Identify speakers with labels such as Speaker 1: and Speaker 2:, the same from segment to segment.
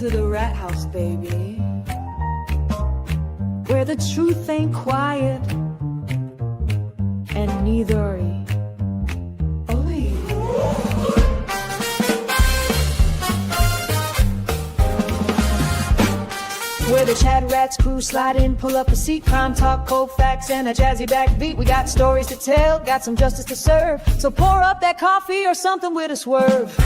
Speaker 1: to the rat house, baby, where the truth ain't quiet, and neither are you. Where the ChatRats crew slide in, pull up a seat, crime talk, cold facts, and a jazzy backbeat. We got stories to tell, got some justice to serve, so pour up that coffee or something with a swerve.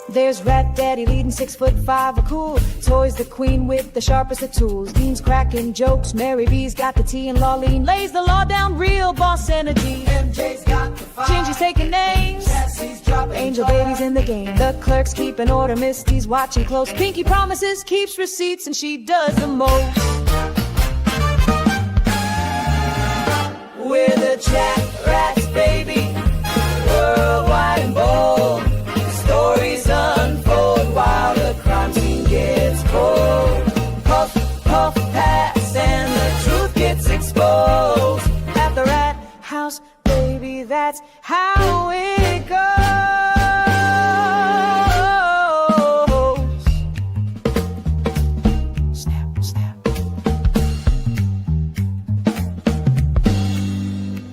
Speaker 1: There's Rat Daddy leading 6'5", a cool Toys the queen with the sharpest of tools. Dean's cracking jokes, Mary B's got the tea, and Lawleen lays the law down, real boss energy. MJ's got the fire, Gingy's taking names, Cassie's dropping Angel Baby's in the game. The clerk's keeping order, Misty's watching close. Pinky promises, keeps receipts, and she does the most. We're the ChatRats, baby, worldwide and bold. Stories unfold while the crime scene gets cold. Puff, puff, pass, and the truth gets exposed. At the rat house, baby, that's how it goes. Snap, snap.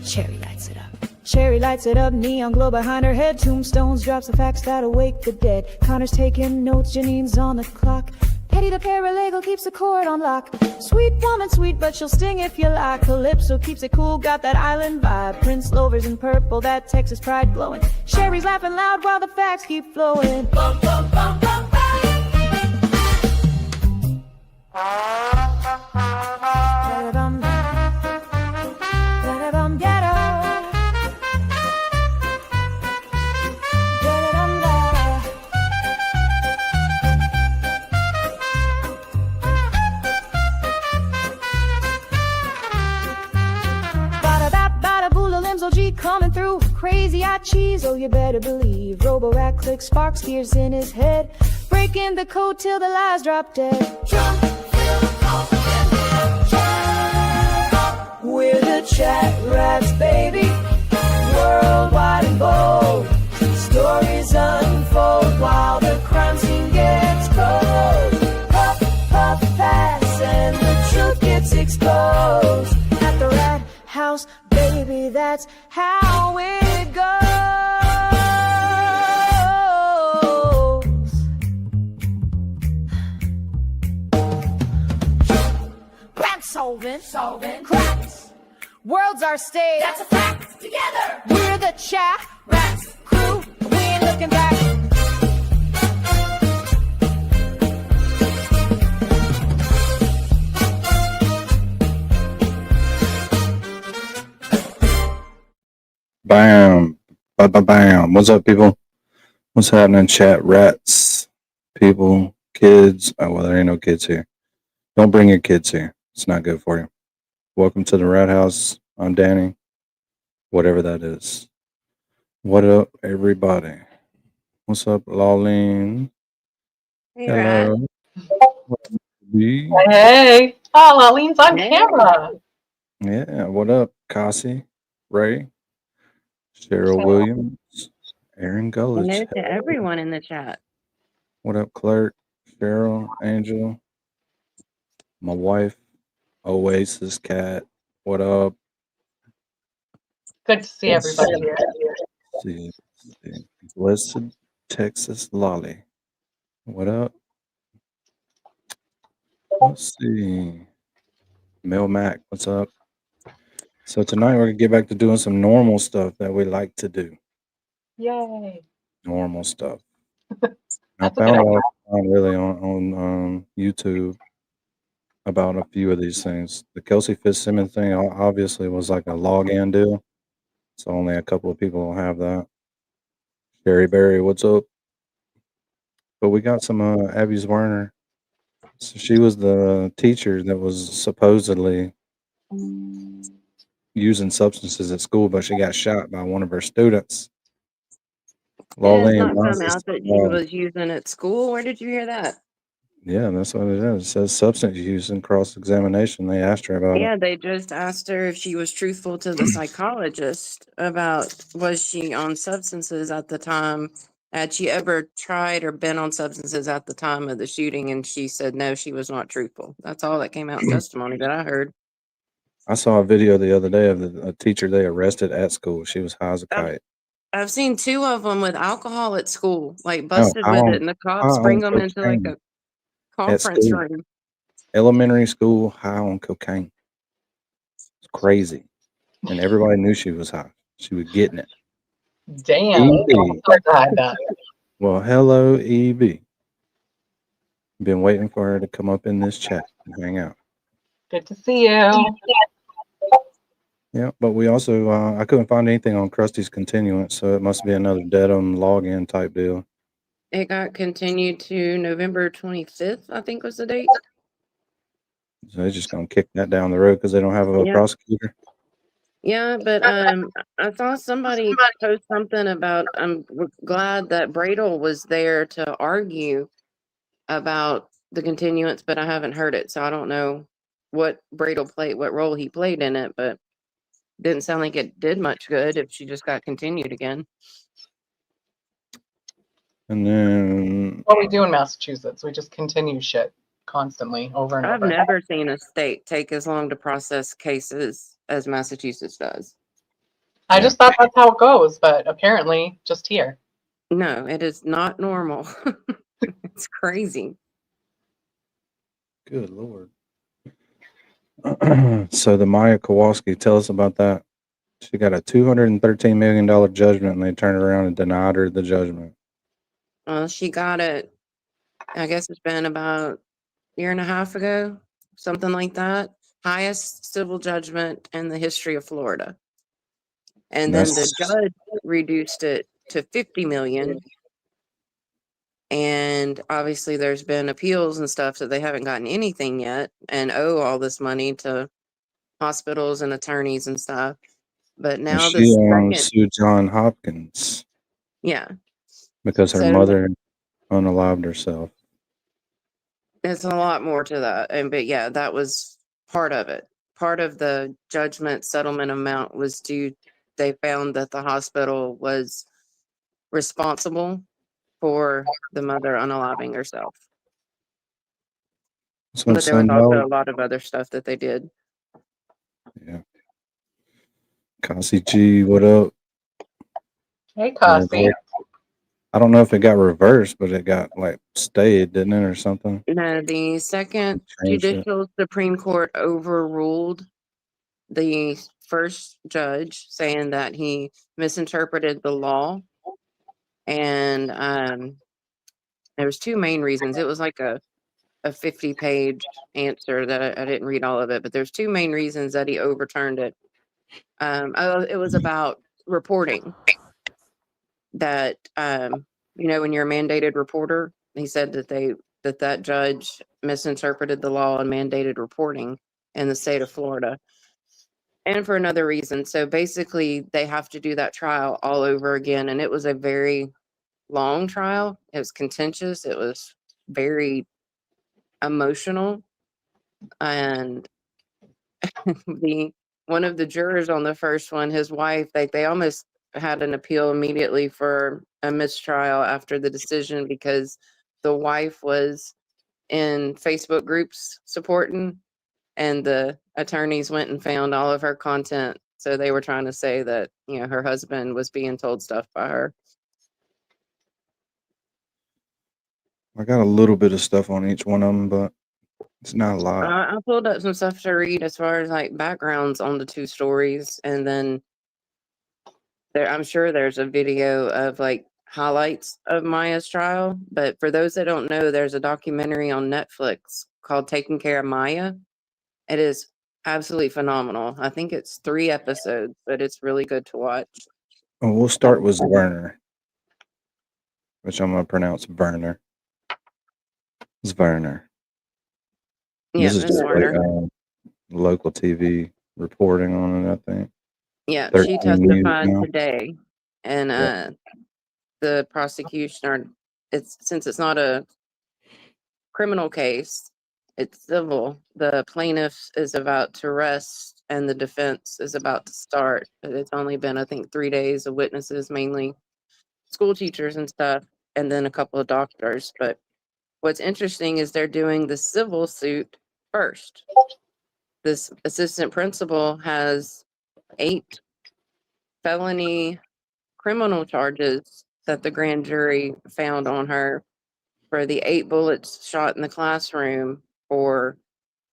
Speaker 1: Cherry lights it up. Sherry lights it up, neon glow behind her head. Tombstones drops the facts that awake the dead. Connor's taking notes, Janine's on the clock. Hetty the paralegal keeps the court on lock. Sweet woman, sweet, but she'll sting if you like. Calypso keeps it cool, got that island vibe. Prince Lover's in purple, that Texas pride glowing. Sherry's laughing loud while the facts keep flowing. Bum, bum, bum, bum, bum. Da-da-bum, da-da-bum, ghetto. OG coming through, crazy eye cheese, oh you better believe. Robo-rat clicks, sparks, gears in his head, breaking the code till the lies drop dead. Jump, we're the ChatRats, baby, worldwide and bold. Stories unfold while the crime scene gets cold. Puff, puff, pass, and the truth gets exposed. At the rat house, baby, that's how it goes. Crime solving cracks. Worlds are stage, that's a fact. Together, we're the ChatRats crew. We ain't looking back.
Speaker 2: Bam, bam. What's up, people? What's happening, ChatRats? People, kids. Oh, well, there ain't no kids here. Don't bring your kids here. It's not good for you. Welcome to the Rat House. I'm Danny. Whatever that is. What up, everybody? What's up, Lawleen?
Speaker 3: Hey,
Speaker 2: Hello.
Speaker 4: Hey. Oh, Lawleen's on camera.
Speaker 2: Yeah, what up, Cassie, Ray, Cheryl Williams, Aaron Gullich.
Speaker 3: Hello to everyone in the chat.
Speaker 2: What up, Clerk, Cheryl, Angel, my wife, Oasis Cat. What up?
Speaker 4: Good to see everybody here.
Speaker 2: See. Blessed Texas Lolly. What up? Let's see. Mel Mac, what's up? So tonight we're gonna get back to doing some normal stuff that we like to do.
Speaker 4: Yay.
Speaker 2: Normal stuff. I
Speaker 4: That's a
Speaker 2: found
Speaker 4: good
Speaker 2: out really on YouTube about a few of these things. The Kelsey Fitzsimmons thing obviously was like a login deal, so only a couple of people will have that. Sherry Berry, what's up? But we got some Abby Zwerner. So she was the teacher that was supposedly using substances at school, but she got shot by one of her students.
Speaker 3: Yeah, it's not come out that she was using at school. Where did you hear that?
Speaker 2: Yeah, that's what it is. It says substance use in cross-examination. They asked her about it.
Speaker 3: Yeah, they just asked her if she was truthful to the psychologist about was she on substances at the time Had she ever tried or been on substances at the time of the shooting? And she said no, she was not truthful. That's all that came out in testimony that I heard.
Speaker 2: I saw a video the other day of a teacher they arrested at school. She was high as a kite.
Speaker 3: I've seen 2 of them with alcohol at school, like
Speaker 2: No,
Speaker 3: busted
Speaker 2: high
Speaker 3: with
Speaker 2: on
Speaker 3: it, and the
Speaker 2: high
Speaker 3: cops bring
Speaker 2: on
Speaker 3: them into like
Speaker 2: cocaine
Speaker 3: a
Speaker 2: at
Speaker 3: conference
Speaker 2: school.
Speaker 3: room.
Speaker 2: Elementary school, high on cocaine. It's crazy. And everybody knew she was high. She was getting it.
Speaker 4: Damn.
Speaker 2: EB.
Speaker 4: I had that.
Speaker 2: Well, hello, EB. Been waiting for her to come up in this chat and hang out.
Speaker 4: Good to see you.
Speaker 2: Yeah, but we also, I couldn't find anything on Krusty's continuance, so it must be another dead-on login type deal.
Speaker 3: It got continued to November 25th, I think was the date.
Speaker 2: So they're just going to kick that down the road because they don't have a
Speaker 3: Yeah.
Speaker 2: prosecutor.
Speaker 3: Yeah, but I saw somebody post something about I'm glad that Bradel was there to argue about the continuance, but I haven't heard it, so I don't know what Bradel played, what role he played in it, but didn't sound like it did much good if she just got continued again.
Speaker 2: And then
Speaker 4: What do we do in Massachusetts? We just continue shit constantly over and
Speaker 3: I've
Speaker 4: over.
Speaker 3: never seen a state take as long to process cases as Massachusetts does.
Speaker 4: I just thought that's how it goes, but apparently just here.
Speaker 3: No, it is not normal. It's crazy.
Speaker 2: good Lord. So the Maya Kowalski, tell us about that. She got a $213 million judgment, and they turned around and denied her the judgment.
Speaker 3: Well, she got it, I guess it's been about a year and a half ago, something like that. Highest civil judgment in the history of Florida. And then the judge reduced it to 50 million. And obviously there's been appeals and stuff, so they haven't gotten anything yet and owe all this money to hospitals and attorneys and stuff. But now
Speaker 2: And
Speaker 3: the
Speaker 2: she
Speaker 3: second,
Speaker 2: sued John Hopkins
Speaker 3: yeah,
Speaker 2: because her
Speaker 3: so
Speaker 2: mother unalived herself.
Speaker 3: it's a lot more to that. And but yeah, that was part of it. Part of the judgment settlement amount was due. They found that the hospital was responsible for the mother unaliving herself.
Speaker 2: So
Speaker 3: But there was also a lot of other stuff that they did.
Speaker 2: Yeah. Kasi G, what up?
Speaker 4: Hey, Kasi.
Speaker 2: I don't know if it got reversed, but it got like stayed, didn't it, or something?
Speaker 3: No, the second
Speaker 2: Changed it.
Speaker 3: judicial Supreme Court overruled the first judge, saying that he misinterpreted the law. And there was 2 main reasons. It was like a 50-page answer that I didn't read all of it, but there's 2 main reasons that he overturned it. It was about reporting. That when you're a mandated reporter, he said that that judge misinterpreted the law and mandated reporting in the state of Florida. And for another reason. So basically they have to do that trial all over again. And it was a very long trial. It was contentious. It was very emotional. And one of the jurors on the first one, his wife, they almost had an appeal immediately for a mistrial after the decision because the wife was in Facebook groups supporting, and the attorneys went and found all of her content. So they were trying to say that, her husband was being told stuff by her.
Speaker 2: I got a little bit of stuff on each one of them, but it's not a lot.
Speaker 3: I pulled up some stuff to read as far as like backgrounds on the 2 stories, and then I'm sure there's a video of like highlights of Maya's trial. But for those that don't know, there's a documentary on Netflix called Taking Care of Maya. It is absolutely phenomenal. I think it's 3 episodes, but it's really good to watch.
Speaker 2: Oh, we'll start with Zwerners, which I'm going to pronounce Werner. Zwerners.
Speaker 3: Yeah,
Speaker 2: This is
Speaker 3: Miss
Speaker 2: just
Speaker 3: Warner.
Speaker 2: like local TV reporting on it, I think.
Speaker 3: Yeah,
Speaker 2: 13
Speaker 3: she
Speaker 2: News
Speaker 3: testified
Speaker 2: now.
Speaker 3: today, and the prosecution, since it's not a criminal case, it's civil. The plaintiff is about to rest, and the defense is about to start. But it's only been, I think, 3 days of witnesses mainly. school teachers and stuff, and then a couple of doctors. But what's interesting is they're doing the civil suit first. This assistant principal has 8 felony criminal charges that the grand jury found on her for the 8 bullets shot in the classroom for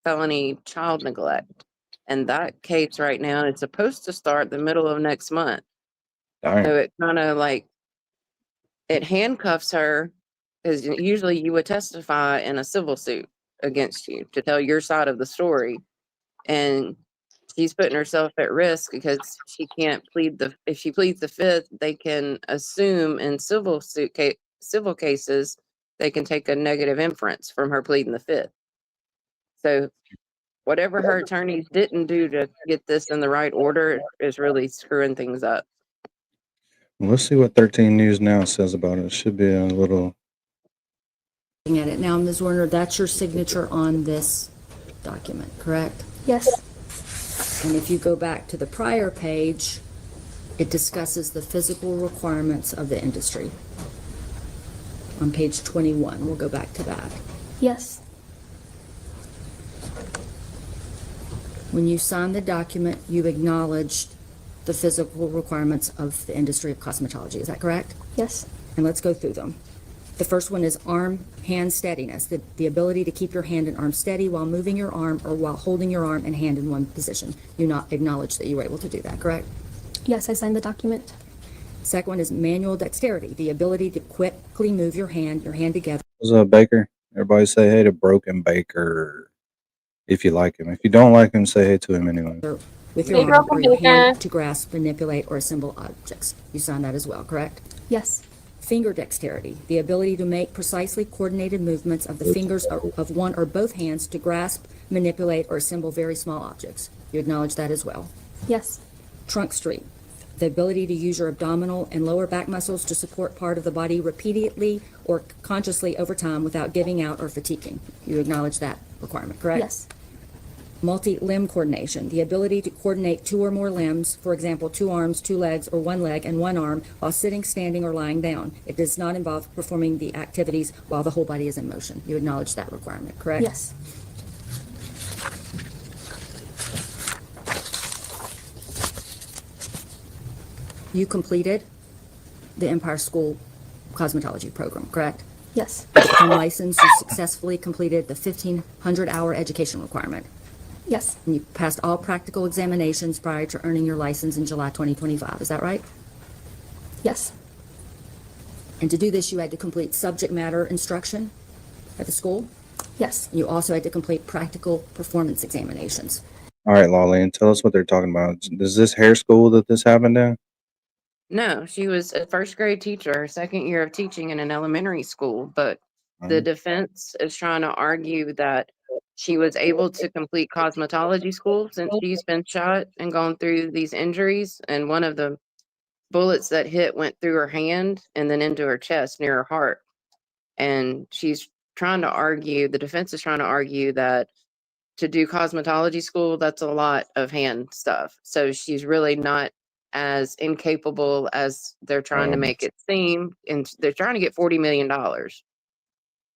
Speaker 3: felony child neglect. And that case right now is supposed to start the middle of next month.
Speaker 2: Damn.
Speaker 3: So it kind of like, it handcuffs her, because usually you would testify in a civil suit against you to tell your side of the story. And she's putting herself at risk because she can't plead if she pleads the 5th, they can assume in civil cases, they can take a negative inference from her pleading the 5th. So whatever her attorneys didn't do to get this in the right order is really screwing things up.
Speaker 2: Well, let's see what 13 News Now says about it. It should be a little.
Speaker 5: Looking at it now, Ms. Werner, that's your signature on this document, correct?
Speaker 1: Yes.
Speaker 5: And if you go back to the prior page, it discusses the physical requirements of the industry. On page 21, we'll go back to that.
Speaker 1: Yes.
Speaker 5: When you signed the document, you acknowledged the physical requirements of the industry of cosmetology. Is that correct?
Speaker 1: Yes.
Speaker 5: And let's go through them. The first one is hand steadiness, the ability to keep your hand and arm steady while moving your arm or while holding your arm and hand in one position. You not acknowledge that you were able to do that, correct?
Speaker 1: Yes, I signed the document.
Speaker 5: Second one is manual dexterity, the ability to quickly move your hand together.
Speaker 2: What's up, Baker? Everybody say hey to Broken Baker. If you like him. If you don't like him, say hey to him anyway.
Speaker 5: With your
Speaker 4: Hey,
Speaker 5: arm or
Speaker 4: Broken
Speaker 5: your
Speaker 4: Baker.
Speaker 5: hand to grasp, manipulate, or assemble objects. You signed that as well, correct?
Speaker 1: Yes.
Speaker 5: Finger dexterity, the ability to make precisely coordinated movements of the fingers of one or both hands to grasp, manipulate, or assemble very small objects. You acknowledge that as well.
Speaker 1: Yes.
Speaker 5: Trunk strength, the ability to use your abdominal and lower back muscles to support part of the body repeatedly or consciously over time without giving out or fatiguing. You acknowledge that requirement, correct?
Speaker 1: Yes.
Speaker 5: Multi-limb coordination, the ability to coordinate 2 or more limbs, for example, 2 arms, 2 legs, or 1 leg and 1 arm while sitting, standing, or lying down. It does not involve performing the activities while the whole body is in motion. You acknowledge that requirement, correct?
Speaker 1: Yes.
Speaker 5: You completed the Empire School cosmetology program, correct?
Speaker 1: Yes.
Speaker 5: To become licensed, you successfully completed the 1,500-hour education requirement.
Speaker 1: Yes.
Speaker 5: And you passed all practical examinations prior to earning your license in July 2025. Is that right?
Speaker 1: Yes.
Speaker 5: And to do this, you had to complete subject matter instruction at the school.
Speaker 1: Yes.
Speaker 5: You also had to complete practical performance examinations.
Speaker 2: All right, Lawlene, tell us what they're talking about. Is this hair school that this happened in?
Speaker 3: No, she was a 1st grade teacher, her 2nd year of teaching in an elementary school, but the defense is trying to argue that she was able to complete cosmetology school since she's been shot and gone through these injuries. And one of the bullets that hit went through her hand and then into her chest near her heart. And she's trying to argue, the defense is trying to argue that to do cosmetology school, that's a lot of hand stuff. So she's really not as incapable as they're trying to make it seem. And they're trying to get $40 million.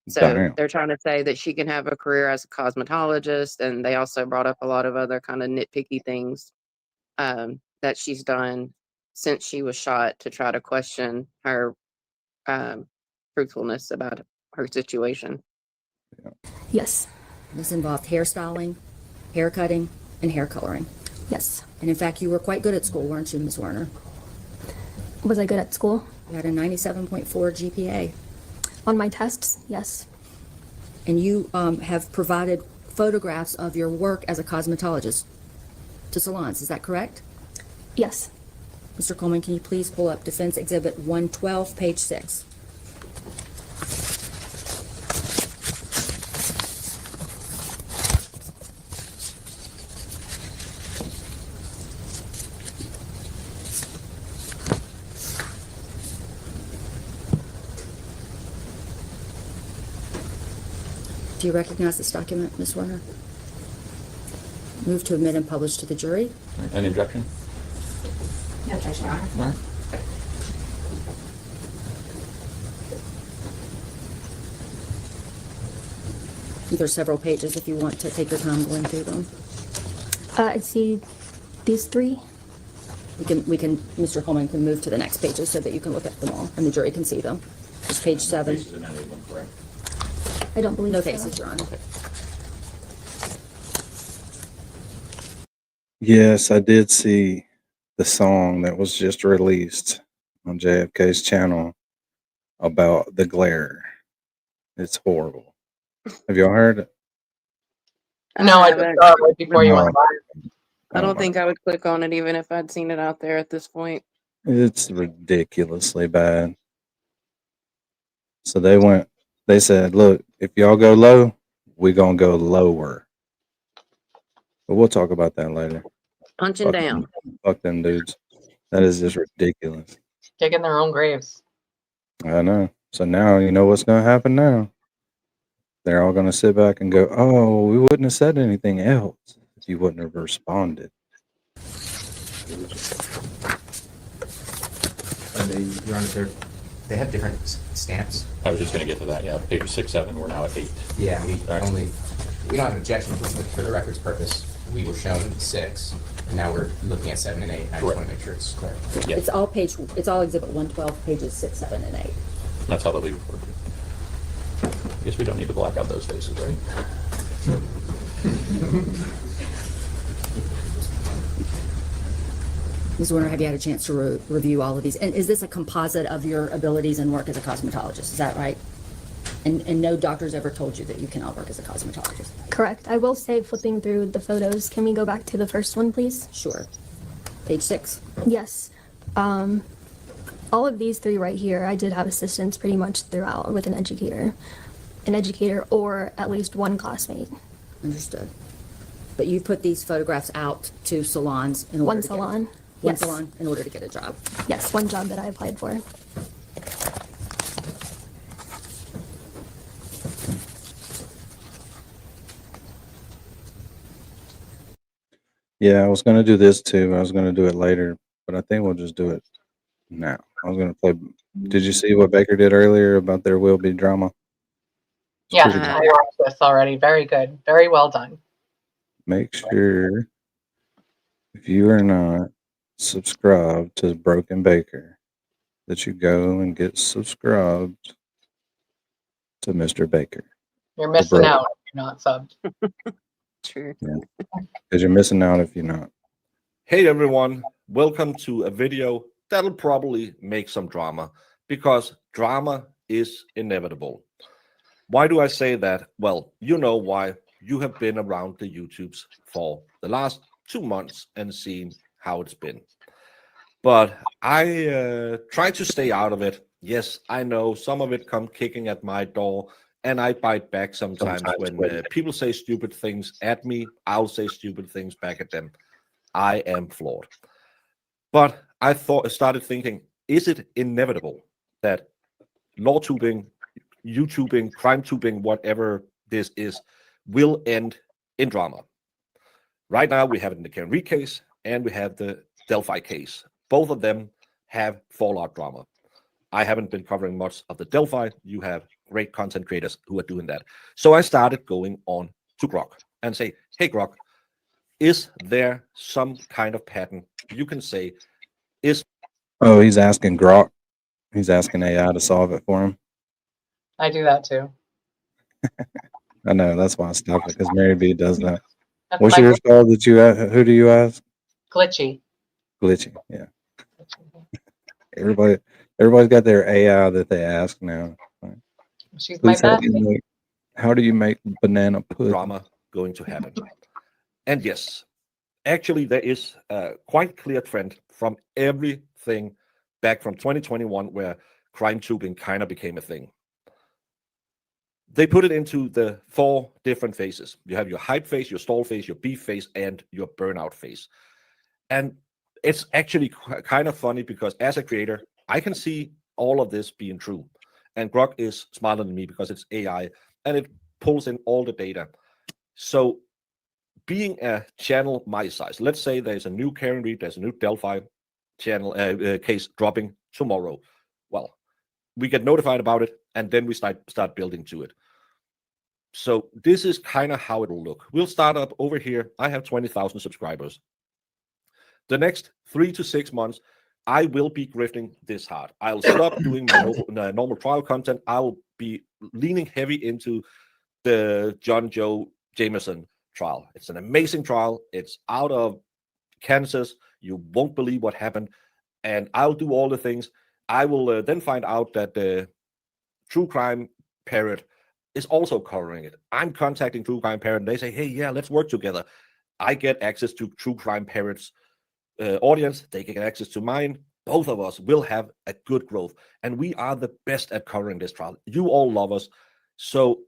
Speaker 3: So
Speaker 2: Damn.
Speaker 3: they're trying to say that she can have a career as a cosmetologist. And they also brought up a lot of other kind of nitpicky things that she's done since she was shot to try to question her truthfulness about her situation.
Speaker 1: Yes.
Speaker 5: This involved hairstyling, hair cutting, and hair coloring.
Speaker 1: Yes.
Speaker 5: And in fact, you were quite good at school, weren't you, Ms. Werner?
Speaker 1: Was I good at school?
Speaker 5: You had a 97.4 GPA.
Speaker 1: On my tests? Yes.
Speaker 5: And you have provided photographs of your work as a cosmetologist to salons. Is that correct?
Speaker 1: Yes.
Speaker 5: Mr. Coleman, can you please pull up Defense Exhibit 112, page 6? Do you recognize this document, Ms. Werner? Move to admit and publish to the jury.
Speaker 6: Any objection?
Speaker 4: No objection, Your Honor.
Speaker 5: There's several pages if you want to take your time going through them.
Speaker 6: I see these three.
Speaker 5: Mr. Coleman can move to the next pages so that you can look at them all and the jury can see them. It's page 7.
Speaker 6: I don't believe
Speaker 5: No
Speaker 6: so.
Speaker 5: faces, Your Honor.
Speaker 2: Yes, I did see the song that was just released on JFK's channel about the glare. It's horrible. Have y'all heard it?
Speaker 4: No, I just
Speaker 3: haven't.
Speaker 4: saw it right before you went
Speaker 2: No.
Speaker 4: live.
Speaker 3: I don't think I would click on it even if I'd seen it out there at this point.
Speaker 2: It's ridiculously bad. So they said, look, if y'all go low, we're going to go lower. But we'll talk about that later.
Speaker 3: Punching down.
Speaker 2: Fuck them dudes. That is just ridiculous.
Speaker 4: Digging their own graves.
Speaker 2: I know. So now, you know what's going to happen now? They're all going to sit back and go, oh, we wouldn't have said anything else if you wouldn't have responded.
Speaker 7: Your Honor, they have different stamps.
Speaker 8: I was just going to get to that. Yeah, page 6, 7. We're now at 8.
Speaker 7: Yeah, we
Speaker 8: Right.
Speaker 7: don't have an objection for the record's purpose. We were shown 6, and now we're looking at 7 and 8. I just
Speaker 8: Correct.
Speaker 7: want to make sure it's clear.
Speaker 8: Yeah.
Speaker 5: It's all exhibit 112, pages 6, 7, and 8.
Speaker 8: That's how they'll be reported. I guess we don't need to black out those faces, right?
Speaker 5: Ms. Werner, have you had a chance to review all of these? And is this a composite of your abilities and work as a cosmetologist? Is that right? And no doctor's ever told you that you cannot work as a cosmetologist?
Speaker 6: Correct. I will say, flipping through the photos, can we go back to the first one, please?
Speaker 5: Sure. Page 6.
Speaker 6: Yes. All of these three right here, I did have assistance pretty much throughout with an educator or at least one classmate.
Speaker 5: Understood. But you put these photographs out to salons in order
Speaker 6: One
Speaker 5: to get
Speaker 6: salon.
Speaker 5: one
Speaker 6: Yes.
Speaker 5: salon in order to get a job.
Speaker 6: Yes, one job that I applied for.
Speaker 2: Yeah, I was going to do this too. I was going to do it later, but I think we'll just do it now. I was going to play. Did you see what Baker did earlier about there will be drama?
Speaker 4: Yeah,
Speaker 2: pretty
Speaker 4: I watched this already. Very good. Very well done.
Speaker 2: Make sure if you are not subscribed to Broken Baker that you go and get subscribed to Mr. Baker.
Speaker 4: You're missing out if you're not subbed.
Speaker 3: True.
Speaker 2: Because you're missing out if you're not.
Speaker 9: Hey everyone, welcome to a video that'll probably make some drama because drama is inevitable. Why do I say that? Well, you know why. You have been around the YouTubes for the last 2 months and seen how it's been. But I try to stay out of it. Yes, I know some of it come kicking at my door, and I bite back sometimes when people say stupid things at me. I'll say stupid things back at them. I am flawed. But I started thinking, is it inevitable that law tubing, YouTubing, crime tubing, whatever this is, will end in drama? Right now, we have it in the Karen Reed case, and we have the Delphi case. Both of them have fallout drama. I haven't been covering much of the Delphi. You have great content creators who are doing that. So I started going on to Grok and say, hey, Grok, is there some kind of pattern you can say is...
Speaker 2: Oh, he's asking Grok. He's asking AI to solve it for him.
Speaker 4: I do that too.
Speaker 2: I know, that's why I stopped it, because Mary B does that.
Speaker 4: That's
Speaker 2: What's
Speaker 4: my
Speaker 2: yours called that you who do you ask?
Speaker 4: glitchy.
Speaker 2: Glitchy, yeah. Everybody's got their AI that they ask now.
Speaker 4: She's my
Speaker 2: Please help
Speaker 4: best.
Speaker 2: me. How do you make banana pudding?
Speaker 9: drama going to happen? And yes, actually, there is a quite clear trend from everything back from 2021 where crime tubing kind of became a thing. They put it into the 4 different phases. You have your hype phase, your stall phase, your beef phase, and your burnout phase. And it's actually kind of funny because as a creator, I can see all of this being true. And Grok is smarter than me because it's AI and it pulls in all the data. So being a channel my size, let's say there's a new Karen Reed, there's a new Delphi channel case dropping tomorrow. Well, we get notified about it and then we start building to it. So this is kind of how it'll look. We'll start up over here. I have 20,000 subscribers. The next 3 to 6 months, I will be grifting this hard. I'll stop doing my normal trial content. I'll be leaning heavy into the John Joe Jameson trial. It's an amazing trial. It's out of Kansas. You won't believe what happened. And I'll do all the things. I will then find out that the True Crime Parrot is also covering it. I'm contacting True Crime Parrot, and they say, hey, yeah, let's work together. I get access to True Crime Parrot's audience. They get access to mine. Both of us will have a good growth. And we are the best at covering this trial. You all love us. So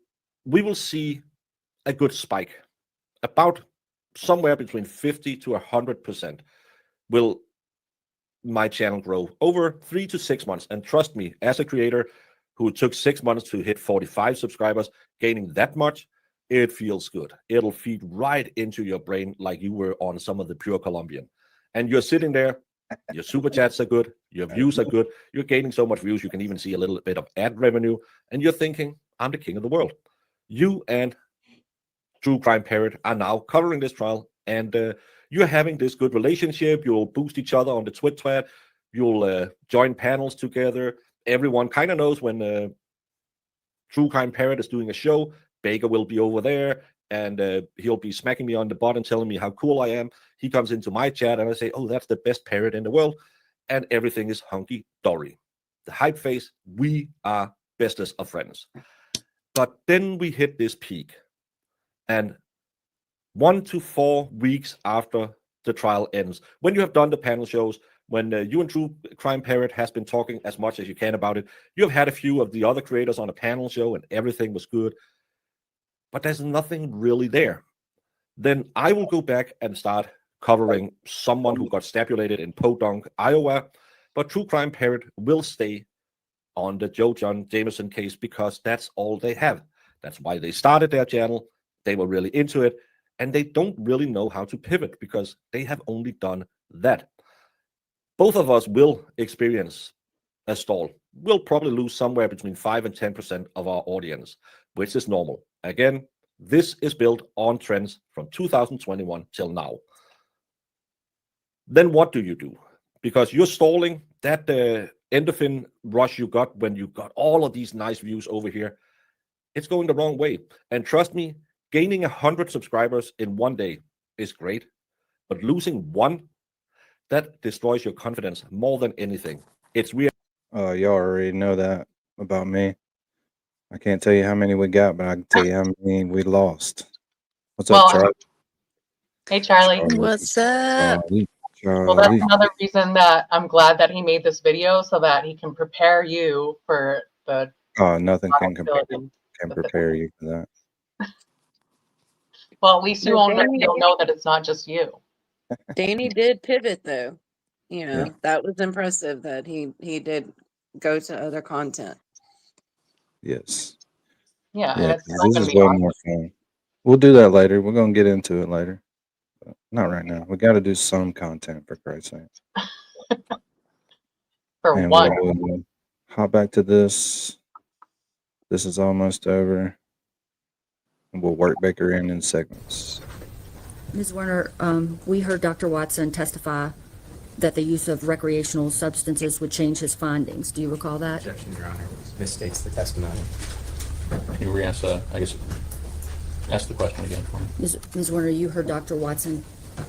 Speaker 9: we will see a good spike. About somewhere between 50 to 100% will my channel grow over 3 to 6 months. And trust me, as a creator who took 6 months to hit 45 subscribers, gaining that much, it feels good. It'll feed right into your brain like you were on some of the pure Colombian. And you're sitting there, your super chats are good, your views are good, you're gaining so much views, you can even see a little bit of ad revenue, and you're thinking, I'm the king of the world. You and True Crime Parrot are now covering this trial, and you're having this good relationship. You'll boost each other on the Twitter. You'll join panels together. Everyone kind of knows when True Crime Parrot is doing a show, Baker will be over there, and he'll be smacking me on the butt and telling me how cool I am. He comes into my chat, and I say, oh, that's the best parrot in the world, and everything is hunky-dory. The hype face, we are bestest of friends. But then we hit this peak, and 1 to 4 weeks after the trial ends, when you have done the panel shows, when you and True Crime Parrot has been talking as much as you can about it, you have had a few of the other creators on a panel show, and everything was good, but there's nothing really there. Then I will go back and start covering someone who got stabulated in Podunk, Iowa, but True Crime Parrot will stay on the Joe John Jameson case because that's all they have. That's why they started their channel. They were really into it, and they don't really know how to pivot because they have only done that. Both of us will experience a stall. We'll probably lose somewhere between 5 and 10% of our audience, which is normal. Again, this is built on trends from 2021 till now. Then what do? Because you're stalling, that endorphin rush you got when you got all of these nice views over here, it's going the wrong way. And trust me, gaining 100 subscribers in one day is great, but losing one, that destroys your confidence more than anything. It's weird.
Speaker 2: Y'all already know that about me. I can't tell you how many we got, but I can tell you how many we lost. What's up, Charlie?
Speaker 4: Hey, Charlie.
Speaker 3: What's up?
Speaker 4: Well, that's another reason that I'm glad that he made this video so that he can prepare you for the.
Speaker 2: Oh, nothing can prepare you for that.
Speaker 4: Well, at least you'll know that it's not just you.
Speaker 3: Danny did pivot, though. You know, that was impressive that he did go to other content.
Speaker 2: Yes.
Speaker 4: Yeah,
Speaker 2: Yeah,
Speaker 4: and it's
Speaker 2: this is way more fun. We'll do that later. We're gonna get into it later. But not right now. We got to do some content for Christ's sake.
Speaker 4: For
Speaker 2: and
Speaker 4: one.
Speaker 2: We'll hop back to this. This is almost over. And we'll work Baker in segments.
Speaker 5: Ms. Zwerner, we heard Dr. Watson testify that the use of recreational substances would change his findings. Do you recall that?
Speaker 7: Objection, Your Honor. Misstates the testimony.
Speaker 8: Can you re-ask ask the question again for me?
Speaker 5: Ms. Zwerner, you heard Dr. Watson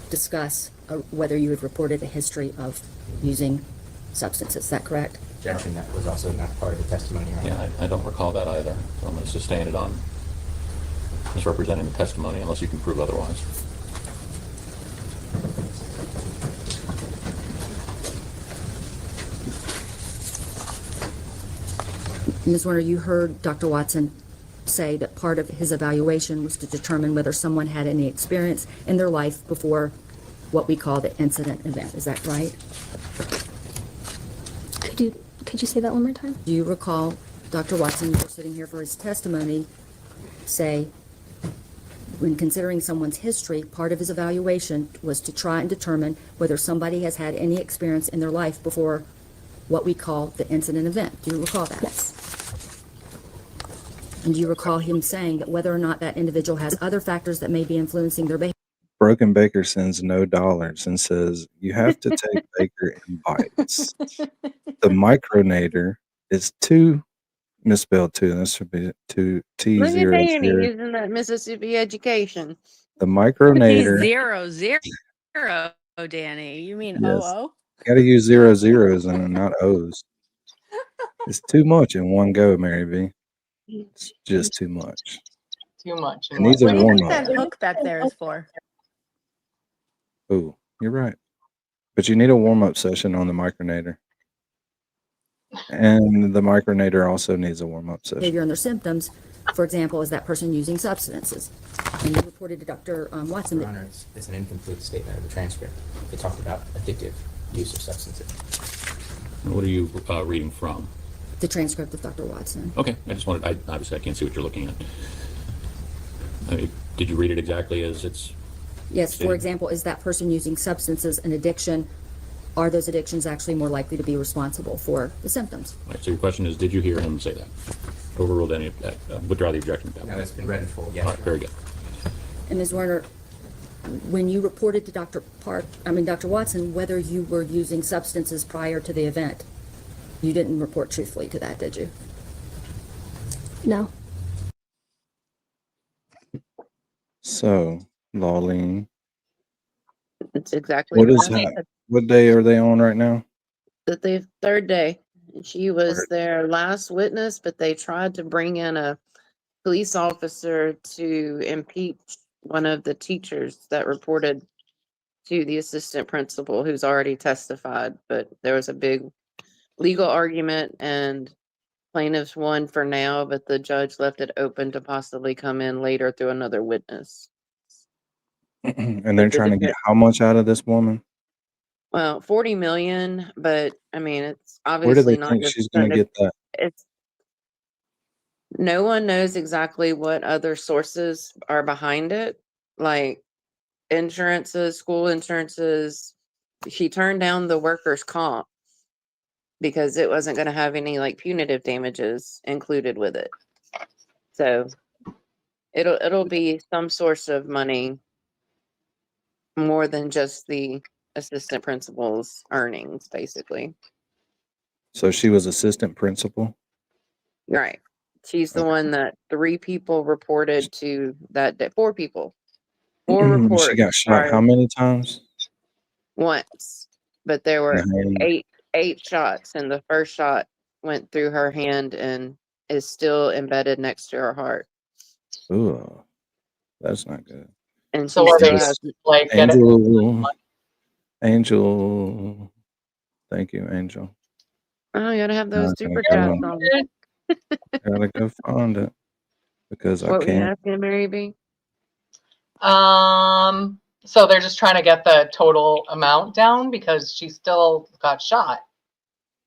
Speaker 5: discuss whether you had reported a history of using substances. Is that correct?
Speaker 7: Objection, that was also not part of the testimony, Your Honor.
Speaker 8: Yeah, I don't recall that either. So I'm going to sustain it on misrepresenting the testimony unless you can prove otherwise.
Speaker 5: Ms. Warner, you heard Dr. Watson say that part of his evaluation was to determine whether someone had any experience in their life before what we call the incident event. Is that right?
Speaker 6: Could you say that one more time?
Speaker 5: Do you recall Dr. Watson, you were sitting here for his testimony, say when considering someone's history, part of his evaluation was to try and determine whether somebody has had any experience in their life before what we call the incident event. Do you recall that?
Speaker 6: Yes.
Speaker 5: And do you recall him saying that whether or not that individual has other factors that may be influencing their behavior?
Speaker 2: Broken Baker sends no dollars and says, you have to take Baker in bites. The micronator is two, misspelled two. This should be two
Speaker 3: Look at
Speaker 2: T00.
Speaker 3: Danny using that Mississippi education.
Speaker 2: The
Speaker 10: He's
Speaker 2: micronator,
Speaker 10: 000, Danny. You mean
Speaker 2: yes,
Speaker 10: OO?
Speaker 2: got to use 0 zeros and not O's. It's too much in one go, Mary B. It's just too much.
Speaker 4: Too much.
Speaker 2: It needs a
Speaker 10: What do you
Speaker 2: warm
Speaker 10: think
Speaker 2: up.
Speaker 10: that hook back there is for?
Speaker 2: Oh, you're right. But you need a warm up session on the micronator. And the micronator also needs a warm up session.
Speaker 5: And their symptoms, for example, is that person using substances. And you reported to Dr. Watson
Speaker 7: Your
Speaker 5: that
Speaker 7: Honor, it's an incomplete statement of the transcript. It talked about addictive use of substances.
Speaker 8: What are you reading from?
Speaker 5: the transcript of Dr. Watson.
Speaker 8: Okay, I just wanted, obviously I can't see what you're looking at. Did you read it exactly as it's?
Speaker 5: Yes,
Speaker 8: stated?
Speaker 5: for example, is that person using substances an addiction? Are those addictions actually more likely to be responsible for the symptoms?
Speaker 8: Right, so your question is, did you hear him say that? Overruled any of that? Withdraw the objection.
Speaker 7: Now that's been read in full, yes.
Speaker 8: All right, very good.
Speaker 5: And Ms. Werner, when you reported to Dr. Watson, whether you were using substances prior to the event, you didn't report truthfully to that, did you?
Speaker 6: No.
Speaker 2: So, Lawleen,
Speaker 3: It's exactly
Speaker 2: what is
Speaker 3: what I
Speaker 2: that?
Speaker 3: said.
Speaker 2: What day are they on right now?
Speaker 3: The third day. She was
Speaker 2: Third.
Speaker 3: their last witness, but they tried to bring in a police officer to impeach one of the teachers that reported to the assistant principal who's already testified. But there was a big legal argument and plaintiffs won for now, but the judge left it open to possibly come in later through another witness.
Speaker 2: And they're
Speaker 3: But the
Speaker 2: trying to get
Speaker 3: defense-
Speaker 2: how much out of this woman?
Speaker 3: Well, 40 million, but I mean, it's
Speaker 2: Where do
Speaker 3: obviously
Speaker 2: they
Speaker 3: not
Speaker 2: think
Speaker 3: just
Speaker 2: she's going to get that?
Speaker 3: it's no one knows exactly what other sources are behind it, like insurances, school insurances. She turned down the workers' comp because it wasn't going to have any like punitive damages included with it. So it'll be some source of money more than just the assistant principal's earnings, basically.
Speaker 2: So she was assistant principal.
Speaker 3: Right. She's the
Speaker 2: Okay.
Speaker 3: one that 3 people reported to that day. 4 people. 4
Speaker 2: She
Speaker 3: reports
Speaker 2: got shot
Speaker 3: prior
Speaker 2: how many times?
Speaker 3: once, but there
Speaker 2: In
Speaker 3: were
Speaker 2: the hand?
Speaker 3: eight shots, and the first shot went through her hand and is still embedded next to her heart.
Speaker 2: Ooh, that's not good.
Speaker 3: And
Speaker 4: So
Speaker 3: she
Speaker 4: are
Speaker 3: still
Speaker 4: they
Speaker 3: has
Speaker 4: like get it?
Speaker 2: Angel. Thank you, Angel.
Speaker 3: oh, you gotta have those
Speaker 2: Okay,
Speaker 3: super
Speaker 2: hold
Speaker 3: chats
Speaker 2: on.
Speaker 3: on.
Speaker 2: Gotta go find it because I
Speaker 3: What were you
Speaker 2: can't.
Speaker 3: asking, Mary B?
Speaker 4: So they're just trying to get the total amount down because she still got shot,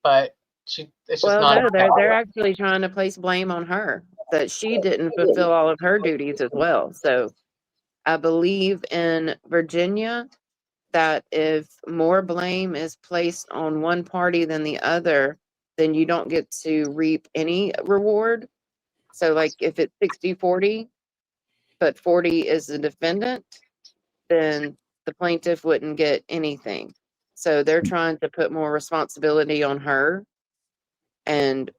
Speaker 4: but it's just
Speaker 3: Well,
Speaker 4: not.
Speaker 3: no, they're actually trying to place blame on her that she didn't fulfill all of her duties as well. So I believe in Virginia that if more blame is placed on one party than the other, then you don't get to reap any reward. So like if it's 60-40, but 40 is the defendant, then the plaintiff wouldn't get anything. So they're trying to put more responsibility on her and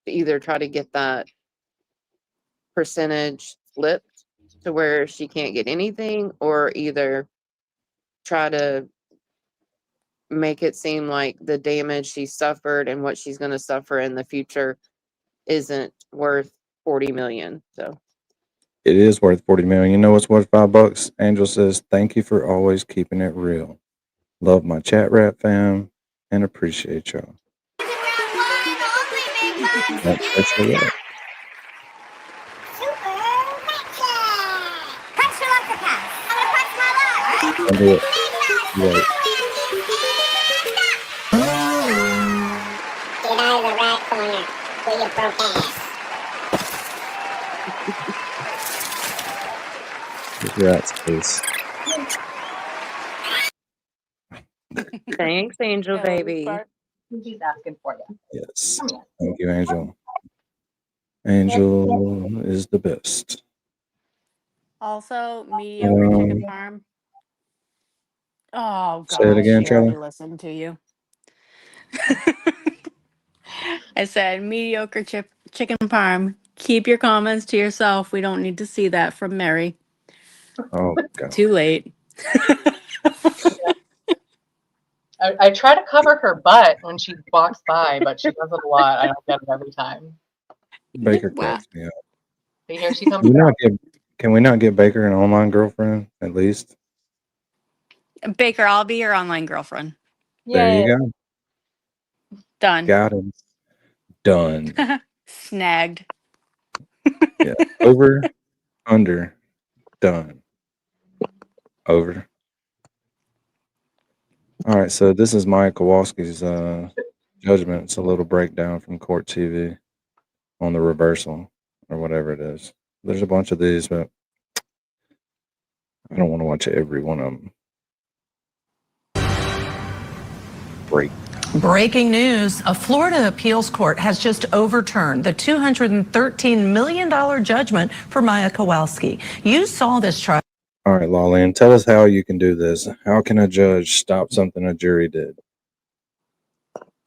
Speaker 3: either try to get that percentage flipped to where she can't get anything, or either try to make it seem like the damage she suffered and what she's going to suffer in the future isn't worth 40 million. So
Speaker 2: It is worth 40 million. You know what's worth $5? Angel says, "Thank you for always keeping it real. Love my chat rat fam and appreciate y'all." That's for sure. Right. I'll do it. Right.
Speaker 11: Get out of the rat corner with your broke ass.
Speaker 2: This rat's face.
Speaker 3: thanks, Angel baby.
Speaker 4: He's asking for you.
Speaker 2: Yes.
Speaker 4: Come here.
Speaker 2: Thank you, Angel. Angel is the best.
Speaker 10: Also, mediocre chicken parm. Oh
Speaker 2: Say it
Speaker 10: gosh,
Speaker 2: again,
Speaker 10: she already
Speaker 2: Charlie.
Speaker 10: listened to you. I said mediocre chicken parm. Keep your comments to yourself. We don't need to see that from Mary.
Speaker 2: Oh God.
Speaker 10: Too late.
Speaker 4: I try to cover her butt when she walks by, but she does it a lot. I don't get it every time.
Speaker 2: Baker
Speaker 10: Wow.
Speaker 2: cracks me up.
Speaker 4: But here she comes
Speaker 2: Can we
Speaker 4: back.
Speaker 2: not get Can we not get Baker an online girlfriend at least?
Speaker 10: Baker, I'll be your online girlfriend.
Speaker 2: There
Speaker 4: Yay.
Speaker 2: you go.
Speaker 10: Done.
Speaker 2: Got him. Done.
Speaker 10: Snagged.
Speaker 2: Yeah. Over. Under. Done. Over. All right. So this is Maya Kowalski's judgment. It's a little breakdown from Court TV on the reversal or whatever it is. There's a bunch of these, but I don't want to watch every one of them.
Speaker 12: Breaking news, a Florida appeals court has just overturned the $213 million judgment for Maya Kowalski. You saw this trial.
Speaker 2: All right, Lawland, tell us how you can do this. How can a judge stop something a jury did?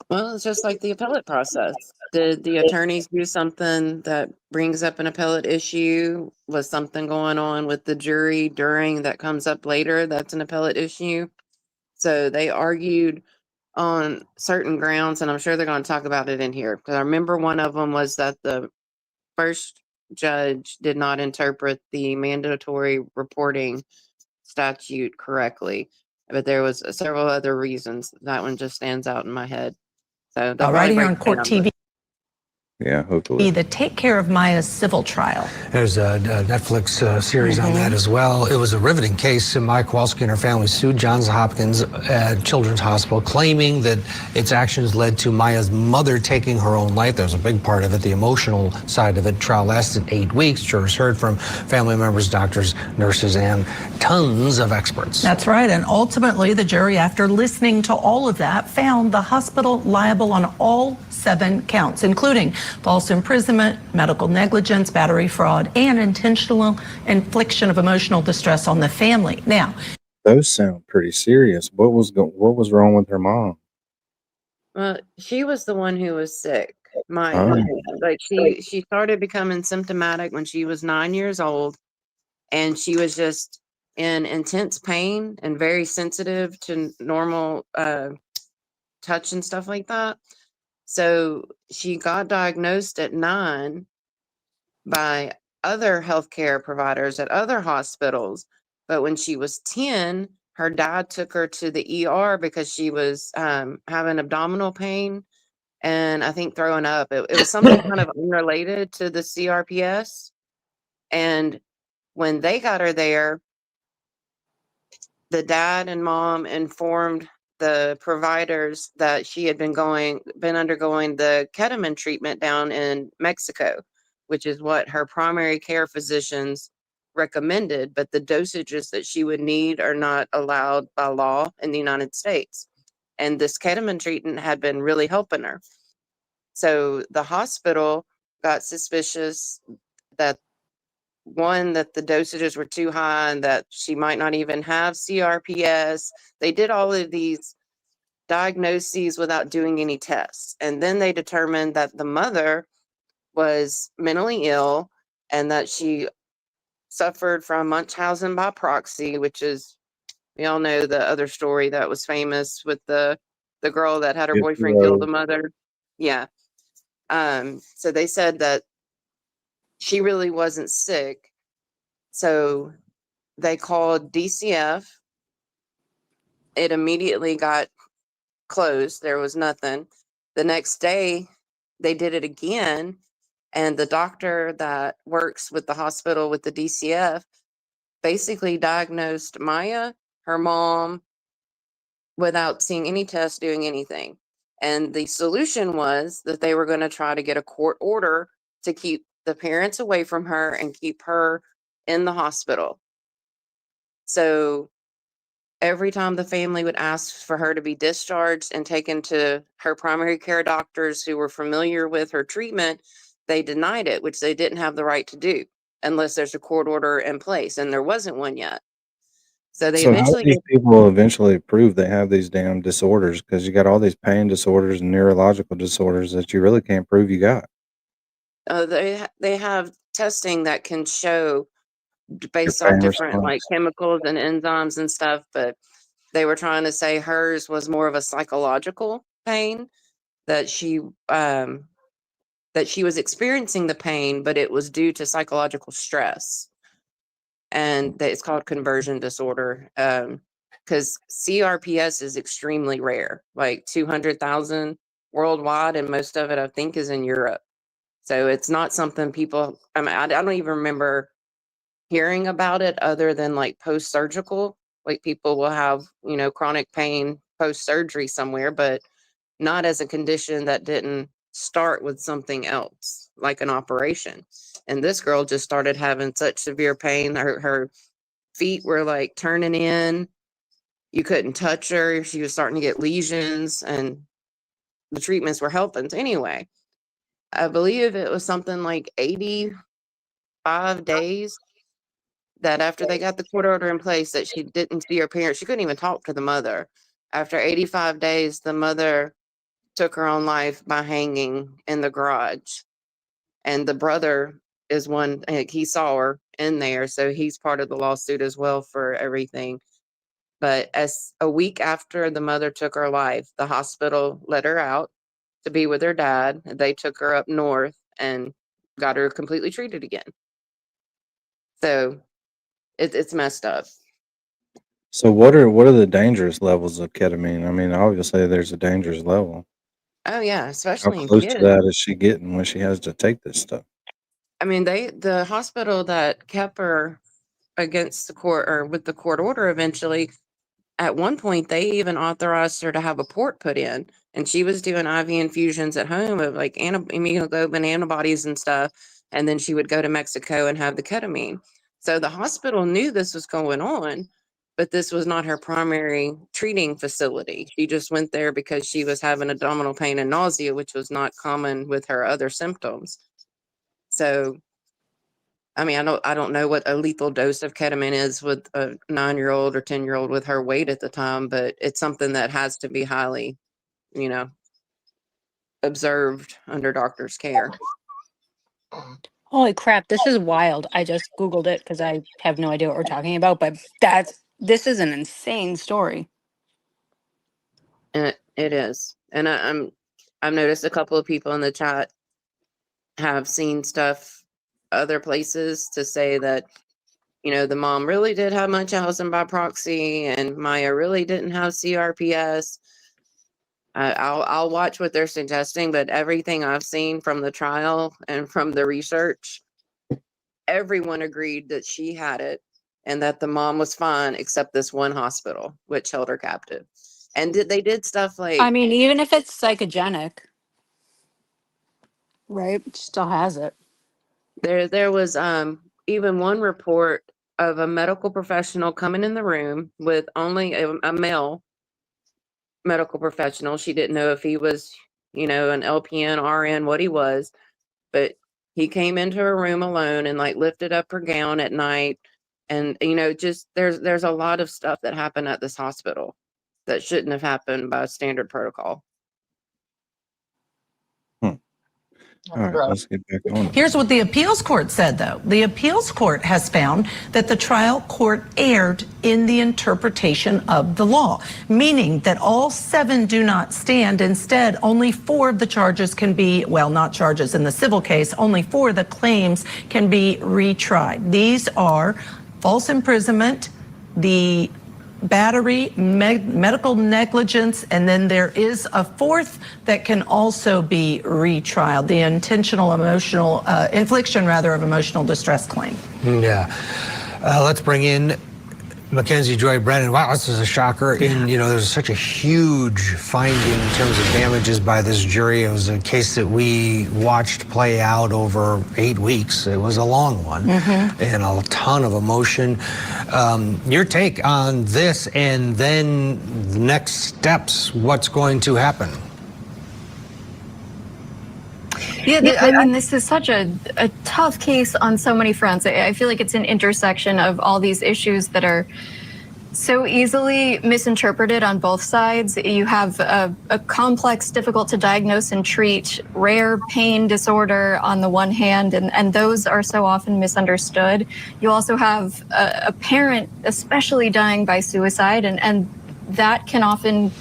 Speaker 3: Well, it's just like the appellate process. Did the attorneys do something that brings up an appellate issue? Was something going on with the jury during that comes up later? That's an appellate issue. So they argued on certain grounds, and I'm sure they're going to talk about it in here. Because I remember one of them was that the first judge did not interpret the mandatory reporting statute correctly. But there was several other reasons. That one just stands out in my head. So they'll
Speaker 12: Right
Speaker 3: probably
Speaker 12: here
Speaker 3: break
Speaker 12: on
Speaker 3: it
Speaker 12: Court
Speaker 3: down,
Speaker 12: TV.
Speaker 2: Yeah, hopefully.
Speaker 12: That take care of Maya's civil trial.
Speaker 13: There's a Netflix series on that as well. It was a riveting case. Maya Kowalski and her family sued Johns Hopkins Children's Hospital, claiming that its actions led to Maya's mother taking her own life. There was a big part of it, the emotional side of it. Trial lasted 8 weeks. Jurors heard from family members, doctors, nurses, and tons of experts.
Speaker 12: That's right. And ultimately, the jury, after listening to all of that, found the hospital liable on all 7 counts, including false imprisonment, medical negligence, battery fraud, and intentional infliction of emotional distress on the family. Now,
Speaker 2: those sound pretty serious. What was wrong with her mom?
Speaker 3: Well, she was the one who was sick. Like she started becoming symptomatic when she was 9 years old, and she was just in intense pain and very sensitive to normal touch and stuff like that. So she got diagnosed at 9 by other healthcare providers at other hospitals. But when she was 10, her dad took her to the ER because she was having abdominal pain and I think throwing up. It was something kind of unrelated to the CRPS. And when they got her there, the dad and mom informed the providers that she had been undergoing the ketamine treatment down in Mexico, which is what her primary care physicians recommended, but the dosages that she would need are not allowed by law in the United States. And this ketamine treatment had been really helping her. So the hospital got suspicious that that the dosages were too high and that she might not even have CRPS. They did all of these diagnoses without doing any tests. And then they determined that the mother was mentally ill and that she suffered from Munchausen by proxy, which is, we all know the other story that was famous with the girl that had her boyfriend kill the mother. Yeah. So they said that she really wasn't sick. So they called DCF. It immediately got closed. There was nothing. The next day, they did it again. And the doctor that works with the hospital with the DCF basically diagnosed Maya, her mom, without seeing any tests, doing anything. And the solution was that they were going to try to get a court order to keep the parents away from her and keep her in the hospital. So every time the family would ask for her to be discharged and taken to her primary care doctors who were familiar with her treatment, they denied it, which they didn't have the right to do unless there's a court order in place, and there wasn't one yet. So they
Speaker 2: So how do
Speaker 3: eventually
Speaker 2: these people eventually prove they have these damn disorders? Because you got all these pain disorders and neurological disorders that you really can't prove you got.
Speaker 3: they have testing that can show
Speaker 2: Your
Speaker 3: based off
Speaker 2: pain
Speaker 3: different like
Speaker 2: response.
Speaker 3: chemicals and enzymes and stuff, but they were trying to say hers was more of a psychological pain, that she was experiencing the pain, but it was due to psychological stress, and that it's called conversion disorder. Because CRPS is extremely rare, like 200,000 worldwide, and most of it I think is in Europe. So it's not something people. I mean, I don't even remember hearing about it other than like post-surgical. Like people will have, chronic pain post-surgery somewhere, but not as a condition that didn't start with something else, like an operation. And this girl just started having such severe pain. Her feet were like turning in. You couldn't touch her. She was starting to get lesions, and the treatments were helping. So anyway, I believe it was something like 85 days that after they got the court order in place that she didn't see her parents. She couldn't even talk to the mother. After 85 days, the mother took her own life by hanging in the garage. And the brother is one, he saw her in there, so he's part of the lawsuit as well for everything. But as a week after the mother took her life, the hospital let her out to be with her dad. They took her up north and got her completely treated again. So it's messed up.
Speaker 2: So what are the dangerous levels of ketamine? I mean, obviously there's a dangerous level.
Speaker 3: Oh yeah,
Speaker 2: How
Speaker 3: especially in
Speaker 2: close to
Speaker 3: kids.
Speaker 2: that is she getting when she has to take this stuff?
Speaker 3: I mean, the hospital that kept her against the court or with the court order eventually, at one point they even authorized her to have a port put in, and she was doing IV infusions at home of like immunoglobulin antibodies and stuff, and then she would go to Mexico and have the ketamine. So the hospital knew this was going on, but this was not her primary treating facility. She just went there because she was having abdominal pain and nausea, which was not common with her other symptoms. So I mean, I don't know what a lethal dose of ketamine is with a 9-year-old or 10-year-old with her weight at the time, but it's something that has to be highly, observed under doctor's care.
Speaker 10: Holy crap, this is wild. I just Googled it because I have no idea what we're talking about, but this is an insane story.
Speaker 3: And it is. And I've noticed a couple of people in the chat have seen stuff other places to say that, the mom really did have Munchausen by proxy and Maya really didn't have CRPS. I'll watch what they're suggesting, but everything I've seen from the trial and from the research, everyone agreed that she had it and that the mom was fine except this one hospital, which held her captive. And they did stuff like,
Speaker 10: I mean, even if it's psychogenic, right? She still has it.
Speaker 3: there was even one report of a medical professional coming in the room with only a male medical professional. She didn't know if he was, an LPN, RN, what he was, but he came into her room alone and like lifted up her gown at night. And, just there's a lot of stuff that happened at this hospital that shouldn't have happened by standard protocol.
Speaker 2: All right, let's get back on it.
Speaker 12: Here's what the appeals court said, though. The appeals court has found that the trial court erred in the interpretation of the law, meaning that all 7 do not stand. Instead, only 4 of the charges can be, well, not charges in the civil case, only 4 of the claims can be retried. These are false imprisonment, the battery, medical negligence, and then there is a 4th that can also be retried, the intentional infliction of emotional distress claim.
Speaker 13: Yeah. Let's bring in Mackenzie Joy Brennan. Wow, this is a shocker. And, there's such a huge finding in terms of damages by this jury. It was a case that we watched play out over 8 weeks. It was a long one and a ton of emotion. Your take on this and then the next steps, what's going to happen?
Speaker 14: Yeah, I mean, this is such a tough case on so many fronts. I feel like it's an intersection of all these issues that are so easily misinterpreted on both sides. You have a complex, difficult to diagnose and treat rare pain disorder on the one hand, and those are so often misunderstood. You also have a parent especially dying by suicide, and that can often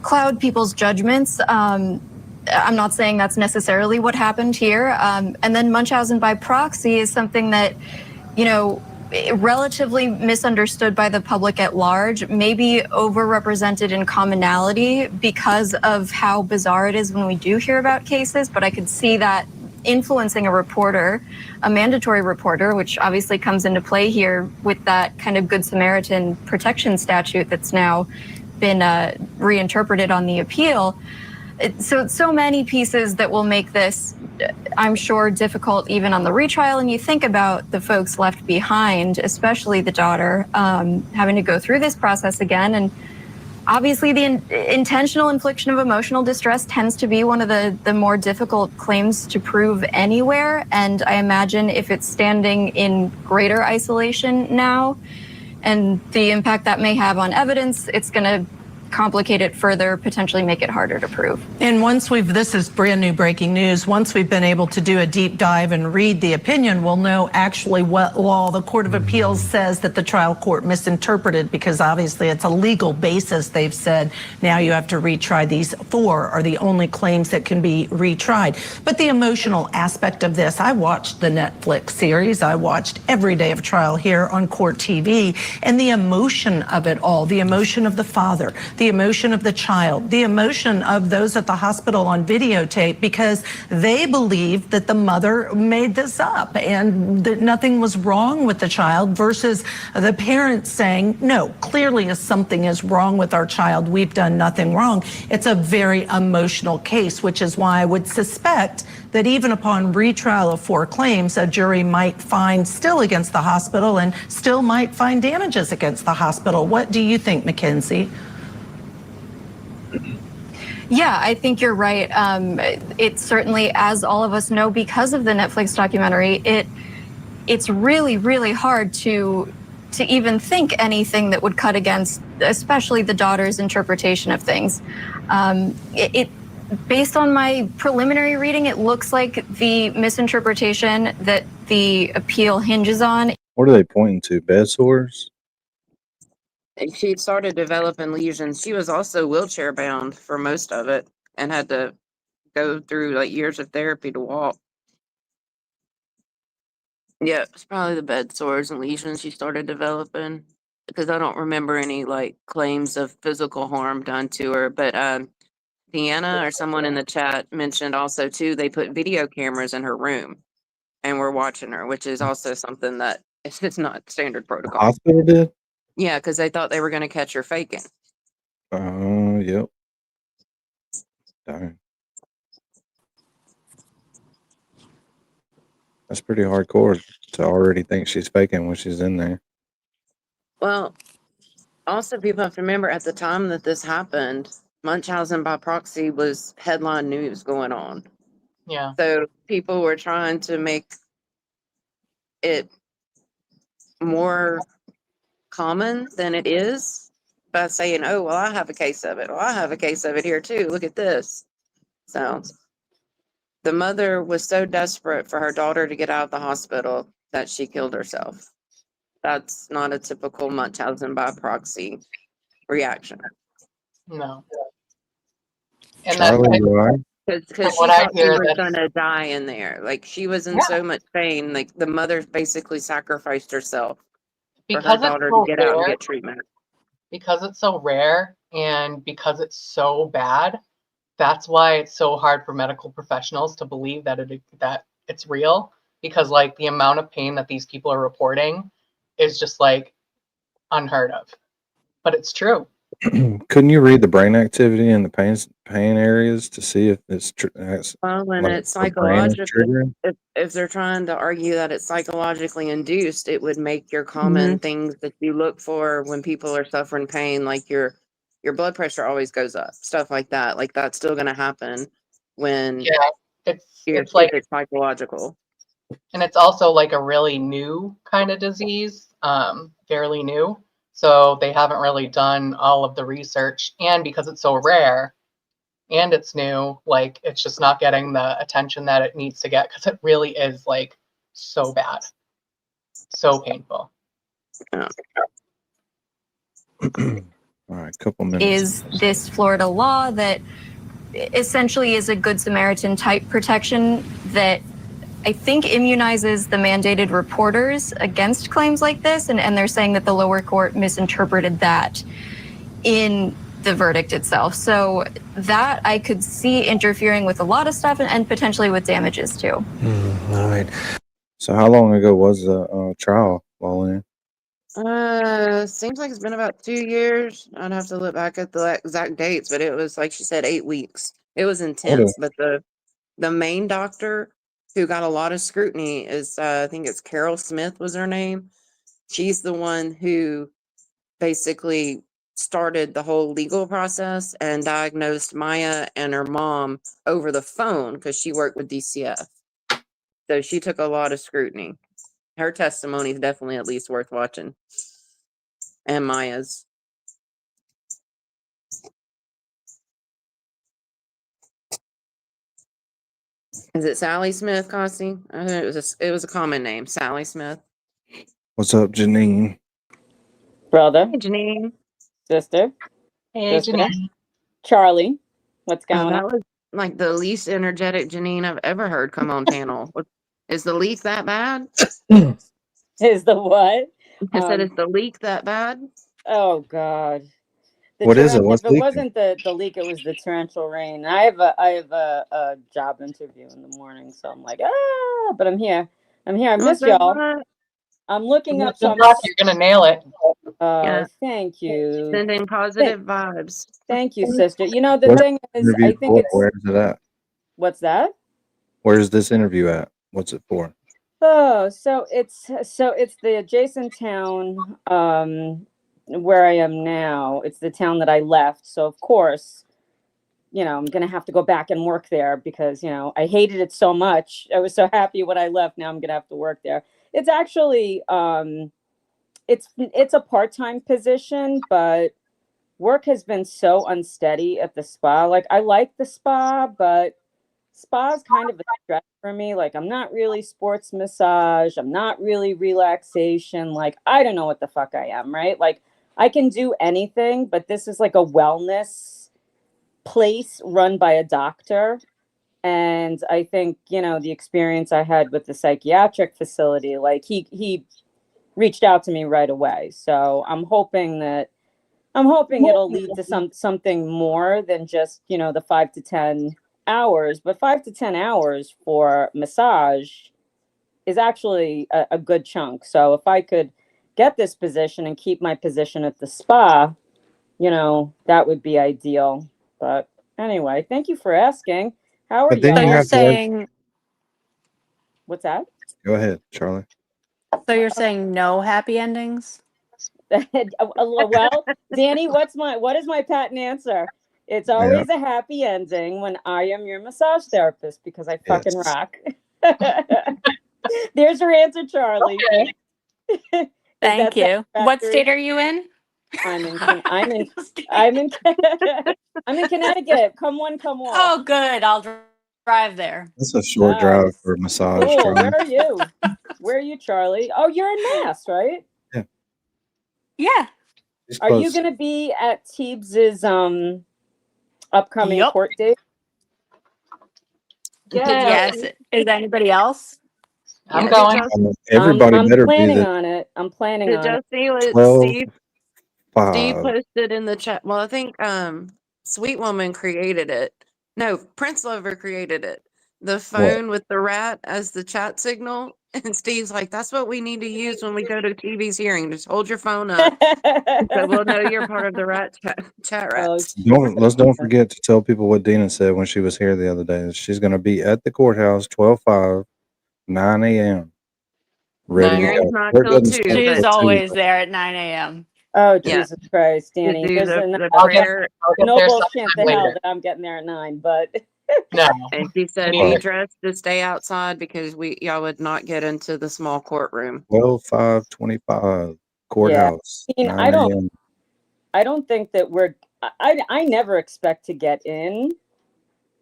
Speaker 14: cloud people's judgments. I'm not saying that's necessarily what happened here. And then Munchausen by proxy is something that, you know, relatively misunderstood by the public at large, maybe overrepresented in commonality because of how bizarre it is when we do hear about cases. But I could see that influencing a reporter, a mandatory reporter, which obviously comes into play here with that kind of Good Samaritan protection statute that's now been reinterpreted on the appeal. So many pieces that will make this, I'm sure, difficult even on the retrial. And you think about the folks left behind, especially the daughter, having to go through this process again. And obviously the intentional infliction of emotional distress tends to be one of the more difficult claims to prove anywhere. And I imagine if it's standing in greater isolation now and the impact that may have on evidence, it's going to complicate it further, potentially make it harder to prove.
Speaker 12: And once this is brand new breaking news, once we've been able to do a deep dive and read the opinion, we'll know actually what law the Court of Appeals says that the trial court misinterpreted, because obviously it's a legal basis. They've said now you have to retry. These 4 are the only claims that can be retried. But the emotional aspect of this, I watched the Netflix series. I watched every day of trial here on Court TV, and the emotion of it all, the emotion of the father, the emotion of the child, the emotion of those at the hospital on videotape, because they believed that the mother made this up and that nothing was wrong with the child, versus the parents saying, no, clearly something is wrong with our child. We've done nothing wrong. It's a very emotional case, which is why I would suspect that even upon retrial of 4 claims, a jury might find still against the hospital and still might find damages against the hospital. What do you think, Mackenzie?
Speaker 14: Yeah, I think you're right. It's certainly, as all of us know, because of the Netflix documentary, it's really, really hard to even think anything that would cut against, especially the daughter's interpretation of things. Based on my preliminary reading, it looks like the misinterpretation that the appeal hinges on.
Speaker 2: What are they pointing to? Bed sores?
Speaker 3: She started developing lesions. She was also wheelchair bound for most of it and had to go through like years of therapy to walk. Yeah, it's probably the bed sores and lesions she started developing, because I don't remember any like claims of physical harm done to her. But Deanna or someone in the chat mentioned also too, they put video cameras in her room and were watching her, which is also something that it's not standard
Speaker 2: The
Speaker 3: protocol.
Speaker 2: hospital did?
Speaker 3: Yeah, because they thought they were going to catch her faking.
Speaker 2: Yep. Dang. That's pretty hardcore to already think she's faking when she's in there.
Speaker 3: Well, also people have to remember at the time that this happened, Munchausen by proxy was headline news going on.
Speaker 4: Yeah.
Speaker 3: So people were trying to make it more common than it is by saying, oh, well, I have a case of it. Well, I have a case of it here too. Look at this. So the mother was so desperate for her daughter to get out of the hospital that she killed herself. That's not a typical Munchausen by proxy reaction.
Speaker 4: No. And
Speaker 2: Charlie, you all right?
Speaker 3: Because she
Speaker 4: what I
Speaker 3: thought she
Speaker 4: hear,
Speaker 3: was
Speaker 4: that's
Speaker 3: gonna die in there. Like she was in
Speaker 4: yeah,
Speaker 3: so much pain. Like the mother basically sacrificed herself for her
Speaker 4: because it's
Speaker 3: daughter to
Speaker 4: so
Speaker 3: get out and
Speaker 4: rare.
Speaker 3: get treatment.
Speaker 4: Because it's so rare and because it's so bad, that's why it's so hard for medical professionals to believe that it's real. Because like the amount of pain that these people are reporting is just like unheard of. But it's true.
Speaker 2: Couldn't you read the brain activity in the pain areas to see if it's
Speaker 3: Well, when
Speaker 2: like
Speaker 3: it's
Speaker 2: the brain is
Speaker 3: psychologically,
Speaker 2: triggering?
Speaker 3: if they're trying to argue that it's psychologically induced, it would make your
Speaker 4: Mm-hmm.
Speaker 3: common things that you look for when people are suffering pain, like your blood pressure always goes up, stuff like that. Like that's still going to happen when
Speaker 4: Yeah. it's like
Speaker 3: it's psychological.
Speaker 4: And it's also like a really new kind of disease, fairly new. So they haven't really done all of the research. And because it's so rare and it's new, like it's just not getting the attention that it needs to get because it really is like so bad, so painful.
Speaker 3: Yeah.
Speaker 2: All right, couple minutes.
Speaker 14: Is this Florida law that essentially is a Good Samaritan type protection that I think immunizes the mandated reporters against claims like this, and they're saying that the lower court misinterpreted that in the verdict itself. So that I could see interfering with a lot of stuff and potentially with damages too.
Speaker 13: All right.
Speaker 2: So how long ago was the trial, Pauline?
Speaker 3: Seems like it's been about 2 years. I'd have to look back at the exact dates, but it was like she said, 8 weeks. It was intense, but the main doctor who got a lot of scrutiny is I think it's Carol Smith was her name. She's the one who basically started the whole legal process and diagnosed Maya and her mom over the phone because she worked with DCF. So she took a lot of scrutiny. Her testimony is definitely at least worth watching. And Maya's. Is it Sally Smith, Kowalski? I think it was a common name, Sally Smith.
Speaker 2: What's up, Janine?
Speaker 15: Brother.
Speaker 3: Hey, Janine.
Speaker 15: Sister.
Speaker 4: Hey,
Speaker 15: Sister.
Speaker 4: Janine.
Speaker 15: Charlie. What's going
Speaker 3: That
Speaker 15: on?
Speaker 3: was like the least energetic Janine I've ever heard come on panel. Is the leak that bad?
Speaker 15: Is the what?
Speaker 3: I said, is the leak that bad?
Speaker 15: Oh God.
Speaker 2: What is it? What's
Speaker 15: If it
Speaker 2: leaking?
Speaker 15: wasn't the leak, it was the torrential rain. I have a job interview in the morning, so I'm like, but I'm here. I miss y'all. I'm looking up
Speaker 4: Good luck, you're gonna nail it.
Speaker 3: Yeah.
Speaker 15: Thank you.
Speaker 3: Sending positive vibes.
Speaker 15: Thank you, sister. You know, the thing is, I think it's.
Speaker 2: Where is it at?
Speaker 15: What's that?
Speaker 2: Where's this interview at? What's it for?
Speaker 15: Oh, so it's the adjacent town where I am now. It's the town that I left. So of course, I'm gonna have to go back and work there because I hated it so much. I was so happy when I left. Now I'm gonna have to work there. It's actually it's a part-time position, but work has been so unsteady at the spa. Like I like the spa, but spa's kind of a stretch for me. Like I'm not really sports massage. I'm not really relaxation. Like I don't know what the fuck I am, right? Like I can do anything, but this is like a wellness place run by a doctor. And I think, the experience I had with the psychiatric facility, like he reached out to me right away. So I'm hoping it'll lead to something more than just, the 5 to 10 hours, but 5 to 10 hours for massage is actually a good chunk. So if I could get this position and keep my position at the spa, that would be ideal. But anyway, thank you for asking. How are
Speaker 2: But then
Speaker 15: y'all?
Speaker 2: you
Speaker 10: you're
Speaker 2: have to work.
Speaker 10: saying
Speaker 15: What's that?
Speaker 2: Go ahead, Charlie.
Speaker 10: so you're saying no happy endings?
Speaker 15: Well, Danny, what is my patent answer? It's always a happy ending when I am your massage therapist because I fucking rock. There's your answer, Charlie.
Speaker 10: Okay. Thank you. What state are you in?
Speaker 15: I'm in Connecticut. Come one, come all.
Speaker 10: Oh, good. I'll drive there.
Speaker 2: That's a short drive for a massage.
Speaker 15: Cool.
Speaker 2: Charlie.
Speaker 15: Where are you? Where are you, Charlie? Oh, you're in Mass, right?
Speaker 10: Yeah.
Speaker 15: Are you going to be at Teebs's upcoming court date?
Speaker 10: Yes. Is anybody else?
Speaker 4: I'm going.
Speaker 2: Everybody better be
Speaker 15: planning
Speaker 2: the
Speaker 15: on it. I'm planning
Speaker 3: Did
Speaker 15: on
Speaker 3: y'all
Speaker 15: it.
Speaker 3: see what
Speaker 2: 12,
Speaker 3: Steve
Speaker 2: 5.
Speaker 3: posted in the chat? Well, I think Sweet Woman created it. No, Prince Lover created it. The phone with the rat as the chat signal. And Steve's like, that's what we need to use when we go to TV's hearing. Just hold your phone up. So we'll know you're part of the chat rats.
Speaker 2: Let's don't forget to tell people what Dina said when she was here the other day. She's going to be at the courthouse 12/5, 9 a.m. Ready to
Speaker 3: Hearing's
Speaker 2: go.
Speaker 3: not
Speaker 2: Court
Speaker 3: till
Speaker 2: doesn't
Speaker 3: 2,
Speaker 2: start
Speaker 10: She's
Speaker 2: till
Speaker 10: always
Speaker 2: 2.
Speaker 10: there at 9 a.m.
Speaker 15: Oh, Jesus Christ,
Speaker 3: To
Speaker 15: Danny.
Speaker 3: do
Speaker 15: There's
Speaker 3: the
Speaker 15: no
Speaker 3: prayer.
Speaker 4: I'll get
Speaker 15: no
Speaker 4: there
Speaker 15: bullshit
Speaker 4: sometime
Speaker 15: to hell
Speaker 4: later.
Speaker 15: that I'm getting there at 9, but
Speaker 4: No.
Speaker 3: And she said
Speaker 4: Me neither.
Speaker 3: be dressed to stay outside because y'all would not get into the small courtroom.
Speaker 2: 12/5/25 courthouse.
Speaker 15: I mean,
Speaker 2: 9 a.m.
Speaker 15: I don't think that I never expect to get in,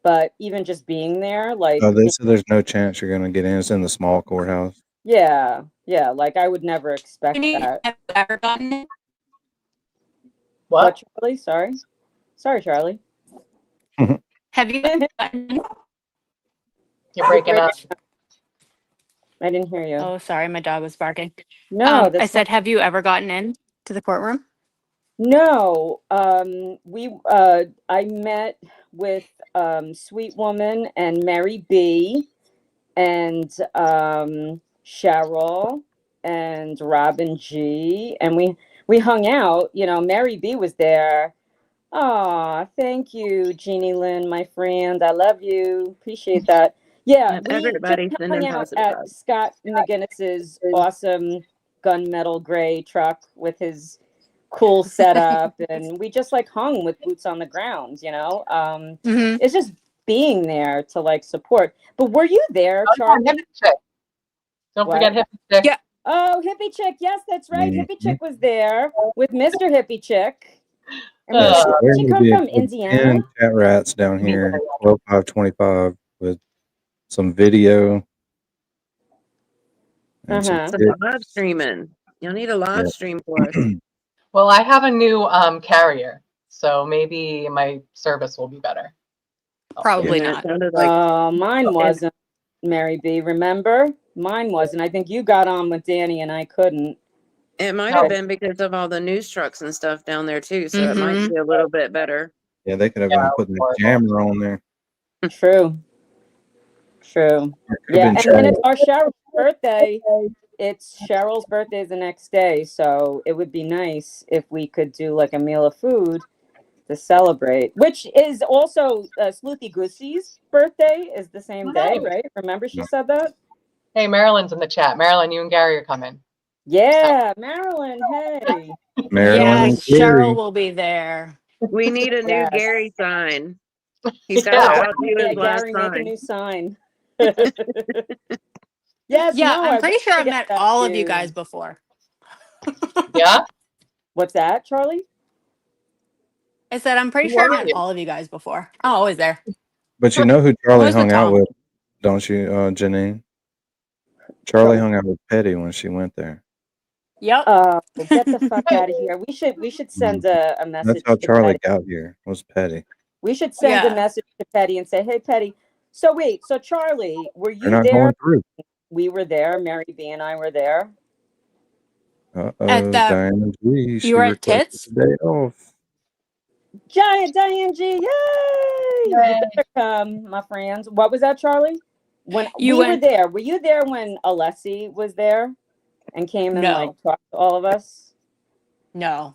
Speaker 15: but even just being there, like,
Speaker 2: They said there's no chance you're gonna get in. It's in the small courthouse.
Speaker 15: yeah, like I would never expect that.
Speaker 10: Have you ever gotten it?
Speaker 15: What, Charlie? Sorry, Charlie.
Speaker 10: Have you gotten it?
Speaker 4: You're breaking up.
Speaker 15: I didn't hear you.
Speaker 10: Oh, sorry, my dog was barking.
Speaker 15: No,
Speaker 10: I
Speaker 15: that's
Speaker 10: said, have you ever gotten in to the courtroom?
Speaker 15: No, I met with Sweet Woman and Mary B and Cheryl and Robin G, and we hung out. You know, Mary B was there. Aw, thank you, Jeannie Lynn, my friend. I love you. Appreciate that. Yeah,
Speaker 3: And
Speaker 15: we
Speaker 3: everybody
Speaker 15: just
Speaker 3: sending
Speaker 15: hung out
Speaker 3: positive
Speaker 15: at
Speaker 3: vibes.
Speaker 15: Scott McGinnis's awesome gunmetal gray truck with his cool setup, and we just like hung with boots on the ground, you know. It's just being there to like support. But were you there, Charlie?
Speaker 4: Don't
Speaker 15: What?
Speaker 4: forget Hippie Chick.
Speaker 10: Yeah.
Speaker 15: Oh, Hippie Chick. Yes, that's right. Hippie Chick was there with Mr. Hippie Chick. And
Speaker 2: So
Speaker 15: did
Speaker 2: there
Speaker 15: she
Speaker 2: will
Speaker 15: come
Speaker 2: be
Speaker 15: from Indiana?
Speaker 2: 10 ChatRats down here, 12/5/25 with some video. And some
Speaker 3: Some
Speaker 2: pics.
Speaker 3: live streaming. You'll need a live
Speaker 2: Yeah.
Speaker 3: stream for us.
Speaker 4: Well, I have a new carrier, so maybe my service will be better.
Speaker 10: Probably
Speaker 3: And it
Speaker 10: not.
Speaker 3: sounded like
Speaker 15: Mine wasn't, Mary B. Remember? Mine wasn't. I think you got on with Danny and I couldn't.
Speaker 3: it might have been because of all the news trucks and stuff down there too, so it might be a little bit better.
Speaker 2: Yeah, they could have put the jammer on there.
Speaker 15: True.
Speaker 2: Could've
Speaker 15: Yeah,
Speaker 2: been
Speaker 15: and it's
Speaker 2: Cheryl.
Speaker 15: our Cheryl's birthday. It's Cheryl's birthday the next day, so it would be nice if we could do like a meal of food to celebrate, which is also Sleuthy Goosey's birthday is the same day, right? Remember she said that?
Speaker 4: Hey, Marilyn's in the chat. Marilyn, you and Gary are coming.
Speaker 15: Yeah, Marilyn, hey.
Speaker 2: Marilyn and
Speaker 10: Cheryl
Speaker 2: Gary.
Speaker 10: will be there.
Speaker 3: We need a new
Speaker 15: Yes.
Speaker 3: Gary sign. He's got
Speaker 15: Yeah,
Speaker 3: to outdo his last
Speaker 15: Gary, make a
Speaker 3: sign.
Speaker 15: new sign. Yes,
Speaker 10: Yeah,
Speaker 15: no,
Speaker 10: I'm
Speaker 15: I
Speaker 10: pretty
Speaker 15: want
Speaker 10: sure
Speaker 15: to
Speaker 10: I've
Speaker 15: get
Speaker 10: met
Speaker 15: that
Speaker 10: all of you
Speaker 15: too.
Speaker 10: guys before.
Speaker 4: Yeah?
Speaker 15: What's that, Charlie?
Speaker 10: I said, I'm pretty
Speaker 4: Who
Speaker 10: sure
Speaker 4: are
Speaker 10: I met
Speaker 4: you?
Speaker 10: all of you guys before. I'm always there.
Speaker 2: But you know who Charlie
Speaker 10: Who's with
Speaker 2: hung out
Speaker 10: Tom?
Speaker 2: with, don't you, Janine? Charlie hung out with Petty when she went there.
Speaker 10: Yep.
Speaker 15: Get the fuck out of here. We should send a message
Speaker 2: That's how
Speaker 15: to
Speaker 2: Charlie
Speaker 15: Petty.
Speaker 2: got here, was Petty.
Speaker 15: We should send a
Speaker 10: Yeah.
Speaker 15: message to Petty and say, hey, Petty. So wait, so Charlie, were
Speaker 2: They're
Speaker 15: you
Speaker 2: not
Speaker 15: there?
Speaker 2: going through.
Speaker 15: We were there. Mary B and I were there.
Speaker 10: At
Speaker 2: Uh-oh,
Speaker 10: the
Speaker 2: Diana G. She
Speaker 10: you were at
Speaker 2: requested
Speaker 10: Tits?
Speaker 2: the day off.
Speaker 15: Giant Diane G, yay! You better come, my friends. What was that, Charlie? When
Speaker 10: You
Speaker 15: we were
Speaker 10: went-
Speaker 15: there, were you there when Alessi was there and came and
Speaker 10: No.
Speaker 15: like talked to all of us?
Speaker 10: No.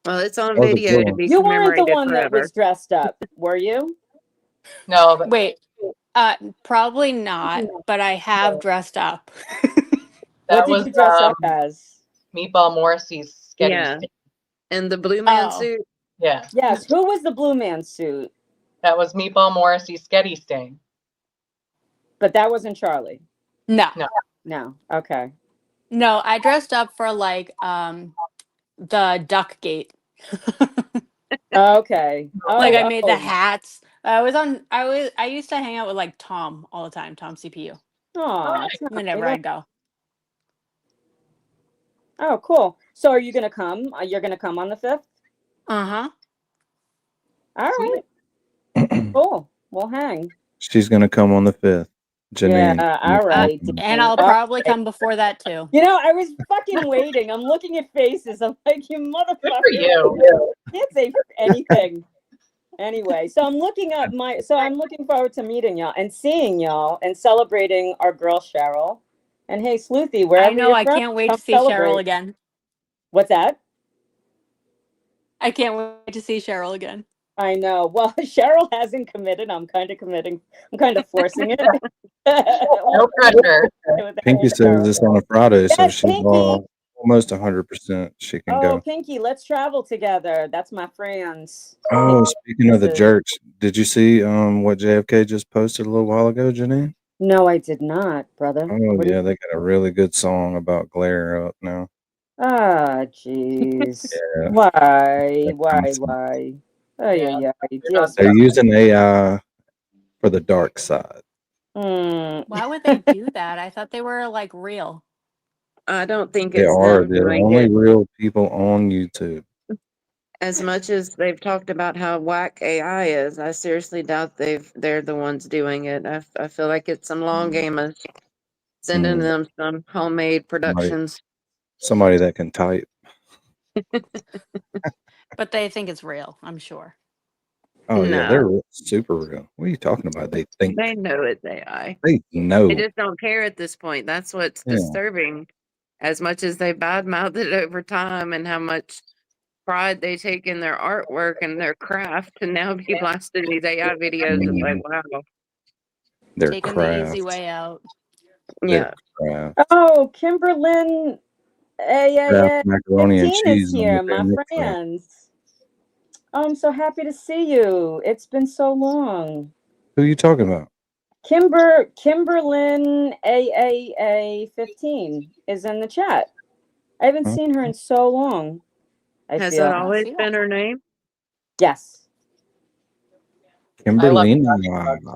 Speaker 3: Well, it's on
Speaker 2: That was a
Speaker 3: video
Speaker 2: good
Speaker 3: to
Speaker 2: one.
Speaker 3: be
Speaker 15: You weren't the
Speaker 3: commemorated
Speaker 15: one that
Speaker 3: forever.
Speaker 15: was dressed up, were you?
Speaker 4: No, but
Speaker 10: Wait. Probably not, but I have dressed up.
Speaker 4: that
Speaker 15: What
Speaker 4: was
Speaker 15: did you dress up as?
Speaker 4: Meatball Morrissey's sketty
Speaker 3: Yeah.
Speaker 4: stick.
Speaker 3: And the blue man
Speaker 10: Oh.
Speaker 3: suit.
Speaker 4: Yeah,
Speaker 15: Yes, who was the blue man suit?
Speaker 4: that was Meatball Morrissey's sketty stain.
Speaker 15: But that wasn't Charlie.
Speaker 10: No.
Speaker 15: No. Okay.
Speaker 10: No, I dressed up for like the duck gate.
Speaker 15: Okay.
Speaker 10: Like I made the
Speaker 15: Oh.
Speaker 10: hats. I used to hang out with like Tom all the time, Tom CPU.
Speaker 15: Aw,
Speaker 10: Whenever I'd go.
Speaker 15: Oh, cool. So are you gonna come? You're gonna come on the 5th?
Speaker 10: Uh-huh.
Speaker 15: All right. Cool. We'll hang.
Speaker 2: She's going to come on the 5th. Janine.
Speaker 15: Yeah, all right.
Speaker 10: And I'll probably come before that too.
Speaker 15: You know, I was fucking waiting. I'm looking at faces. I'm like, you motherfucker.
Speaker 4: Good for you.
Speaker 15: Can't say anything. Anyway, so I'm looking forward to meeting y'all and seeing y'all and celebrating our girl Cheryl. And hey, Sleuthy, wherever
Speaker 10: I know,
Speaker 15: you're
Speaker 10: I
Speaker 15: from,
Speaker 10: can't wait
Speaker 15: come
Speaker 10: to see
Speaker 15: celebrate.
Speaker 10: Cheryl again.
Speaker 15: What's that?
Speaker 10: I can't wait to see Cheryl again.
Speaker 15: I know. Well, Cheryl hasn't committed. I'm kind of committing. I'm kind of forcing it.
Speaker 4: No pressure.
Speaker 2: Pinky says it's on a Friday, so
Speaker 15: Yes,
Speaker 2: she's
Speaker 15: Pinky.
Speaker 2: all almost 100% she can
Speaker 15: Oh,
Speaker 2: go.
Speaker 15: Pinky, let's travel together. That's my friends.
Speaker 2: Oh, speaking of the
Speaker 15: Kisses.
Speaker 2: jerks, did you see what JFK just posted a little while ago, Janine?
Speaker 15: No, I did not, brother.
Speaker 2: Oh
Speaker 15: What do
Speaker 2: yeah,
Speaker 15: you?
Speaker 2: they got a really good song about glare up now.
Speaker 15: Ah, jeez.
Speaker 2: Yeah,
Speaker 15: Why?
Speaker 2: that
Speaker 15: Why?
Speaker 2: concept.
Speaker 15: Why? Oh,
Speaker 4: Yeah,
Speaker 15: yeah.
Speaker 4: you're
Speaker 15: Dios.
Speaker 2: They're using AI for the dark side.
Speaker 15: Mm,
Speaker 10: Why would they do that? I thought they were like real.
Speaker 3: I don't think
Speaker 2: They
Speaker 3: it's
Speaker 2: are.
Speaker 3: them
Speaker 2: They're
Speaker 3: doing
Speaker 2: only
Speaker 3: it.
Speaker 2: real people on YouTube.
Speaker 3: As much as they've talked about how whack AI is, I seriously doubt they're the ones doing it. I feel like it's some long gamers sending
Speaker 2: Mm,
Speaker 3: them some homemade
Speaker 2: somebody,
Speaker 3: productions.
Speaker 2: somebody that can type.
Speaker 10: But they think it's real, I'm sure.
Speaker 2: Oh yeah,
Speaker 3: No,
Speaker 2: super real. What are you talking about? They think.
Speaker 3: they know it's AI.
Speaker 2: They
Speaker 3: They
Speaker 2: know.
Speaker 3: just don't care at this point. That's what's
Speaker 2: Yeah.
Speaker 3: disturbing. As much as they badmouthed it over time and how much pride they take in their artwork and their craft, to now be blasting these AI videos, it's like, wow.
Speaker 2: Their
Speaker 10: Taking the easy
Speaker 2: craft.
Speaker 10: way out.
Speaker 2: Their
Speaker 3: Yeah.
Speaker 2: craft.
Speaker 15: oh, Kimberlyn.
Speaker 2: Kraft macaroni and
Speaker 15: 15 is
Speaker 2: cheese.
Speaker 15: here, my friends. Oh, I'm so happy to see you. It's been so long.
Speaker 2: Who are you talking about?
Speaker 15: Kimberlyn AAA 15 is in the chat. I haven't
Speaker 2: Huh?
Speaker 15: seen her in so long.
Speaker 3: Has
Speaker 15: feel.
Speaker 3: that always been her name?
Speaker 15: Yes.
Speaker 2: Kimberlyn.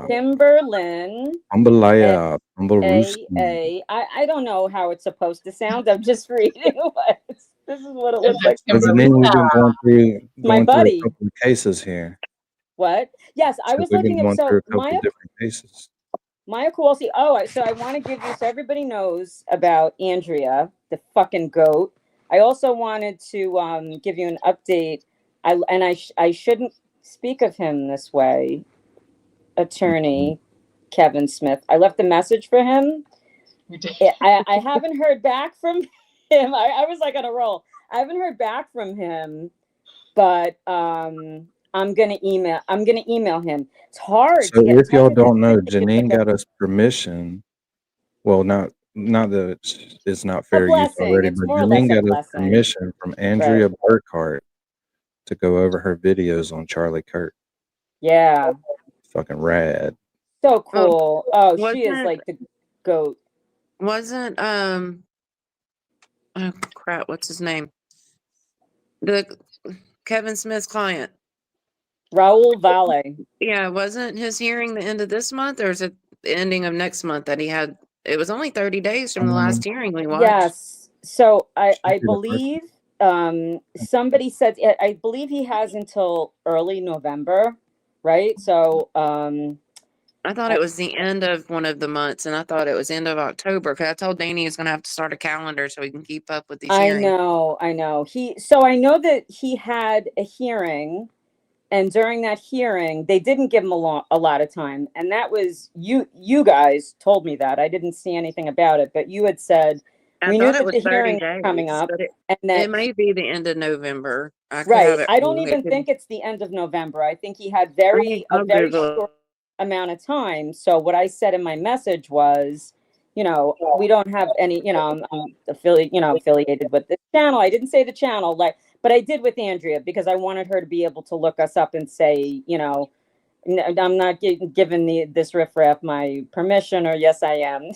Speaker 15: Kimberlyn
Speaker 2: Umbalaya.
Speaker 15: AA. I don't know how it's supposed to sound. I'm just reading what this is what it looks like.
Speaker 2: Janine, we've been going through
Speaker 15: My
Speaker 2: a
Speaker 15: buddy.
Speaker 2: couple of cases here.
Speaker 15: What? Yes, I
Speaker 2: So
Speaker 15: was
Speaker 2: we've been
Speaker 15: looking
Speaker 2: going
Speaker 15: up.
Speaker 2: through
Speaker 15: So
Speaker 2: a couple of different cases.
Speaker 15: Maya Kowalski. Oh, so I want to give you so everybody knows about Andrea, the fucking goat. I also wanted to give you an update. I shouldn't speak of him this way. Attorney Kevin Smith. I left a message for him. I haven't heard back from him. I was like on a roll. I haven't heard back from him, but I'm gonna email him. It's hard.
Speaker 2: So
Speaker 15: to get in
Speaker 2: if
Speaker 15: touch
Speaker 2: y'all
Speaker 15: with him.
Speaker 2: don't know, Janine got us permission. Well, not that it's not fair use
Speaker 15: blessing.
Speaker 2: already,
Speaker 15: It's
Speaker 2: but
Speaker 15: more or less
Speaker 2: Janine
Speaker 15: a
Speaker 2: got us
Speaker 15: blessing.
Speaker 2: permission from Andrea Burkhart to go over her videos on Charlie Kirk.
Speaker 15: Yeah.
Speaker 2: Fucking rad.
Speaker 15: So cool. Oh, she is
Speaker 3: Wasn't-
Speaker 15: like the goat.
Speaker 3: Wasn't oh crap, what's his name? The Kevin Smith's client.
Speaker 15: Raul Valle.
Speaker 3: Yeah, wasn't his hearing the end of this month, or is it the ending of next month that he had? It was only 30 days from the last hearing we watched.
Speaker 15: Yes. So I believe somebody said I believe he has until early November, right? So
Speaker 3: I thought it was the end of one of the months, and I thought it was end of October, because I told Danny he's going to have to start a calendar so he can keep up with these hearings.
Speaker 15: I know. So I know that he had a hearing, and during that hearing, they didn't give him a lot of time. And that was you guys told me that. I didn't see anything about it, but you had said we knew that the hearing was coming up, and that
Speaker 3: it may be the end of November. I could
Speaker 15: right.
Speaker 3: have it
Speaker 15: I don't
Speaker 3: wrong.
Speaker 15: even think it's the end of November. I think he had a very
Speaker 3: Google it.
Speaker 15: short amount of time. So what I said in my message was, we don't have any, I'm affiliated with this channel. I didn't say the channel, but I did with Andrea, because I wanted her to be able to look us up and say, I'm not giving this riffraff my permission, or yes, I am.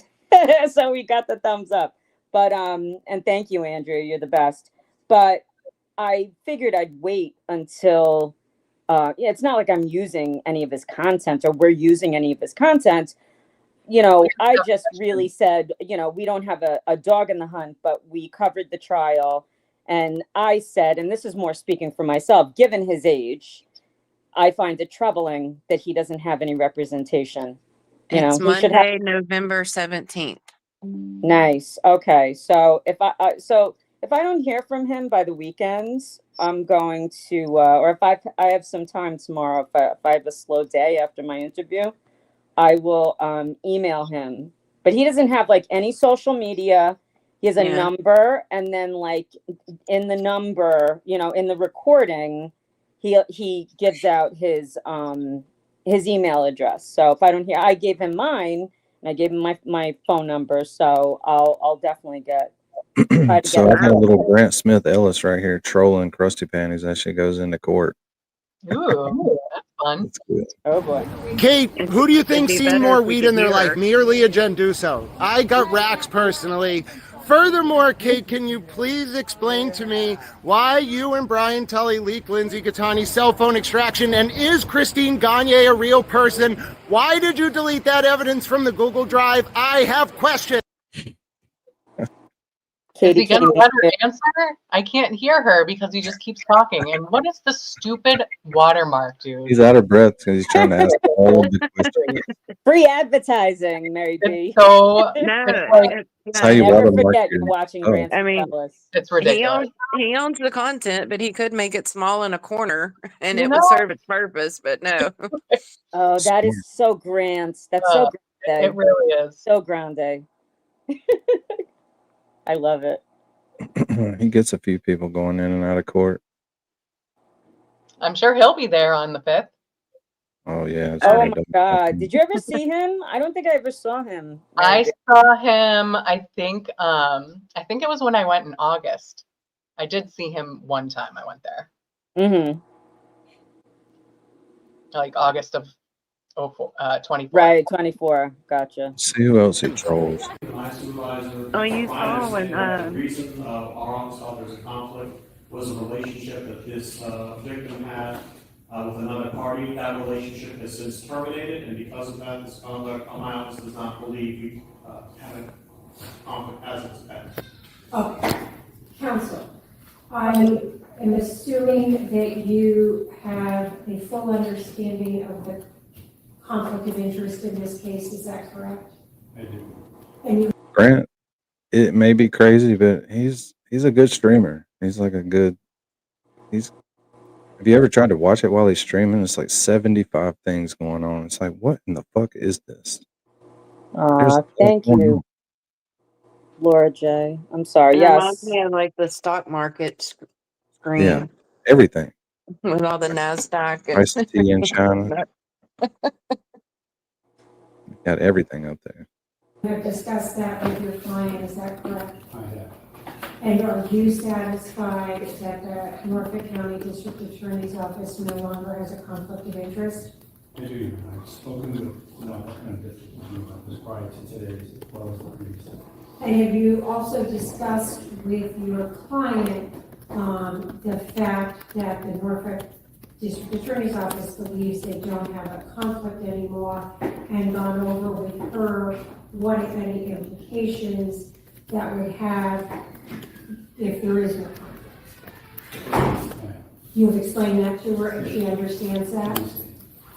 Speaker 15: So we got the thumbs up. But and thank you, Andrea, you're the best. But I figured I'd wait until it's not like I'm using any of his content, or we're using any of his content. I just really said, we don't have a dog in the hunt, but we covered the trial. And I said, and this is more speaking for myself, given his age, I find it troubling that he doesn't have any representation.
Speaker 3: It's
Speaker 15: he should have.
Speaker 3: Monday, November 17th.
Speaker 15: Nice. Okay. So if I don't hear from him by the weekends, I'm going to, or if I have some time tomorrow, if I have a slow day after my interview, I will email him. But he doesn't have like any social media. He has a number, and then like in the number, in the recording, he gives out his email address. So if I don't hear, I gave him mine, and I gave him my phone number. So I'll definitely get Try to
Speaker 2: So
Speaker 15: get
Speaker 2: I got a
Speaker 15: out.
Speaker 2: little Grant Smith Ellis right here trolling Krusty Panties as she goes into court.
Speaker 4: Ooh, that's fun.
Speaker 2: That's good.
Speaker 15: Oh boy.
Speaker 16: Kate, who do you
Speaker 3: It'd
Speaker 16: think
Speaker 3: be
Speaker 16: seen
Speaker 3: better
Speaker 16: more
Speaker 3: if we
Speaker 16: weed
Speaker 3: could
Speaker 16: in their
Speaker 3: hear
Speaker 16: life,
Speaker 3: her.
Speaker 16: me or Leah Genduso? I got racks personally. Furthermore, Kate, can you please explain to me why you and Brian Tully leaked Lindsay Gattani's cell phone extraction, and is Christine Gagne a real person? Why did you delete that evidence from the Google Drive? I have questions.
Speaker 4: Is
Speaker 15: Katie
Speaker 4: he gonna
Speaker 15: King.
Speaker 4: let her answer? I can't hear her because he just keeps talking. And what is the stupid watermark, dude?
Speaker 2: He's out of breath because he's trying to ask all of the questions.
Speaker 15: Free advertising, Mary B.
Speaker 4: It's so
Speaker 3: No,
Speaker 4: it's like
Speaker 2: That's how you
Speaker 15: Never
Speaker 2: watermark
Speaker 15: forget
Speaker 2: your
Speaker 15: you're watching
Speaker 2: stuff.
Speaker 15: Grant
Speaker 3: I mean,
Speaker 15: Ellis.
Speaker 4: it's
Speaker 3: he
Speaker 4: ridiculous.
Speaker 3: owns the content, but he could make it small in a corner and
Speaker 4: You
Speaker 3: it
Speaker 4: know?
Speaker 3: would serve its purpose. But no,
Speaker 15: Oh, that is so Grant. That's so
Speaker 4: It
Speaker 15: Grande.
Speaker 4: really is.
Speaker 15: So Grande. I love it.
Speaker 2: He gets a few people going in and out of court.
Speaker 4: I'm sure he'll be there on the 5th.
Speaker 2: Oh yeah.
Speaker 15: Oh my God! Did you ever see him? I don't think I ever saw him.
Speaker 4: I saw him, I think it was when I went in August. I did see him one time I went there.
Speaker 15: Mm-hmm.
Speaker 4: Like August of 24.
Speaker 15: Right, 24. Gotcha.
Speaker 2: See who else he trolls.
Speaker 3: oh, you saw when
Speaker 17: The reason our office thought there was a conflict was a relationship that this victim had with another party. That relationship has since terminated, and because of that, this conduct, my office does not believe we have a conflict as it's been.
Speaker 18: Okay. Counsel, I am assuming that you have a full understanding of the conflict of interest in this case. Is that correct?
Speaker 17: I do.
Speaker 18: And you
Speaker 2: Grant, it may be crazy, but he's a good streamer. He's like a good. Have you ever tried to watch it while he's streaming? It's like 75 things going on. It's like, what in the fuck is this?
Speaker 15: Thank you, Laura J. I'm sorry.
Speaker 3: it
Speaker 15: Yes.
Speaker 3: reminds me of like the stock market screen
Speaker 2: Yeah, everything.
Speaker 3: with all the NASDAQ and
Speaker 2: Iced tea in China. Got everything up there.
Speaker 18: have discussed that with your client. Is that correct?
Speaker 17: I have.
Speaker 18: And are you satisfied that the Norfolk County District Attorney's Office no longer has a conflict of interest?
Speaker 17: I do. I've spoken with this prior to today's as well as the previous.
Speaker 18: And have you also discussed with your client the fact that the Norfolk District Attorney's Office believes they don't have a conflict anymore, and gone over with her what, if any, implications that would have if there is no conflict? You've explained that to her and she understands that?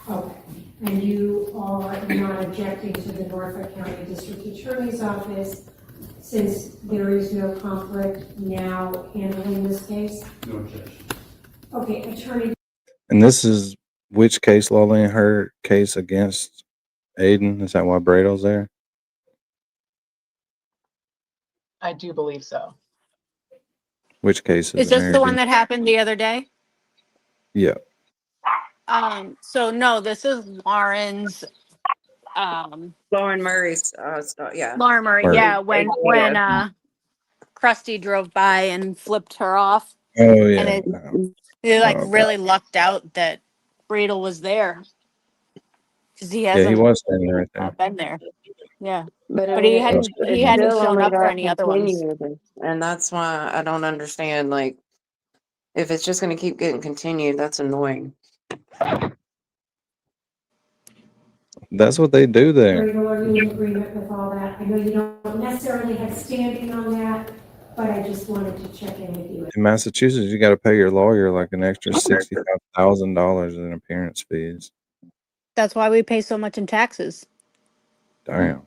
Speaker 18: Okay. And you are not objecting to the Norfolk County District Attorney's Office, since there is no conflict, now handling this case?
Speaker 17: No objection.
Speaker 18: Okay, Attorney.
Speaker 2: And this is which case, Lolene? Her case against Aiden? Is that why Brado's there?
Speaker 4: I do believe so.
Speaker 2: Which case
Speaker 10: Is
Speaker 2: is it,
Speaker 10: this
Speaker 2: Mary
Speaker 10: the
Speaker 2: B?
Speaker 10: one that happened the other day?
Speaker 2: Yeah.
Speaker 10: So no, this is Lauren's.
Speaker 3: Lauren Murray's yeah.
Speaker 10: Lauren Murray.
Speaker 2: Murray.
Speaker 10: Yeah, when Krusty drove by and flipped her off.
Speaker 2: Oh yeah.
Speaker 10: And it like really lucked out that Bradle was there, because he hasn't
Speaker 2: he was standing right there.
Speaker 10: been there. Yeah,
Speaker 3: But, I
Speaker 10: but
Speaker 3: mean,
Speaker 10: he hadn't
Speaker 3: still
Speaker 10: shown
Speaker 3: only
Speaker 10: up for
Speaker 3: got
Speaker 10: any other ones.
Speaker 3: continued, and that's why I don't understand. Like, if it's just going to keep getting continued, that's annoying.
Speaker 2: That's what they do there.
Speaker 18: Bradle, are you in agreement with all that? I know you don't necessarily have standing on that, but I just wanted to check in with you.
Speaker 2: In Massachusetts, you got to pay your lawyer like an extra $65,000 in appearance fees.
Speaker 10: That's why we pay so much in taxes.
Speaker 2: Damn,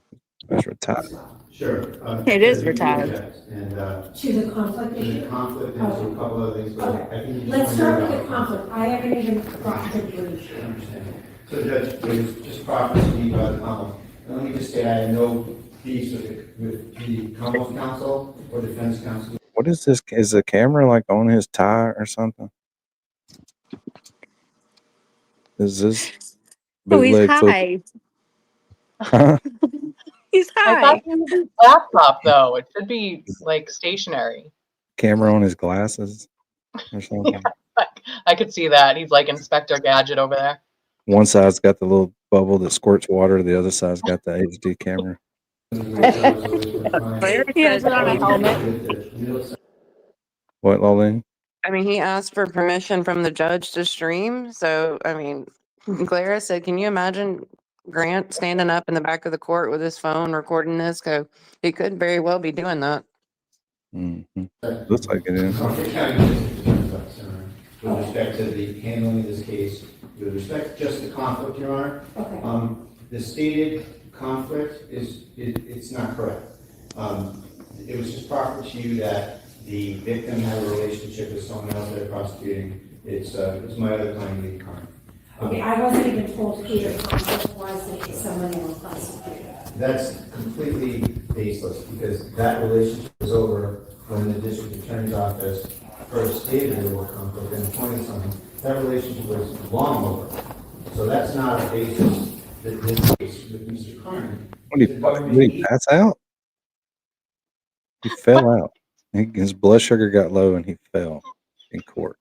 Speaker 2: that's retired.
Speaker 17: Sure.
Speaker 10: It is retired.
Speaker 17: And
Speaker 18: To the conflict
Speaker 17: there's a
Speaker 18: issue?
Speaker 17: conflict and there's a couple other things, but
Speaker 18: Okay.
Speaker 17: I think.
Speaker 18: Let's start with the conflict. I haven't even got to the brief.
Speaker 17: I understand. So Judge, it was just properly to me by the Commonwealth. And let me just say, I had no peace with the Commonwealth Counsel or Defense Counsel.
Speaker 2: What is this? Is the camera like on his tie or something? Is this
Speaker 10: Oh, he's
Speaker 2: bootleg football?
Speaker 10: high.
Speaker 2: Huh?
Speaker 10: He's
Speaker 4: I
Speaker 10: high.
Speaker 4: thought he was his laptop though. It should be like stationary.
Speaker 2: Camera on his glasses or something.
Speaker 4: I could see that. He's like Inspector Gadget over there.
Speaker 2: One side's got the little bubble that squirts water. The other side's got the HD camera.
Speaker 3: Claire
Speaker 10: He has
Speaker 3: said
Speaker 10: it on a
Speaker 3: he-
Speaker 10: helmet.
Speaker 2: What, Lolene?
Speaker 3: I mean, he asked for permission from the judge to stream. So, I mean, Clara said, can you imagine Grant standing up in the back of the court with his phone recording this? So he could very well be doing that.
Speaker 2: Mm-hmm. Looks like it is.
Speaker 19: With respect to the handling of this case, with respect to just the conflict, Your Honor,
Speaker 18: Okay.
Speaker 19: the stated conflict it's not correct. It was just proffered to you that the victim had a relationship with someone else they're prosecuting. It's my other client, Lee Carn.
Speaker 18: Okay, I wasn't even told who the conflict was that it's someone else prosecuted.
Speaker 19: That's completely baseless because that relationship was over when the district attorney's office first stated there was conflict and appointed someone. That relationship was long over. So that's not a basis that this case with Mr. Carn.
Speaker 2: Did he pass out? He fell out. His blood sugar got low and he fell in court.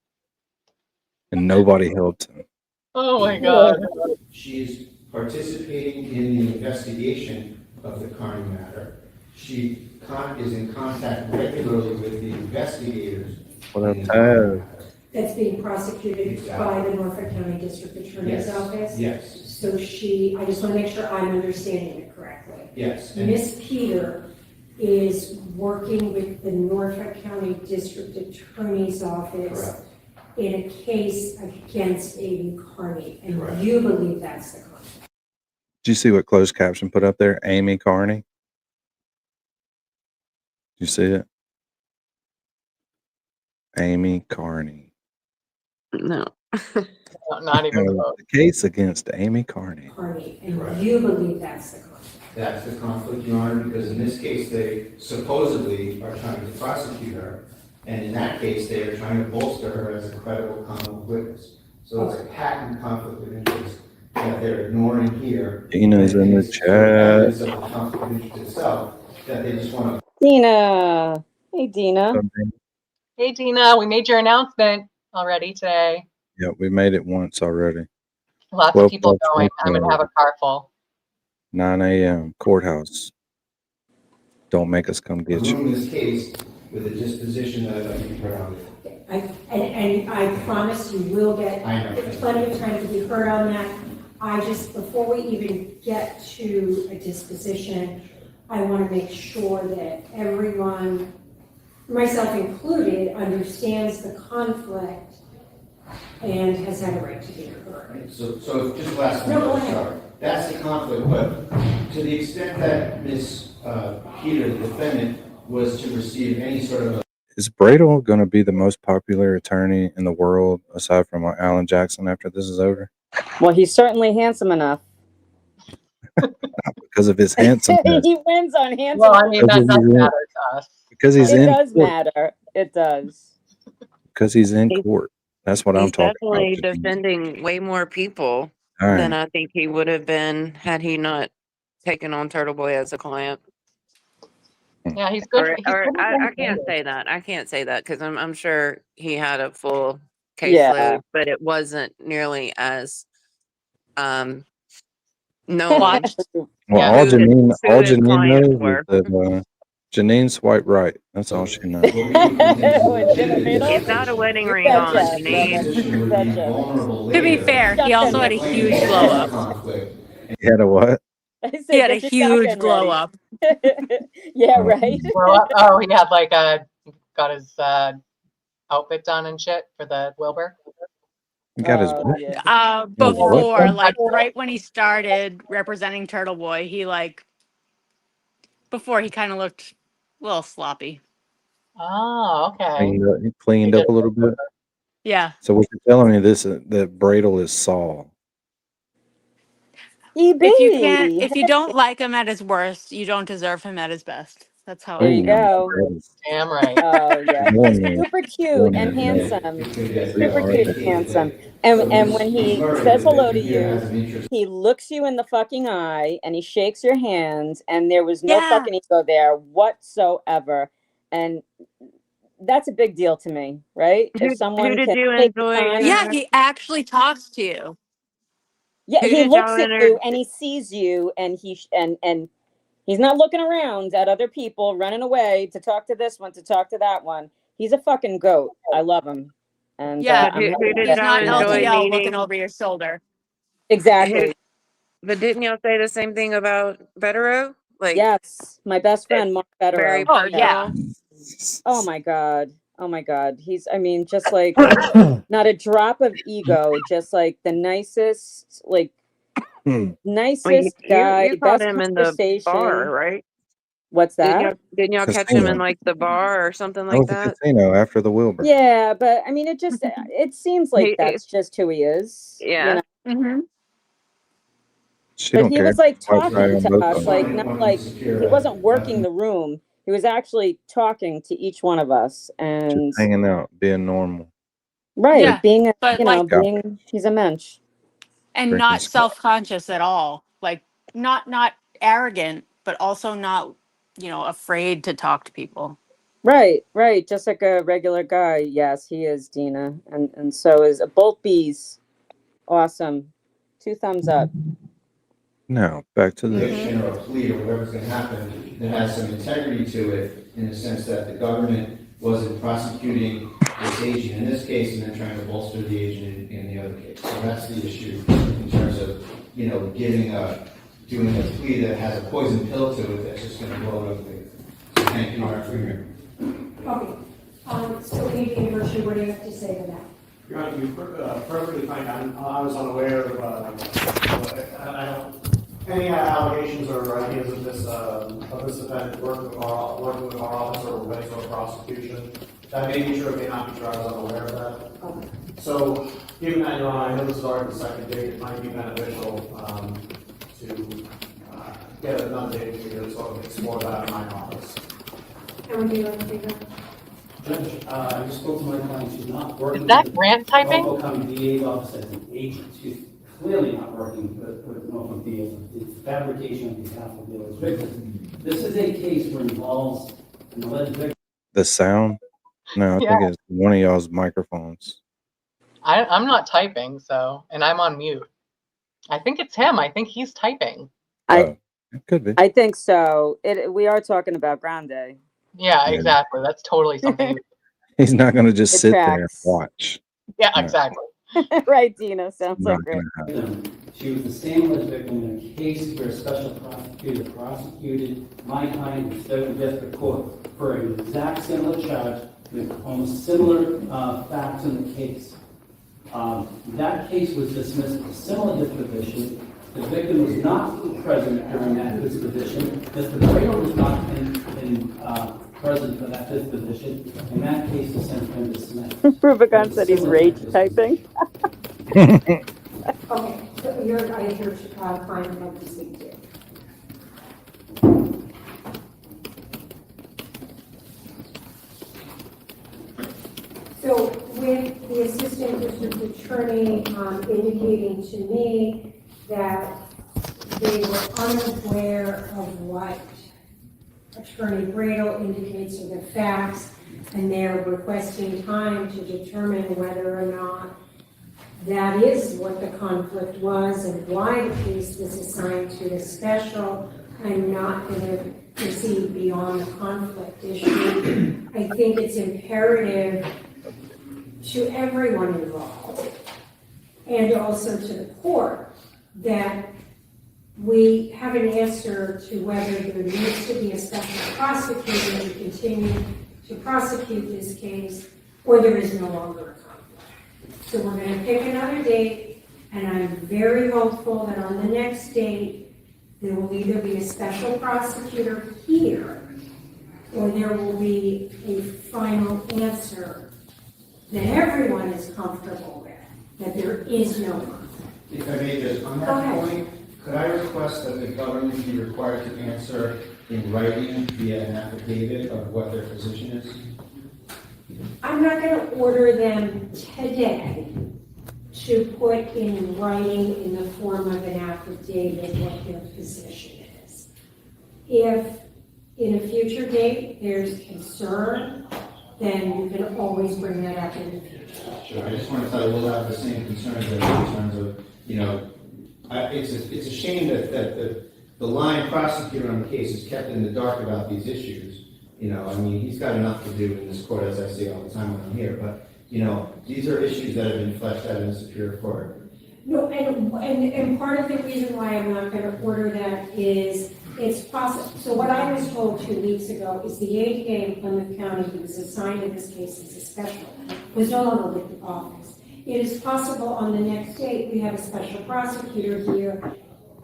Speaker 2: And nobody helped him.
Speaker 4: Oh my God.
Speaker 19: She's participating in the investigation of the Carney matter. She is in contact regularly with the investigators.
Speaker 2: What a time.
Speaker 18: That's being prosecuted by the Norfolk County District Attorney's Office?
Speaker 19: Yes.
Speaker 18: So I just want to make sure I'm understanding it correctly.
Speaker 19: Yes.
Speaker 18: Miss Peter is working with the Norfolk County District Attorney's Office
Speaker 19: Correct.
Speaker 18: in a case against Amy Carney, and
Speaker 19: Correct.
Speaker 18: you believe that's the conflict.
Speaker 2: Did you see what closed caption put up there? Amy Carney. Did you see it? Amy Carney.
Speaker 3: No.
Speaker 4: Not even close.
Speaker 2: The case against Amy Carney.
Speaker 18: And
Speaker 19: Correct.
Speaker 18: you believe that's the conflict.
Speaker 19: That's the conflict, Your Honor, because in this case, they supposedly are trying to prosecute her. And in that case, they are trying to bolster her as a credible common witness. So it's a patent conflict of interest that they're ignoring here.
Speaker 2: Dina's in the chat.
Speaker 19: Evidence of the conflict of interest itself, that they just want to.
Speaker 15: Dina. Hey, Dina.
Speaker 4: Hey Dina, we made your announcement already today.
Speaker 2: Yeah, we made it once already.
Speaker 4: Lots of people going. I'm gonna have a car full.
Speaker 2: 9 a.m. courthouse. Don't make us come get you.
Speaker 19: In this case, with a disposition that I'd like to be proud of.
Speaker 18: And I promise you will get
Speaker 19: I know.
Speaker 18: plenty of time to be heard on that. Before we even get to a disposition, I want to make sure that everyone, myself included, understands the conflict and has had a right to be heard.
Speaker 19: So just last one.
Speaker 18: No, go ahead.
Speaker 19: Sorry. That's the conflict, but to the extent that Ms. Peter, the defendant, was to receive any sort of
Speaker 2: Is Bradle going to be the most popular attorney in the world aside from Alan Jackson after this is over?
Speaker 15: Well, he's certainly handsome enough.
Speaker 2: Because of his handsomeness.
Speaker 15: He wins on handsome.
Speaker 4: Well, I mean, that doesn't matter to us.
Speaker 2: Because he's
Speaker 15: It
Speaker 2: in
Speaker 15: does
Speaker 2: court.
Speaker 15: matter. It does.
Speaker 2: Because he's in court. That's what I'm
Speaker 3: He's
Speaker 2: talking
Speaker 3: definitely
Speaker 2: about.
Speaker 3: defending way more people
Speaker 2: All right.
Speaker 3: than I think he would have been had he not taken on Turtle Boy as a client.
Speaker 4: Yeah, he's good.
Speaker 3: I can't say that. I can't say that because I'm sure he had a full caseload,
Speaker 15: Yeah.
Speaker 3: but it wasn't nearly as known.
Speaker 2: Well,
Speaker 3: Yeah.
Speaker 2: all
Speaker 3: Who
Speaker 2: Janine,
Speaker 3: his
Speaker 2: all Janine
Speaker 3: clients
Speaker 2: knows
Speaker 3: were.
Speaker 2: is that Janine swiped right. That's all she knows.
Speaker 3: It's not a wedding ring on, Janine.
Speaker 10: To be fair, he also had a huge glow up.
Speaker 2: He had a what?
Speaker 10: He had a huge glow up.
Speaker 15: Yeah, right.
Speaker 4: Oh, he had like got his outfit done and shit for the Wilbur.
Speaker 2: He got his
Speaker 10: Before, like right when he started representing Turtle Boy, before he kind of looked a little sloppy.
Speaker 4: Oh, okay.
Speaker 2: He cleaned up a little bit.
Speaker 10: Yeah.
Speaker 2: So what you're telling me that Bradle is Saul.
Speaker 10: If you don't like him at his worst, you don't deserve him at his best. That's how
Speaker 15: There
Speaker 10: I
Speaker 15: you
Speaker 10: know.
Speaker 15: go.
Speaker 2: that is
Speaker 4: Damn right.
Speaker 15: Oh yeah, he's
Speaker 2: warning.
Speaker 15: super cute and
Speaker 2: Warning.
Speaker 15: handsome.
Speaker 2: We
Speaker 15: Super
Speaker 2: are
Speaker 15: cute and handsome. And when he says hello to you, he looks you in the fucking eye and he shakes your hands, and there was no
Speaker 10: Yeah.
Speaker 15: fucking ego there whatsoever. And that's a big deal to me, right? If
Speaker 3: Who
Speaker 15: someone
Speaker 3: did
Speaker 15: can
Speaker 3: you
Speaker 15: take the
Speaker 3: enjoy
Speaker 15: time.
Speaker 10: Yeah,
Speaker 3: interacting?
Speaker 10: he actually talks to you.
Speaker 15: Yeah,
Speaker 3: Who
Speaker 15: he
Speaker 3: did
Speaker 15: looks
Speaker 3: y'all
Speaker 15: at you and he sees you, and and he's not looking around at other people running away to talk to this one, to talk to that one. He's a fucking goat. I love him. And
Speaker 10: Yeah.
Speaker 3: But
Speaker 15: I'm happy
Speaker 3: who
Speaker 15: to
Speaker 3: did
Speaker 10: He's
Speaker 15: get
Speaker 3: y'all
Speaker 10: not
Speaker 15: to know
Speaker 3: enjoy
Speaker 15: him.
Speaker 10: LDL looking
Speaker 3: meeting?
Speaker 10: over your shoulder.
Speaker 15: Exactly.
Speaker 3: But didn't y'all say the same thing about Betero? Like
Speaker 15: Yes, my best friend Mark
Speaker 3: very
Speaker 15: Federer.
Speaker 10: Oh,
Speaker 15: Yeah.
Speaker 10: yeah.
Speaker 15: Oh my god. Oh my god. He's, I mean, just like not a drop of ego, just like the nicest, like
Speaker 3: Well,
Speaker 15: nicest guy,
Speaker 3: you caught
Speaker 15: best
Speaker 3: him in the bar,
Speaker 15: conversation.
Speaker 3: right?
Speaker 15: What's that?
Speaker 3: Didn't y'all catch him in
Speaker 2: Casino.
Speaker 3: like the bar or something
Speaker 2: That
Speaker 3: like
Speaker 2: was a
Speaker 3: that?
Speaker 2: casino after the Wilbur.
Speaker 15: Yeah, but I mean, it seems like
Speaker 3: He,
Speaker 15: that's just who he is, you
Speaker 3: yeah.
Speaker 15: know.
Speaker 10: Mm-hmm.
Speaker 2: She
Speaker 15: But
Speaker 2: don't
Speaker 15: he
Speaker 2: care.
Speaker 15: was like
Speaker 2: White guy
Speaker 15: talking
Speaker 2: on
Speaker 15: to
Speaker 2: both
Speaker 15: us,
Speaker 2: of
Speaker 15: like
Speaker 2: them.
Speaker 15: not like he wasn't working the room. He was actually talking to each one of us,
Speaker 2: Just
Speaker 15: and
Speaker 2: hanging out, being normal,
Speaker 15: right,
Speaker 10: Yeah.
Speaker 15: being a,
Speaker 10: But
Speaker 15: you know,
Speaker 10: like,
Speaker 2: guy,
Speaker 15: being he's a mensch.
Speaker 10: and
Speaker 2: drinking
Speaker 10: not
Speaker 2: scotch.
Speaker 10: self-conscious at all. Like, not arrogant, but also not, afraid to talk to people.
Speaker 15: Right, right, just like a regular guy. Yes, he is, Dina, and so is both bees. Awesome, 2 thumbs up.
Speaker 2: Now back to the
Speaker 19: Conviction or a plea or whatever's going to happen that has some integrity to it, in the sense that the government wasn't prosecuting this agent in this case and then trying to bolster the agent in the other case. So that's the issue in terms of, doing a plea that has a poison pill to it that's just going to blow it up big. So thank you, Mark, for your.
Speaker 18: Okay. So, Adrian Virtue, what do you have to say to that?
Speaker 17: Your Honor, to be perfectly frank, I was unaware of, I don't, any allegations or ideas of this defendant working with our office or related to a prosecution. That may be true, it may not be true, I was unaware of that.
Speaker 18: Okay.
Speaker 17: So, given that, Your Honor, I know this is already the second date, it might be beneficial to get another date to sort of explore that in my office.
Speaker 18: And would you like to do that?
Speaker 20: Judge, I just spoke to my client. She's not working.
Speaker 4: Is that
Speaker 20: with
Speaker 4: Grant typing?
Speaker 20: Norfolk County DA's office as an agent. She's clearly not working with Norfolk DA's. It's fabrication on behalf of the alleged victim. This is a case where involves an alleged victim.
Speaker 2: the sound. No, I
Speaker 4: Yeah.
Speaker 2: think it's one of y'all's microphones.
Speaker 4: I'm not typing, so, and I'm on mute. I think it's him. I think he's typing.
Speaker 2: It could be.
Speaker 15: I think so. We are talking about Grande.
Speaker 4: Yeah,
Speaker 2: Yeah.
Speaker 4: exactly. That's totally something.
Speaker 2: He's not going to just
Speaker 15: It
Speaker 2: sit there and
Speaker 15: tracks.
Speaker 2: watch.
Speaker 4: Yeah,
Speaker 2: No.
Speaker 4: exactly.
Speaker 15: Right, Dina, sounds
Speaker 2: Not
Speaker 15: like it.
Speaker 2: gonna happen.
Speaker 20: She was the same alleged victim in a case where a special prosecutor prosecuted my client in federal district court for an exact similar charge with almost similar facts in the case. That case was dismissed with a similar disposition. The victim was not present during that disposition. Mr. Brado was not present for that disposition. In that case, the sentence been dismissed.
Speaker 15: Rubicon said he's rage typing.
Speaker 18: Okay, so your client would like to speak to you. So with the assistant district attorney indicating to me that they were unaware of what Attorney Bradle indicates are the facts, and they're requesting time to determine whether or not that is what the conflict was and why the case was assigned to a special. I'm not going to proceed beyond the conflict issue. I think it's imperative to everyone involved and also to the court that we have an answer to whether there needs to be a special prosecutor to continue to prosecute this case, or there is no longer a conflict. So we're going to pick another date, and I'm very hopeful that on the next date, there will either be a special prosecutor here, or there will be a final answer that everyone is comfortable with, that there is no conflict.
Speaker 19: If I may just, on
Speaker 18: Go
Speaker 19: that
Speaker 18: ahead.
Speaker 19: point, could I request that the government be required to answer in writing via an affidavit of what their position is?
Speaker 18: I'm not going to order them today to put in writing in the form of an affidavit what their position is. If in a future date there's concern, then you can always bring that up in the future.
Speaker 19: Sure, I just want to tell you, we'll have the same concerns in terms of, it's a shame that the line prosecutor on the case is kept in the dark about these issues. He's got enough to do in this court, as I say all the time when I'm here, but, these are issues that have been fleshed out in the Superior Court.
Speaker 18: No, and part of the reason why I'm not going to order that is it's possible. So what I was told 2 weeks ago is the ADA in Plymouth County, who was assigned in this case as a special, was no longer with the office. It is possible on the next date we have a special prosecutor here,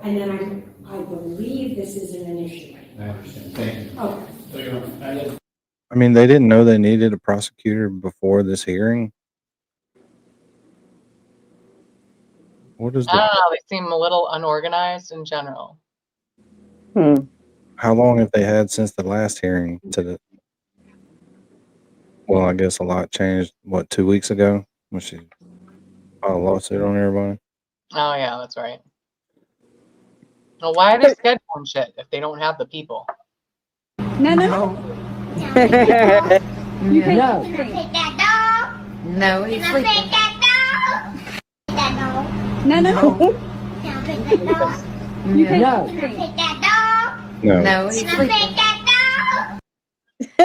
Speaker 18: and then I believe this isn't an issue.
Speaker 19: I understand. Thank you.
Speaker 18: Okay.
Speaker 2: I mean, they didn't know they needed a prosecutor before this hearing. What is
Speaker 4: I don't
Speaker 2: the?
Speaker 4: know. They seem a little unorganized in general.
Speaker 2: How long have they had since the last hearing to the? Well, I guess a lot changed. What, 2 weeks ago when she filed a lawsuit on everybody?
Speaker 4: Oh yeah, that's right. Well, why are they scheduling shit if they don't have the people?
Speaker 11: No.
Speaker 14: You
Speaker 11: can
Speaker 14: No.
Speaker 11: take that dog.
Speaker 14: No,
Speaker 11: Can
Speaker 14: he's
Speaker 11: I pick
Speaker 14: sleeping.
Speaker 11: that dog? That dog.
Speaker 18: No.
Speaker 11: Can I pick that dog?
Speaker 18: You can
Speaker 11: Can I pick that dog?
Speaker 2: No.
Speaker 14: No, he's
Speaker 11: Can I
Speaker 14: sleeping.
Speaker 11: pick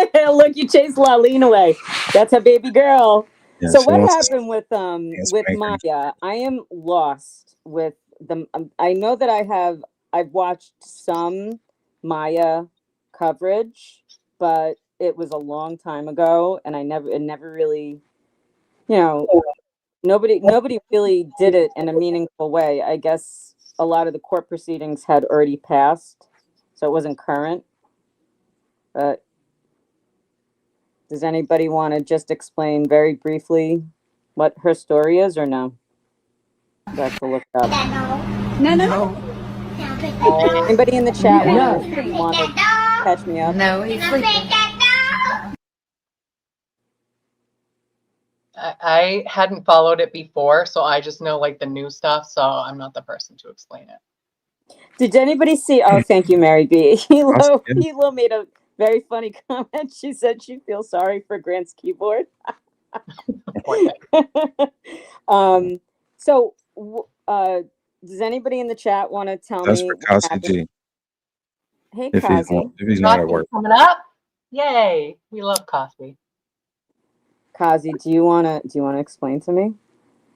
Speaker 11: that
Speaker 15: Look, you chased Laleen away. That's a baby girl.
Speaker 2: Yeah,
Speaker 15: So
Speaker 2: she
Speaker 15: what
Speaker 2: wants to
Speaker 15: happened with
Speaker 2: dance
Speaker 15: with
Speaker 2: makers.
Speaker 15: Maya? I am lost with the. I know that I've watched some Maya coverage, but it was a long time ago, and it never really, nobody really did it in a meaningful way. I guess a lot of the court proceedings had already passed, so it wasn't current. But does anybody want to just explain very briefly what her story is, or no? Do I have to look it up.
Speaker 11: dog?
Speaker 18: No.
Speaker 11: Can I pick that dog?
Speaker 15: Anybody in the chat
Speaker 11: Can I
Speaker 15: want
Speaker 11: pick
Speaker 15: to
Speaker 11: that dog?
Speaker 15: catch me up?
Speaker 14: No, he's
Speaker 11: Can I
Speaker 14: sleeping.
Speaker 11: pick that dog?
Speaker 4: I hadn't followed it before, so I just know like the new stuff. So I'm not the person to explain it.
Speaker 15: Did anybody see? Oh, thank you, Mary B.
Speaker 2: Awesome.
Speaker 15: Hilo made a very funny comment. She said she feels sorry for Grant's keyboard. So, does anybody in the chat want to tell
Speaker 2: That's
Speaker 15: me
Speaker 2: for
Speaker 15: what
Speaker 2: Kasi
Speaker 15: happened?
Speaker 2: G.
Speaker 15: Hey,
Speaker 2: If
Speaker 15: Kazi.
Speaker 2: he's not at
Speaker 4: Cosby
Speaker 2: work.
Speaker 4: coming up. Yay. We love Cosby.
Speaker 15: Kazi, do you wanna explain to me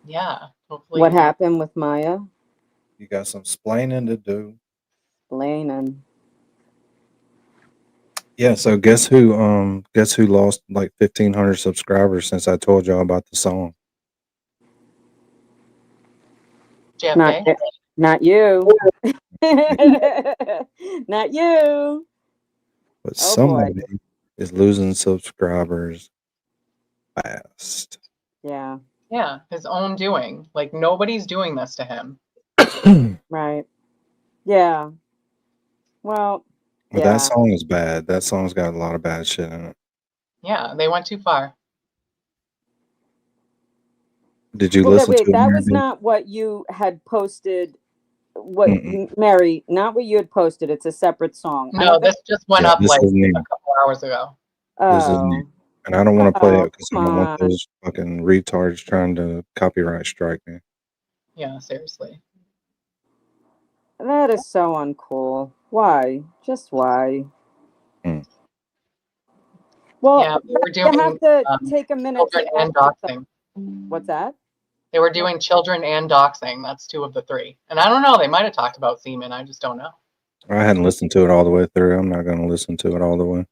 Speaker 4: Yeah. Hopefully.
Speaker 15: what happened with Maya?
Speaker 2: You got some splaining to do.
Speaker 15: Explaining.
Speaker 2: Yeah, so guess who lost like 1,500 subscribers since I told y'all about the song?
Speaker 4: JFK.
Speaker 15: Not you. Not you.
Speaker 2: But
Speaker 15: Oh, boy.
Speaker 2: somebody is losing subscribers fast.
Speaker 15: Yeah.
Speaker 4: Yeah. His own doing. Like nobody's doing this to him.
Speaker 15: Right. Yeah. Well,
Speaker 2: But
Speaker 15: yeah.
Speaker 2: that song is bad. That song's got a lot of bad shit in it.
Speaker 4: Yeah. They went too far.
Speaker 2: Did you
Speaker 15: Well,
Speaker 2: listen
Speaker 15: wait,
Speaker 2: to it,
Speaker 15: that
Speaker 2: Mary
Speaker 15: was
Speaker 2: B?
Speaker 15: not what you had posted. What,
Speaker 2: Mm-mm.
Speaker 15: Mary, not what you had posted. It's a separate song. I
Speaker 4: No,
Speaker 15: don't think.
Speaker 4: this just went
Speaker 2: Yeah,
Speaker 4: up
Speaker 2: this
Speaker 4: like
Speaker 2: is new.
Speaker 4: a couple hours ago.
Speaker 2: This is
Speaker 15: Oh.
Speaker 2: new. And I don't want to play it because I
Speaker 15: come
Speaker 2: don't want
Speaker 15: on.
Speaker 2: those fucking retards trying to copyright strike me.
Speaker 4: Yeah, seriously.
Speaker 15: That is so uncool. Why? Just why?
Speaker 2: Mm.
Speaker 15: Well,
Speaker 4: Yeah, we were
Speaker 15: you
Speaker 4: doing
Speaker 15: have to take a minute
Speaker 4: children
Speaker 15: to
Speaker 4: and
Speaker 15: answer
Speaker 4: doxing.
Speaker 15: What's that?
Speaker 4: They were doing children and doxing. That's 2 of the 3. And I don't know. They might have talked about semen. I just don't know.
Speaker 2: I hadn't listened to it all the way through. I'm not going to listen to it all the way.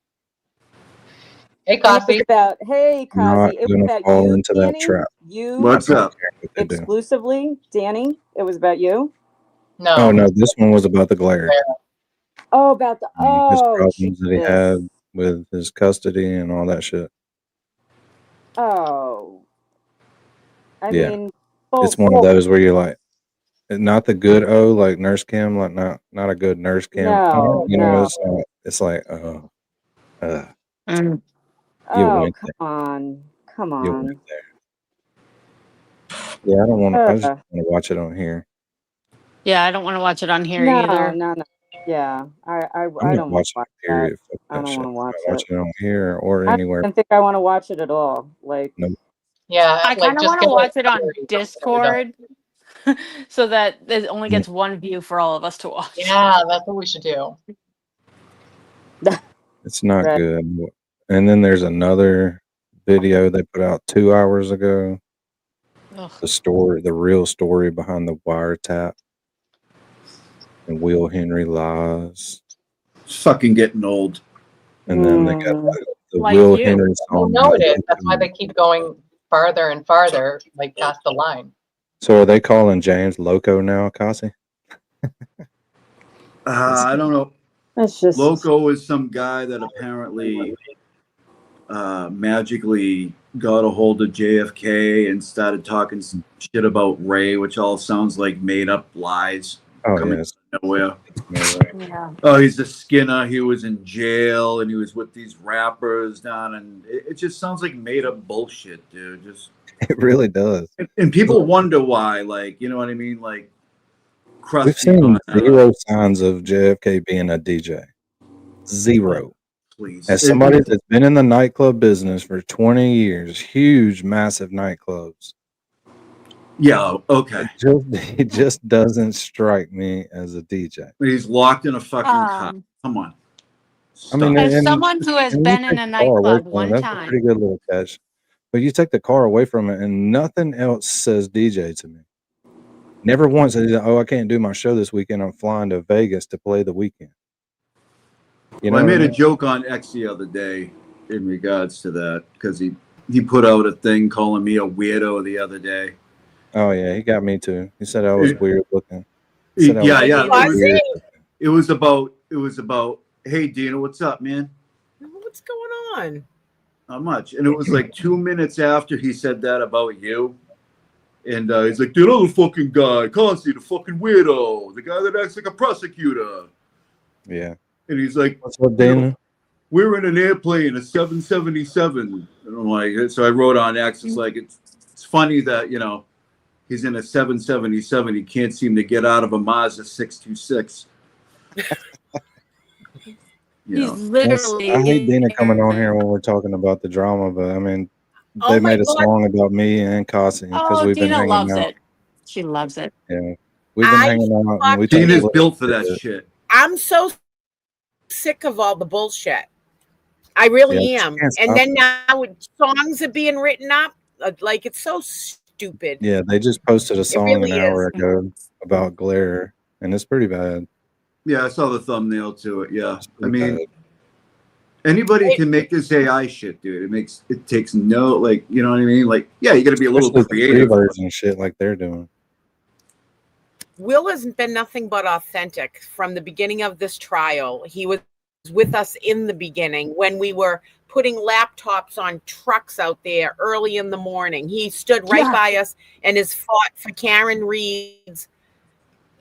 Speaker 4: Hey,
Speaker 15: And it was
Speaker 4: Cosby.
Speaker 15: about, hey,
Speaker 2: Not
Speaker 15: Kazi, it was
Speaker 2: going to
Speaker 15: about
Speaker 2: fall
Speaker 15: you,
Speaker 2: into that
Speaker 15: Danny?
Speaker 2: trap.
Speaker 15: You
Speaker 16: What's
Speaker 2: I don't
Speaker 16: up?
Speaker 2: care what they do.
Speaker 15: exclusively, Danny? It was about you?
Speaker 4: No.
Speaker 2: Oh, no, this one was about the glare.
Speaker 15: Oh, about the,
Speaker 2: His
Speaker 15: oh,
Speaker 2: problems that he
Speaker 15: Jesus.
Speaker 2: had with his custody and all that shit.
Speaker 15: Oh. I
Speaker 2: Yeah.
Speaker 15: mean,
Speaker 2: It's
Speaker 15: both.
Speaker 2: one of those where you're like, not the good O, like Nurse Kim, like not a good Nurse Kim.
Speaker 15: No,
Speaker 2: You know,
Speaker 15: no.
Speaker 2: it's like, you
Speaker 10: Mm.
Speaker 15: Oh,
Speaker 2: went
Speaker 15: come
Speaker 2: there.
Speaker 15: on. Come
Speaker 2: You went
Speaker 15: on.
Speaker 2: there. Yeah, I don't want to. I just
Speaker 15: Uh,
Speaker 2: want to watch it on here.
Speaker 10: Yeah, I don't want to watch it on here
Speaker 15: no,
Speaker 10: either.
Speaker 15: no, no. Yeah,
Speaker 2: I'm
Speaker 15: I
Speaker 2: not
Speaker 15: don't want to
Speaker 2: watching
Speaker 15: watch
Speaker 2: it.
Speaker 15: that.
Speaker 2: Period. Fuck
Speaker 15: I
Speaker 2: that
Speaker 15: don't
Speaker 2: shit.
Speaker 15: want to
Speaker 2: I'm
Speaker 15: watch
Speaker 2: not
Speaker 15: it.
Speaker 2: watching it on here or
Speaker 15: I don't
Speaker 2: anywhere.
Speaker 15: even think I want to watch it at all. Like,
Speaker 2: Nope.
Speaker 4: Yeah,
Speaker 10: I
Speaker 4: like
Speaker 10: kind of
Speaker 4: just
Speaker 10: want to
Speaker 4: get
Speaker 10: watch
Speaker 4: a
Speaker 10: it on
Speaker 4: series on there, though.
Speaker 10: Discord so that it only
Speaker 2: Mm.
Speaker 10: gets one view for all of us to watch.
Speaker 4: Yeah, that's what we should do.
Speaker 2: It's not
Speaker 15: right.
Speaker 2: good. And then there's another video they put out 2 hours ago.
Speaker 10: Ugh.
Speaker 2: The real story behind the wiretap and Will Henry lies.
Speaker 21: It's fucking getting old.
Speaker 2: And then they got the
Speaker 10: Like
Speaker 2: Will
Speaker 10: you.
Speaker 2: Henry
Speaker 4: Well,
Speaker 2: song.
Speaker 4: no, it is. That's why they keep going farther and farther, like past the line.
Speaker 2: So are they calling James Loco now, Kasi?
Speaker 21: I don't know.
Speaker 15: That's just
Speaker 21: Loco is some guy that apparently magically got a hold of JFK and started talking some shit about Ray, which all sounds like made up lies coming
Speaker 2: yes.
Speaker 21: out of nowhere.
Speaker 10: Yeah.
Speaker 21: Oh, he's a Skinner. He was in jail and he was with these rappers down, and it just sounds like made up bullshit, dude. Just
Speaker 2: It really does.
Speaker 21: and people wonder why, like, you know what I mean, like Krusty.
Speaker 2: We've seen zero signs of JFK being a DJ. Zero.
Speaker 21: Please.
Speaker 2: As somebody that's been in the nightclub business for 20 years, huge, massive nightclubs.
Speaker 21: Yeah, okay.
Speaker 2: It just doesn't strike me as a DJ.
Speaker 21: He's locked in a fucking car. Come on.
Speaker 2: I mean,
Speaker 10: As
Speaker 2: and
Speaker 10: someone who has
Speaker 2: you
Speaker 10: been in
Speaker 2: take
Speaker 10: a
Speaker 2: the car away
Speaker 10: nightclub
Speaker 2: from it,
Speaker 10: one
Speaker 2: that's a
Speaker 10: time,
Speaker 2: pretty good little catch. But you take the car away from it, and nothing else says DJ to me. Never once says, "Oh, I can't do my show this weekend. I'm flying to Vegas to play the weekend." You know,
Speaker 21: Well, I
Speaker 2: what
Speaker 21: made a joke on X the other day in regards to that because he put out a thing calling me a weirdo the other day.
Speaker 2: Oh yeah, he got me too. He said I was weird looking.
Speaker 21: It was about, hey Dina, what's up, man?
Speaker 22: What's going on?
Speaker 21: Not much. And it was like 2 minutes after he said that about you. And he's like, the other fucking guy, Kowalski, the fucking weirdo, the guy that acts like a prosecutor.
Speaker 2: Yeah.
Speaker 21: And he's like,
Speaker 2: what's up, Dana?
Speaker 21: We're in an airplane, a 777. And I'm like, so I wrote on X, it's like, it's funny that, you know, he's in a 777. He can't seem to get out of a Mazda 626.
Speaker 10: he's literally.
Speaker 2: I hate Dana coming on here when we're talking about the drama, but I mean, they made a song about me and Kasi because
Speaker 10: Oh,
Speaker 2: we've been
Speaker 10: Dina
Speaker 2: hanging
Speaker 10: loves
Speaker 2: out.
Speaker 10: it. She loves it.
Speaker 2: Yeah, we've been hanging out. And we
Speaker 21: Dina's built for that shit.
Speaker 22: I'm so sick of all the bullshit. I really am. And then now songs are being written up. Like, it's so stupid.
Speaker 2: Yeah, they just posted a song
Speaker 22: really
Speaker 2: an hour
Speaker 22: is.
Speaker 2: ago about glare, and it's pretty bad.
Speaker 21: Yeah, I saw the thumbnail to it. Yeah, I
Speaker 2: pretty
Speaker 21: mean,
Speaker 2: bad.
Speaker 21: anybody can make this AI shit, dude. It takes no, like, you know what I mean? Like, yeah, you got to be a little
Speaker 2: Especially the
Speaker 21: creative.
Speaker 2: freebirds and shit like they're doing.
Speaker 22: Will has been nothing but authentic from the beginning of this trial. He was with us in the beginning when we were putting laptops on trucks out there early in the morning. He stood right by us and has fought for Karen Reed's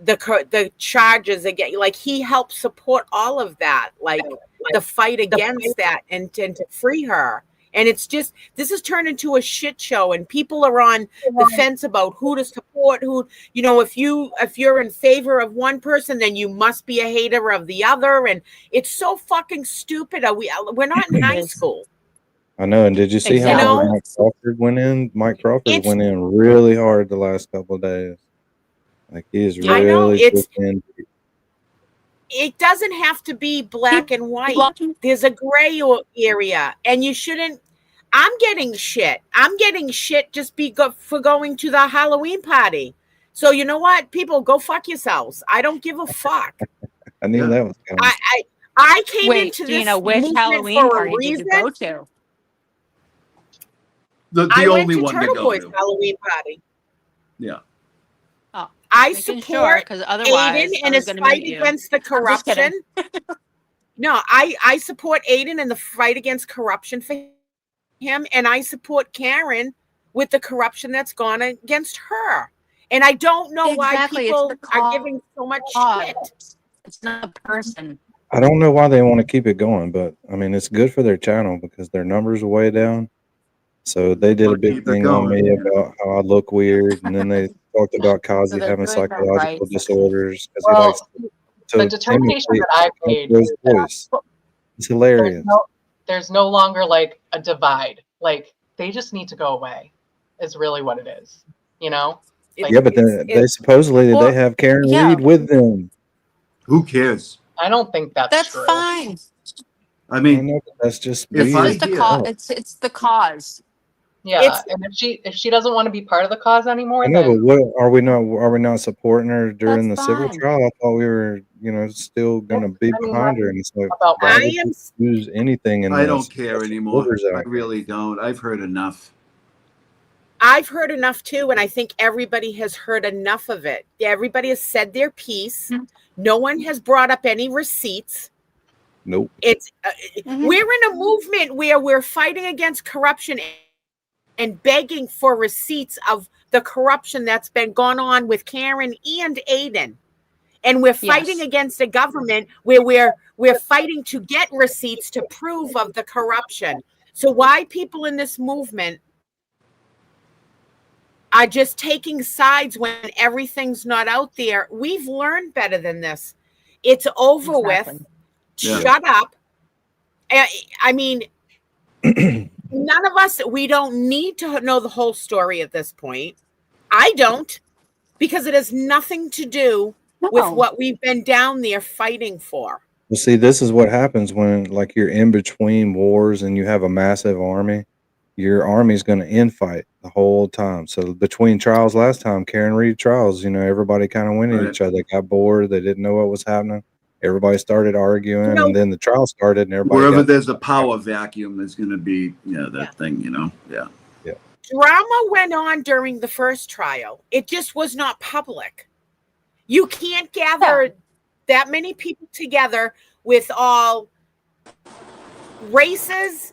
Speaker 22: the charges again. Like, he helped support all of that, like the fight against that and to free her. And it's just, this has turned into a shit show, and people are on the fence about who to support, who, you know, if you're in favor of one person, then you must be a hater of the other. And it's so fucking stupid. We're not in high school.
Speaker 2: I know. And did you see how hard Mike Crawford went in? Mike Crawford went in really hard the last couple of days. Like, he is
Speaker 22: I know,
Speaker 2: really in.
Speaker 22: It doesn't have to be black and white. There's a gray area, and you shouldn't. I'm getting shit. Just for going to the Halloween party. So you know what? People, go fuck yourselves. I don't give a fuck.
Speaker 2: I knew that was coming.
Speaker 22: I came into
Speaker 10: Dina,
Speaker 22: this
Speaker 10: which
Speaker 22: movement
Speaker 10: Halloween
Speaker 22: for a
Speaker 10: party did
Speaker 22: reason.
Speaker 10: you go to?
Speaker 21: The
Speaker 22: I went
Speaker 21: only
Speaker 22: to
Speaker 21: one
Speaker 22: Turtle
Speaker 21: to go
Speaker 22: Boy's
Speaker 21: to.
Speaker 22: Halloween party.
Speaker 21: Yeah.
Speaker 10: Oh,
Speaker 22: I
Speaker 10: making
Speaker 22: support
Speaker 10: sure, because otherwise
Speaker 22: Aiden
Speaker 10: I
Speaker 22: and
Speaker 10: was
Speaker 22: his
Speaker 10: gonna
Speaker 22: fight
Speaker 10: mute you.
Speaker 22: against the
Speaker 10: I'm just kidding.
Speaker 22: corruption. No, I support Aiden and the fight against corruption for him, and I support Karen with the corruption that's gone against her. And I don't know why
Speaker 10: Exactly, it's
Speaker 22: people
Speaker 10: the
Speaker 22: are giving so much shit.
Speaker 10: It's not a person.
Speaker 2: I don't know why they want to keep it going, but I mean, it's good for their channel because their numbers are way down. So they did a big
Speaker 21: Keep it
Speaker 2: thing on
Speaker 21: going.
Speaker 2: me about how I look weird, and then they talked about
Speaker 3: So
Speaker 2: Kazi
Speaker 3: they're
Speaker 2: having
Speaker 3: doing their right
Speaker 2: psychological
Speaker 3: thing.
Speaker 2: disorders because he likes
Speaker 4: Well, the
Speaker 2: to
Speaker 4: determination
Speaker 2: imitate
Speaker 4: that I've made
Speaker 2: His
Speaker 4: is that
Speaker 2: voice. It's hilarious.
Speaker 4: there's no longer like a divide. Like they just need to go away. Is really what it is. You know? Like
Speaker 2: Yeah, but then they supposedly they have Karen
Speaker 10: yeah.
Speaker 2: Reed with them.
Speaker 21: Who cares?
Speaker 4: I don't think that's true.
Speaker 10: Fine.
Speaker 21: I
Speaker 2: I
Speaker 21: mean,
Speaker 2: know, but that's just
Speaker 21: if
Speaker 10: It's
Speaker 21: I
Speaker 10: just a
Speaker 21: hear,
Speaker 10: cause. It's the cause.
Speaker 4: Yeah, and if she doesn't want to be part of the cause anymore,
Speaker 2: I know, but
Speaker 4: then
Speaker 2: what are we not supporting her during the
Speaker 10: That's
Speaker 2: civil
Speaker 10: fine.
Speaker 2: trial? I thought we were, still gonna be
Speaker 4: I mean,
Speaker 2: behind her, and it's like,
Speaker 4: about
Speaker 2: why
Speaker 22: I
Speaker 2: would
Speaker 22: am
Speaker 2: you use anything in
Speaker 21: I
Speaker 2: this?
Speaker 21: don't care
Speaker 2: Special
Speaker 21: anymore.
Speaker 2: orders
Speaker 21: I
Speaker 2: out there.
Speaker 21: really don't. I've heard enough.
Speaker 22: I've heard enough too, and I think everybody has heard enough of it. Everybody has said their piece. No one has brought up any receipts.
Speaker 2: Nope.
Speaker 22: It's we're in a movement where we're fighting against corruption and begging for receipts of the corruption that's been gone on with Karen and Aiden. And we're fighting against a government where we're fighting to get receipts to prove of the corruption. So why people in this movement are just taking sides when everything's not out there? We've learned better than this. It's over with.
Speaker 21: Yeah.
Speaker 22: Shut up. I mean, none of us, we don't need to know the whole story at this point. I don't, because it has nothing to do with what we've been down there fighting for.
Speaker 2: Well, see, this is what happens when, like, you're in between wars and you have a massive army. Your army's going to infight the whole time. So between trials last time, Karen Reed trials, everybody kind of went at each other. They got bored. They didn't know what was happening. Everybody started arguing, and then the trial started, and everybody
Speaker 21: Wherever
Speaker 2: got
Speaker 21: there's a power vacuum, there's going to be, that thing, Yeah.
Speaker 2: Yeah.
Speaker 22: Drama went on during the first trial. It just was not public. You can't gather that many people together with all races,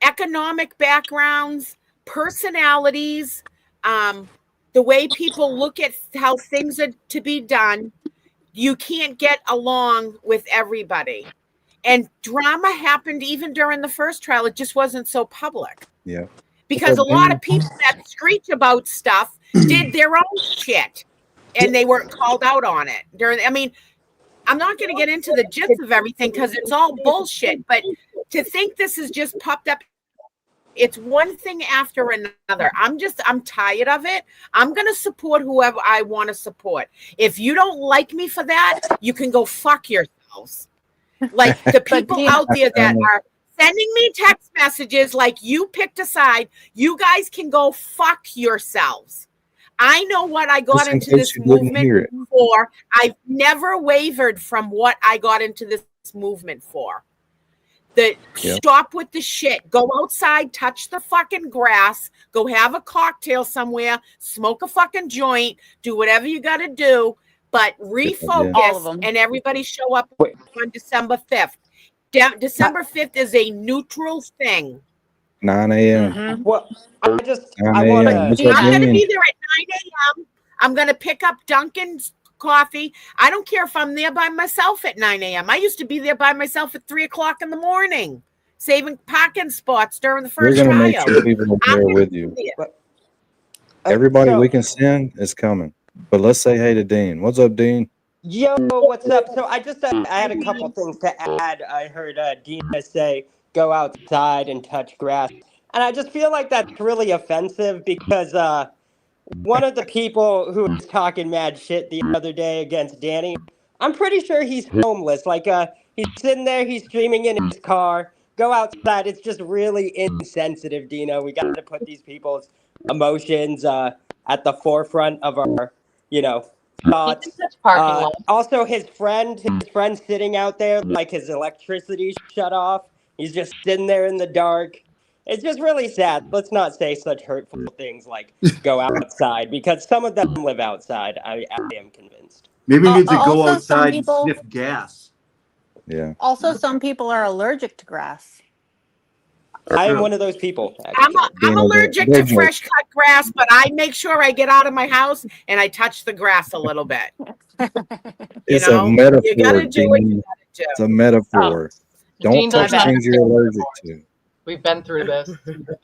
Speaker 22: economic backgrounds, personalities, the way people look at how things are to be done. You can't get along with everybody. And drama happened even during the first trial. It just wasn't so public.
Speaker 2: Yeah.
Speaker 22: Because a lot of people that screech about stuff did their own shit and they weren't called out on it. I'm not going to get into the gist of everything because it's all bullshit, but to think this has just popped up, it's one thing after another. I'm tired of it. I'm going to support whoever I want to support. If you don't like me for that, you can go fuck yourselves. Like the people out there that are sending me text messages like you picked a side, you guys can go fuck yourselves. I know what I got into this movement for. I've never wavered from what I got into this movement for. Stop with the shit. Go outside, touch the fucking grass, go have a cocktail somewhere, smoke a fucking joint, do whatever you got to do, but refocus and everybody show up on December 5th. December 5th is a neutral thing.
Speaker 2: 9 a.m.
Speaker 1: Well, I
Speaker 2: 9
Speaker 1: want
Speaker 2: a.m.
Speaker 1: to.
Speaker 22: I'm going to be there at 9 a.m. I'm going to pick up Dunkin's coffee. I don't care if I'm there by myself at 9 a.m. I used to be there by myself at 3 o'clock in the morning, saving parking spots during the first
Speaker 2: We're going to
Speaker 22: trial.
Speaker 2: make sure people are there with you. Everybody we can send is coming. But let's say hey to Dean. What's up, Dean?
Speaker 1: Yo, what's up? So I had a couple things to add. I heard Dina say go outside and touch grass. And I just feel like that's really offensive because one of the people who was talking mad shit the other day against Danny, I'm pretty sure he's homeless. Like he's sitting there, he's streaming in his car. Go outside. It's just really insensitive, Dino. We got to put these people's emotions at the forefront of our, thoughts. Also, his friend sitting out there, like his electricity shut off. He's just sitting there in the dark. It's just really sad. Let's not say such hurtful things like go outside because some of them live outside. I am convinced.
Speaker 21: Maybe you need to go
Speaker 10: Also, some
Speaker 21: outside
Speaker 10: people-
Speaker 21: and sniff gas.
Speaker 2: Yeah.
Speaker 10: Also, some people are allergic to grass.
Speaker 1: I am one of those people.
Speaker 22: I'm allergic to fresh cut grass, but I make sure I get out of my house and I touch the grass a little bit.
Speaker 2: It's
Speaker 22: you
Speaker 2: a
Speaker 22: know, you
Speaker 2: metaphor,
Speaker 22: gotta do what you
Speaker 2: Dean.
Speaker 22: gotta
Speaker 2: It's a
Speaker 22: do.
Speaker 2: metaphor. Don't
Speaker 4: Dean
Speaker 2: touch
Speaker 4: doesn't
Speaker 2: things you're
Speaker 4: understand.
Speaker 2: allergic to.
Speaker 4: We've been through this.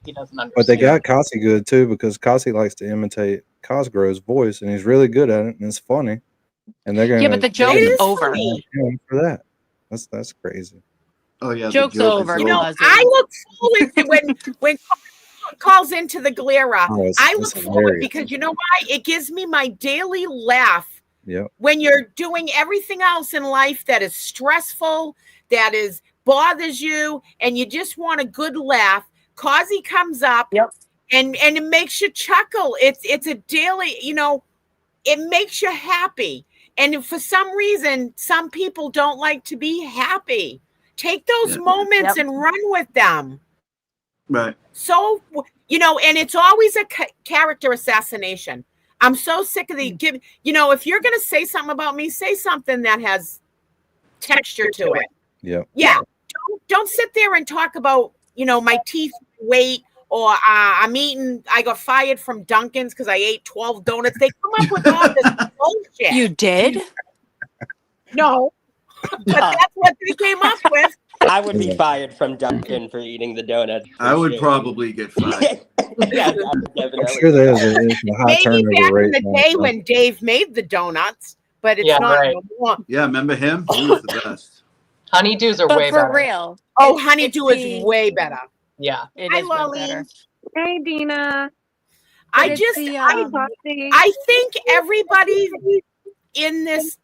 Speaker 4: He doesn't
Speaker 2: But they
Speaker 4: understand.
Speaker 2: got Kasi good too because Kasi likes to imitate Cosgrove's voice, and he's really good at it, and it's funny. And they're
Speaker 10: Yeah, but
Speaker 2: gonna
Speaker 10: the
Speaker 22: It
Speaker 10: joke's
Speaker 22: is
Speaker 10: over.
Speaker 22: funny.
Speaker 2: him for that. That's crazy.
Speaker 21: Oh yeah, the
Speaker 10: Joke's
Speaker 21: joke is
Speaker 10: over,
Speaker 22: You know,
Speaker 21: over.
Speaker 10: Cosy.
Speaker 22: I look forward to when calls into the Glera.
Speaker 2: Oh,
Speaker 22: I
Speaker 2: it's
Speaker 22: look forward
Speaker 2: hilarious.
Speaker 22: because you know why? It gives me my daily laugh
Speaker 2: Yep.
Speaker 22: when you're doing everything else in life that is stressful, that is bothers you, and you just want a good laugh. Causey comes up and it makes you chuckle. It's a daily, you know, it makes you happy. And if for some reason, some people don't like to be happy. Take those moments and run with them.
Speaker 21: Right.
Speaker 22: So, you know, and it's always a character assassination. I'm so sick of the you know, if you're going to say something about me, say something that has texture to it.
Speaker 2: Yep.
Speaker 22: Yeah. Don't sit there and talk about, you know, my teeth weight or I got fired from Dunkin's because I ate 12 donuts. They come up with all this bullshit.
Speaker 10: You did?
Speaker 22: No, but that's what they came up with.
Speaker 1: I would be fired from Dunkin' for eating the donuts.
Speaker 21: I would probably get fired.
Speaker 1: Yeah,
Speaker 2: I'm
Speaker 1: definitely.
Speaker 2: sure there's a high
Speaker 22: Maybe
Speaker 2: turnover
Speaker 22: back
Speaker 2: rate.
Speaker 22: in the
Speaker 2: now,
Speaker 22: day
Speaker 2: so.
Speaker 22: when Dave made the donuts, but it's
Speaker 4: Yeah,
Speaker 22: not
Speaker 4: right.
Speaker 22: no more.
Speaker 21: Yeah, remember him? He was the best.
Speaker 4: Honeydews are
Speaker 10: But
Speaker 4: way
Speaker 10: for
Speaker 4: better.
Speaker 10: real.
Speaker 22: Oh,
Speaker 10: it's
Speaker 22: honeydew is
Speaker 10: the-
Speaker 22: way better.
Speaker 4: Yeah.
Speaker 10: It
Speaker 22: Hi,
Speaker 10: is way
Speaker 22: Lolly.
Speaker 10: better.
Speaker 3: Hey, Dina.
Speaker 22: I
Speaker 10: it's
Speaker 22: just,
Speaker 10: the,
Speaker 22: I think everybody in this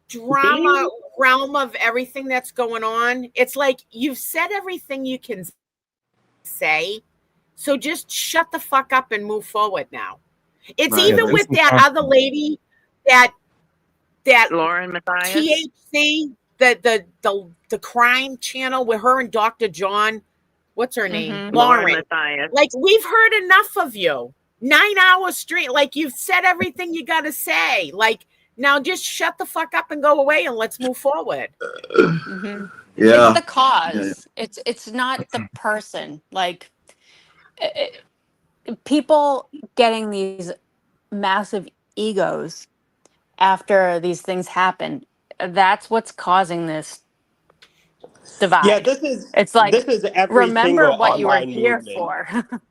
Speaker 22: drama realm of everything that's going on, it's like you've said everything you can say. So just shut the fuck up and move forward now. It's
Speaker 21: Right.
Speaker 22: even
Speaker 2: Yeah,
Speaker 22: with
Speaker 2: this is
Speaker 22: that
Speaker 2: not-
Speaker 22: other lady that
Speaker 3: Lauren Matthias.
Speaker 22: THC, the crime channel with her and Dr. John. What's her name?
Speaker 3: Lauren
Speaker 22: Lauren.
Speaker 3: Matthias.
Speaker 22: Like, we've heard enough of you. 9 hours straight. Like, you've said everything you got to say. Like, now just shut the fuck up and go away and let's move forward.
Speaker 10: Mhm.
Speaker 21: Yeah.
Speaker 10: It's the cause. It's not the person. Like people getting these massive egos after these things happen. That's what's causing this divide.
Speaker 1: Yeah,
Speaker 10: it's like
Speaker 1: this is every
Speaker 10: remember
Speaker 1: single
Speaker 10: what you were
Speaker 1: online
Speaker 10: here
Speaker 1: movement.
Speaker 10: for.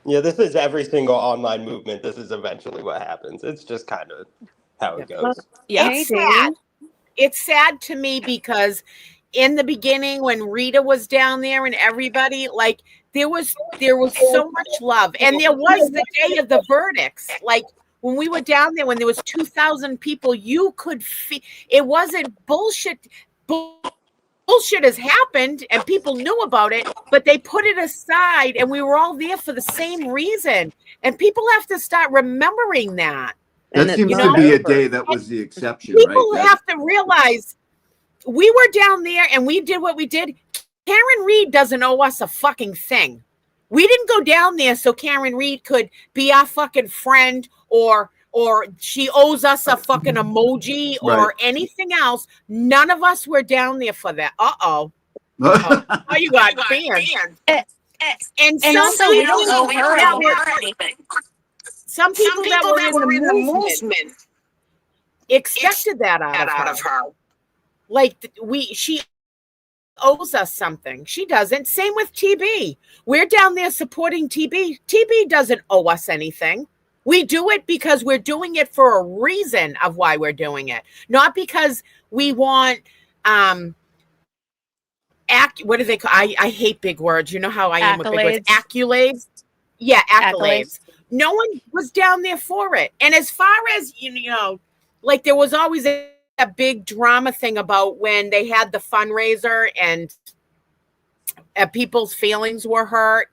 Speaker 1: Yeah, this is every single online movement. This is eventually what happens. It's just kind of how it goes.
Speaker 10: Yeah.
Speaker 22: It's sad. It's sad to me because in the beginning when Rita was down there and everybody, like, there was so much love. And there was the day of the verdicts. Like, when we were down there, when there was 2,000 people, you could feel it wasn't bullshit. Bullshit has happened and people knew about it, but they put it aside and we were all there for the same reason. And people have to start remembering that.
Speaker 21: That seems to be a day that was the exception,
Speaker 22: People
Speaker 21: right?
Speaker 22: have to realize we were down there and we did what we did. Karen Reed doesn't owe us a fucking thing. We didn't go down there so Karen Reed could be our fucking friend or she owes us a fucking emoji or anything else. None of us were down there for that. Oh, you got banned. And some
Speaker 10: also, we
Speaker 22: people
Speaker 10: don't owe her anything.
Speaker 22: some people that were in the movement expected that out of her. Like she owes us something. She doesn't. Same with TB. We're down there supporting TB. TB doesn't owe us anything. We do it because we're doing it for a reason of why we're doing it, not because we want what do they call? I hate big words. You know how I am with big words. Accolades. Yeah, accolades. No one was down there for it. And as far as you know, like there was always a big drama thing about when they had the fundraiser and people's feelings were hurt.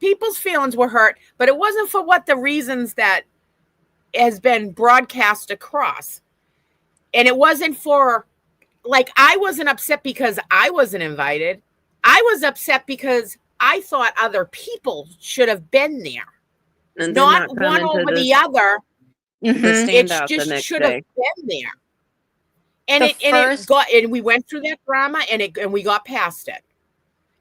Speaker 22: People's feelings were hurt, but it wasn't for what the reasons that has been broadcast across. And it wasn't for, like, I wasn't upset because I wasn't invited. I was upset because I thought other people should have been there.
Speaker 3: And
Speaker 22: not one over the other. It just should have
Speaker 3: day.
Speaker 22: been there. And it we went through that drama and we got past it.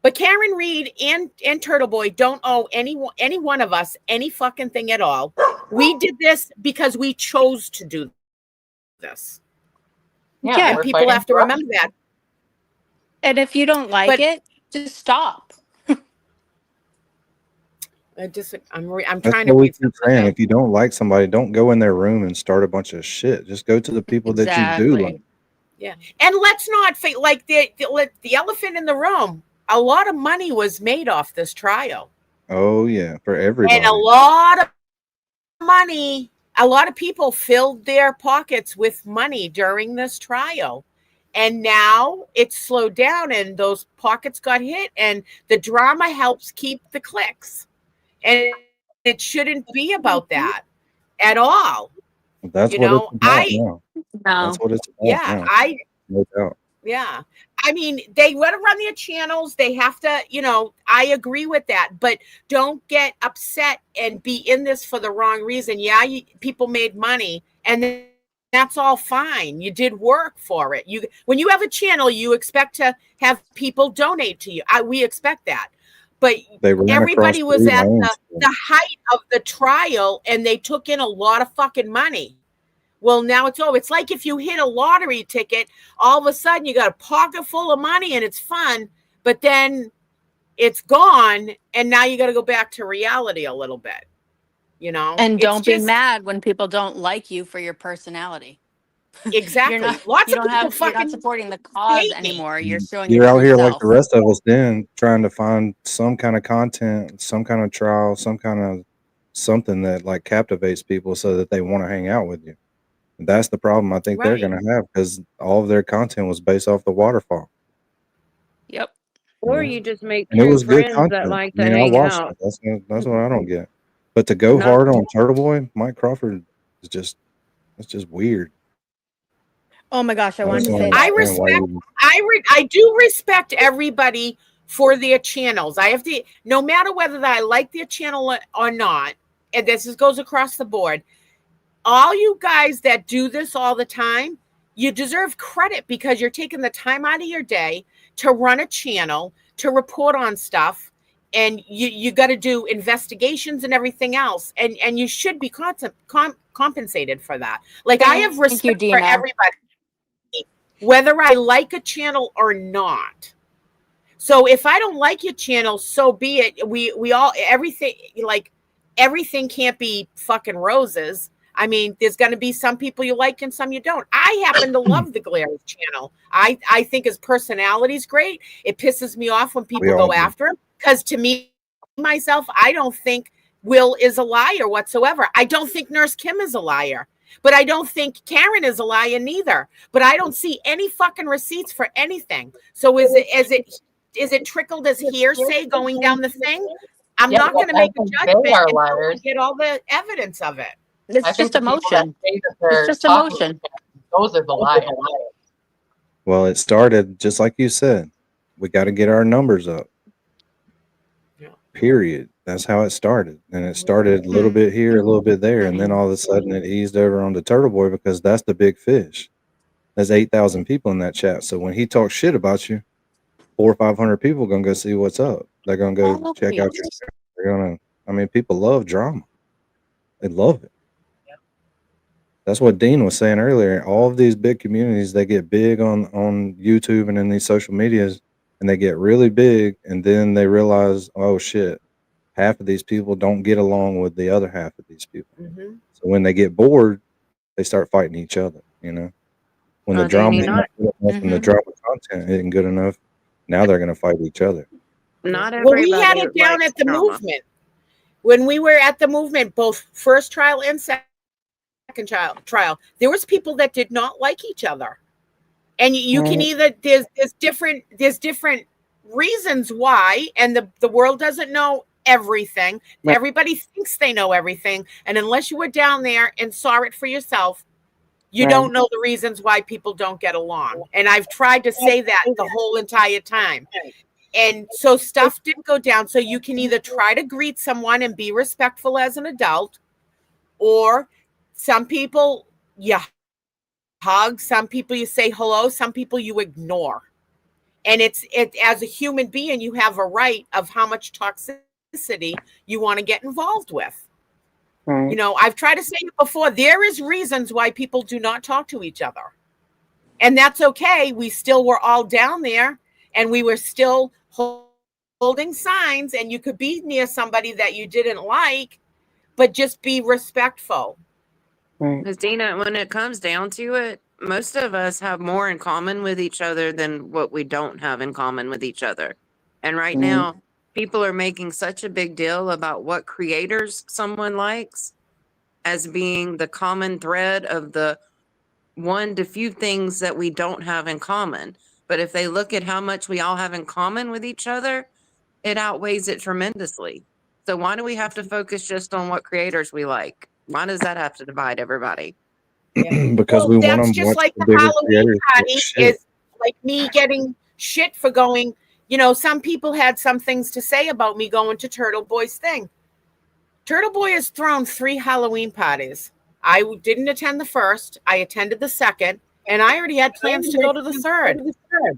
Speaker 22: But Karen Reed and Turtle Boy don't owe any one of us any fucking thing at all. We did this because we chose to do this.
Speaker 10: Yeah.
Speaker 22: And
Speaker 4: we're
Speaker 22: people
Speaker 4: fighting
Speaker 22: have to
Speaker 4: for
Speaker 22: remember that.
Speaker 10: And if you don't like
Speaker 22: But
Speaker 10: it, just stop.
Speaker 22: I'm
Speaker 2: That's
Speaker 22: trying to
Speaker 2: what we
Speaker 22: read
Speaker 2: keep
Speaker 22: some of
Speaker 2: saying.
Speaker 22: the.
Speaker 2: If you don't like somebody, don't go in their room and start a bunch of shit. Just go to the people that you do like.
Speaker 10: Exactly.
Speaker 22: Yeah, and let's not like the elephant in the room. A lot of money was made off this trial,
Speaker 2: Oh yeah, for
Speaker 22: and
Speaker 2: everybody.
Speaker 22: a lot of money. A lot of people filled their pockets with money during this trial. And now it's slowed down and those pockets got hit, and the drama helps keep the clicks. And it shouldn't be about that at all.
Speaker 2: That's
Speaker 22: You
Speaker 2: what it's
Speaker 22: know,
Speaker 2: about now. That's
Speaker 10: No.
Speaker 2: what it's about
Speaker 22: yeah,
Speaker 2: now. No doubt.
Speaker 22: yeah. I mean, they want to run their channels. They have to, I agree with that, but don't get upset and be in this for the wrong reason. Yeah, people made money, and that's all fine. You did work for it. When you have a channel, you expect to have people donate to you. We expect that. But
Speaker 2: They ran across
Speaker 22: everybody was
Speaker 2: 3
Speaker 22: at
Speaker 2: lanes.
Speaker 22: the height of the trial, and they took in a lot of fucking money. Well, now it's over. It's like if you hit a lottery ticket, all of a sudden you got a pocket full of money and it's fun, but then it's gone, and now you got to go back to reality a little bit.
Speaker 10: And
Speaker 22: It's
Speaker 10: don't be
Speaker 22: just
Speaker 10: mad when people don't like you for your personality.
Speaker 22: exactly. Lots of people
Speaker 10: You're not
Speaker 22: fucking
Speaker 10: supporting the cause
Speaker 22: hate me.
Speaker 10: anymore. You're showing
Speaker 2: You're
Speaker 10: your
Speaker 2: out
Speaker 10: true
Speaker 2: here like
Speaker 10: self.
Speaker 2: the rest of us then, trying to find some kind of content, some kind of trial, some kind of something that like captivates people so that they want to hang out with you. And that's the problem I think they're
Speaker 22: Right.
Speaker 2: going to have, because all of their content was based off the waterfall.
Speaker 10: Yep.
Speaker 3: Or
Speaker 2: Yeah.
Speaker 3: you just make
Speaker 2: And it
Speaker 3: true
Speaker 2: was good
Speaker 3: friends that
Speaker 2: content.
Speaker 3: like
Speaker 2: I
Speaker 3: to
Speaker 2: mean, I
Speaker 3: hang
Speaker 2: watched
Speaker 3: out.
Speaker 2: it. That's what I don't get. But to go
Speaker 3: Not
Speaker 2: hard on Turtle Boy, Mike Crawford is just, that's just weird.
Speaker 10: Oh my gosh, I
Speaker 2: I
Speaker 10: wanted
Speaker 2: just
Speaker 10: to
Speaker 2: don't
Speaker 10: say that.
Speaker 2: understand why you
Speaker 22: I do respect everybody for their channels. I have to, no matter whether I like their channel or not, and goes across the board. All you guys that do this all the time, you deserve credit because you're taking the time out of your day to run a channel, to report on stuff, and you got to do investigations and everything else, and you should be compensated for that. Like, I have
Speaker 10: Thank you,
Speaker 22: respect for
Speaker 10: Dina.
Speaker 22: everybody, whether I like a channel or not. So if I don't like your channel, so be it. We all, everything can't be fucking roses. I mean, there's going to be some people you like and some you don't. I happen to love the Glaire's channel. I think his personality's great. It pisses me off when people
Speaker 2: all
Speaker 22: go
Speaker 2: do.
Speaker 22: after him, because to me, myself, I don't think Will is a liar whatsoever. I don't think Nurse Kim is a liar. But I don't think Karen is a liar neither. But I don't see any fucking receipts for anything. So is it trickled as hearsay going down the thing? I'm
Speaker 4: Yeah,
Speaker 22: not
Speaker 4: but
Speaker 22: going to
Speaker 4: I
Speaker 22: make a
Speaker 4: think they
Speaker 22: judgment
Speaker 4: are
Speaker 22: until I
Speaker 4: liars.
Speaker 22: get all the evidence of it.
Speaker 4: I
Speaker 10: It's
Speaker 4: think
Speaker 10: just
Speaker 4: the people that
Speaker 10: emotion.
Speaker 4: say that
Speaker 10: It's
Speaker 4: they're
Speaker 10: just
Speaker 4: talking
Speaker 10: emotion.
Speaker 4: to Karen, those are the liars.
Speaker 2: Well, it started just like you said. We got to get our numbers up. Period. That's how it started. And it started a little bit here, a little bit there, and then all of a sudden it eased over onto Turtle Boy, because that's the big fish. There's 8,000 people in that chat. So when he talks shit about you, 400 or 500 people are gonna go see what's up. They're gonna go check out your shit. They're gonna. I mean, people love drama. They love it. That's what Dean was saying earlier. All of these big communities, they get big on YouTube and in these social medias, and they get really big, and then they realize, oh shit, half of these people don't get along with the other half of these people.
Speaker 22: Mm-hmm.
Speaker 2: So when they get bored, they start fighting each other. When the drama
Speaker 3: Deanie,
Speaker 2: is not good enough and the drama content isn't good enough, now they're gonna fight each other.
Speaker 3: not
Speaker 22: Well, we had
Speaker 3: everybody
Speaker 22: it down
Speaker 3: likes
Speaker 22: at the
Speaker 3: drama.
Speaker 22: movement. When we were at the movement, both first trial and second trial, there was people that did not like each other. And you can either, there's different reasons why, and the world doesn't know everything.
Speaker 3: Right.
Speaker 22: Everybody thinks they know everything, and unless you were down there and saw it for yourself, you
Speaker 3: Right.
Speaker 22: don't know the reasons why people don't get along. And I've tried to say that the whole entire time. And so stuff didn't go down. So you can either try to greet someone and be respectful as an adult, or some people you hug, some people you say hello, some people you ignore. And it as a human being, you have a right of how much toxicity you want to get involved with. You know, I've tried to say it before. There is reasons why people do not talk to each other. And that's okay. We still were all down there and we were still holding signs, and you could be near somebody that you didn't like, but just be respectful.
Speaker 3: Because Dina, when it comes down to it, most of us have more in common with each other than what we don't have in common with each other. And right now, people are making such a big deal about what creators someone likes as being the common thread of the one to few things that we don't have in common. But if they look at how much we all have in common with each other, it outweighs it tremendously. So why do we have to focus just on what creators we like? Why does that have to divide everybody?
Speaker 2: Because we want
Speaker 22: That's
Speaker 2: them to
Speaker 22: just
Speaker 2: watch
Speaker 22: like
Speaker 2: the
Speaker 22: the
Speaker 2: bigger
Speaker 22: Halloween
Speaker 2: creators get
Speaker 22: party
Speaker 2: shit.
Speaker 22: is like me getting shit for going, you know, some people had some things to say about me going to Turtle Boy's thing. Turtle Boy has thrown 3 Halloween parties. I didn't attend the first. I attended the second, and I already had plans to go to the third.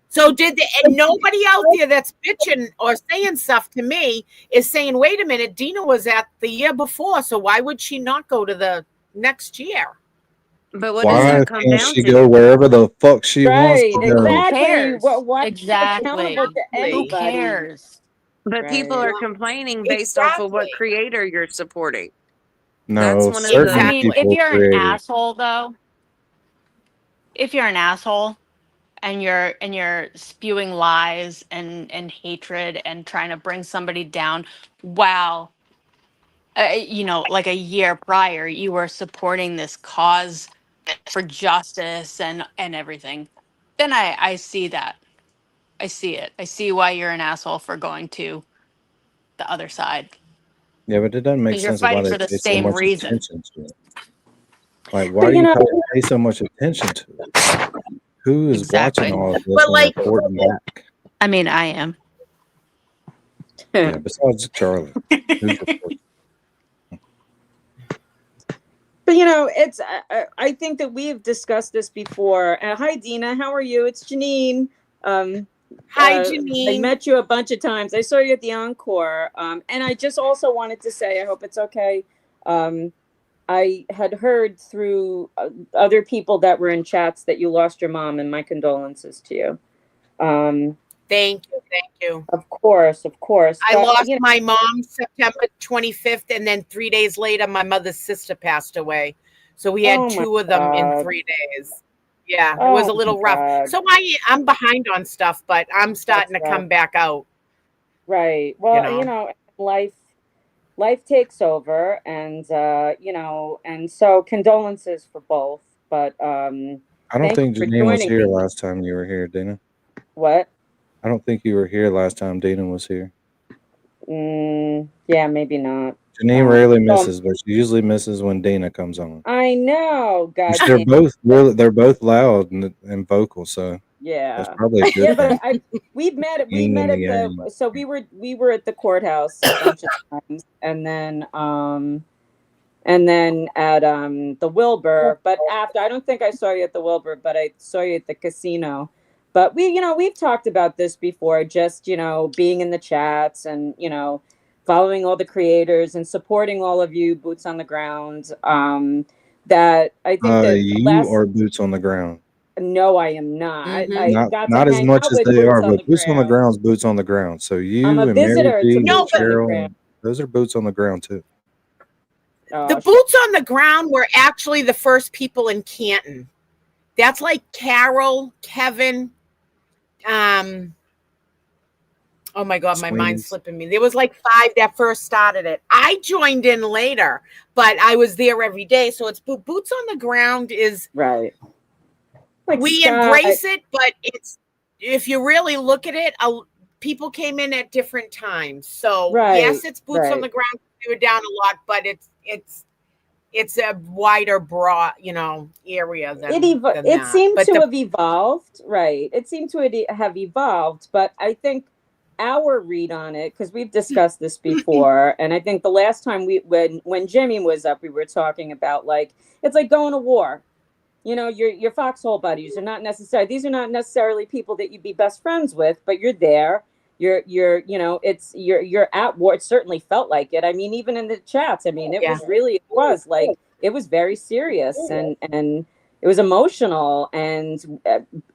Speaker 22: So and nobody out there that's bitching or saying stuff to me is saying, wait a minute, Dina was at the year before, so why would she not go to the next year?
Speaker 3: But what
Speaker 2: Why can't she go wherever the fuck she wants to go?
Speaker 15: Exactly. What's
Speaker 10: Exactly.
Speaker 15: accountable to
Speaker 10: Who
Speaker 15: anybody?
Speaker 10: cares?
Speaker 3: But people
Speaker 15: Right.
Speaker 3: are complaining based off of what creator you're supporting.
Speaker 2: No,
Speaker 3: One of
Speaker 2: certain
Speaker 10: I mean, if
Speaker 2: people
Speaker 10: you're an
Speaker 2: created.
Speaker 10: asshole, though, if you're an asshole and you're spewing lies and hatred and trying to bring somebody down, while you know, like a year prior, you were supporting this cause for justice and everything, then I see that. I see it. I see why you're an asshole for going to the other side.
Speaker 2: Yeah, but it doesn't make
Speaker 10: Because you're
Speaker 2: sense of why
Speaker 10: fighting
Speaker 2: they
Speaker 10: for the
Speaker 2: pay so
Speaker 10: same
Speaker 2: much
Speaker 10: reason.
Speaker 2: attention to it. Like, why
Speaker 15: But
Speaker 2: do
Speaker 15: you
Speaker 2: you
Speaker 15: know,
Speaker 2: pay so much attention to it? Who is watching
Speaker 10: Exactly.
Speaker 2: all of this
Speaker 22: But
Speaker 2: and
Speaker 22: like,
Speaker 2: reporting back?
Speaker 10: I mean, I am.
Speaker 2: Yeah, besides Charlie. Who's reporting?
Speaker 15: but you know, it's I think that we've discussed this before. Hi, Dina. How are you? It's Janine.
Speaker 22: Hi,
Speaker 15: I
Speaker 22: Janine.
Speaker 15: met you a bunch of times. I saw you at the Encore. And I just also wanted to say, I hope it's okay. I had heard through other people that were in chats that you lost your mom, and my condolences to you.
Speaker 22: Thank you. Thank you.
Speaker 15: Of course, of course.
Speaker 22: I
Speaker 15: But,
Speaker 22: lost
Speaker 15: you know,
Speaker 22: my mom September 25th, and then 3 days later, my mother's sister passed away. So we had
Speaker 15: oh my
Speaker 22: 2 of them in
Speaker 15: God.
Speaker 22: 3 days. Yeah, it was
Speaker 15: Oh
Speaker 22: a little
Speaker 15: my
Speaker 22: rough.
Speaker 15: God.
Speaker 22: So I'm behind on stuff, but I'm starting to
Speaker 15: That's
Speaker 22: come back out.
Speaker 15: Right. Well,
Speaker 22: You
Speaker 15: you
Speaker 22: know,
Speaker 15: know, life takes over, and you know, and so condolences for both. But
Speaker 2: I don't
Speaker 15: thank you
Speaker 2: think
Speaker 15: for
Speaker 2: Janine was
Speaker 15: joining
Speaker 2: here
Speaker 15: me.
Speaker 2: last time you were here, Dina.
Speaker 15: What?
Speaker 2: I don't think you were here last time Dina was here.
Speaker 15: Yeah, maybe not.
Speaker 2: Janine rarely
Speaker 15: So
Speaker 2: misses, but she usually misses when Dina comes on.
Speaker 15: I know,
Speaker 2: Which
Speaker 15: God
Speaker 2: they're
Speaker 15: damn.
Speaker 2: both loud and vocal, so that's
Speaker 15: Yeah.
Speaker 2: probably a good
Speaker 15: Yeah,
Speaker 2: thing.
Speaker 15: but we've met
Speaker 2: Yin and
Speaker 15: at
Speaker 2: the
Speaker 15: the
Speaker 2: yang.
Speaker 15: so we were at the courthouse a bunch of times, and then at the Wilbur, but after, I don't think I saw you at the Wilbur, but I saw you at the casino. But we, you know, we've talked about this before, just, you know, being in the chats and, you know, following all the creators and supporting all of you boots on the ground. That I think that the
Speaker 2: You
Speaker 15: last
Speaker 2: are boots on the ground.
Speaker 15: no, I am not. I got to
Speaker 2: Not as
Speaker 15: hang
Speaker 2: much
Speaker 15: out
Speaker 2: as
Speaker 15: with
Speaker 2: they
Speaker 15: boots
Speaker 2: are,
Speaker 15: on the
Speaker 2: but boots on the
Speaker 15: ground.
Speaker 2: ground is boots on the ground. So
Speaker 15: I'm
Speaker 2: you
Speaker 15: a
Speaker 2: and Mary
Speaker 15: visitor
Speaker 2: B
Speaker 15: to
Speaker 2: and
Speaker 22: no,
Speaker 15: boots
Speaker 22: but
Speaker 15: on the
Speaker 2: Cheryl,
Speaker 15: ground.
Speaker 2: those are boots on the ground too.
Speaker 22: the boots on the ground were actually the first people in Canton. That's like Carol, Kevin, oh my God, my mind's
Speaker 2: Swings.
Speaker 22: slipping me. There was like 5 that first started it. I joined in later, but I was there every day. So it's boots on the ground is
Speaker 15: right. Like
Speaker 22: we
Speaker 15: Scott,
Speaker 22: embrace it, but it's if you really look at it, people came in at different times. So
Speaker 15: right,
Speaker 22: yes, it's boots on
Speaker 15: right.
Speaker 22: the ground. We were down a lot, but it's a wider, broad, you know, area than
Speaker 15: It
Speaker 22: that.
Speaker 15: seemed
Speaker 22: But
Speaker 15: to have evolved, right? It seemed to have evolved, but I think our read on it, because we've discussed this before, and I think the last time when Jimmy was up, we were talking about, like, it's like going to war. You know, your foxhole buddies are not necessarily, these are not necessarily people that you'd be best friends with, but you're there, you're at war. It certainly felt like it. I mean, even in the chats, I mean, it was like, it was very serious, and it was emotional, and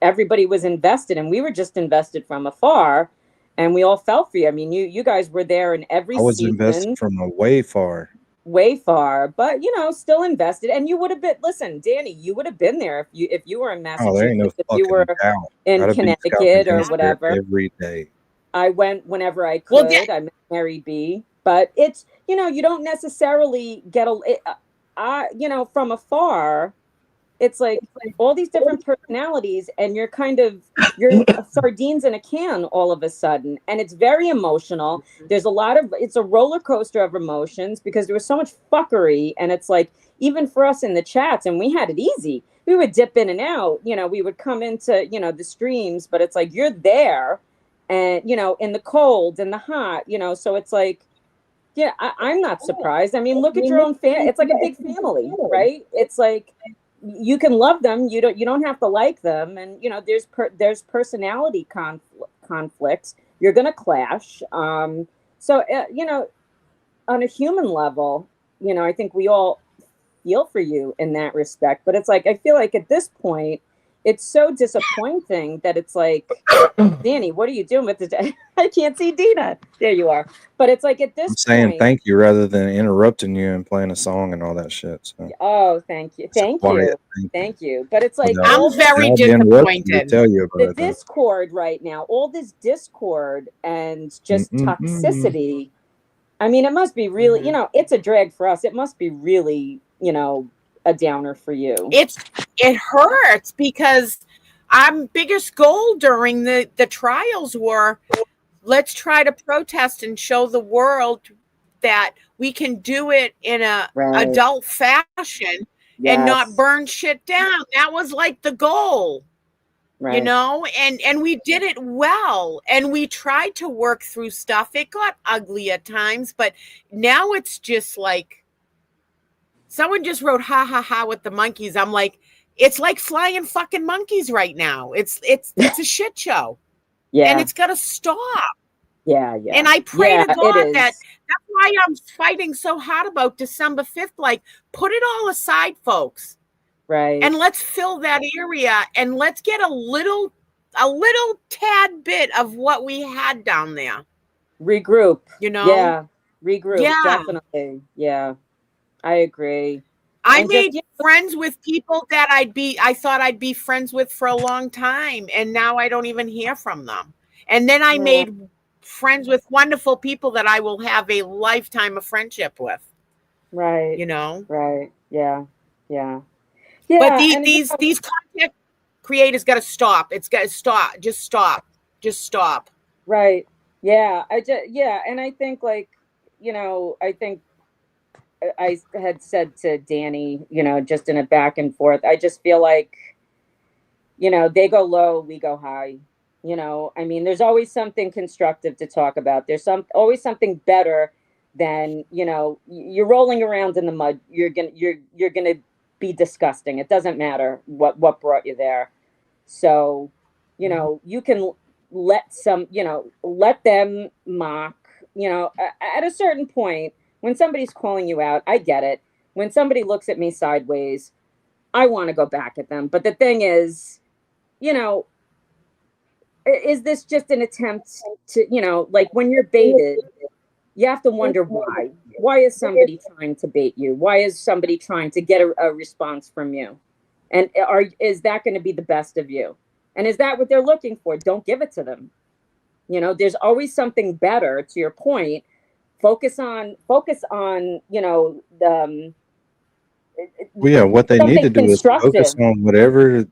Speaker 15: everybody was invested, and we were just invested from afar, and we all felt for you. I mean, you guys were there in every
Speaker 2: I was invested
Speaker 15: season,
Speaker 2: from way far.
Speaker 15: way far, but still invested. And you would have been, listen, Danny, you would have been there if you were in
Speaker 2: Oh, there ain't no
Speaker 15: Massachusetts, if you
Speaker 2: fucking
Speaker 15: were
Speaker 2: doubt.
Speaker 15: in
Speaker 2: I'd have been scouting
Speaker 15: Connecticut or
Speaker 2: against there
Speaker 15: whatever.
Speaker 2: every day.
Speaker 15: I went whenever I
Speaker 22: Well,
Speaker 15: could. I met Mary B. But it's, you don't necessarily get from afar. It's like all these different personalities, and you're sardines in a can all of a sudden, and it's very emotional. There's it's a roller coaster of emotions because there was so much fuckery, and it's like, even for us in the chats, and we had it easy. We would dip in and out, we would come into, the streams, but it's like, you're there, and, in the cold and the hot, so it's like, yeah, I'm not surprised. I mean, look at your own it's like a big family, right? It's like, you can love them, you don't have to like them, and there's personality conflicts. You're gonna clash. So on a human level, I think we all feel for you in that respect. But it's like, I feel like at this point, it's so disappointing that it's like, Danny, what are you doing with the I can't see Dina. There you are. But it's like, at this
Speaker 2: I'm saying
Speaker 15: point,
Speaker 2: thank you rather than interrupting you and playing a song and all that shit. So
Speaker 15: oh, thank you.
Speaker 2: it's a
Speaker 15: Thank
Speaker 2: quiet
Speaker 15: you. Thank you. But it's like,
Speaker 2: without,
Speaker 15: all
Speaker 22: I'm very
Speaker 2: without interrupting to
Speaker 22: disappointed.
Speaker 2: tell you
Speaker 15: the
Speaker 2: about it. Though.
Speaker 15: discord right now, all this discord and just
Speaker 2: Mm-mm-mm.
Speaker 15: toxicity. I mean, it must be really, it's a drag for us. It must be really, a downer for you.
Speaker 22: It hurts because our biggest goal during the trials were, let's try to protest and show the world that we can do it in a adult fashion and not burn shit down. That was like the goal.
Speaker 15: Right.
Speaker 22: And we did it well, and we tried to work through stuff. It got ugly at times, but now it's just like, someone just wrote ha ha ha with the monkeys. I'm like, it's like flying fucking monkeys right now. It's a shit show.
Speaker 15: Yeah.
Speaker 22: And it's got to stop.
Speaker 15: Yeah.
Speaker 22: And I pray to God
Speaker 15: it is.
Speaker 22: that's why I'm fighting so hard about December 5th. Like, put it all aside, folks.
Speaker 15: Right.
Speaker 22: And let's fill that area, and let's get a little tad bit of what we had down there.
Speaker 15: Regroup.
Speaker 22: Yeah.
Speaker 15: Regroup.
Speaker 22: Yeah.
Speaker 15: Definitely. Yeah. I agree.
Speaker 22: I made friends with people that I thought I'd be friends with for a long time, and now I don't even hear from them. And then I made friends with wonderful people that I will have a lifetime of friendship with.
Speaker 15: Right. Right. Yeah. Yeah.
Speaker 22: But these content creators got to stop. It's got to stop. Just stop. Just stop.
Speaker 15: Right. Yeah. And I think, like, I think I had said to Danny, just in a back and forth, I just feel like, they go low, we go high. I mean, there's always something constructive to talk about. There's always something better than, you're rolling around in the mud. You're gonna be disgusting. It doesn't matter what brought you there. So, you can let them mock, at a certain point. When somebody's calling you out, I get it. When somebody looks at me sideways, I want to go back at them. But the thing is, is this just an attempt to, like, when you're baited, you have to wonder why. Why is somebody trying to bait you? Why is somebody trying to get a response from you? And is that going to be the best of you? And is that what they're looking for? Don't give it to them. There's always something better, to your point. Focus on what
Speaker 2: they need to do is focus on whatever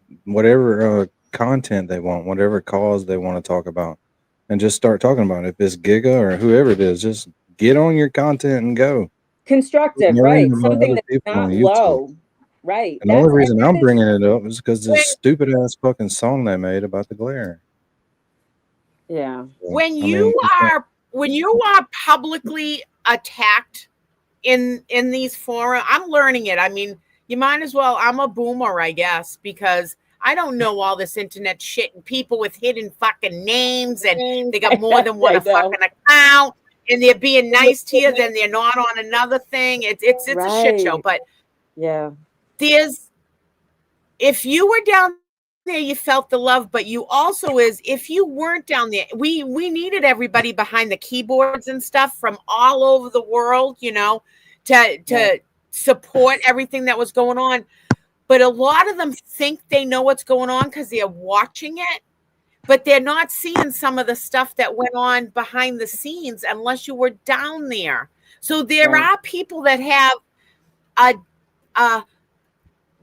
Speaker 2: content they want, whatever cause they want to talk about, and just start talking about it. If it's Giga or whoever it is, just get on your content and go.
Speaker 15: Constructive, right? Something that's not low, right?
Speaker 2: And the only reason I'm bringing it up is because this stupid ass fucking song they made about the glare.
Speaker 15: Yeah.
Speaker 22: When you are publicly attacked in these forums, I'm learning it. I mean, you might as well. I'm a boomer, I guess, because I don't know all this internet shit and people with hidden fucking names and they got more than one fucking account and they're being nice to you, then they're not on another thing. It's a shit show. But
Speaker 15: yeah,
Speaker 22: if you were down there, you felt the love, but you also if you weren't down there, we needed everybody behind the keyboards and stuff from all over the world, to support everything that was going on. But a lot of them think they know what's going on because they're watching it, but they're not seeing some of the stuff that went on behind the scenes unless you were down there. So there are people that have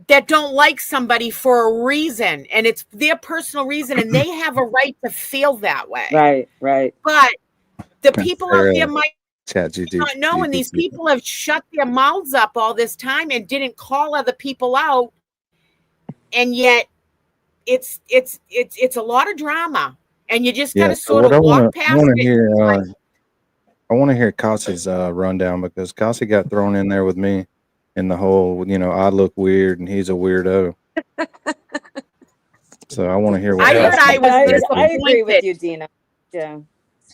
Speaker 22: that don't like somebody for a reason, and it's their personal reason, and they have a right to feel that way.
Speaker 15: Right.
Speaker 22: But the people out there might
Speaker 2: ChatGPT
Speaker 22: not know, and these people have shut their mouths up all this time and didn't call other people out, and yet it's a lot of drama, and you just gotta sort of walk past it.
Speaker 2: I want to hear Kowalski's rundown, because Kowalski got thrown in there with me in the whole, I look weird and he's a weirdo. So I want to hear what
Speaker 22: I
Speaker 15: agree with you, Dina. Yeah.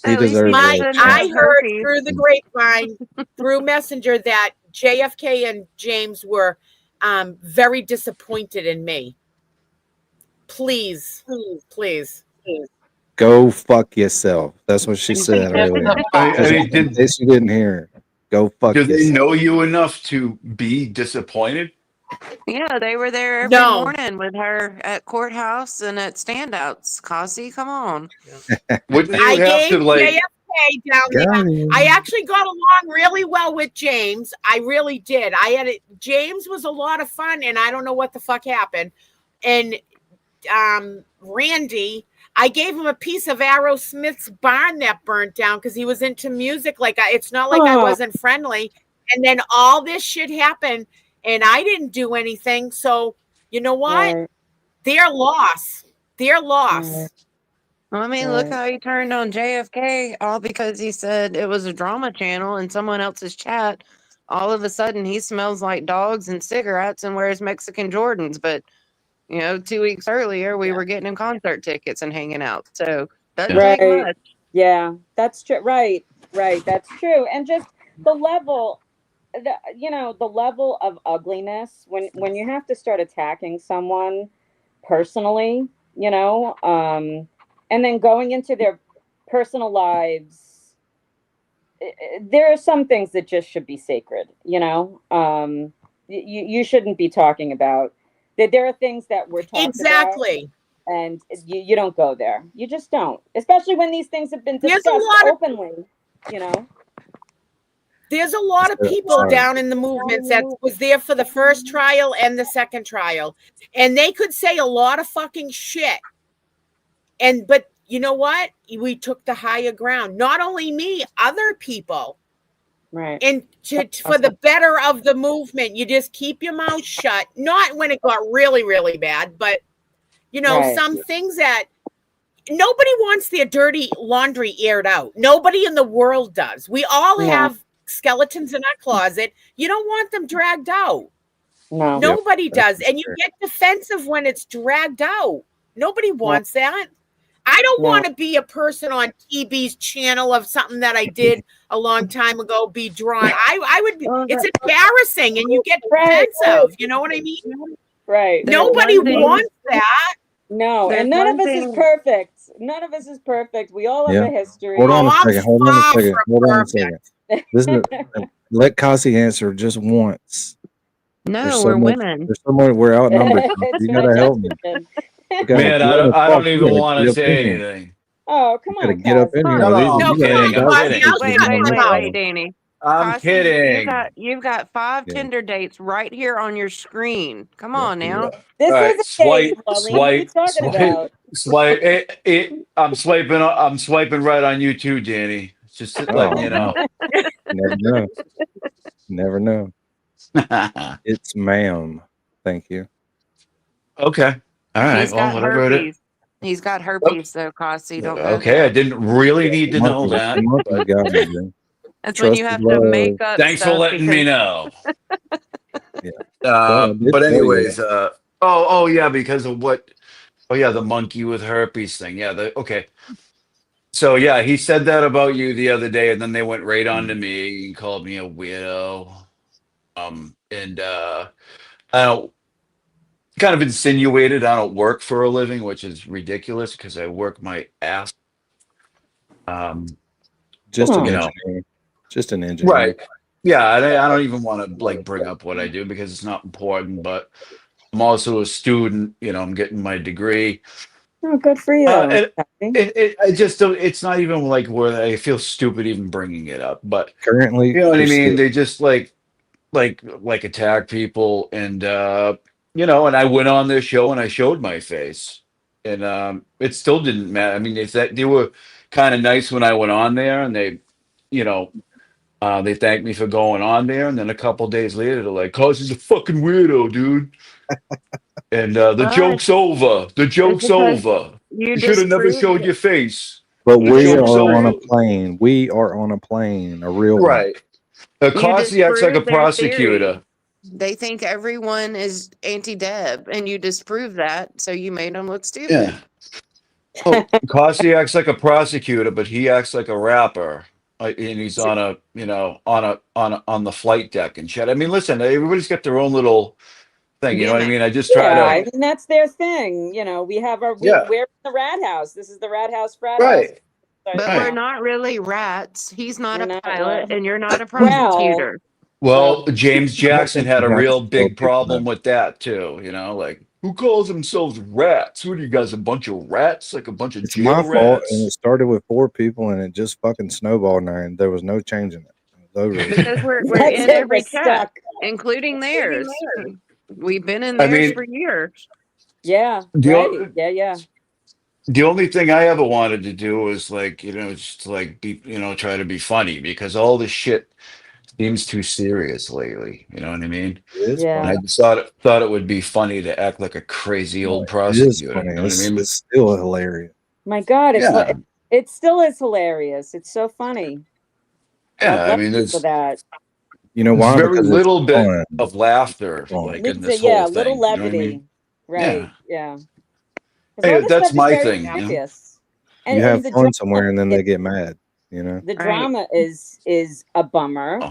Speaker 2: He deserves it.
Speaker 22: I heard through the grapevine, through Messenger, that JFK and James were very disappointed in me. Please.
Speaker 2: Go fuck yourself. That's what she said earlier. In case you didn't hear, go fuck yourself.
Speaker 7: Do they know you enough to be disappointed?
Speaker 3: Yeah, they were there every morning with her at courthouse and at standouts. Kowalski, come on.
Speaker 7: Wouldn't you have to
Speaker 22: JFK down there. I actually got along really well with James. I really did. James was a lot of fun, and I don't know what the fuck happened. And Randy, I gave him a piece of Aerosmith's barn that burnt down because he was into music. It's not like I wasn't friendly. And then all this shit happened, and I didn't do anything. So you know what?
Speaker 15: Right.
Speaker 22: Their loss.
Speaker 3: Well, I mean, look how he turned on JFK, all because he said it was a drama channel in someone else's chat. All of a sudden, he smells like dogs and cigarettes and wears Mexican Jordans. But 2 weeks earlier, we were getting him concert tickets and hanging out. So doesn't take much.
Speaker 15: Yeah, that's true. Right. That's true. And just the level, the level of ugliness when you have to start attacking someone personally, and then going into their personal lives. There are some things that just should be sacred, you shouldn't be talking about. There are things that we're talking about, and you don't go there. You just don't, especially when these things have been discussed openly.
Speaker 22: There's a lot of people down in the movements that was there for the first trial and the second trial, and they could say a lot of fucking shit. But you know what? We took the higher ground. Not only me, other people.
Speaker 15: Right.
Speaker 22: And for the better of the movement, you just keep your mouth shut. Not when it got really, really bad, but some things that nobody wants their dirty laundry aired out. Nobody in the world does. We all have skeletons in our closet. You don't want them dragged out.
Speaker 15: No.
Speaker 22: Nobody does. And you get defensive when it's dragged out. Nobody wants that. I don't want to be a person on TB's channel of something that I did a long time ago be drawn. I would be, it's embarrassing, and you get defensive. You know what I mean?
Speaker 15: Right.
Speaker 22: Nobody wants that.
Speaker 15: No, and none of us is perfect. None of us is perfect. We all have a history.
Speaker 2: Hold on a second. This is let Kowalski answer just once.
Speaker 3: No, we're women.
Speaker 2: There's someone we're outnumbered. You gotta help me.
Speaker 7: Man, I don't even want to say anything.
Speaker 15: Oh, come on.
Speaker 2: Get up in here.
Speaker 7: No, I'm kidding.
Speaker 3: Wait, Danny.
Speaker 7: I'm kidding.
Speaker 3: You've got 5 Tinder dates right here on your screen. Come on now.
Speaker 15: This is a
Speaker 7: swipe. I'm swiping right on you too, Danny. Just letting you know.
Speaker 2: Never know. It's ma'am. Thank you.
Speaker 7: Okay. All right. Well, whatever it is.
Speaker 3: He's got herpes, though, Kowalski. Don't.
Speaker 7: Okay, I didn't really need to know that.
Speaker 3: That's when you have to make up.
Speaker 7: Thanks for letting me know. But anyways, Oh, yeah, because of what? Oh, yeah, the monkey with herpes thing. Yeah, okay. So yeah, he said that about you the other day, and then they went right on to me and called me a weirdo. And I don't kind of insinuated I don't work for a living, which is ridiculous because I work my ass. Um,
Speaker 2: Just an
Speaker 7: you know,
Speaker 2: engineer. Just an engineer.
Speaker 7: right? Yeah, and I don't even want to like bring up what I do because it's not important. But I'm also a student. You know, I'm getting my degree.
Speaker 15: Oh, good for you.
Speaker 7: And
Speaker 15: Kathy.
Speaker 7: I just don't. It's not even like where I feel stupid even bringing it up. But
Speaker 2: Currently
Speaker 7: you know what I mean?
Speaker 2: pursuing.
Speaker 7: They just like attack people, and you know. And I went on their show and I showed my face, and it still didn't matter. I mean, it's that they were kind of nice when I went on there, and you know. They thanked me for going on there, and then a couple days later, they're like, "Cause he's a fucking weirdo, dude." And the
Speaker 3: But
Speaker 7: joke's over. The
Speaker 3: it's
Speaker 7: joke's
Speaker 3: because
Speaker 7: over.
Speaker 3: you
Speaker 7: You should have never
Speaker 3: disproved
Speaker 7: showed
Speaker 3: it.
Speaker 7: your face.
Speaker 2: But
Speaker 3: You
Speaker 7: The
Speaker 2: we
Speaker 7: joke's
Speaker 2: are on
Speaker 7: over.
Speaker 2: a
Speaker 3: disproved
Speaker 2: plane. We are on a plane, a real one.
Speaker 7: Right.
Speaker 3: you
Speaker 7: Kowalski acts like a
Speaker 3: disproved their theory.
Speaker 7: prosecutor.
Speaker 3: They think everyone is anti-Deb, and you disprove that, so you made them look stupid.
Speaker 7: Yeah. Oh, Kowalski acts like a prosecutor, but he acts like a rapper. And he's on a, you know, on the flight deck and shit. I mean, listen, everybody's got their own little thing. You know what I
Speaker 3: Gimmick.
Speaker 7: mean? I just try
Speaker 15: Yeah, I
Speaker 7: to.
Speaker 15: mean that's their thing. You know, we have
Speaker 7: Yeah.
Speaker 15: we're in the rat house. This is the rat house, frat house.
Speaker 7: Right.
Speaker 3: But
Speaker 7: Right.
Speaker 3: we're not really rats. He's not
Speaker 15: We're
Speaker 3: a
Speaker 15: not.
Speaker 3: pilot, and you're not a
Speaker 15: Well,
Speaker 3: prosecutor.
Speaker 7: Well, James
Speaker 2: I don't
Speaker 7: Jackson
Speaker 2: think
Speaker 7: had
Speaker 2: you
Speaker 7: a
Speaker 2: have to
Speaker 7: real
Speaker 2: tell
Speaker 7: big
Speaker 2: people that.
Speaker 7: problem with that too. You know, like who calls themselves rats? What are you guys, a bunch of rats? Like a bunch of
Speaker 2: It's my
Speaker 7: jail
Speaker 2: fault, and it
Speaker 7: rats?
Speaker 2: started with 4 people, and it just fucking snowballed now, and there was no changing it. It was over.
Speaker 3: Because we're
Speaker 15: that's
Speaker 3: in
Speaker 15: it. We're
Speaker 3: every chat,
Speaker 15: stuck.
Speaker 3: including theirs. We've been in
Speaker 7: I
Speaker 3: theirs
Speaker 7: mean,
Speaker 3: for years.
Speaker 15: Yeah,
Speaker 7: the
Speaker 15: right.
Speaker 7: o-
Speaker 15: Yeah.
Speaker 7: the only thing I ever wanted to do was like, you know, just like be, you know, try to be funny because all this shit seems too serious lately. You know what I mean?
Speaker 2: It is
Speaker 7: And
Speaker 15: Yeah.
Speaker 2: funny.
Speaker 7: I just thought it would be funny to act like a crazy old
Speaker 2: It is
Speaker 7: prosecutor.
Speaker 2: funny.
Speaker 7: You know what I mean?
Speaker 2: It's still hilarious.
Speaker 15: My God,
Speaker 7: Yeah,
Speaker 15: it still is hilarious. It's so funny. God
Speaker 7: yeah. I
Speaker 15: bless
Speaker 7: mean,
Speaker 15: you for that.
Speaker 2: You know
Speaker 7: there's
Speaker 2: why?
Speaker 7: very
Speaker 2: Because it's
Speaker 7: little bit
Speaker 2: fun.
Speaker 7: of
Speaker 2: It's
Speaker 7: laughter
Speaker 2: fun.
Speaker 7: like in this whole
Speaker 15: Yeah, little
Speaker 7: thing. You know what I mean?
Speaker 15: levity. Right.
Speaker 7: Yeah.
Speaker 15: Yeah. Because all
Speaker 7: Hey,
Speaker 15: this
Speaker 7: that's
Speaker 15: stuff is
Speaker 7: my
Speaker 15: very
Speaker 7: thing, you know?
Speaker 15: serious.
Speaker 2: You have
Speaker 15: And the
Speaker 2: fun
Speaker 15: drama
Speaker 2: somewhere, and then
Speaker 15: is
Speaker 2: they get mad. You know.
Speaker 15: the
Speaker 3: Right.
Speaker 15: drama is a bummer.
Speaker 7: Oh,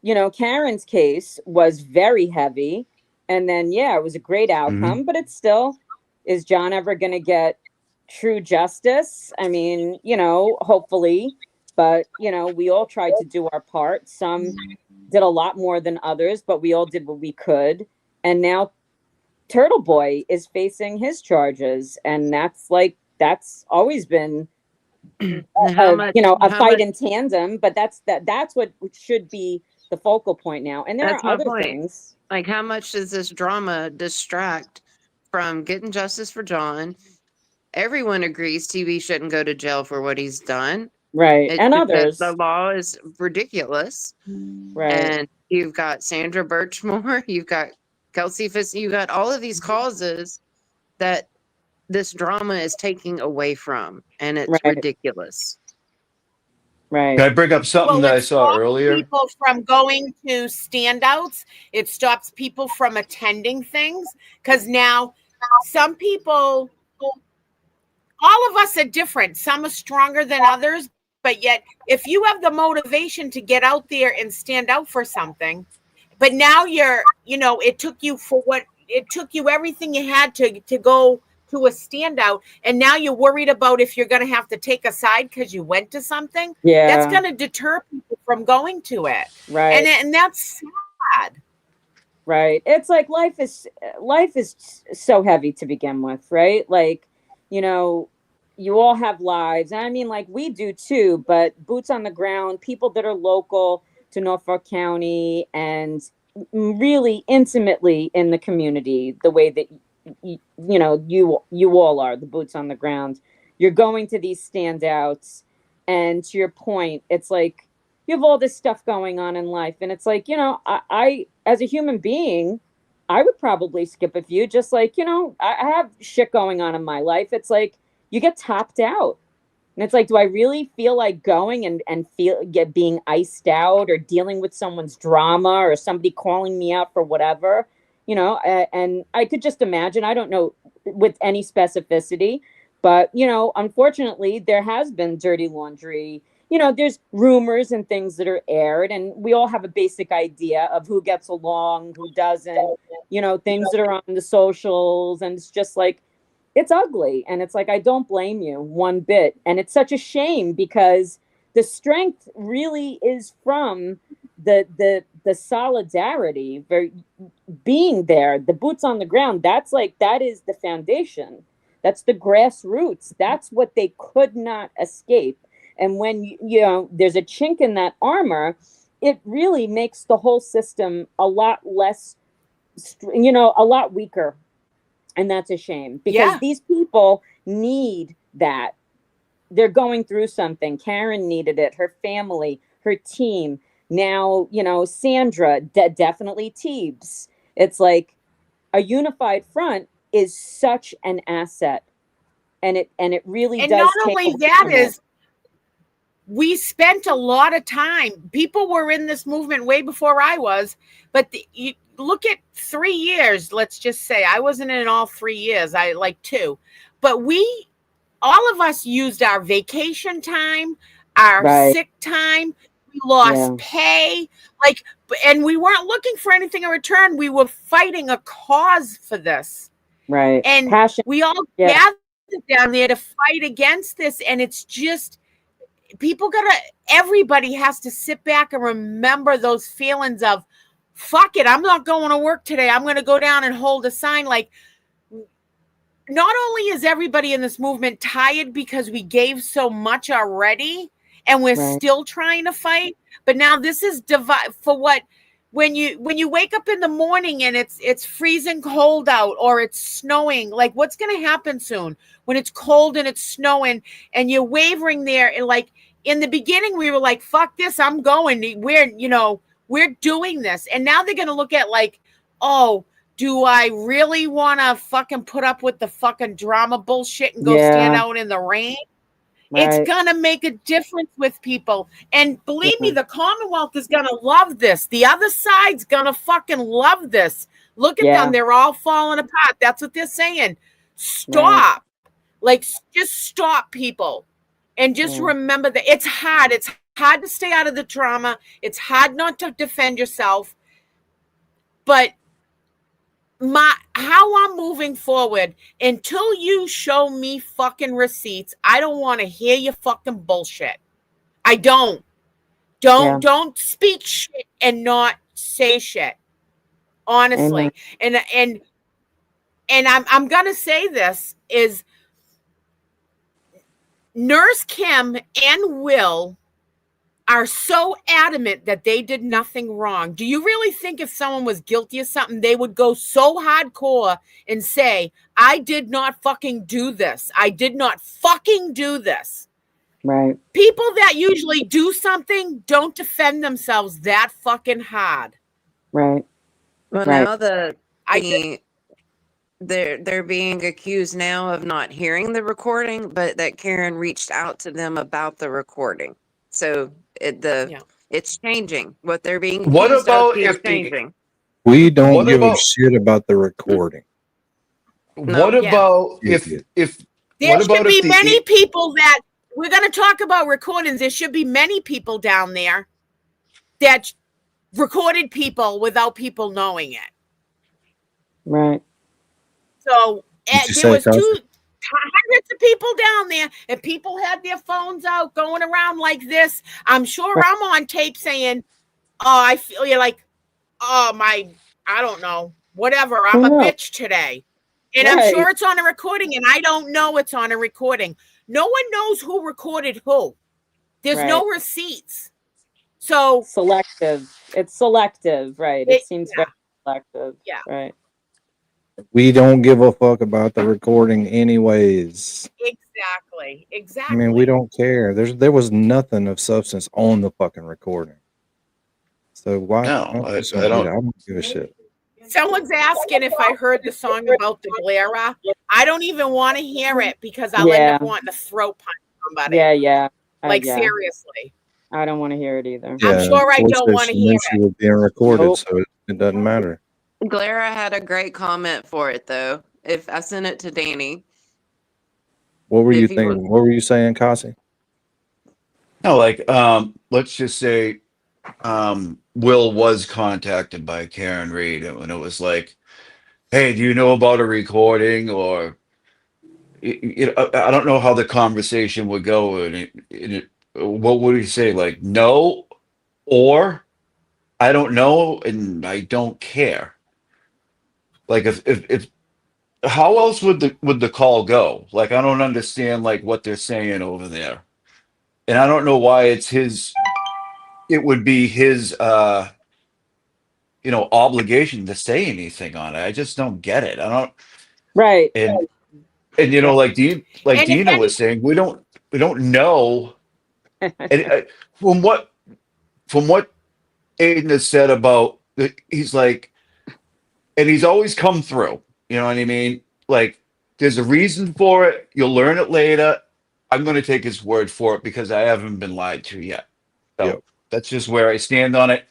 Speaker 15: You know, Karen's case was very heavy. And then yeah, it was a great
Speaker 7: mhm.
Speaker 15: outcome, but it's still, is John ever gonna get true justice? I mean, you know, hopefully, but you know, we all tried to do our part. Some did a lot more than others, but we all did what we could. And now Turtle Boy is facing his charges, and that's always been
Speaker 3: And how much?
Speaker 15: you know, a
Speaker 3: How
Speaker 15: fight
Speaker 3: much?
Speaker 15: in tandem, but that's what should be the focal point now. And there
Speaker 3: That's
Speaker 15: are
Speaker 3: my
Speaker 15: other
Speaker 3: point.
Speaker 15: things.
Speaker 3: Like, how much does this drama distract from getting justice for John? Everyone agrees TV shouldn't go to jail for what he's done.
Speaker 15: Right.
Speaker 3: It's
Speaker 15: And
Speaker 3: just that the
Speaker 15: others.
Speaker 3: law is ridiculous.
Speaker 15: Right.
Speaker 3: And you've got Sandra Birchmore, you've got Kelsey Fitz, you've got all of these causes that this drama is taking away from, and it's
Speaker 15: Right.
Speaker 3: ridiculous.
Speaker 15: Right.
Speaker 7: Can I bring up something
Speaker 22: Well,
Speaker 7: that
Speaker 22: it
Speaker 7: I saw
Speaker 22: stops
Speaker 7: earlier?
Speaker 22: people from going to standouts. It stops people from attending things because now some people, all of us are different. Some are stronger than others, but yet if you have the motivation to get out there and stand out for something, but now you're, you know, it took you everything you had to go to a standout, and now you're worried about if you're going to have to take a side because you went to something. That's
Speaker 15: Yeah.
Speaker 22: going to deter people from going to it.
Speaker 15: Right.
Speaker 22: And that's sad.
Speaker 15: Right. It's like life is so heavy to begin with, right? Like, you know, you all have lives. And I mean, like we do too, but boots on the ground, people that are local to Norfolk County and really intimately in the community, the way that you know, you all are the boots on the ground. You're going to these standouts, and to your point, it's like you have all this stuff going on in life, and it's like, you know, I as a human being, I would probably skip a few, just like, you know, I have shit going on in my life. It's like you get topped out, and it's like, do I really feel like going and being iced out or dealing with someone's drama or somebody calling me out for whatever? you know, and I could just imagine, I don't know with any specificity, but, you know, unfortunately, there has been dirty laundry. You know, there's rumors and things that are aired, and we all have a basic idea of who gets along, who doesn't, you know, things that are on the socials. And it's just like, it's ugly. And it's like, I don't blame you one bit. And it's such a shame because the strength really is from the solidarity, being there, the boots on the ground. That's like, that is the foundation. That's the grassroots. That's what they could not escape. And when you know there's a chink in that armor, it really makes the whole system a lot less, you know, a lot weaker. And that's a shame because these people need that. They're going through something. Karen needed it, her family, her team. Now, you know, Sandra, definitely Teebs. It's like a unified front is such an asset. And it really
Speaker 22: And
Speaker 15: does
Speaker 22: not
Speaker 15: take
Speaker 22: only
Speaker 15: away
Speaker 22: that
Speaker 15: from it.
Speaker 22: is, we spent a lot of time. People were in this movement way before I was, but you look at 3 years, let's just say. I wasn't in all 3 years, I like 2. But all of us used our vacation time, our
Speaker 15: Right.
Speaker 22: sick time. We lost pay, like, and we weren't looking for anything in return. We were fighting a cause for this.
Speaker 15: Right.
Speaker 22: And
Speaker 15: Passion.
Speaker 22: we all gathered down there to fight against this. And it's just, everybody has to sit back and remember those feelings of, fuck it, I'm not going to work today. I'm going to go down and hold a sign. Like, not only is everybody in this movement tired because we gave so much already and we're still trying to fight, but now this is for what, when you wake up in the morning and it's freezing cold out or it's snowing, like what's going to happen soon when it's cold and it's snowing and you're wavering there? And like in the beginning, we were like, fuck this, I'm going, we're doing this. And now they're going to look at like, oh, do I really want to fucking put up with the fucking drama bullshit and go stand out in the rain? It's going to make a difference with people. And believe me, the Commonwealth is going to love this. The other side's going to fucking love this. Look at them. They're all falling apart. That's what they're saying. Stop. Like, just stop, people. And just remember that it's hard. It's hard to stay out of the drama. It's hard not to defend yourself. But how I'm moving forward, until you show me fucking receipts, I don't want to hear your fucking bullshit. I don't. Don't speak shit and not say shit. Honestly. And I'm gonna say this is Nurse Kim and Will are so adamant that they did nothing wrong. Do you really think if someone was guilty of something, they would go so hardcore and say, I did not fucking do this. I did not fucking do this.
Speaker 15: Right.
Speaker 22: People that usually do something don't defend themselves that fucking hard.
Speaker 15: Right.
Speaker 3: Well, now they're being accused now of not hearing the recording, but that Karen reached out to them about the recording. So it's changing. What they're being
Speaker 7: What
Speaker 3: accused
Speaker 7: about
Speaker 3: of is
Speaker 7: if
Speaker 3: changing.
Speaker 2: We don't give a shit about the recording.
Speaker 7: What about if
Speaker 22: there should be many people that we're going to talk about recordings. There should be many people down there that recorded people without people knowing it.
Speaker 15: Right.
Speaker 22: So there was hundreds of people down there, and people had their phones out going around like this. I'm sure I'm on tape saying, oh, I feel you like, oh, I don't know, whatever. I'm a bitch today. And I'm sure it's on a recording, and I don't know it's on a recording. No one knows who recorded who. There's no receipts. So
Speaker 15: selective. It's selective, right? It seems very selective.
Speaker 22: Yeah.
Speaker 15: Right.
Speaker 2: We don't give a fuck about the recording anyways.
Speaker 22: Exactly.
Speaker 2: I mean, we don't care. There was nothing of substance on the fucking recording. So why?
Speaker 7: No,
Speaker 2: I
Speaker 7: don't
Speaker 2: give a shit.
Speaker 22: Someone's asking if I heard the song about the Glera. I don't even want to hear it because I'll end up wanting to throat punch somebody.
Speaker 15: Yeah.
Speaker 22: Seriously.
Speaker 15: I don't want to hear it either.
Speaker 2: Yeah,
Speaker 22: I'm sure I don't want to hear
Speaker 2: it. It was being recorded, so it doesn't matter.
Speaker 3: Glara had a great comment for it though. If I sent it to Danny,
Speaker 2: What were you
Speaker 3: if he was
Speaker 2: thinking? What were you saying, Kasi?
Speaker 7: No, like let's just say Will was contacted by Karen Reed and it was like, hey, do you know about a recording? Or I don't know how the conversation would go. What would he say? Like, no, or I don't know, and I don't care. Like, if how else would the call go? Like, I don't understand like what they're saying over there, and I don't know why it's his. It would be his, obligation to say anything on it. I just don't get it. I don't.
Speaker 15: Right.
Speaker 7: And
Speaker 15: Yeah.
Speaker 7: like
Speaker 22: And if
Speaker 7: Dina
Speaker 22: any,
Speaker 7: was saying, we don't know. And from what Aiden has said about he's like, and he's always come through. You know what I mean? Like, there's a reason for it. You'll learn it later. I'm going to take his word for it because I haven't been lied to yet. So
Speaker 2: Yep.
Speaker 7: that's just where I stand on it.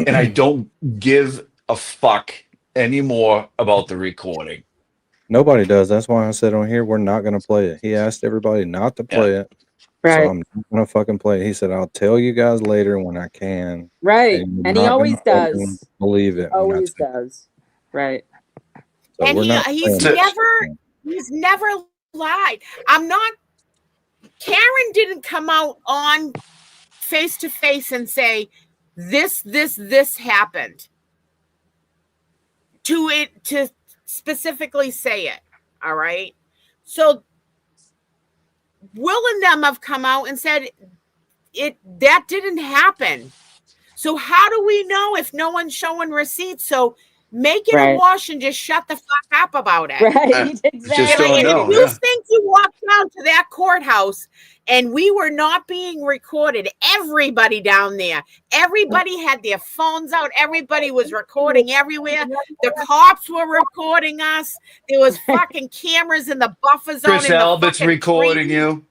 Speaker 7: And I don't give a fuck anymore about the recording.
Speaker 2: Nobody does. That's why I said on here we're not gonna play it. He asked everybody not to play it. So
Speaker 15: Right.
Speaker 2: I'm not gonna fucking play it. He said, I'll tell you guys later when I can.
Speaker 15: Right.
Speaker 2: And you're
Speaker 15: And he
Speaker 2: not
Speaker 15: always
Speaker 2: gonna fucking
Speaker 15: does.
Speaker 2: believe it when I
Speaker 15: Always
Speaker 2: tell you.
Speaker 15: does. Right.
Speaker 2: So
Speaker 22: and
Speaker 2: we're not
Speaker 22: he's
Speaker 2: playing it.
Speaker 22: never lied. I'm not. Karen didn't come out on face to face and say this happened. To specifically say it. All right. So Will and them have come out and said that didn't happen. So how do we know if no one's showing receipts? So make it a
Speaker 15: Right.
Speaker 22: wash and just shut the fuck up about it.
Speaker 15: Right.
Speaker 7: Just
Speaker 15: Exactly.
Speaker 7: don't
Speaker 22: And if
Speaker 7: know.
Speaker 22: you
Speaker 7: Yeah.
Speaker 22: think you walked down to that courthouse and we were not being recorded, everybody down there, everybody had their phones out, everybody was recording everywhere. The cops were recording us. There was fucking cameras in the buffer zone
Speaker 7: Chris
Speaker 22: in the
Speaker 7: Albert's
Speaker 22: fucking
Speaker 7: recording
Speaker 22: trees.
Speaker 7: you.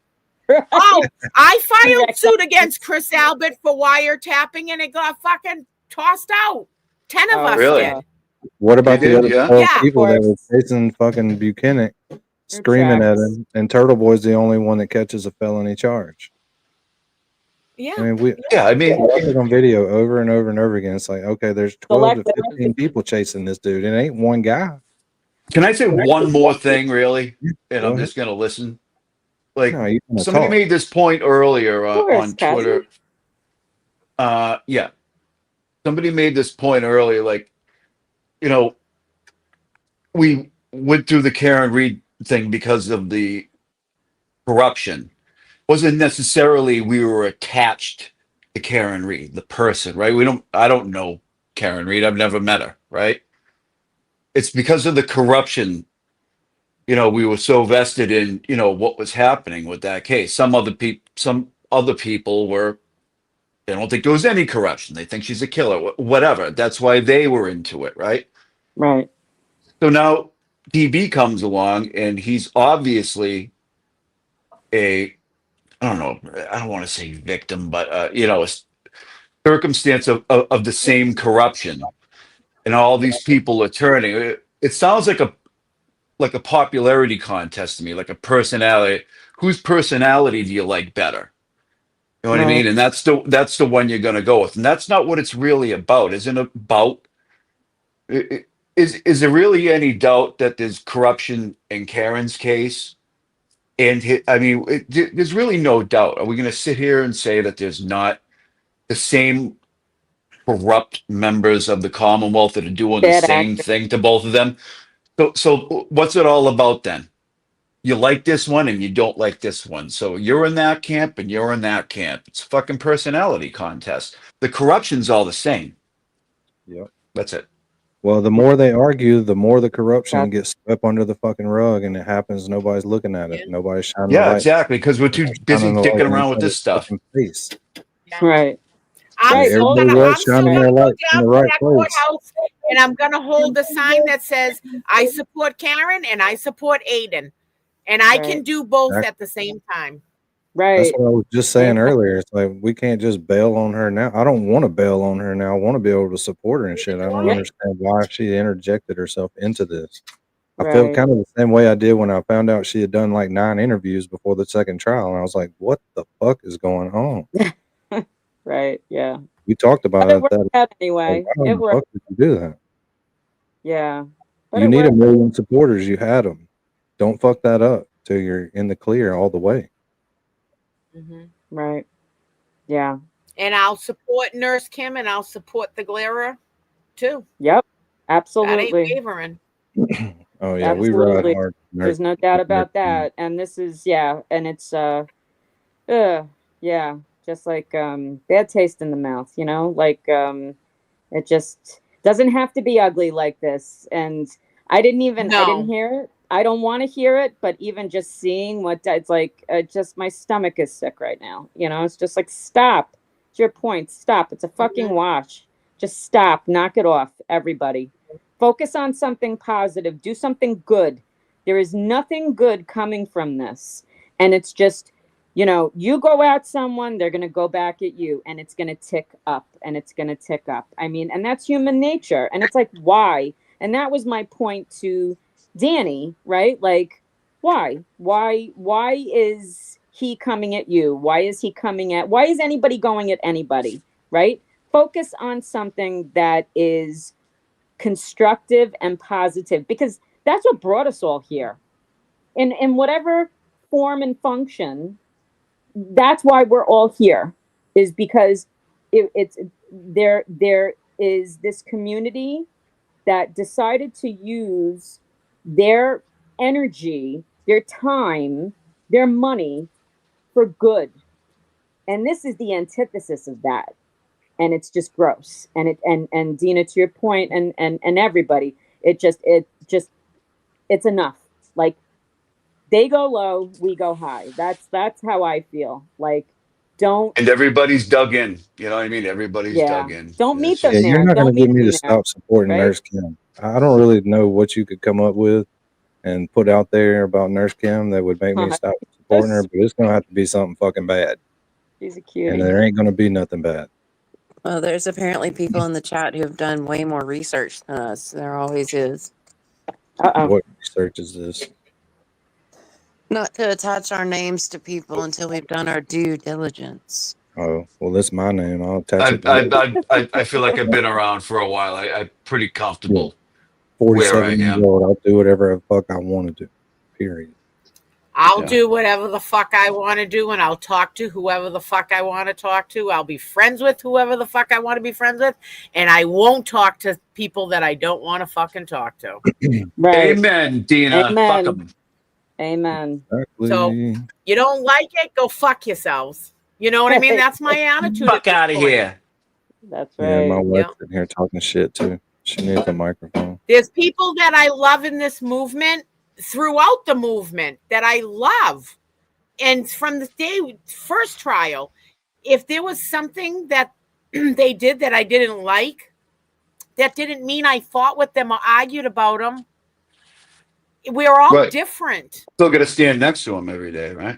Speaker 22: Oh, I filed suit against Chris Albert for wiretapping and it got fucking tossed out. 10 of
Speaker 15: Oh,
Speaker 22: us
Speaker 7: Really?
Speaker 22: did.
Speaker 2: What about
Speaker 7: They
Speaker 2: the
Speaker 7: did,
Speaker 2: other
Speaker 7: yeah.
Speaker 2: 12
Speaker 22: Yeah.
Speaker 2: people that were
Speaker 15: Of
Speaker 2: chasing fucking Buchanan,
Speaker 15: They're
Speaker 2: screaming at
Speaker 15: tracks.
Speaker 2: him, and Turtle Boy's the only one that catches a felony charge?
Speaker 22: Yeah.
Speaker 2: I mean,
Speaker 7: Yeah, I mean,
Speaker 2: watch it on video over and over and over again. It's like, okay, there's 12 to
Speaker 15: Selective.
Speaker 2: 15 people chasing this dude. It ain't one guy.
Speaker 7: can I say one more thing, really? And
Speaker 2: Go
Speaker 7: I'm
Speaker 2: ahead.
Speaker 7: just going to listen. Like,
Speaker 2: No, you want to
Speaker 7: somebody
Speaker 2: talk.
Speaker 7: made this point earlier
Speaker 15: Of course,
Speaker 7: on Twitter. Yeah, somebody made this point earlier. Like, you know, we went through the Karen Reed thing because of the corruption. Wasn't necessarily we were attached to Karen Reed, the person, right? I don't know Karen Reed. I've never met her, right? It's because of the corruption. We were so vested in, what was happening with that case. Some other people were, they don't think there was any corruption. They think she's a killer, whatever. That's why they were into it, right?
Speaker 15: Right.
Speaker 7: So now DB comes along and he's obviously I don't know, I don't want to say victim, but, a circumstance of the same corruption. And all these people are turning. It sounds like a popularity contest to me, like a personality. Whose personality do you like better? You know what I
Speaker 15: Right.
Speaker 7: mean? And that's the one you're going to go with. And that's not what it's really about. Isn't it about? Is there really any doubt that there's corruption in Karen's case? And there's really no doubt. Are we going to sit here and say that there's not the same corrupt members of the Commonwealth that are doing the
Speaker 15: Bad
Speaker 7: same
Speaker 15: actor.
Speaker 7: thing to both of them? So what's it all about then? You like this one and you don't like this one. So you're in that camp and you're in that camp. It's a fucking personality contest. The corruption's all the same.
Speaker 2: Yep.
Speaker 7: That's it.
Speaker 2: Well, the more they argue, the more the corruption
Speaker 15: That's
Speaker 2: gets swept under the fucking rug, and it happens. Nobody's looking at it. Nobody's shining the
Speaker 7: Yeah,
Speaker 2: light.
Speaker 7: exactly. Because we're too busy
Speaker 2: Shining the light
Speaker 7: dicking
Speaker 2: in
Speaker 7: around
Speaker 2: each
Speaker 7: with this
Speaker 2: other's
Speaker 7: stuff.
Speaker 2: fucking face.
Speaker 15: right.
Speaker 22: I'm
Speaker 15: Right.
Speaker 22: still
Speaker 2: Everybody
Speaker 22: gonna
Speaker 2: was shining their
Speaker 22: go
Speaker 2: light in
Speaker 22: down
Speaker 2: the
Speaker 22: to
Speaker 2: right
Speaker 22: that
Speaker 2: place.
Speaker 22: courthouse and I'm gonna hold the sign that says I support Karen and I support Aiden. And I can
Speaker 15: Right.
Speaker 22: do both
Speaker 2: Exactly.
Speaker 22: at the same time.
Speaker 2: That's
Speaker 15: Right.
Speaker 2: what I was just saying
Speaker 15: Amen.
Speaker 2: earlier. It's like we can't just bail on her now. I don't want to bail on her now. I want to be able to support her and shit. I don't
Speaker 15: Yeah.
Speaker 2: understand why she interjected herself into this. I felt
Speaker 15: Right.
Speaker 2: kind of the same way I did when I found out she had done like 9 interviews before the second trial, and I was like, "What the fuck is going on?"
Speaker 15: Right. Yeah.
Speaker 2: We talked
Speaker 15: But
Speaker 2: about
Speaker 15: it
Speaker 2: it.
Speaker 15: worked
Speaker 2: That
Speaker 15: out
Speaker 2: like,
Speaker 15: anyway.
Speaker 2: why
Speaker 15: It
Speaker 2: the
Speaker 15: worked.
Speaker 2: fuck did you do that?
Speaker 15: Yeah. But
Speaker 2: You
Speaker 15: it
Speaker 2: need a
Speaker 15: worked.
Speaker 2: million supporters. You had them. Don't fuck that up till you're in the clear all the way.
Speaker 15: Right. Yeah.
Speaker 22: And I'll support Nurse Kim and I'll support the Glera too.
Speaker 15: Yep.
Speaker 22: That ain't
Speaker 15: Absolutely.
Speaker 22: wavering.
Speaker 2: Oh yeah, we ride
Speaker 15: Absolutely.
Speaker 2: hard.
Speaker 15: There's no doubt about that. And this is and it's yeah, just like bad taste in the mouth, like it just doesn't have to be ugly like this. And I didn't
Speaker 22: No.
Speaker 15: hear it. I don't want to hear it, but even just seeing it's like just my stomach is sick right now. It's just like stop. It's your point. Stop. It's a fucking wash. Just stop. Knock it off, everybody. Focus on something positive. Do something good. There is nothing good coming from this. And it's just you go at someone, they're going to go back at you, and it's going to tick up and it's going to tick up. I mean, and that's human nature. And it's like, why? And that was my point to Danny, right? Like, why? Why is he coming at you? Why is anybody going at anybody? Right? Focus on something that is constructive and positive, because that's what brought us all here. In whatever form and function, that's why we're all here, is because there is this community that decided to use their energy, their time, their money for good. And this is the antithesis of that. And it's just gross. And Dina, to your point, and everybody, it's enough. Like, they go low, we go high. That's how I feel. Like, don't
Speaker 7: And everybody's dug in. You know what I mean? Everybody's dug in.
Speaker 15: don't meet
Speaker 7: It's
Speaker 15: them
Speaker 2: Yeah,
Speaker 7: just
Speaker 2: you're
Speaker 15: there.
Speaker 2: not going
Speaker 15: Don't
Speaker 2: to get
Speaker 15: meet
Speaker 2: me
Speaker 15: them
Speaker 2: to
Speaker 15: there.
Speaker 2: stop supporting
Speaker 15: Right?
Speaker 2: Nurse Kim. I don't really know what you could come up with and put out there about Nurse Kim that would make me stop supporting her, but it's going to have to be something fucking bad.
Speaker 15: She's a
Speaker 2: And
Speaker 15: cutie.
Speaker 2: there ain't going to be nothing bad.
Speaker 3: Well, there's apparently people in the chat who have done way more research than us. There always is.
Speaker 2: What research is this?
Speaker 3: Not to attach our names to people until we've done our due diligence.
Speaker 2: Oh, well, that's my name. I'll attach it to
Speaker 7: I feel like I've been around for a while. I'm pretty comfortable
Speaker 2: Yeah.
Speaker 7: where I
Speaker 2: 47 years
Speaker 7: am.
Speaker 2: old. I'll do whatever the fuck I want to do. Period.
Speaker 22: I'll
Speaker 7: Yeah.
Speaker 22: do whatever the fuck I want to do, and I'll talk to whoever the fuck I want to talk to. I'll be friends with whoever the fuck I want to be friends with, and I won't talk to people that I don't want to fucking talk to.
Speaker 15: Right.
Speaker 7: Amen, Dina. Fuck
Speaker 15: Amen.
Speaker 7: 'em.
Speaker 15: Amen.
Speaker 22: So you don't like it, go fuck yourselves. You know what I mean? That's my attitude.
Speaker 7: Fuck out of here.
Speaker 15: That's
Speaker 2: Yeah, my
Speaker 15: right.
Speaker 2: wife's sitting here talking shit too. She needs a microphone.
Speaker 22: There's people that I love in this movement, throughout the movement, that I love. And from the first trial, if there was something that they did that I didn't like, that didn't mean I fought with them or argued about them. We're all
Speaker 7: Right.
Speaker 22: different.
Speaker 7: Still got to stand next to him every day, right?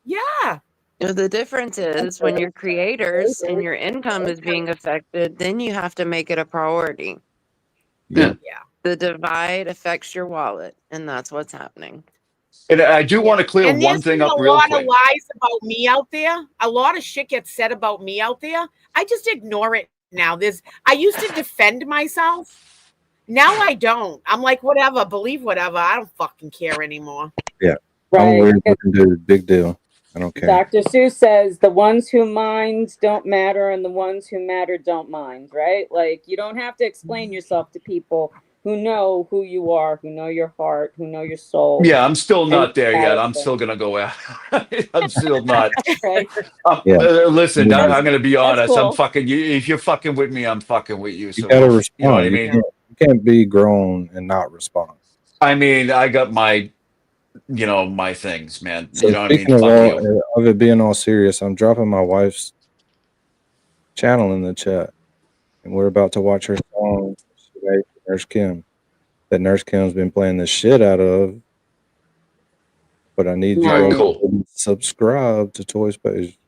Speaker 22: Yeah.
Speaker 3: The difference is when you're creators and your income is being affected, then you have to make it a priority.
Speaker 2: Yeah.
Speaker 3: The divide affects your wallet, and that's what's happening.
Speaker 7: And I do want to clear
Speaker 22: And
Speaker 7: one
Speaker 22: there's
Speaker 7: thing
Speaker 22: been
Speaker 7: up
Speaker 22: a
Speaker 7: real
Speaker 22: lot
Speaker 7: quick.
Speaker 22: of lies about me out there. A lot of shit gets said about me out there. I just ignore it now. I used to defend myself. Now I don't. I'm like, whatever, believe whatever. I don't fucking care anymore.
Speaker 2: Yeah. I'm a weird looking dude. Big deal. I don't care.
Speaker 15: Dr. Seuss says the ones who mind don't matter and the ones who matter don't mind, right? Like, you don't have to explain yourself to people who know who you are, who know your heart, who know your soul.
Speaker 7: Yeah, I'm still
Speaker 15: and
Speaker 7: not there yet. I'm
Speaker 15: character.
Speaker 7: still gonna go out. I'm still not.
Speaker 15: Right?
Speaker 7: Listen, I'm gonna be honest.
Speaker 15: cool.
Speaker 7: I'm fucking you. If you're fucking with me, I'm fucking with you.
Speaker 2: You
Speaker 7: So
Speaker 2: gotta
Speaker 7: you know
Speaker 2: respond.
Speaker 7: what I mean?
Speaker 2: You can't be grown and not respond.
Speaker 7: I mean, I got my, my things, man.
Speaker 2: So
Speaker 7: You know what I mean?
Speaker 2: speaking of
Speaker 7: Fuck you.
Speaker 2: of it being all serious, I'm dropping my wife's channel in the chat, and we're about to watch her song today, Nurse Kim. That Nurse Kim's been playing the shit out of but I need you
Speaker 7: All right,
Speaker 2: guys
Speaker 7: cool.
Speaker 2: to subscribe to Toys Page.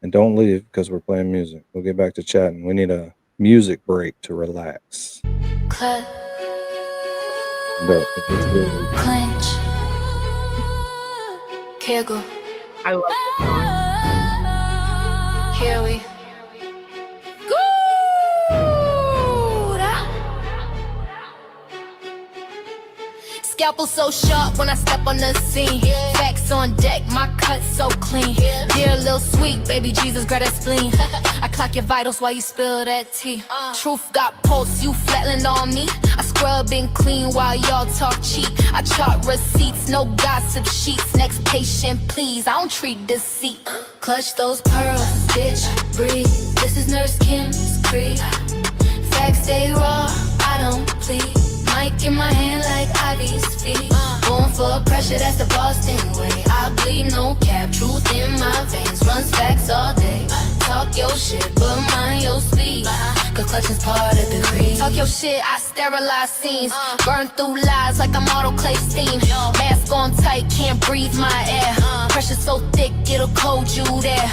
Speaker 2: And don't leave because we're playing music. We'll get back to chatting. We need a music break to relax.
Speaker 8: Clench. Kegel.
Speaker 22: I love the song.
Speaker 8: Here we Scalpel so sharp when I step on the scene. Facts on deck, my cut so clean. Dear little sweet, baby Jesus, grab that spleen. I clock your vitals while you spill that tea. Truth got pulse, you flatland on me. I scrub and clean while y'all talk cheap. I chart receipts, no gossip sheets. Next patient, please, I don't treat deceit. Clutch those pearls, bitch, breathe. This is Nurse Kim's creed. Facts stay raw, I don't plead. Mic in my hand like Ivy's feet. Going for pressure, that's the Boston way. I bleed no cap, truth in my veins. Runs facts all day. Talk your shit, but mind your speed. Cause clutching's part of the creed. Talk your shit, I sterilize scenes. Burn through lies like I'm autoclave steam. Mask on tight, can't breathe my air. Pressure so thick, it'll cold you there.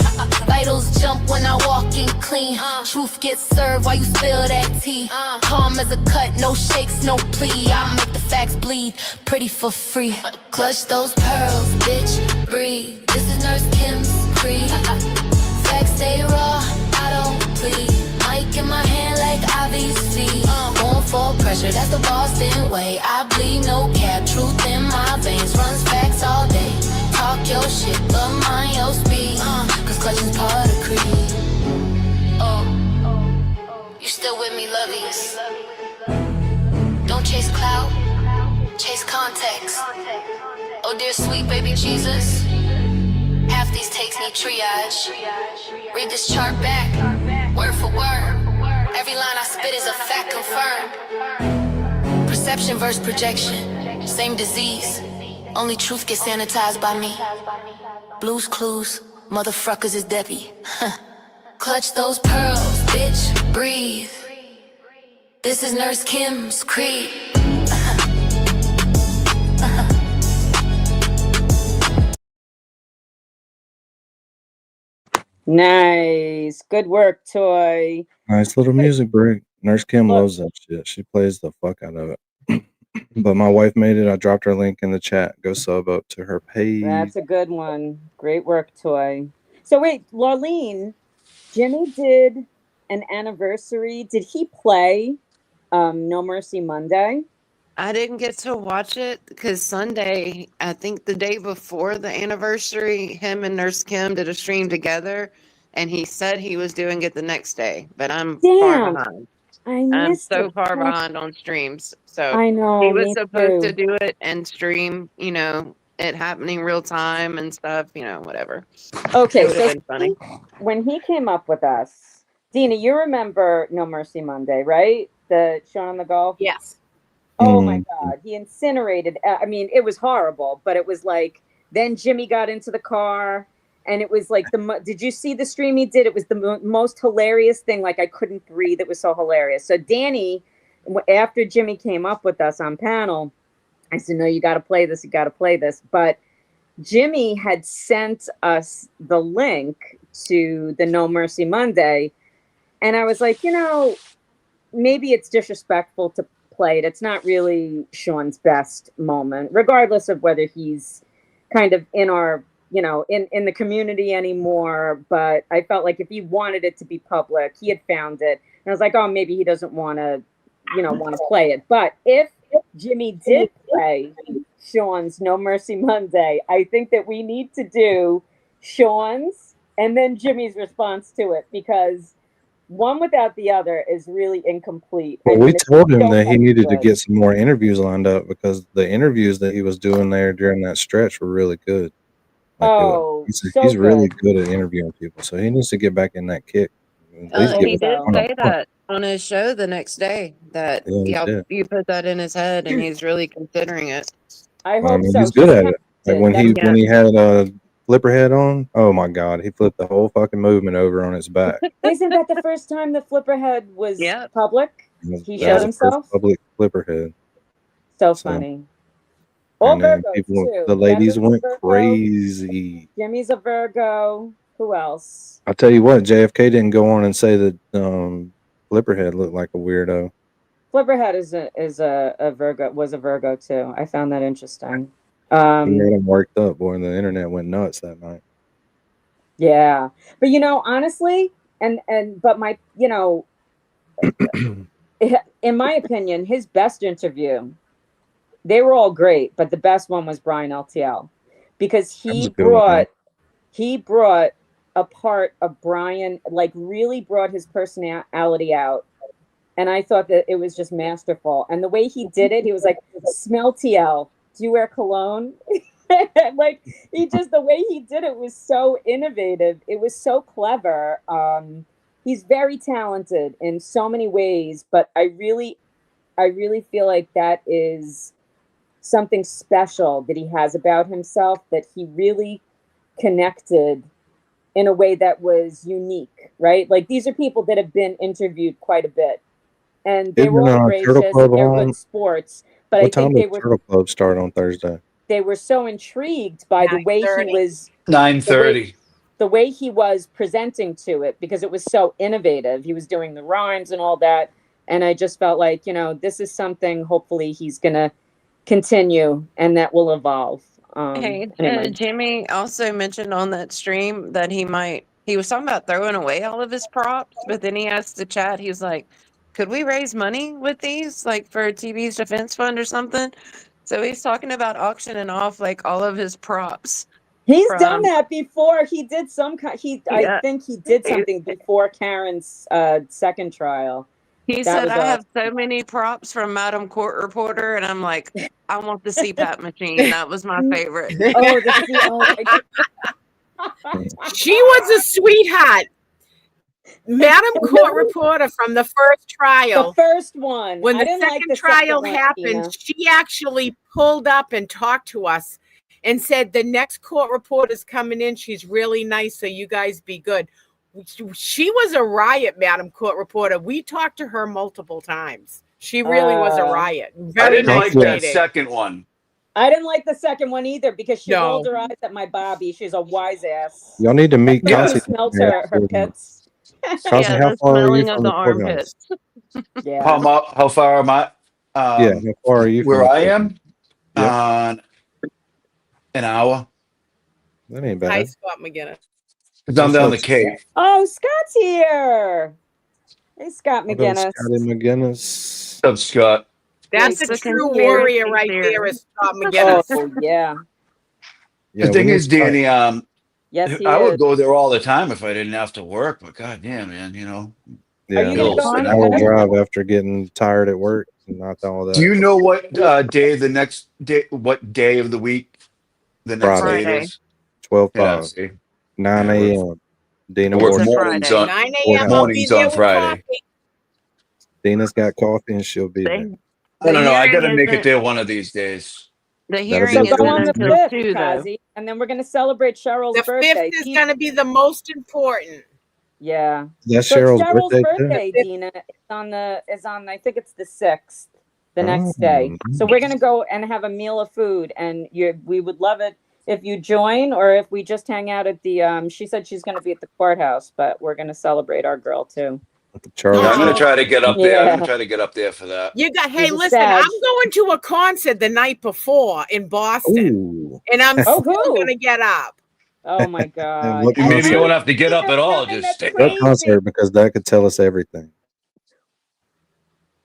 Speaker 8: Vitals jump when I walk in clean. Truth gets served while you spill that tea. Calm as a cut, no shakes, no plea. I make the facts bleed, pretty for free. Clutch those pearls, bitch, breathe. This is Nurse Kim's creed. Facts stay raw, I don't plead. Mic in my hand like Ivy's feet. Going for pressure, that's the Boston way. I bleed no cap, truth in my veins. Runs facts all day. Talk your shit, but mind your speed. Cause clutching's part of creed. You still with me, lovies? Don't chase clout, chase context. Oh dear sweet baby Jesus, half these takes need triage. Read this chart back, word for word. Every line I spit is a fact confirmed. Perception versus projection, same disease. Only truth gets sanitized by me. Blues Clues, motherfuckers is Debbie. Clutch those pearls, bitch, breathe. This is Nurse Kim's creed.
Speaker 15: Nice. Good work, Toy.
Speaker 2: Nice little music break. Nurse Kim loves that shit. She plays the fuck out of it. But my wife made it. I dropped her link in the chat. Go sub up to her page.
Speaker 15: That's a good one. Great work, Toy. So wait, Larlene, Jimmy did an anniversary. Did he play No Mercy Monday?
Speaker 3: I didn't get to watch it because Sunday, I think the day before the anniversary, him and Nurse Kim did a stream together, and he said he was doing it the next day. But I'm far
Speaker 15: Damn,
Speaker 3: behind.
Speaker 15: I
Speaker 3: I'm
Speaker 15: missed
Speaker 3: so
Speaker 15: it.
Speaker 3: far behind on streams. So
Speaker 15: I know,
Speaker 3: he was
Speaker 15: me
Speaker 3: supposed to
Speaker 15: too.
Speaker 3: do it and stream, it happening real time and stuff, whatever.
Speaker 15: Okay,
Speaker 3: It would have
Speaker 15: so
Speaker 3: been funny.
Speaker 15: when he came up with us, Dina, you remember No Mercy Monday, right? The Sean on the Golf?
Speaker 22: Yes.
Speaker 15: Oh my God, he incinerated. I mean, it was horrible, but it was like, then Jimmy got into the car and it was like did you see the stream he did? It was the most hilarious thing. Like I couldn't breathe. It was so hilarious. So Danny, after Jimmy came up with us on panel, I said, no, you got to play this. You got to play this. But Jimmy had sent us the link to the No Mercy Monday. And I was like, maybe it's disrespectful to play it. It's not really Sean's best moment, regardless of whether he's kind of in our, in the community anymore. But I felt like if he wanted it to be public, he had found it. And I was like, oh, maybe he doesn't want to, want to play it. But if Jimmy did play Sean's No Mercy Monday, I think that we need to do Sean's and then Jimmy's response to it, because one without the other is really incomplete.
Speaker 2: Well, we told him that he needed to get some more interviews lined up because the interviews that he was doing there during that stretch were really good. He's really good at interviewing people, so he needs to get back in that kick.
Speaker 3: He did say that on his show the next day, that you put that in his head and he's really considering it.
Speaker 15: I hope so.
Speaker 2: He's good at it. Like when he had Flipperhead on, oh my God, he flipped the whole fucking movement over on its back.
Speaker 15: Isn't that the first time the Flipperhead was public? He showed himself.
Speaker 2: Public Flipperhead.
Speaker 15: So funny. All
Speaker 2: And then
Speaker 15: Virgos
Speaker 2: people,
Speaker 15: too.
Speaker 2: the ladies
Speaker 15: Jennifer's a
Speaker 2: went
Speaker 15: Virgo.
Speaker 2: crazy.
Speaker 15: Jimmy's a Virgo. Who else?
Speaker 2: I tell you what, JFK didn't go on and say that Flipperhead looked like a weirdo.
Speaker 15: Flipperhead is a Virgo, was a Virgo too. I found that interesting.
Speaker 2: He had him worked up, boy, and the internet went nuts that night.
Speaker 15: Yeah, but honestly, but my, in my opinion, his best interview, they were all great, but the best one was Brian LTL, because he brought a part of Brian, like really brought his personality out. And I thought that it was just masterful. And the way he did it, he was like, smell TL. Do you wear cologne? Like, the way he did it was so innovative. It was so clever. He's very talented in so many ways, but I really feel like that is something special that he has about himself, that he really connected in a way that was unique, right? Like, these are people that have been interviewed quite a bit. And they were all gracious, they're good sports, but I think they were.
Speaker 2: Turtle Club start on Thursday?
Speaker 15: They were so intrigued by the way he was
Speaker 7: 9:30.
Speaker 15: The way he was presenting to it, because it was so innovative. He was doing the rhymes and all that, and I just felt like, this is something. Hopefully, he's gonna continue, and that will evolve.
Speaker 3: Hey,
Speaker 15: anyway.
Speaker 3: Jimmy also mentioned on that stream that he was talking about throwing away all of his props, but then he asked the chat, he was like, could we raise money with these, like for TV's defense fund or something? So he's talking about auctioning off like all of his props.
Speaker 15: He's done that before. He did I think he did something before Karen's second trial.
Speaker 3: He said, I have so many props from Madam Court Reporter, and I'm like, I want the CPAP machine. That was my favorite.
Speaker 22: She was a sweetheart. Madam Court Reporter from the first trial.
Speaker 15: The first one.
Speaker 22: When the second trial happened, she actually pulled up and talked to us and said, the next court reporter's coming in. She's really nice, so you guys be good. She was a riot, Madam Court Reporter. We talked to her multiple times. She really was a riot.
Speaker 7: I didn't like that second one.
Speaker 15: I didn't like the second one either, because she rolled her eyes at my Bobby. She's a wise ass.
Speaker 2: Y'all need to meet
Speaker 15: Cassie.
Speaker 2: Cassie.
Speaker 15: Smelled her pits.
Speaker 2: Cassie, how far are you from the courthouse?
Speaker 15: Yeah.
Speaker 7: How far am I?
Speaker 2: How far are you from
Speaker 7: where
Speaker 2: the
Speaker 7: I am? An hour.
Speaker 2: That ain't bad.
Speaker 22: Hi, Scott McGinnis.
Speaker 7: Because I'm down the Cape.
Speaker 15: Oh, Scott's here. Hey, Scott McGinnis.
Speaker 2: Scotty McGinnis.
Speaker 7: What's up, Scott?
Speaker 22: That's a true warrior right there, is Scott McGinnis.
Speaker 15: Oh, yeah.
Speaker 7: The thing is, Danny,
Speaker 15: yes,
Speaker 7: I would go there all the time if I didn't have to work. But goddamn, man,
Speaker 2: Yeah, an hour drive after getting tired at work and not all that.
Speaker 7: Do you know what day the next day? What day of the week the next day is?
Speaker 2: 12/5, 9 a.m. Dina
Speaker 7: mornings on
Speaker 22: 9 a.m.
Speaker 7: mornings on Friday.
Speaker 2: Dina's got coffee and she'll be there.
Speaker 7: No. I got to make it there one of these days.
Speaker 3: The hearing
Speaker 15: So
Speaker 3: isn't
Speaker 15: go on the
Speaker 3: until
Speaker 15: 5th,
Speaker 3: 2, though.
Speaker 15: Kazi, and then we're going to celebrate Cheryl's birthday.
Speaker 22: The 5th is going to be the most important.
Speaker 15: Yeah.
Speaker 2: That's
Speaker 15: So
Speaker 2: Cheryl's
Speaker 15: Cheryl's
Speaker 2: birthday, too?
Speaker 15: Dina, is on I think it's the 6th, the next day. So we're gonna go and have a meal of food, and we would love it if you join, or if we just hang out at the she said she's gonna be at the courthouse, but we're gonna celebrate our girl too.
Speaker 7: Yeah, I'm gonna try to get up there. I'm gonna try to get up there for that.
Speaker 22: Hey, listen, I'm going to a concert the night before in Boston, and I'm still gonna get up.
Speaker 15: Oh my God.
Speaker 7: Maybe you won't have to get up at all. Just stay.
Speaker 2: That concert, because that could tell us everything.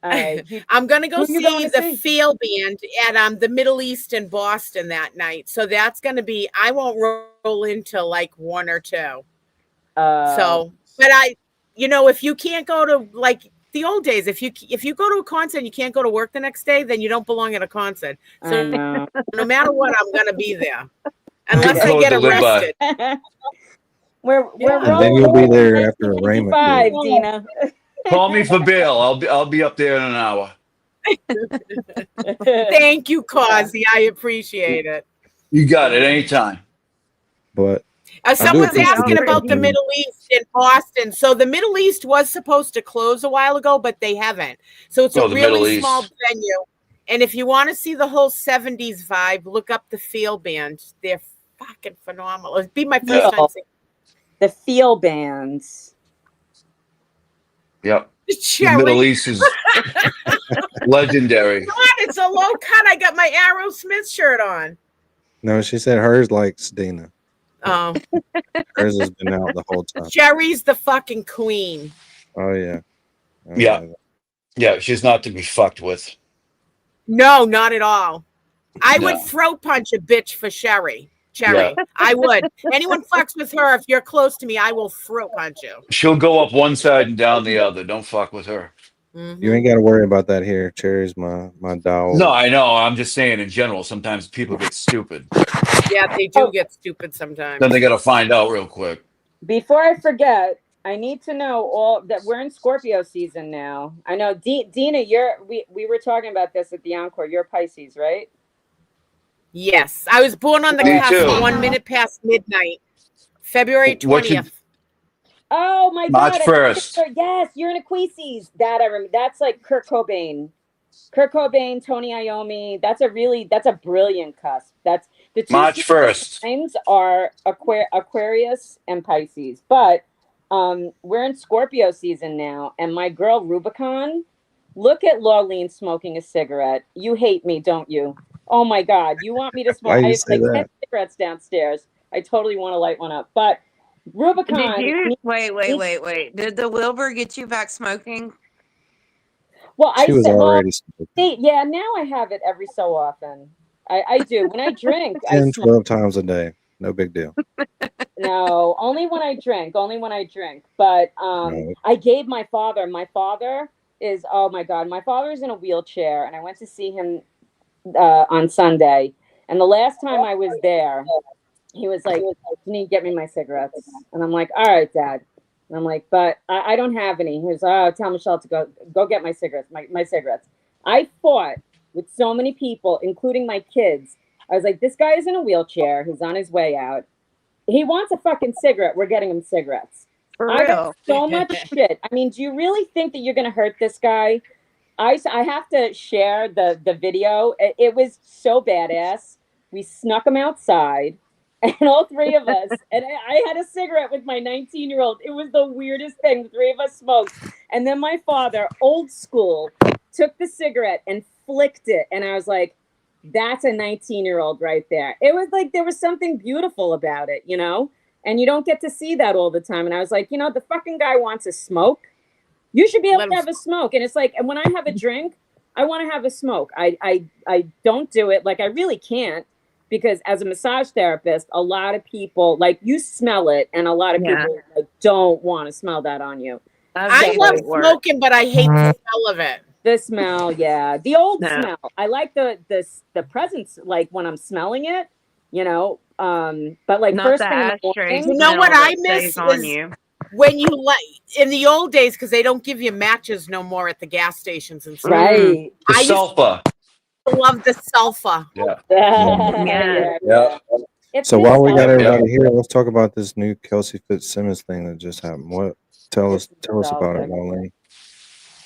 Speaker 15: All right.
Speaker 22: I'm going to go
Speaker 15: Who you going
Speaker 22: see
Speaker 15: to
Speaker 22: the
Speaker 15: see?
Speaker 22: Field Band at the Middle East in Boston that night. So that's going to be, I won't roll into like 1 or 2. So, but if you can't go to like the old days, if you go to a concert and you can't go to work the next day, then you don't belong at a concert. So no matter what, I'm going to be there. Unless I get arrested.
Speaker 15: We're
Speaker 2: And then you'll be there after a Raymond.
Speaker 15: 5, Dina.
Speaker 7: Call me for bail. I'll be up there in an hour.
Speaker 22: Thank you, Kazi. I appreciate it.
Speaker 7: You got it anytime.
Speaker 2: But
Speaker 22: someone's asking about the Middle East in Boston. So the Middle East was supposed to close a while ago, but they haven't. So it's a really small venue. And if you want to see the whole 70s vibe, look up the Feel Band. They're fucking phenomenal. It'd be my first time seeing
Speaker 15: the Feel Bands.
Speaker 7: Yep.
Speaker 22: Cherry.
Speaker 7: The Middle East is legendary.
Speaker 22: God, it's a low cut. I got my Aerosmith shirt on.
Speaker 2: No, she said hers likes Dina.
Speaker 22: Oh.
Speaker 2: Hers has been out the whole time.
Speaker 22: Cherry's the fucking queen.
Speaker 2: Oh yeah.
Speaker 7: Yeah. Yeah, she's not to be fucked with.
Speaker 22: No, not at all. I
Speaker 7: No.
Speaker 22: would throat punch a bitch for Cherry.
Speaker 7: Yeah.
Speaker 22: I would. Anyone fucks with her, if you're close to me, I will throat punch you.
Speaker 7: She'll go up one side and down the other. Don't fuck with her.
Speaker 2: You ain't got to worry about that here. Cherry's my dog.
Speaker 7: No, I know. I'm just saying in general, sometimes people get stupid.
Speaker 22: Yeah, they do get stupid sometimes.
Speaker 7: Then they got to find out real quick.
Speaker 15: Before I forget, I need to know all that we're in Scorpio season now. I know Dina, we were talking about this at the Encore. You're Pisces, right?
Speaker 22: Yes. I was born on the
Speaker 7: Me
Speaker 22: cusp,
Speaker 7: too.
Speaker 22: 1 minute past midnight. February 20th.
Speaker 15: Oh my
Speaker 7: March
Speaker 15: God!
Speaker 7: 1st.
Speaker 15: Yes, you're in Aquarius. That I remember. That's like Kurt Cobain, Tony Iommi. That's a brilliant cusp. That's the two
Speaker 7: March 1st.
Speaker 15: signs are Aquarius and Pisces. But we're in Scorpio season now, and my girl Rubicon. Look at Lorleen smoking a cigarette. You hate me, don't you? Oh my God! You want me to smoke?
Speaker 2: Why you
Speaker 15: I have
Speaker 2: say
Speaker 15: like
Speaker 2: that?
Speaker 15: 10 cigarettes downstairs. I totally want to light one up, but. Rubicon.
Speaker 3: Did you wait? Did the Wilbur get you back smoking?
Speaker 15: Well,
Speaker 2: She was already smoking.
Speaker 15: yeah, now I have it every so often. I do. When I drink, I
Speaker 2: 10,
Speaker 15: smoke.
Speaker 2: 12 times a day. No big deal.
Speaker 15: No, only when I drink. But
Speaker 2: No.
Speaker 15: I gave my father is, oh my God, my father is in a wheelchair, and I went to see him on Sunday. And the last time I was there, he was like, "Can you get me my cigarettes?" And I'm like, "All right, Dad." And I'm like, "But I don't have any." He was, "Oh, tell Michelle to go get my cigarettes, my cigarettes." I fought with so many people, including my kids. I was like, "This guy is in a wheelchair. He's on his way out. He wants a fucking cigarette. We're getting him cigarettes."
Speaker 3: For
Speaker 15: I
Speaker 3: real.
Speaker 15: got so much shit. I mean, do you really think that you're gonna hurt this guy? I have to share the video. It was so badass. We snuck him outside. And all three of us, and I had a cigarette with my 19-year-old. It was the weirdest thing. The three of us smoked. And then my father, old school, took the cigarette and flicked it. And I was like, that's a 19-year-old right there. It was like there was something beautiful about it, you know? And you don't get to see that all the time. And I was like, the fucking guy wants a smoke. You should be able to have a smoke. And it's like, and when I have a drink, I want to have a smoke. I don't do it. Like, I really can't. Because as a massage therapist, a lot of people, like, you smell it, and a lot of people like, don't want to smell that on you.
Speaker 22: I love smoking, but I hate the smell of it.
Speaker 15: The smell, yeah. The old smell. I like the presence, like, when I'm smelling it, but, like,
Speaker 3: Not
Speaker 15: first
Speaker 3: the
Speaker 15: thing in the
Speaker 3: ashtray
Speaker 15: morning.
Speaker 22: You know what
Speaker 3: smell
Speaker 22: I
Speaker 3: that
Speaker 22: miss
Speaker 3: stays on
Speaker 22: is
Speaker 3: you.
Speaker 22: when you in the old days, because they don't give you matches no more at the gas stations and stuff.
Speaker 15: Right.
Speaker 7: The
Speaker 22: I used
Speaker 7: sulfur.
Speaker 22: to love the sulfur.
Speaker 7: Yeah.
Speaker 15: Yeah. It's
Speaker 2: So
Speaker 15: good
Speaker 2: while we got
Speaker 15: stuff.
Speaker 2: everybody here, let's talk about this new Kelsey Fitzsimmons thing that just happened. Tell us about it, Marlene.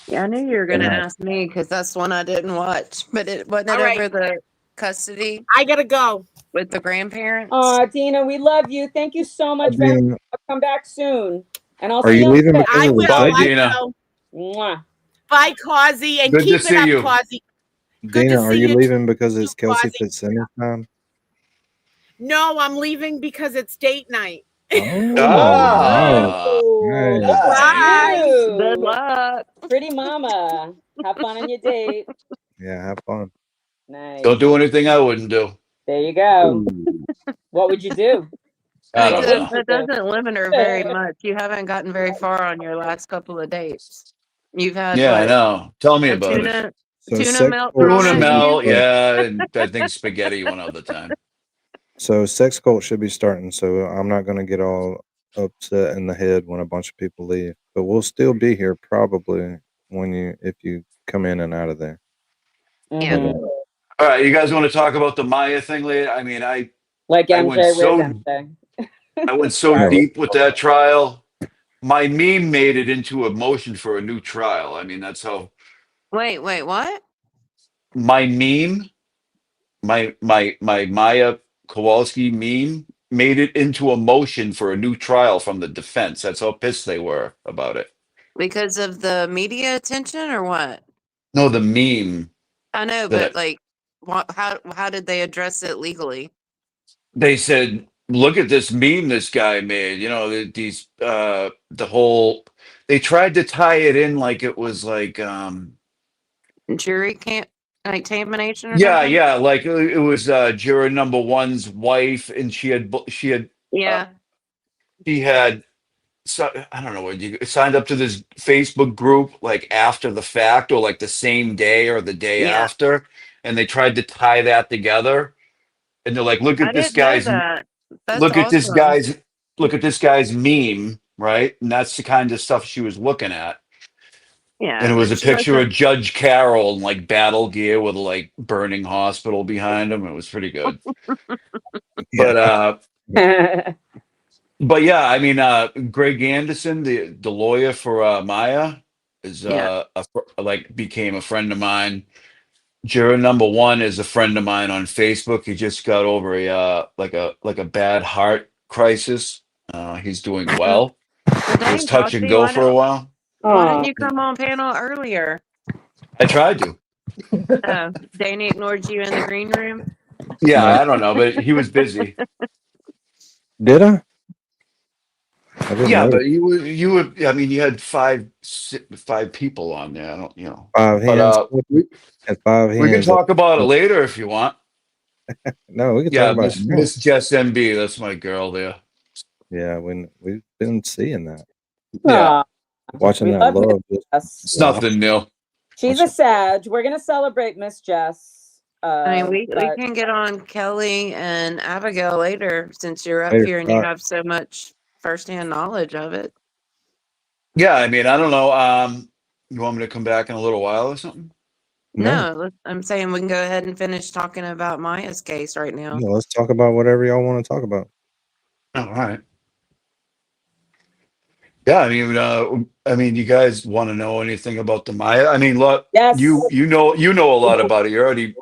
Speaker 3: Yeah, I knew you were going to
Speaker 2: Yeah.
Speaker 3: ask me because that's one I didn't watch. But it wasn't
Speaker 22: All right.
Speaker 3: over the custody
Speaker 22: I gotta go.
Speaker 3: with the grandparents.
Speaker 15: Oh, Dina, we love you. Thank you so much for
Speaker 2: Dina,
Speaker 15: come back soon. And I'll
Speaker 2: are
Speaker 15: see
Speaker 2: you
Speaker 15: you on
Speaker 2: leaving
Speaker 15: the
Speaker 2: because
Speaker 22: I
Speaker 2: of the
Speaker 22: will.
Speaker 7: Bye,
Speaker 22: I
Speaker 7: Dina.
Speaker 22: will.
Speaker 15: Mwah.
Speaker 22: Bye, Causey, and
Speaker 7: Good to
Speaker 22: keep it
Speaker 7: see
Speaker 22: up,
Speaker 7: you.
Speaker 22: Causey.
Speaker 2: Dina, are
Speaker 22: see
Speaker 2: you
Speaker 22: you
Speaker 2: leaving because it's
Speaker 22: too,
Speaker 2: Kelsey
Speaker 22: Quasi.
Speaker 2: Fitzsimmons time?
Speaker 22: No, I'm leaving because it's date night.
Speaker 2: Oh,
Speaker 7: Ah.
Speaker 15: Oh,
Speaker 2: nice.
Speaker 15: look at
Speaker 22: Bye.
Speaker 15: you.
Speaker 3: Good luck.
Speaker 15: Pretty mama. Have fun on your date.
Speaker 2: Yeah, have fun.
Speaker 15: Nice.
Speaker 7: Don't do anything I wouldn't do.
Speaker 15: There you go. What would you do?
Speaker 7: I don't know.
Speaker 3: That doesn't limit her very much. You haven't gotten very far on your last couple of dates. You've had
Speaker 7: Yeah, I
Speaker 3: what?
Speaker 7: know. Tell me
Speaker 3: A
Speaker 7: about it.
Speaker 3: tuna
Speaker 2: So
Speaker 3: tuna melt
Speaker 2: cult
Speaker 3: thrown
Speaker 7: Tuna
Speaker 2: should
Speaker 3: at
Speaker 2: be
Speaker 7: melt,
Speaker 3: you?
Speaker 7: yeah, and I think spaghetti one other time.
Speaker 2: So sex cult should be starting. So I'm not going to get all upset in the head when a bunch of people leave, but we'll still be here probably if you come in and out of there.
Speaker 3: Yeah.
Speaker 15: Mhm.
Speaker 7: All right, you guys want to talk about the Maya thing later? I mean, I
Speaker 15: Like
Speaker 7: I
Speaker 15: MJ,
Speaker 7: went
Speaker 15: where's
Speaker 7: so
Speaker 15: MJ?
Speaker 7: I went so
Speaker 2: Yeah.
Speaker 7: deep with that trial. My meme made it into a motion for a new trial. I mean, that's how.
Speaker 3: Wait, what?
Speaker 7: my meme, my Maya Kowalski meme made it into a motion for a new trial from the defense. That's how pissed they were about it.
Speaker 3: Because of the media attention or what?
Speaker 7: No, the meme
Speaker 3: I know, but
Speaker 7: that
Speaker 3: like, how did they address it legally?
Speaker 7: they said, look at this meme this guy made. You know, these the whole they tried to tie it in like it was like
Speaker 3: Jury can't like contamination or
Speaker 7: yeah,
Speaker 3: something?
Speaker 7: yeah, like it was juror number one's wife, and
Speaker 3: Yeah.
Speaker 7: she had so I don't know what you signed up to this Facebook group like after the fact or like the same day or the day
Speaker 3: Yeah.
Speaker 7: after, and they tried to tie that together, and they're like,
Speaker 3: I didn't know that. That's
Speaker 7: look at this
Speaker 3: awesome.
Speaker 7: guy's look at this guy's meme, right? And that's the kind of stuff she was looking at.
Speaker 3: Yeah,
Speaker 7: And it was a
Speaker 3: but she must
Speaker 7: picture
Speaker 3: have.
Speaker 7: of Judge Carroll in like battle gear with a like burning hospital behind him. It was pretty good. But but yeah, I mean Greg Anderson, the lawyer for Maya, is
Speaker 3: Yeah.
Speaker 7: like became a friend of mine. Juror number one is a friend of mine on Facebook. He just got over a like a bad heart crisis. He's doing well.
Speaker 3: Well,
Speaker 7: It was
Speaker 3: dang,
Speaker 7: touch and
Speaker 3: Krusty,
Speaker 7: go for a while.
Speaker 3: why didn't you come on panel earlier?
Speaker 7: I tried to.
Speaker 3: Danny ignored you in the green room.
Speaker 7: Yeah,
Speaker 2: No.
Speaker 7: I don't know, but he was busy.
Speaker 2: Did I? I didn't
Speaker 7: Yeah,
Speaker 2: know.
Speaker 7: but you would. I mean, you had five people on there. I don't, you know.
Speaker 2: Five
Speaker 7: But
Speaker 2: hands and five
Speaker 7: we can
Speaker 2: hands.
Speaker 7: talk about it later if you want.
Speaker 2: No, we can
Speaker 7: Yeah,
Speaker 2: talk about it now.
Speaker 7: Miss Jess MB, that's my girl there.
Speaker 2: Yeah, we've been seeing that.
Speaker 7: Yeah,
Speaker 2: Watching
Speaker 15: We
Speaker 2: that
Speaker 15: love Miss
Speaker 2: love.
Speaker 15: Jess.
Speaker 7: it's nothing new.
Speaker 15: She's a Sag. We're gonna celebrate Miss Jess.
Speaker 3: I mean, we
Speaker 15: But
Speaker 3: can get on Kelly and Abigail later since you're up
Speaker 2: Later,
Speaker 3: here and you have so much firsthand knowledge of it.
Speaker 7: Yeah, I mean, I don't know. You want me to come back in a little while or something?
Speaker 3: No, I'm saying we can go ahead and finish talking about Maya's case right now.
Speaker 2: Yeah, let's talk about whatever y'all want to talk about.
Speaker 7: All right. Yeah, I mean, you guys want to know anything about the Maya? I mean, look,
Speaker 15: yes,
Speaker 7: you know a lot about it. You already,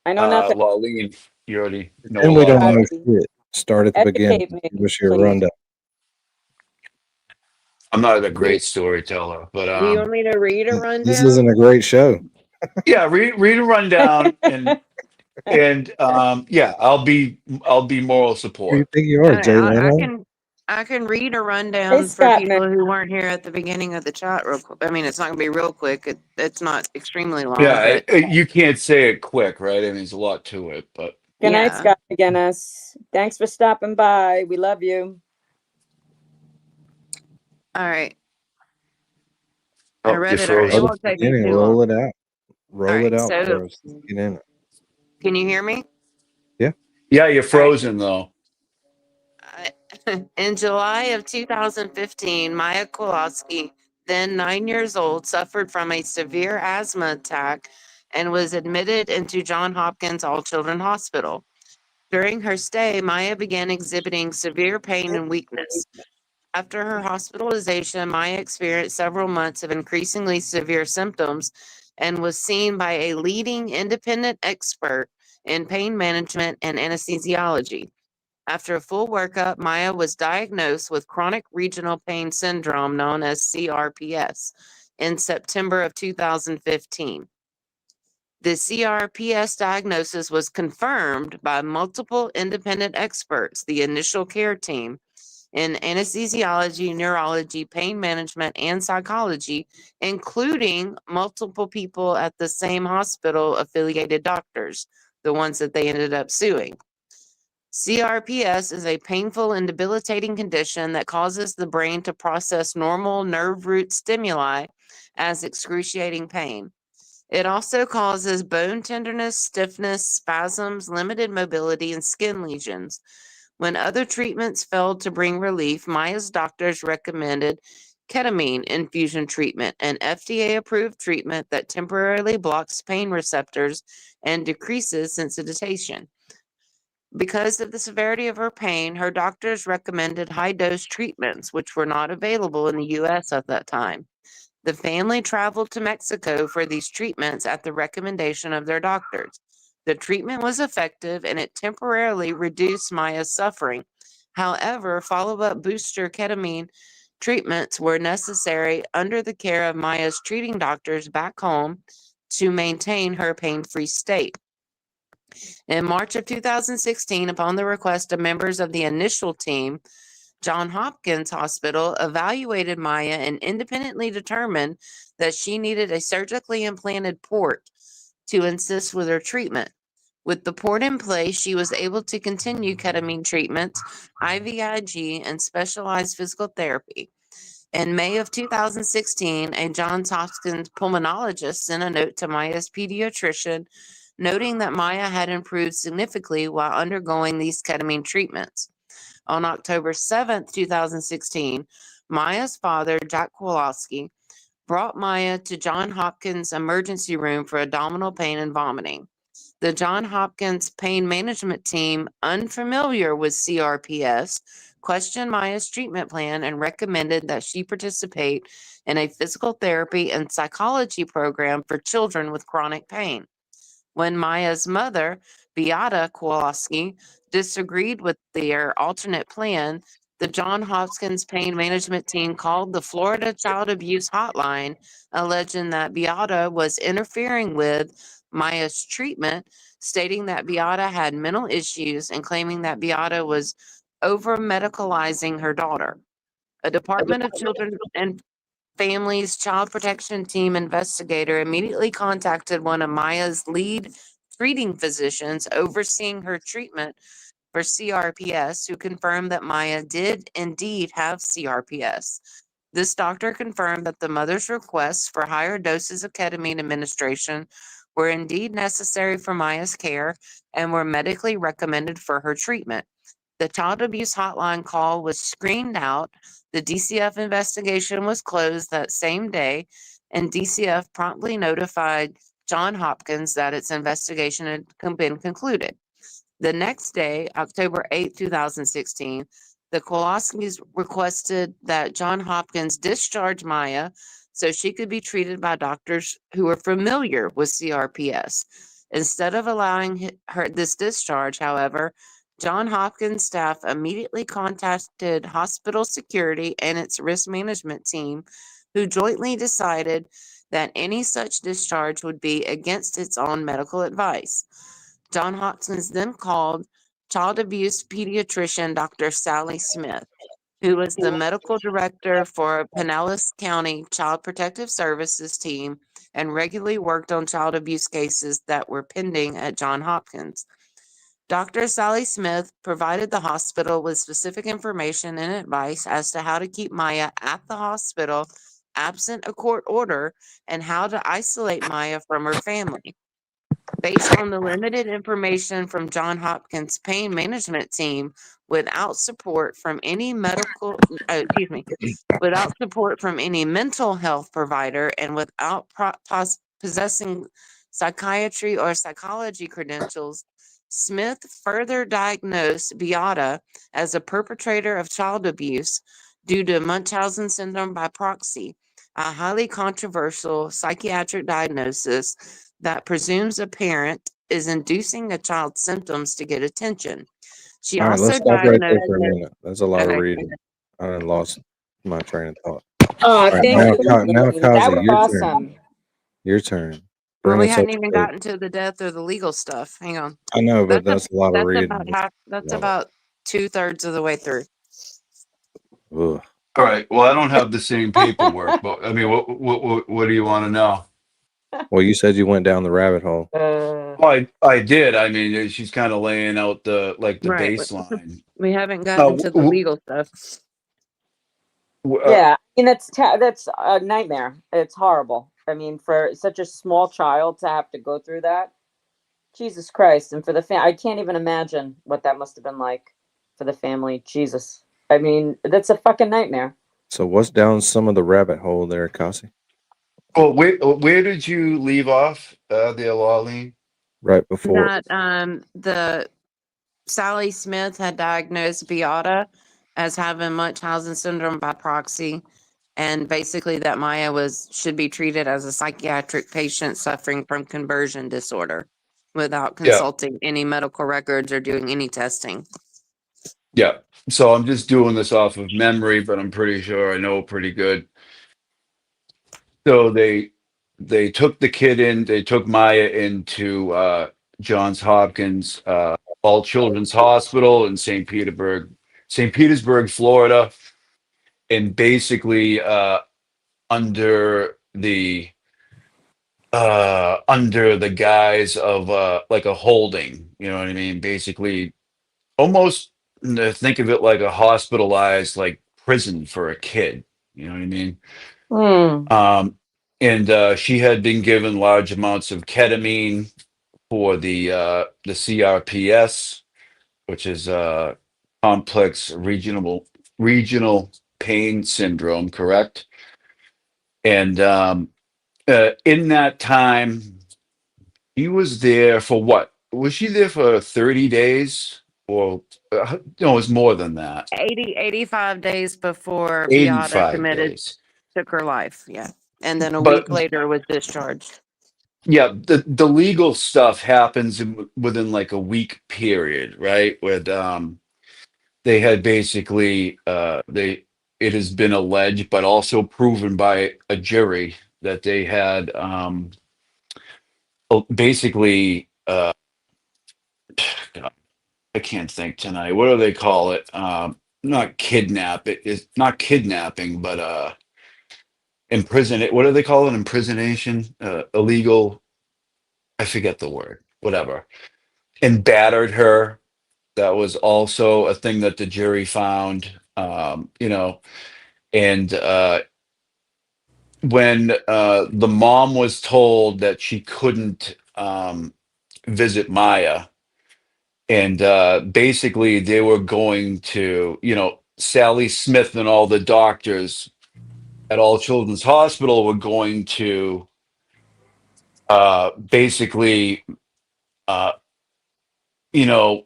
Speaker 15: I know nothing.
Speaker 7: Laureen, you already know
Speaker 2: And
Speaker 7: a
Speaker 2: we
Speaker 7: lot
Speaker 2: don't
Speaker 7: about
Speaker 2: know
Speaker 7: it.
Speaker 2: shit. Start at the beginning.
Speaker 15: Educate me,
Speaker 2: Give us your
Speaker 15: please.
Speaker 2: rundown.
Speaker 7: I'm not a great storyteller, but
Speaker 3: Do you want me to read a rundown?
Speaker 2: This isn't a great show.
Speaker 7: yeah, read a rundown and yeah, I'll be moral
Speaker 2: Who
Speaker 7: support.
Speaker 2: you think you are, Jay Leno?
Speaker 3: I can read a rundown
Speaker 15: Hey,
Speaker 3: for
Speaker 15: Scott,
Speaker 3: people
Speaker 15: man.
Speaker 3: who weren't here at the beginning of the chat real quick. I mean, it's not gonna be real quick. It's not extremely long,
Speaker 7: Yeah,
Speaker 3: but
Speaker 7: you can't say it quick, right? I mean, there's a lot to it, but
Speaker 15: Good night,
Speaker 3: yeah.
Speaker 15: Scott McGinnis. Thanks for stopping by. We love you.
Speaker 3: All right. I
Speaker 7: oh,
Speaker 3: read
Speaker 7: you
Speaker 3: it. It
Speaker 7: froze.
Speaker 3: won't take me
Speaker 2: Beginning,
Speaker 3: too
Speaker 2: roll
Speaker 3: long.
Speaker 2: it out. Roll
Speaker 3: All
Speaker 2: it
Speaker 3: right,
Speaker 2: out
Speaker 3: so
Speaker 2: for us. Get in it.
Speaker 3: can you hear me?
Speaker 7: Yeah, you're frozen though.
Speaker 3: In July of 2015, Maya Kowalski, then 9 years old, suffered from a severe asthma attack and was admitted into Johns Hopkins All Children Hospital. During her stay, Maya began exhibiting severe pain and weakness. After her hospitalization, Maya experienced several months of increasingly severe symptoms and was seen by a leading independent expert in pain management and anesthesiology. After a full workup, Maya was diagnosed with chronic regional pain syndrome known as CRPS in September of 2015. The CRPS diagnosis was confirmed by multiple independent experts, the initial care team, in anesthesiology, neurology, pain management, and psychology, including multiple people at the same hospital affiliated doctors, the ones that they ended up suing. CRPS is a painful and debilitating condition that causes the brain to process normal nerve root stimuli as excruciating pain. It also causes bone tenderness, stiffness, spasms, limited mobility, and skin lesions. When other treatments failed to bring relief, Maya's doctors recommended ketamine infusion treatment, an FDA-approved treatment that temporarily blocks pain receptors and decreases sensitization. Because of the severity of her pain, her doctors recommended high-dose treatments, which were not available in the U.S. at that time. The family traveled to Mexico for these treatments at the recommendation of their doctors. The treatment was effective and it temporarily reduced Maya's suffering. However, follow-up booster ketamine treatments were necessary under the care of Maya's treating doctors back home to maintain her pain-free state. In March of 2016, upon the request of members of the initial team, Johns Hopkins Hospital evaluated Maya and independently determined that she needed a surgically implanted port to assist with her treatment. With the port in place, she was able to continue ketamine treatments, IVIG, and specialized physical therapy. In May of 2016, a Johns Hopkins pulmonologist sent a note to Maya's pediatrician noting that Maya had improved significantly while undergoing these ketamine treatments. On October 7th, 2016, Maya's father, Jack Kowalski, brought Maya to Johns Hopkins emergency room for abdominal pain and vomiting. The Johns Hopkins pain management team, unfamiliar with CRPS, questioned Maya's treatment plan and recommended that she participate in a physical therapy and psychology program for children with chronic pain. When Maya's mother, Beata Kowalski, disagreed with their alternate plan, the Johns Hopkins pain management team called the Florida Child Abuse Hotline, alleging that Beata was interfering with Maya's treatment, stating that Beata had mental issues and claiming that Beata was over medicalizing her daughter. A Department of Children and Families Child Protection Team investigator immediately contacted one of Maya's lead treating physicians overseeing her treatment for CRPS, who confirmed that Maya did indeed have CRPS. This doctor confirmed that the mother's requests for higher doses of ketamine administration were indeed necessary for Maya's care and were medically recommended for her treatment. The child abuse hotline call was screened out. The DCF investigation was closed that same day, and DCF promptly notified Johns Hopkins that its investigation had been concluded. The next day, October 8, 2016, the Kowalskis requested that Johns Hopkins discharge Maya so she could be treated by doctors who are familiar with CRPS. Instead of allowing her this discharge, however, Johns Hopkins staff immediately contacted hospital security and its risk management team, who jointly decided that any such discharge would be against its own medical advice. Johns Hopkins then called child abuse pediatrician Dr. Sally Smith, who was the medical director for Pinellas County Child Protective Services team and regularly worked on child abuse cases that were pending at Johns Hopkins. Dr. Sally Smith provided the hospital with specific information and advice as to how to keep Maya at the hospital absent a court order and how to isolate Maya from her family. Based on the limited information from Johns Hopkins pain management team, without support from any without support from any mental health provider, and without possessing psychiatry or psychology credentials, Smith further diagnosed Beata as a perpetrator of child abuse due to Munchausen syndrome by proxy, a highly controversial psychiatric diagnosis that presumes a parent is inducing a child's symptoms to get attention. She
Speaker 2: All right,
Speaker 3: also
Speaker 2: let's stop right there
Speaker 3: diagnosed.
Speaker 2: for a minute. That's a lot of
Speaker 3: Okay.
Speaker 2: reading. I done lost my train of thought.
Speaker 15: Oh,
Speaker 2: All right,
Speaker 15: thanks for
Speaker 2: now
Speaker 15: reading. That
Speaker 2: Kazi,
Speaker 15: was
Speaker 2: your turn.
Speaker 15: awesome.
Speaker 2: Your turn.
Speaker 3: Well,
Speaker 2: Bring
Speaker 3: we
Speaker 2: us up
Speaker 3: hadn't
Speaker 2: to
Speaker 3: even
Speaker 2: date.
Speaker 3: gotten to the death or the legal stuff. Hang on.
Speaker 2: I know, but that's a lot of
Speaker 3: That's
Speaker 2: reading.
Speaker 3: about half. That's
Speaker 2: Love it.
Speaker 3: about 2/3 of the way through.
Speaker 2: Ugh.
Speaker 7: All right. Well, I don't have the same paperwork, but I mean, what do you want to know?
Speaker 2: Well, you said you went down the rabbit hole.
Speaker 7: Well, I did. I mean, she's kind of laying out the
Speaker 3: Right.
Speaker 7: baseline.
Speaker 3: We haven't gotten into the legal stuff.
Speaker 15: Yeah, I mean that's a nightmare. It's horrible. I mean, for such a small child to have to go through that, Jesus Christ! And for the I can't even imagine what that must have been like for the family. Jesus, I mean, that's a fucking nightmare.
Speaker 2: So what's down some of the rabbit hole there, Kasi?
Speaker 7: Well, where did you leave off, the Alali?
Speaker 2: Right before.
Speaker 3: That the Sally Smith had diagnosed Beata as having Munchausen syndrome by proxy, and basically that Maya should be treated as a psychiatric patient suffering from conversion disorder without
Speaker 7: Yeah.
Speaker 3: consulting any medical records or doing any testing.
Speaker 7: Yeah. So I'm just doing this off of memory, but I'm pretty sure I know pretty good. So they took the kid in, they took Maya into Johns Hopkins All Children's Hospital in St. Petersburg, Florida, and basically under the guise of like a holding, you know what I mean? Basically almost think of it like a hospitalized like prison for a kid, you know what I mean?
Speaker 15: Hmm.
Speaker 7: And she had been given large amounts of ketamine for the CRPS, which is complex regional pain syndrome, correct? And in that time, he was there for what? Was she there for 30 days? Or no, it was more than that.
Speaker 3: 85 days before Beata
Speaker 7: 85 days.
Speaker 3: took her life. Yeah. And then a
Speaker 7: But
Speaker 3: week later was discharged.
Speaker 7: yeah, the legal stuff happens within like a week period, right? With they had basically it has been alleged, but also proven by a jury that they had basically God, I can't think tonight. What do they call it? Not kidnap. It's not kidnapping, but imprison it. What do they call it? Impersonation, illegal. I forget the word. Whatever. And battered her. That was also a thing that the jury found. And when the mom was told that she couldn't visit Maya, and basically they were going to, Sally Smith and all the doctors at All Children's Hospital were going to basically, uh, you know,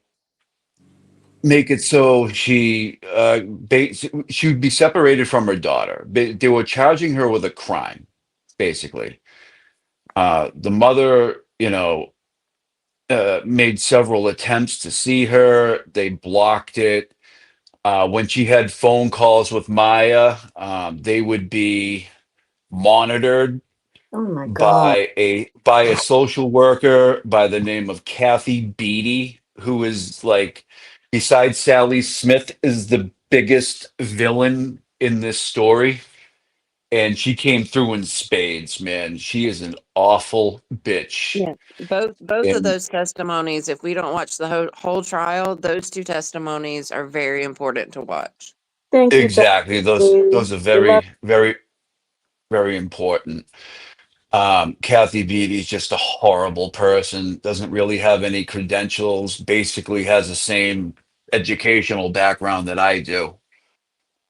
Speaker 7: make it so she would be separated from her daughter. They were charging her with a crime, basically. The mother, made several attempts to see her. They blocked it. When she had phone calls with Maya, they would be monitored
Speaker 15: Oh my God.
Speaker 7: by a social worker by the name of Kathy Beatty, who is like, besides Sally Smith, is the biggest villain in this story. And she came through in spades, man. She is an awful bitch.
Speaker 3: Yeah. Both of
Speaker 7: And
Speaker 3: those testimonies, if we don't watch the whole trial, those two testimonies are very important to watch.
Speaker 15: Thank you,
Speaker 7: exactly, those
Speaker 15: Becky.
Speaker 7: are
Speaker 15: We love.
Speaker 7: very, very, very important. Kathy Beatty's just a horrible person, doesn't really have any credentials, basically has the same educational background that I do.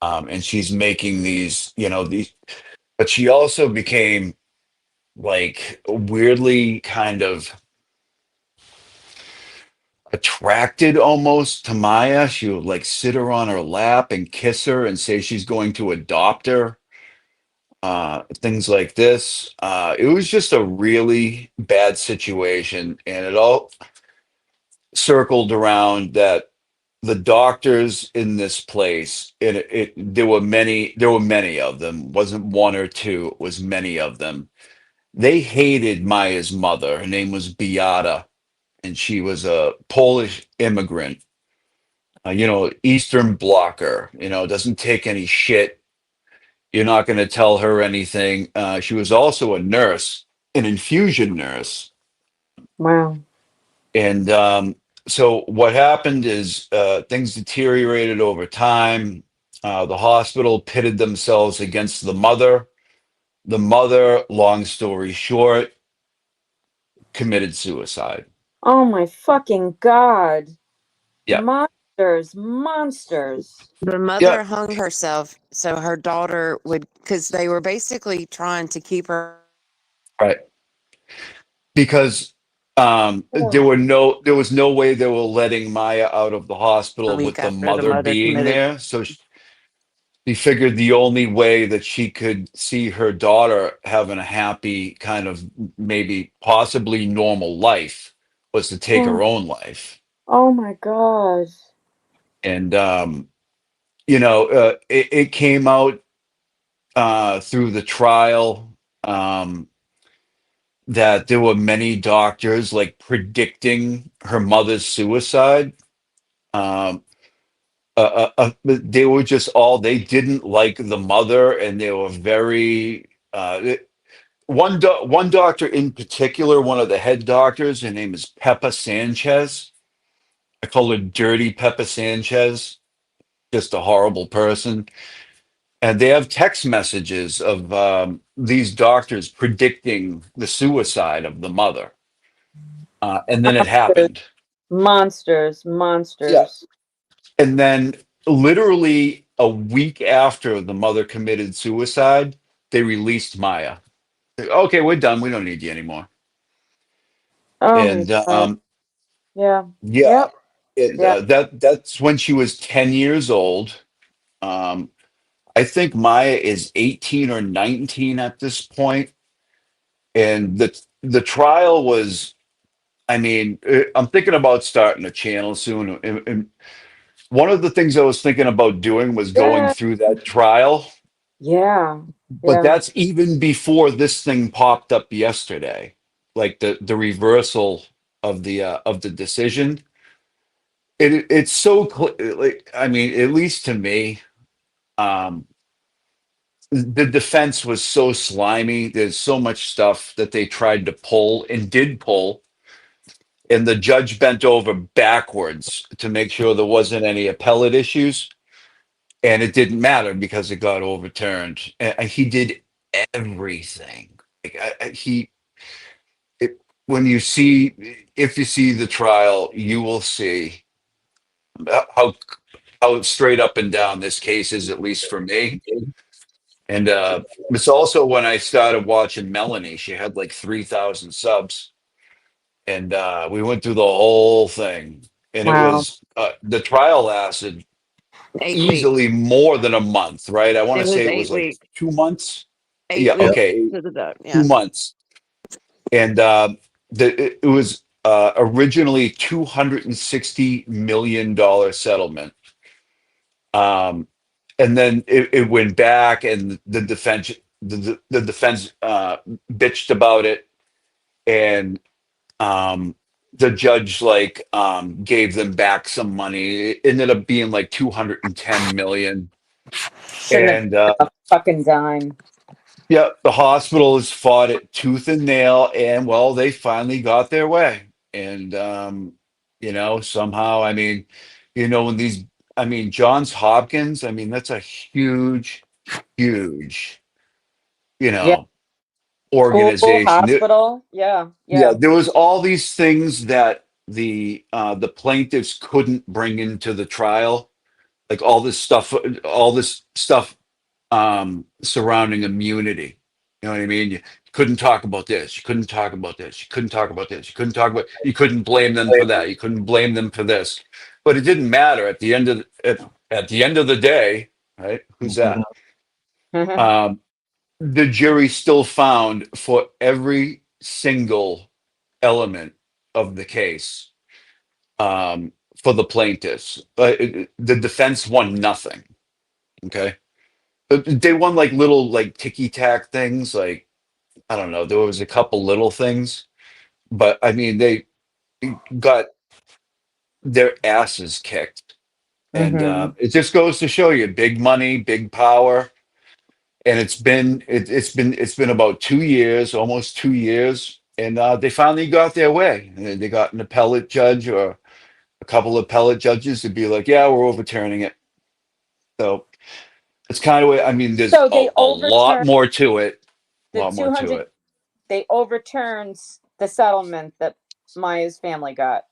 Speaker 7: And she's making these, but she also became like weirdly kind of attracted almost to Maya. She would like sit her on her lap and kiss her and say she's going to adopt her. Things like this. It was just a really bad situation, and it all circled around that the doctors in this place. There were many of them. Wasn't one or two. It was many of them. They hated Maya's mother. Her name was Beata, and she was a Polish immigrant. Eastern Blocker. Doesn't take any shit. You're not going to tell her anything. She was also a nurse, an infusion nurse.
Speaker 15: Wow.
Speaker 7: And so what happened is things deteriorated over time. The hospital pitted themselves against the mother. The mother, long story short, committed suicide.
Speaker 15: Oh my fucking God.
Speaker 7: Yeah.
Speaker 15: Monsters. Monsters.
Speaker 3: The
Speaker 7: Yeah.
Speaker 3: mother hung herself so her daughter would, because they were basically trying to keep her.
Speaker 7: Right. Because there was no way they were letting Maya out of the
Speaker 3: A
Speaker 7: hospital with
Speaker 3: week
Speaker 7: the
Speaker 3: after the
Speaker 7: mother
Speaker 3: mother
Speaker 7: being
Speaker 3: committed.
Speaker 7: there. So She figured the only way that she could see her daughter having a happy kind of maybe possibly normal life was to take her own life.
Speaker 15: Oh my gosh.
Speaker 7: And it came out through the trial that there were many doctors like predicting her mother's suicide. Um, they were just they didn't like the mother, and they were very. One doctor in particular, one of the head doctors, her name is Peppa Sanchez. I call her Dirty Peppa Sanchez. Just a horrible person. And they have text messages of these doctors predicting the suicide of the mother. And then it happened.
Speaker 15: Monsters.
Speaker 7: Yeah. And then literally a week after the mother committed suicide, they released Maya. Okay, we're done. We don't need you anymore.
Speaker 15: Oh
Speaker 7: And
Speaker 15: my God. Yeah.
Speaker 7: yeah,
Speaker 15: Yep.
Speaker 7: that's when she was 10 years old. I think Maya is 18 or 19 at this point. And the trial was, I mean, I'm thinking about starting a channel soon. And one of the things I was thinking about doing was going
Speaker 15: Yeah.
Speaker 7: through that trial.
Speaker 15: Yeah.
Speaker 7: But that's even before this thing popped up yesterday, like the reversal of the decision. It's so like, I mean, at least to me, um, the defense was so slimy. There's so much stuff that they tried to pull and did pull, and the judge bent over backwards to make sure there wasn't any appellate issues, and it didn't matter because it got overturned. And he did everything. Like, when you see, if you see the trial, you will see how straight up and down this case is, at least for me. And it's also when I started watching Melanie. She had like 3,000 subs, and we went through the whole thing. And it
Speaker 15: Wow.
Speaker 7: was the trial lasted
Speaker 3: 8
Speaker 7: easily
Speaker 3: weeks.
Speaker 7: more than a month, right? I want
Speaker 3: It
Speaker 7: to
Speaker 3: was
Speaker 7: say it
Speaker 3: 8
Speaker 7: was like
Speaker 3: weeks.
Speaker 7: 2 months.
Speaker 3: 8
Speaker 7: Yeah,
Speaker 3: weeks
Speaker 7: okay,
Speaker 3: to the dog.
Speaker 7: 2
Speaker 3: Yeah.
Speaker 7: months. And it was originally $260 million settlement. And then it went back, and the defense bitched about it, and the judge gave them back some money. It ended up being like 210 million.
Speaker 15: Shouldn't have
Speaker 7: And
Speaker 15: been a fucking dime.
Speaker 7: yeah, the hospital has fought it tooth and nail, and well, they finally got their way. And somehow, I mean, when these, I mean, Johns Hopkins, I mean, that's a huge, huge, you
Speaker 15: Yeah.
Speaker 7: know,
Speaker 15: School,
Speaker 7: organization.
Speaker 15: hospital. Yeah.
Speaker 7: Yeah,
Speaker 15: Yeah.
Speaker 7: there was all these things that the plaintiffs couldn't bring into the trial, like all this stuff surrounding immunity. You know what I mean? You couldn't talk about this. You couldn't talk about this. You couldn't talk about this. You couldn't talk about. You couldn't blame them for that. You couldn't blame them for this. But it didn't matter at the end of at the end of the day, right? Who's that? The jury still found for every single element of the case for the plaintiffs. The defense won nothing. Okay. They won like little like ticky tack things. Like, I don't know. There was a couple little things, but I mean, they got their asses kicked. And
Speaker 15: Mm-hmm.
Speaker 7: it just goes to show you big money, big power. And it's been about 2 years, almost 2 years. And they finally got their way. And they got an appellate judge or a couple of appellate judges to be like, yeah, we're overturning it. So it's kind of, I mean, there's
Speaker 15: So they
Speaker 7: a lot
Speaker 15: overturned
Speaker 7: more to it. A
Speaker 15: the
Speaker 7: lot more to
Speaker 15: 200.
Speaker 7: it.
Speaker 15: They overturned the settlement that Maya's family got.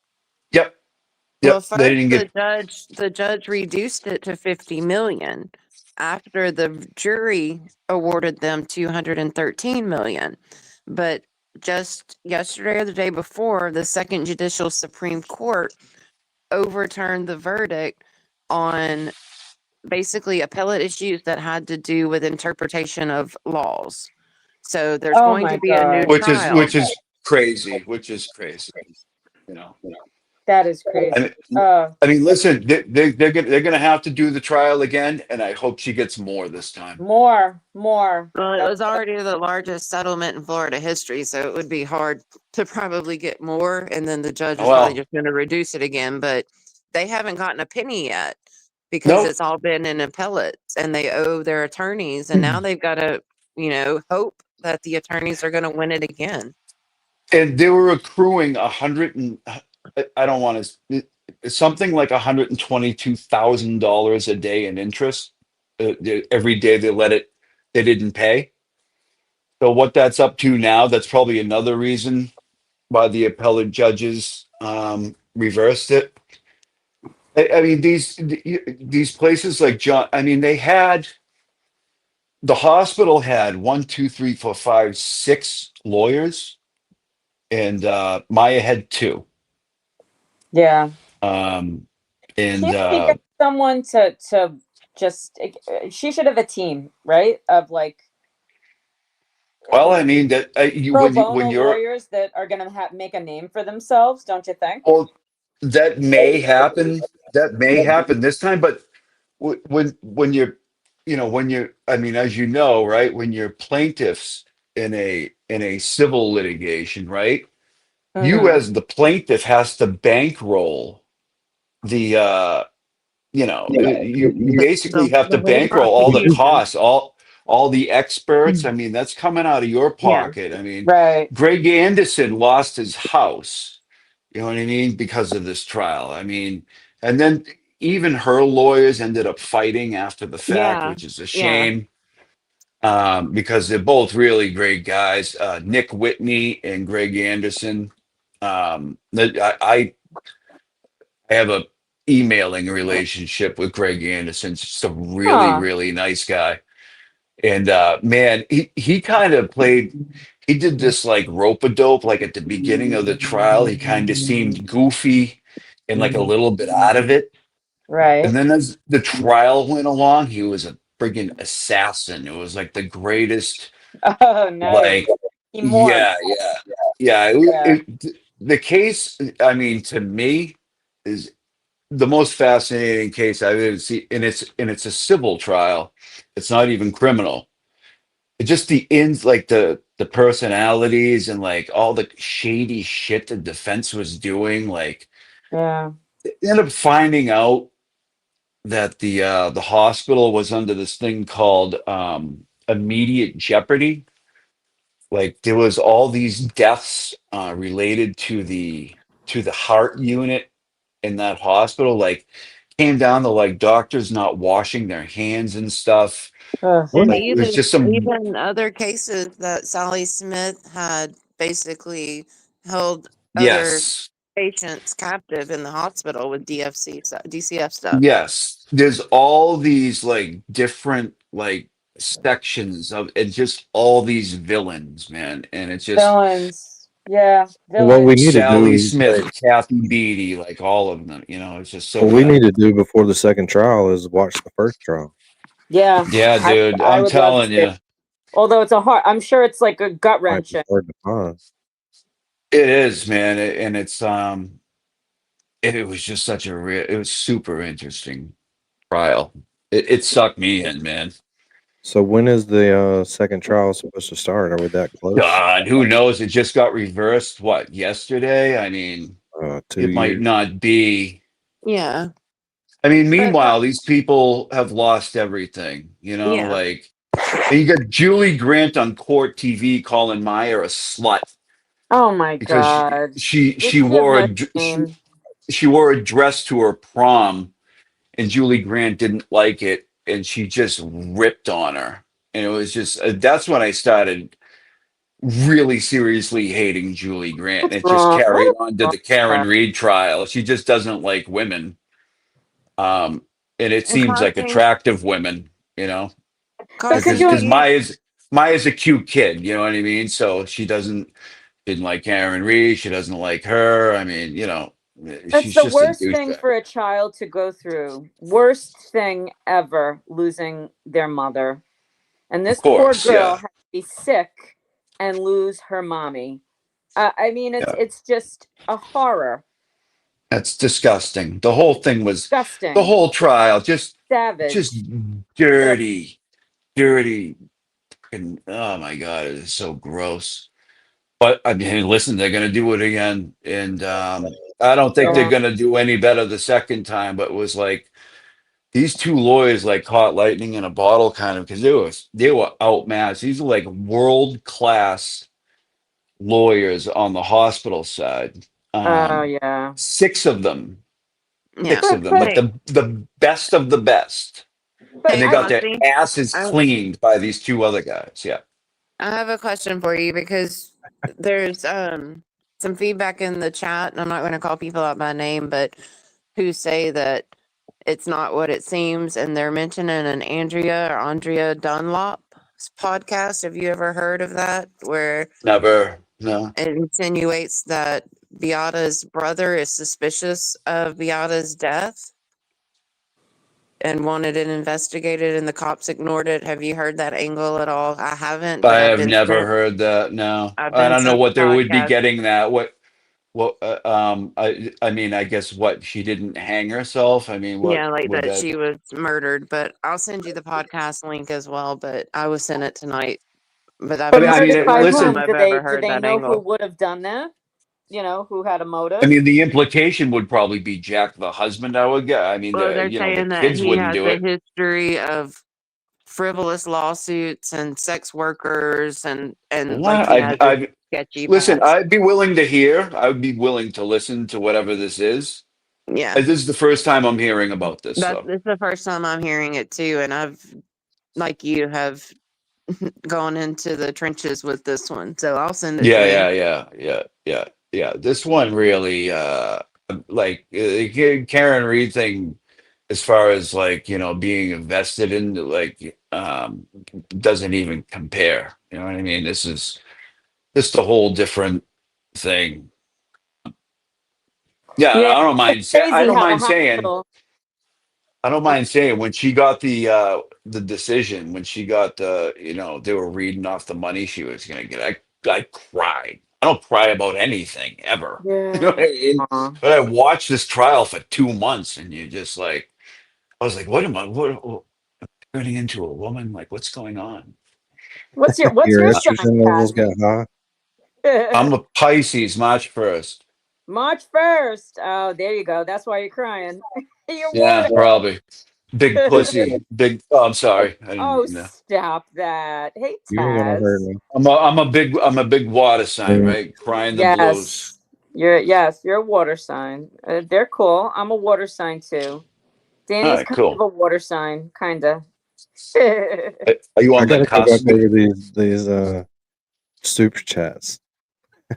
Speaker 7: Yep.
Speaker 3: Well,
Speaker 7: They
Speaker 3: first
Speaker 7: didn't get.
Speaker 3: the judge reduced it to 50 million after the jury awarded them 213 million. But just yesterday or the day before, the Second Judicial Supreme Court overturned the verdict on basically appellate issues that had to do with interpretation of laws. So there's
Speaker 15: Oh
Speaker 3: going to
Speaker 15: my
Speaker 3: be a new
Speaker 15: God.
Speaker 3: trial.
Speaker 7: Which is crazy. Which is crazy. You know.
Speaker 15: That is
Speaker 7: I
Speaker 15: crazy.
Speaker 7: mean, I mean, listen, they're gonna have to do the trial again, and I hope she gets more this time.
Speaker 15: More.
Speaker 3: Well, it was already the largest settlement in Florida history, so it would be hard to probably get more, and then the judge is probably
Speaker 7: Well,
Speaker 3: just going to reduce it again. But they haven't gotten a penny yet because
Speaker 7: nope.
Speaker 3: it's all been in appellates, and they owe their attorneys, and now they've got to, hope that the attorneys are going to win it again.
Speaker 7: And they were accruing I don't want to, something like $122,000 a day in interest. Every day they didn't pay. So what that's up to now, that's probably another reason why the appellate judges reversed it. I mean, these places like John, I mean, the hospital had 6 lawyers, and Maya had 2.
Speaker 15: Yeah.
Speaker 7: And
Speaker 15: Can't we get someone to just? She should have a team, right? Of like
Speaker 7: well, I mean that
Speaker 15: pro
Speaker 7: when
Speaker 15: bono
Speaker 7: you're
Speaker 15: lawyers that are going to make a name for themselves. Don't you think?
Speaker 7: well, that may happen. That may happen this time, but when you're, when you're, I mean, as you know, right, when you're plaintiffs in a civil litigation, right, you
Speaker 15: Mhm.
Speaker 7: as the plaintiff has to bankroll the you basically have to
Speaker 3: The whole
Speaker 7: bankroll all the
Speaker 3: prosecution.
Speaker 7: costs, all the experts. I mean, that's coming out of your
Speaker 3: Yeah.
Speaker 7: pocket. I mean,
Speaker 15: Right.
Speaker 7: Greg Anderson lost his house, you know what I mean, because of this trial. I mean, and then even her lawyers ended up fighting after the fact,
Speaker 3: Yeah.
Speaker 7: which is a
Speaker 3: Yeah.
Speaker 7: shame, because they're both really great guys, Nick Whitney and Greg Anderson. I have a emailing relationship with Greg Anderson. Just a really,
Speaker 15: Huh.
Speaker 7: really nice guy. And man, he kind of he did this like rope a dope, like at the beginning of the trial, he kind of seemed goofy and like a little bit out of it.
Speaker 15: Right.
Speaker 7: And then as the trial went along, he was a friggin' assassin. It was like the greatest,
Speaker 15: Oh, nice.
Speaker 7: like,
Speaker 15: He morphed.
Speaker 7: yeah.
Speaker 15: Yeah.
Speaker 7: The case, I mean, to me, is the most fascinating case I've ever seen, and it's a civil trial. It's not even criminal. It's just the ins, like the personalities and like all the shady shit the defense was doing. Like,
Speaker 15: Yeah.
Speaker 7: they ended up finding out that the hospital was under this thing called immediate jeopardy. Like there was all these deaths related to the heart unit in that hospital. Like came down to like doctors not washing their hands and stuff.
Speaker 15: Ugh.
Speaker 3: And
Speaker 7: Like it was just some
Speaker 3: even other cases that Sally Smith had basically held other
Speaker 7: yes.
Speaker 3: patients captive in the hospital with DCF stuff.
Speaker 7: Yes. There's all these like different like sections of and just all these villains, man. And it's just
Speaker 15: Villains. Yeah.
Speaker 2: What we
Speaker 15: Villains.
Speaker 2: need to
Speaker 7: Sally
Speaker 2: do,
Speaker 7: Smith, Kathy Beatty, like all of them, it's just so
Speaker 2: what we need
Speaker 7: bad.
Speaker 2: to do before the second trial is watch the first trial.
Speaker 15: Yeah.
Speaker 7: Yeah, dude,
Speaker 15: I
Speaker 7: I'm
Speaker 15: would love
Speaker 7: telling
Speaker 15: to.
Speaker 7: you,
Speaker 15: Although it's I'm sure it's like a gut
Speaker 2: Might be
Speaker 15: wrenching.
Speaker 2: hard to find.
Speaker 7: it is, man. And it was just it was super interesting trial. It sucked me in, man.
Speaker 2: So when is the second trial supposed to start? Are we that close?
Speaker 7: God, who knows? It just got reversed, what, yesterday? I mean,
Speaker 2: 2
Speaker 7: it might
Speaker 2: years.
Speaker 7: not be.
Speaker 3: Yeah.
Speaker 7: I mean,
Speaker 3: But
Speaker 7: meanwhile, these people have lost everything,
Speaker 3: yeah.
Speaker 7: like, and you got Julie Grant on court TV calling Maya a slut
Speaker 15: Oh my
Speaker 7: because
Speaker 15: God.
Speaker 7: she
Speaker 15: They
Speaker 7: she
Speaker 15: should have
Speaker 7: wore
Speaker 15: no
Speaker 7: a
Speaker 15: shame.
Speaker 7: she wore a dress to her prom, and Julie Grant didn't like it, and she just ripped on her, and it was just that's when I started really seriously hating Julie Grant.
Speaker 15: What's
Speaker 7: It just
Speaker 15: wrong? What
Speaker 7: carried
Speaker 15: is
Speaker 7: on to
Speaker 15: wrong
Speaker 7: the
Speaker 15: with
Speaker 7: Karen
Speaker 15: her?
Speaker 7: Reed trial. She just doesn't like women, and it
Speaker 3: And
Speaker 7: seems like attractive women,
Speaker 15: But could
Speaker 7: because
Speaker 15: you?
Speaker 7: Maya's a cute kid, you know what I mean? So she didn't like Karen Reed. She doesn't like her. I mean,
Speaker 15: That's
Speaker 7: She's
Speaker 15: the
Speaker 7: just a
Speaker 15: worst thing
Speaker 7: douchebag.
Speaker 15: for a child to go through. Worst thing ever, losing their mother. And
Speaker 7: Of
Speaker 15: this poor
Speaker 7: course,
Speaker 15: girl
Speaker 7: yeah.
Speaker 15: had to be sick and lose her mommy. I mean,
Speaker 7: Yeah.
Speaker 15: it's just a horror.
Speaker 7: That's disgusting. The whole thing was the
Speaker 15: Disgusting.
Speaker 7: whole trial, just
Speaker 15: Savage.
Speaker 7: dirty, dirty, and oh my god, it is so gross. But I mean, listen, they're gonna do it again, and I don't think they're
Speaker 15: Yeah.
Speaker 7: gonna do any better the second time. But it was like these two lawyers like caught lightning in a bottle, kind of, because they were outmatched. These are like world class lawyers on the hospital side.
Speaker 15: Oh yeah.
Speaker 7: Six of them,
Speaker 3: Yeah.
Speaker 7: six of them, like
Speaker 3: Hey,
Speaker 7: the best of the best, and
Speaker 3: hey,
Speaker 7: they got their
Speaker 3: Krusty.
Speaker 7: asses
Speaker 3: I
Speaker 7: cleaned by these two other guys. Yeah.
Speaker 3: I have a question for you because there's some feedback in the chat, and I'm not going to call people out by name, but who say that it's not what it seems, and they're mentioning an Andrea Dunlop's podcast. Have you ever heard of that? Where
Speaker 7: Never. No.
Speaker 3: it insinuates that Beata's brother is suspicious of Beata's death and wanted it investigated, and the cops ignored it. Have you heard that angle at all? I haven't,
Speaker 7: I
Speaker 3: but
Speaker 7: have never heard that. No,
Speaker 3: I've
Speaker 7: I
Speaker 3: been
Speaker 7: don't know
Speaker 3: sent the
Speaker 7: what they would be
Speaker 3: podcast.
Speaker 7: getting that. What? I mean, I guess what she didn't hang herself. I mean, what
Speaker 3: Yeah, like
Speaker 7: would
Speaker 3: that
Speaker 7: that?
Speaker 3: she was murdered. But I'll send you the podcast link as well. But I was sent it tonight. But
Speaker 15: But
Speaker 7: I mean,
Speaker 15: murdered by
Speaker 3: first time
Speaker 15: whom?
Speaker 7: listen.
Speaker 3: I've ever
Speaker 15: Do
Speaker 3: heard
Speaker 15: they
Speaker 3: that
Speaker 15: know who
Speaker 3: angle.
Speaker 15: would have done that? You know, who had a
Speaker 7: I
Speaker 15: motive?
Speaker 7: mean, the implication would probably be Jack, the husband. I would get. I mean,
Speaker 3: Well, they're
Speaker 7: the
Speaker 3: saying that
Speaker 7: kids
Speaker 3: he
Speaker 7: wouldn't
Speaker 3: has
Speaker 7: do
Speaker 3: a
Speaker 7: it.
Speaker 3: history of frivolous lawsuits and sex workers, and like
Speaker 7: What?
Speaker 3: he has this
Speaker 7: I
Speaker 3: sketchy
Speaker 7: listen.
Speaker 3: past.
Speaker 7: I'd be willing to hear. I would be willing to listen to whatever this is.
Speaker 3: Yeah,
Speaker 7: This is the first time I'm hearing about this,
Speaker 3: that's
Speaker 7: though.
Speaker 3: it's the first time I'm hearing it too, and I've like you have gone into the trenches with this one. So I'll send it to you.
Speaker 7: Yeah. This one really, like Karen Reed thing, as far as like being invested in, like doesn't even compare. You know what I mean? This is just a whole different thing. Yeah,
Speaker 15: Yeah,
Speaker 7: I don't mind. I
Speaker 15: crazy
Speaker 7: don't
Speaker 15: how the
Speaker 7: mind saying.
Speaker 15: hospital.
Speaker 7: I don't mind saying when she got the decision, when she got they were reading off the money she was gonna get. I cried. I don't cry about anything ever. You know
Speaker 15: Yeah.
Speaker 7: what I mean?
Speaker 15: Aw.
Speaker 7: But I watched this trial for 2 months, and you just like, I was like, what am I? What turning into a woman? Like, what's going on?
Speaker 15: What's your
Speaker 2: Your
Speaker 15: sign,
Speaker 2: estrogen levels got high.
Speaker 7: I'm a Pisces, March 1st.
Speaker 15: March 1st. Oh, there you go. That's why you're crying. You're
Speaker 7: Yeah,
Speaker 15: water.
Speaker 7: probably. Big pussy. Big. Oh, I'm sorry. I didn't
Speaker 15: Oh,
Speaker 7: mean that.
Speaker 15: stop that. Hey,
Speaker 2: You were gonna hurt
Speaker 15: Taz.
Speaker 2: me.
Speaker 7: I'm a big water sign,
Speaker 2: Yeah.
Speaker 7: right? Crying the blues.
Speaker 15: You're a water sign. They're cool. I'm a water sign too.
Speaker 7: All
Speaker 15: Danny's
Speaker 7: right,
Speaker 15: kind of
Speaker 7: cool.
Speaker 15: a water sign, kinda.
Speaker 7: Are you
Speaker 2: I
Speaker 7: on the
Speaker 2: gotta go back
Speaker 7: cusp?
Speaker 2: over these super chats.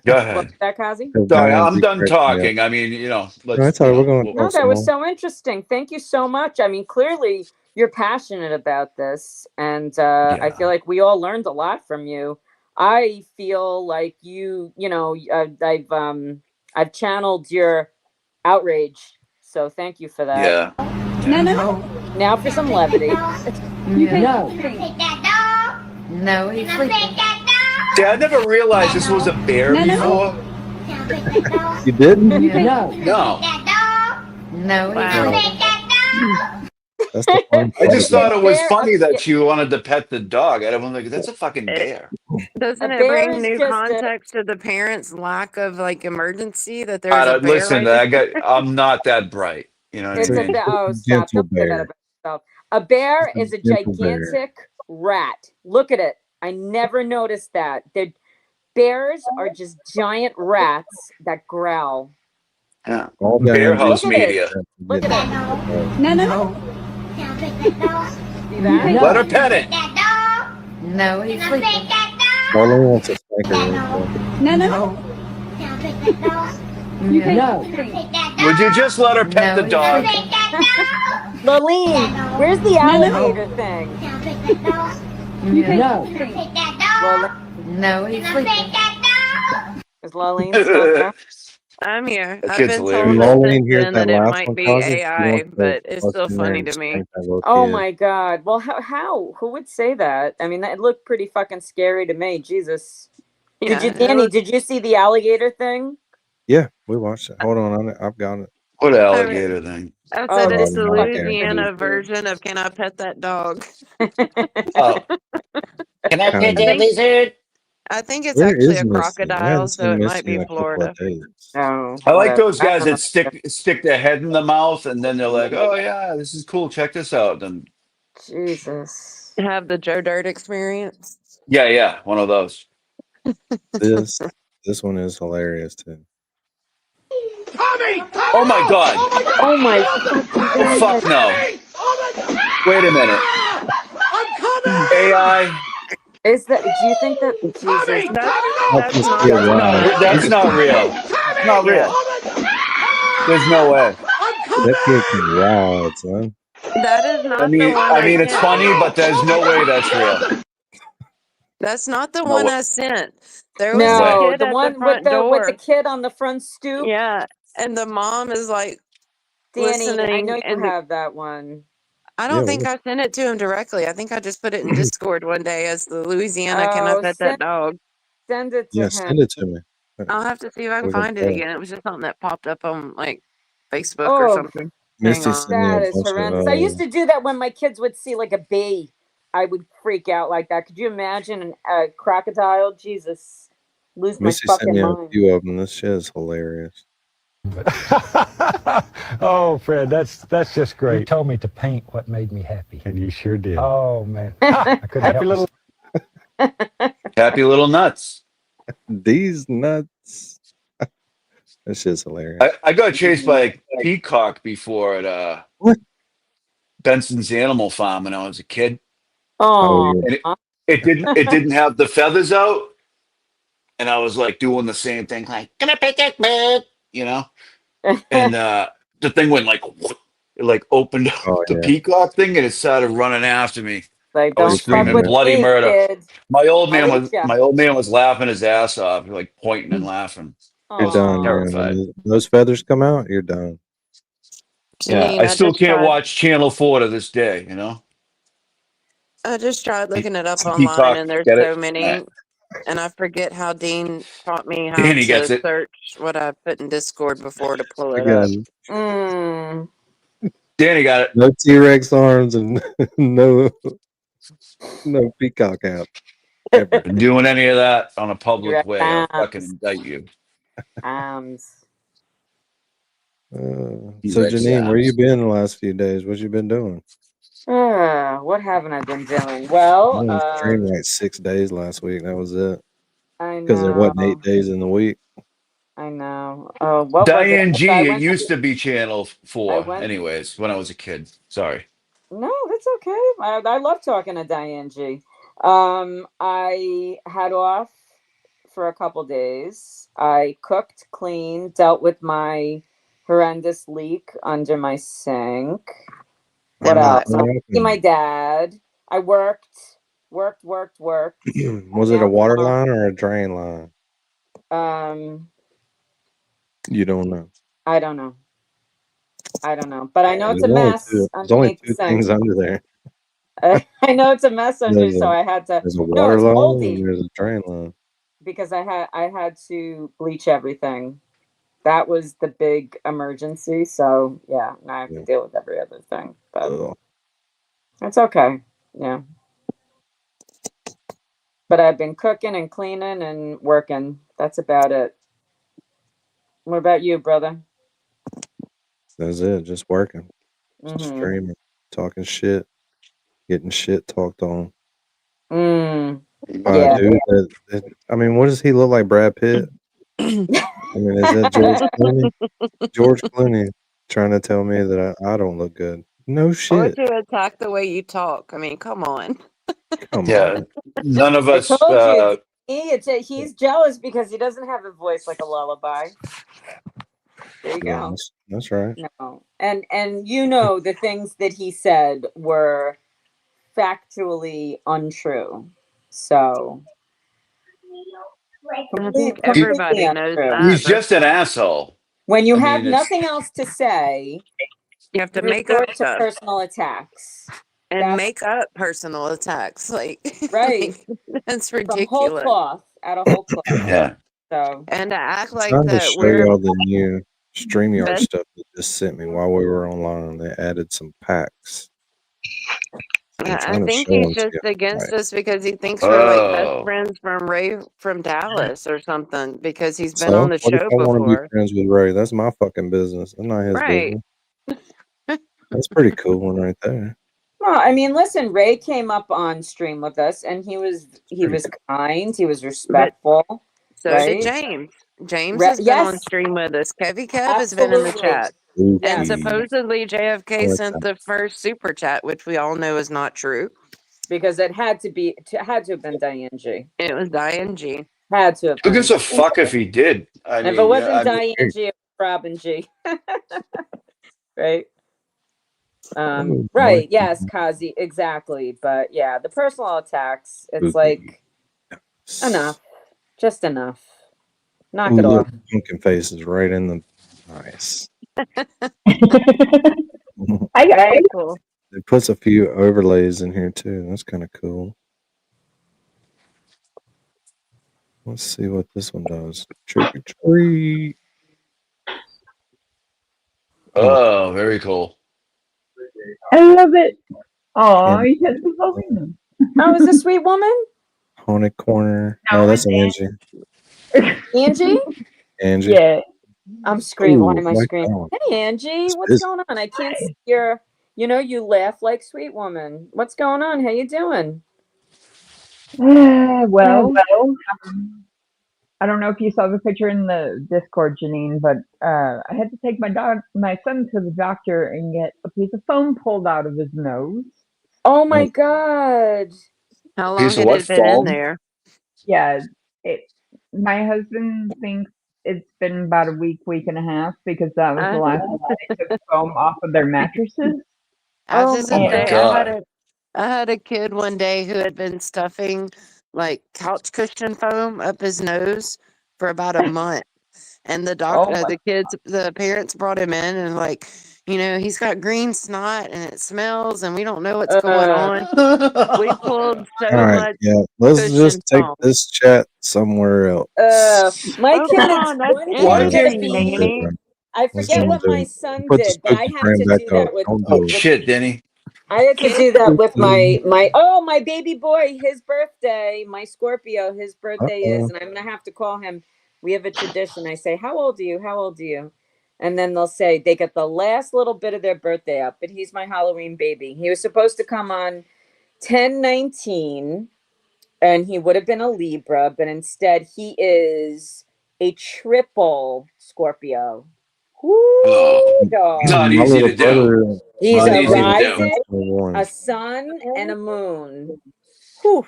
Speaker 7: Go
Speaker 15: What's
Speaker 7: ahead.
Speaker 15: that, Kazi?
Speaker 7: Sorry,
Speaker 2: Diane
Speaker 7: I'm
Speaker 2: be
Speaker 7: done
Speaker 2: cracking me up.
Speaker 7: talking. I mean,
Speaker 2: No,
Speaker 7: let's,
Speaker 2: it's all right. We're gonna
Speaker 7: we'll,
Speaker 15: No,
Speaker 2: talk
Speaker 15: that
Speaker 2: some
Speaker 15: was
Speaker 2: more.
Speaker 15: so interesting. Thank you so much. I mean, clearly you're passionate about this, and I feel
Speaker 7: yeah,
Speaker 15: like we all learned a lot from you. I feel like I've channeled your outrage, so thank you for that.
Speaker 7: yeah.
Speaker 11: No.
Speaker 15: Now for some levity.
Speaker 11: No. Take that dog.
Speaker 14: No, he's
Speaker 11: Can I
Speaker 14: sleeping.
Speaker 11: take that dog?
Speaker 7: See, I never realized this was a bear
Speaker 11: No.
Speaker 7: before.
Speaker 11: Can I take that dog?
Speaker 2: You didn't?
Speaker 11: No.
Speaker 7: No,
Speaker 11: Take that dog.
Speaker 14: No,
Speaker 11: Can
Speaker 14: he's
Speaker 11: I
Speaker 14: sleeping.
Speaker 11: take that dog?
Speaker 2: That's the fun
Speaker 7: I
Speaker 2: part
Speaker 7: just
Speaker 2: about
Speaker 7: thought it was
Speaker 15: Bear,
Speaker 7: funny that she wanted to pet the dog. I was like, that's a fucking
Speaker 3: It,
Speaker 7: bear.
Speaker 3: doesn't
Speaker 15: a
Speaker 3: it
Speaker 15: bear
Speaker 3: bring
Speaker 15: is
Speaker 3: new
Speaker 15: just a
Speaker 3: context to the parents' lack of like emergency that there's a bear
Speaker 7: Listen,
Speaker 3: right there?
Speaker 7: I'm not that bright. You know what I
Speaker 2: it's
Speaker 15: It's
Speaker 2: a
Speaker 15: a
Speaker 7: mean?
Speaker 15: oh stop!
Speaker 2: gentle
Speaker 15: Don't say that
Speaker 2: bear.
Speaker 15: about yourself. A bear
Speaker 2: It's
Speaker 15: is a
Speaker 2: a gentle bear.
Speaker 15: gigantic rat. Look at it. I never noticed that. Bears are just giant rats that growl.
Speaker 7: Yeah.
Speaker 2: All
Speaker 7: Bear
Speaker 2: Diane do
Speaker 7: House
Speaker 15: Look at it.
Speaker 7: Media.
Speaker 15: Look at it.
Speaker 11: No. Can I take that dog?
Speaker 15: See that?
Speaker 7: Let her pet it.
Speaker 11: That dog.
Speaker 14: No, he's
Speaker 11: Can I
Speaker 14: sleeping.
Speaker 11: take that dog?
Speaker 2: Marlene wants to spank her really quick.
Speaker 11: No. Can I take that dog?
Speaker 14: No.
Speaker 11: Can I take that dog?
Speaker 7: Would you just let her pet
Speaker 14: No,
Speaker 7: the
Speaker 14: he's
Speaker 7: dog?
Speaker 11: Can I take that dog?
Speaker 15: Laleen, where's the alligator thing?
Speaker 11: Can I take that dog?
Speaker 14: No.
Speaker 11: Can I take that dog?
Speaker 15: Laleen,
Speaker 14: No, he's
Speaker 11: Can I
Speaker 14: sleeping.
Speaker 11: take that dog?
Speaker 15: is Laleen still there?
Speaker 3: I'm here.
Speaker 7: That
Speaker 3: I've
Speaker 7: kid's
Speaker 3: been told
Speaker 7: hilarious.
Speaker 3: since
Speaker 2: Lolene, here's
Speaker 3: then
Speaker 2: that
Speaker 3: that it
Speaker 2: last
Speaker 3: might
Speaker 2: one
Speaker 3: be
Speaker 2: causing. She
Speaker 3: AI,
Speaker 2: wants to
Speaker 3: but it's
Speaker 2: bust
Speaker 3: still
Speaker 2: in there
Speaker 3: funny
Speaker 2: and
Speaker 3: to me.
Speaker 2: spank that little
Speaker 15: Oh
Speaker 2: kid.
Speaker 15: my God. Well, how? Who would say that? I mean, that looked pretty fucking scary to me. Jesus. Did you,
Speaker 3: Yeah, it
Speaker 15: Danny?
Speaker 3: was.
Speaker 15: Did you see the alligator thing?
Speaker 2: Yeah, we watched it. Hold on, I've got it.
Speaker 7: What
Speaker 3: I mean,
Speaker 7: alligator thing?
Speaker 3: I
Speaker 15: Oh,
Speaker 3: said
Speaker 2: Oh,
Speaker 3: it's
Speaker 15: this
Speaker 3: the
Speaker 2: the
Speaker 15: fucking
Speaker 2: alligator.
Speaker 3: Louisiana
Speaker 15: crazy.
Speaker 3: version of "Can I Pet That Dog?"
Speaker 7: Oh, can I pet
Speaker 2: Kind
Speaker 3: I
Speaker 2: of.
Speaker 7: that
Speaker 3: think
Speaker 7: lizard?
Speaker 3: I think it's
Speaker 2: Where
Speaker 3: actually
Speaker 2: is
Speaker 3: a
Speaker 2: Missy? I
Speaker 3: crocodile,
Speaker 2: hadn't
Speaker 3: so
Speaker 2: seen
Speaker 3: it might
Speaker 2: Missy
Speaker 3: be
Speaker 2: in a couple of
Speaker 3: Florida.
Speaker 2: days.
Speaker 15: Oh,
Speaker 7: I like
Speaker 15: whatever.
Speaker 7: those
Speaker 15: I
Speaker 7: guys
Speaker 15: don't
Speaker 7: that
Speaker 15: know.
Speaker 7: stick their head in the mouth and then they're like, "Oh yeah, this is cool. Check this out." And
Speaker 15: Jesus.
Speaker 3: Have the Joe Dirt experience.
Speaker 7: yeah, one of those.
Speaker 2: This this one is hilarious too.
Speaker 7: Oh my god!
Speaker 15: Oh my fucking
Speaker 7: Fuck
Speaker 15: God.
Speaker 7: no! Wait a minute. AI?
Speaker 15: Is that? Do you think that? Jesus.
Speaker 2: Help
Speaker 3: That's
Speaker 2: this
Speaker 3: not
Speaker 2: kid
Speaker 3: the one
Speaker 2: ride.
Speaker 3: I
Speaker 7: That's
Speaker 3: sent.
Speaker 7: not real. It's not
Speaker 3: Yeah,
Speaker 7: real. There's no way.
Speaker 2: That kid can ride, son.
Speaker 3: that is not the one
Speaker 7: I
Speaker 3: I
Speaker 7: mean, it's
Speaker 3: sent.
Speaker 7: funny, but there's no way that's real.
Speaker 3: That's not the
Speaker 7: No,
Speaker 3: one I sent. There
Speaker 7: no
Speaker 3: was a
Speaker 7: way.
Speaker 15: No,
Speaker 3: kid
Speaker 15: the
Speaker 3: at the
Speaker 15: one with
Speaker 3: front
Speaker 15: the
Speaker 3: door.
Speaker 15: kid on the front stoop.
Speaker 3: Yeah, and the mom is like
Speaker 15: Danny, I know
Speaker 3: listening,
Speaker 15: you
Speaker 3: and
Speaker 15: have that one.
Speaker 3: I
Speaker 2: Yeah,
Speaker 3: don't think I sent it to him directly. I think I just put it in Discord one day as the Louisiana "Can I
Speaker 15: Oh,
Speaker 3: Pet That Dog?"
Speaker 15: send it to
Speaker 2: yeah,
Speaker 15: him.
Speaker 2: send it to me.
Speaker 3: I'll have to see if I can
Speaker 2: We can
Speaker 3: find it
Speaker 2: play.
Speaker 3: again. It was just something that popped up on like Facebook or
Speaker 15: Oh,
Speaker 3: something. Hang
Speaker 2: Misty
Speaker 3: on.
Speaker 2: sent me a
Speaker 15: that is
Speaker 2: bunch
Speaker 15: horrendous. I
Speaker 2: of
Speaker 15: used to do that when my kids would see like a bee. I would freak out like that. Could you imagine a crocodile? Jesus, lose my
Speaker 2: Missy sent
Speaker 15: fucking
Speaker 2: me a
Speaker 15: mind.
Speaker 2: few of them. This shit is hilarious.
Speaker 5: Oh, Fred, that's just great. You told me to paint what made me happy. And you sure did. Oh, man. I couldn't help little.
Speaker 7: Happy little nuts.
Speaker 2: These nuts. This shit's hilarious.
Speaker 7: I got chased by a peacock before at
Speaker 2: What?
Speaker 7: Benson's Animal Farm when I was a kid.
Speaker 2: Oh,
Speaker 15: Oh,
Speaker 2: yeah.
Speaker 7: And it didn't have the feathers out. And I was like doing the same thing, like, "Can I pet that bird?" You know? And the thing went like it like opened up
Speaker 2: Oh,
Speaker 7: the
Speaker 2: yeah.
Speaker 7: peacock thing and it started running after me.
Speaker 15: like
Speaker 7: I was
Speaker 15: don't fuck
Speaker 7: screaming
Speaker 15: with
Speaker 7: bloody
Speaker 15: me,
Speaker 7: murder.
Speaker 15: kid.
Speaker 7: My old
Speaker 15: I'll
Speaker 7: man
Speaker 15: eat
Speaker 7: was
Speaker 15: ya.
Speaker 7: my old man was laughing his ass off, like pointing and laughing.
Speaker 2: You're done, man.
Speaker 7: Terrified.
Speaker 2: When those feathers come out, you're done.
Speaker 7: Yeah,
Speaker 3: Janine,
Speaker 7: I still can't watch Channel 4 to this day, you know?
Speaker 3: I just tried looking it up
Speaker 7: It's a
Speaker 3: online,
Speaker 7: peacock.
Speaker 3: and there's
Speaker 7: Get
Speaker 3: so
Speaker 7: it? All
Speaker 3: many.
Speaker 7: right.
Speaker 3: And I forget how Dean taught me how
Speaker 7: Danny gets
Speaker 3: to
Speaker 7: it.
Speaker 3: search what I put in Discord before to pull it up.
Speaker 2: Again,
Speaker 15: Mm.
Speaker 7: Danny got it.
Speaker 2: no T-Rex arms and no peacock app ever.
Speaker 7: Doing any of that on a public
Speaker 15: Direct
Speaker 7: way, I'll fucking
Speaker 15: arms.
Speaker 7: indict you.
Speaker 15: Arms.
Speaker 2: So
Speaker 7: T-Rex
Speaker 2: Janine, where you
Speaker 7: abs.
Speaker 2: been the last few days? What you been doing?
Speaker 15: What haven't I been doing?
Speaker 2: I
Speaker 15: Well,
Speaker 2: only streamed like 6 days last week. That was it.
Speaker 15: I
Speaker 2: Because there wasn't 8
Speaker 15: know.
Speaker 2: days in the week.
Speaker 15: I know. Oh, what was it?
Speaker 7: Diane
Speaker 15: I
Speaker 7: G, it
Speaker 15: went.
Speaker 7: used to be Channel
Speaker 15: I
Speaker 7: 4,
Speaker 15: went.
Speaker 7: anyways, when I was a kid. Sorry.
Speaker 15: No, that's okay. I love talking to Diane G. I had off for a couple days. I cooked, cleaned, dealt with my horrendous leak under my sink. What else? I went to see my dad. I worked.
Speaker 2: Was it a water line or a drain line? You don't know.
Speaker 15: I don't know. But I know it's a
Speaker 2: There's only
Speaker 15: mess
Speaker 2: two. There's only
Speaker 15: underneath the
Speaker 2: two
Speaker 15: sink.
Speaker 2: things under there.
Speaker 15: I know it's a mess under,
Speaker 2: There's
Speaker 15: so
Speaker 2: a
Speaker 15: I had to.
Speaker 2: there's a
Speaker 15: No,
Speaker 2: water
Speaker 15: it's
Speaker 2: line
Speaker 15: moldy
Speaker 2: and there's a drain line.
Speaker 15: because I had to bleach everything. That was the big emergency. So yeah, now I have to deal with every other thing. But it's okay. Yeah. But I've been cooking and cleaning and working. That's about it. What about you, brother?
Speaker 2: That's it. Just working,
Speaker 15: Mm-hmm.
Speaker 2: streaming, talking shit, getting shit talked on.
Speaker 15: Yeah.
Speaker 2: Dude, I mean, what does he look like, Brad Pitt? I mean, is that George Clooney? George Clooney trying to tell me that I don't look good. No
Speaker 3: Or
Speaker 2: shit.
Speaker 3: to attack the way you talk. I mean, come on.
Speaker 2: Come
Speaker 7: Yeah,
Speaker 2: on.
Speaker 7: none of
Speaker 15: I
Speaker 7: us.
Speaker 15: told you, he's jealous because he doesn't have a voice like a lullaby. There you
Speaker 2: Yeah,
Speaker 15: go.
Speaker 2: that's right.
Speaker 15: No, and you know the things that he said were factually untrue. So
Speaker 3: I think
Speaker 15: Completely
Speaker 3: everybody knows
Speaker 15: untrue.
Speaker 3: that.
Speaker 7: He's just an asshole.
Speaker 15: When you
Speaker 7: I
Speaker 15: have
Speaker 7: mean, it's
Speaker 15: nothing else to say,
Speaker 3: You have to
Speaker 15: you
Speaker 3: make up
Speaker 15: resort to
Speaker 3: stuff
Speaker 15: personal attacks.
Speaker 3: and
Speaker 15: That's
Speaker 3: make up personal attacks. Like,
Speaker 15: right.
Speaker 3: that's
Speaker 15: From whole
Speaker 3: ridiculous.
Speaker 15: cloth, out of whole cloth.
Speaker 7: yeah.
Speaker 15: So
Speaker 3: And to act
Speaker 2: I'm
Speaker 3: like
Speaker 2: trying to
Speaker 3: that
Speaker 2: show
Speaker 3: we're
Speaker 2: y'all the new StreamYard
Speaker 3: best.
Speaker 2: stuff that just sent me while we were online. They added some packs. So I'm
Speaker 3: I
Speaker 2: trying to
Speaker 3: think
Speaker 2: show
Speaker 3: he's
Speaker 2: them to
Speaker 3: just
Speaker 2: you.
Speaker 3: against
Speaker 2: Right.
Speaker 3: us because he thinks we're like best
Speaker 7: Oh.
Speaker 3: friends from Ray from Dallas or something because he's been on
Speaker 2: So
Speaker 3: the
Speaker 2: what if
Speaker 3: show
Speaker 2: I want to be
Speaker 3: before.
Speaker 2: friends with Ray? That's my fucking business. That's not his
Speaker 3: Right.
Speaker 2: business. That's a pretty cool one right there.
Speaker 15: well, I mean, listen, Ray came up on stream with us and he was kind, he was respectful,
Speaker 3: So
Speaker 15: right?
Speaker 3: did James. James has been on
Speaker 15: Yes,
Speaker 3: stream with us. Kevy Kev has been in the
Speaker 15: absolutely.
Speaker 3: chat. And
Speaker 15: Yes.
Speaker 3: supposedly JFK
Speaker 2: like
Speaker 3: sent
Speaker 2: that.
Speaker 3: the first super chat, which we all know is not true.
Speaker 15: Because it had to have been Diane G.
Speaker 3: It was Diane G.
Speaker 15: Had to have
Speaker 7: Who
Speaker 15: been.
Speaker 7: gives a fuck if he did? I
Speaker 15: And if
Speaker 7: mean,
Speaker 15: it wasn't
Speaker 7: I mean,
Speaker 15: Diane G, it was Robin G. Right?
Speaker 2: Oh,
Speaker 15: Right,
Speaker 2: boy.
Speaker 15: yes, Kazi, exactly. But yeah, the personal attacks, it's
Speaker 2: Ooh.
Speaker 15: like enough. Just enough. Knock
Speaker 2: Ooh,
Speaker 15: it
Speaker 2: look,
Speaker 15: off.
Speaker 2: pumpkin face is right in the nice.
Speaker 3: Very cool.
Speaker 2: It puts a few overlays in here too. That's kind of cool. Let's see what this one does. Trick or treat.
Speaker 7: oh, very cool.
Speaker 6: I love it. Oh, you said it.
Speaker 15: Oh, is this Sweet Woman?
Speaker 2: Haunted corner.
Speaker 6: No,
Speaker 2: Oh, that's
Speaker 6: it's
Speaker 2: Angie.
Speaker 15: Angie?
Speaker 2: Angie.
Speaker 6: Yeah.
Speaker 15: I'm screaming. Why
Speaker 2: Ooh,
Speaker 15: am I
Speaker 2: right
Speaker 15: screaming?
Speaker 2: on.
Speaker 15: Hey, Angie,
Speaker 2: It's
Speaker 15: what's
Speaker 2: busy.
Speaker 15: going on? I can't see your, you laugh like Sweet Woman. What's going on? How you doing?
Speaker 6: Well, I don't know if you saw the picture in the Discord, Janine, but I had to take my son to the doctor and get a piece of foam pulled out of his nose.
Speaker 15: Oh my God.
Speaker 3: How long
Speaker 7: Piece of
Speaker 3: had
Speaker 7: what
Speaker 3: it been in
Speaker 7: foam?
Speaker 3: there?
Speaker 6: Yeah, my husband thinks it's been about a week and a half because that was the last time they took foam off of their mattresses.
Speaker 3: I was
Speaker 15: Oh
Speaker 3: just
Speaker 15: my
Speaker 3: gonna
Speaker 7: my
Speaker 3: say,
Speaker 7: God.
Speaker 3: I had a kid one day who had been stuffing like couch cushion foam up his nose for about a month. And the
Speaker 6: Oh my!
Speaker 3: the parents brought him in and like, he's got green snot and it smells and we don't know what's going on. We pulled
Speaker 2: All
Speaker 3: so
Speaker 2: right.
Speaker 3: much
Speaker 2: Yeah. Let's
Speaker 3: cushion
Speaker 2: just take
Speaker 3: foam.
Speaker 2: this chat somewhere else.
Speaker 15: My
Speaker 3: Oh,
Speaker 15: kid,
Speaker 3: come
Speaker 15: it's
Speaker 3: on, that's
Speaker 15: one thing
Speaker 7: Why
Speaker 15: to
Speaker 7: can't
Speaker 3: interesting,
Speaker 15: be.
Speaker 3: Danny.
Speaker 15: I
Speaker 2: Let's
Speaker 15: forget
Speaker 2: don't
Speaker 15: what
Speaker 2: do
Speaker 15: my
Speaker 2: it.
Speaker 15: son
Speaker 2: Put the
Speaker 15: did, but I
Speaker 2: spooky
Speaker 15: had
Speaker 2: frame
Speaker 15: to
Speaker 2: back
Speaker 15: do that
Speaker 2: up.
Speaker 15: with.
Speaker 2: Don't
Speaker 7: Oh
Speaker 2: do it.
Speaker 7: shit, Denny.
Speaker 15: I had to do that with my baby boy, his birthday, my Scorpio, his birthday is, and I'm gonna have to call him. We have a tradition. I say, "How old are you? How old are you?" And then they'll say they get the last little bit of their birthday up, but he's my Halloween baby. He was supposed to come on 10/19, and he would have been a Libra, but instead he is a triple Scorpio.
Speaker 7: Oh,
Speaker 15: Whoo, dog.
Speaker 7: not
Speaker 2: My
Speaker 7: easy
Speaker 2: little
Speaker 7: to do.
Speaker 2: brother.
Speaker 15: He's
Speaker 2: My
Speaker 7: Not
Speaker 15: a
Speaker 7: easy to
Speaker 2: brother
Speaker 7: do.
Speaker 15: rising,
Speaker 2: turns 21.
Speaker 15: a sun, and a moon. Whew.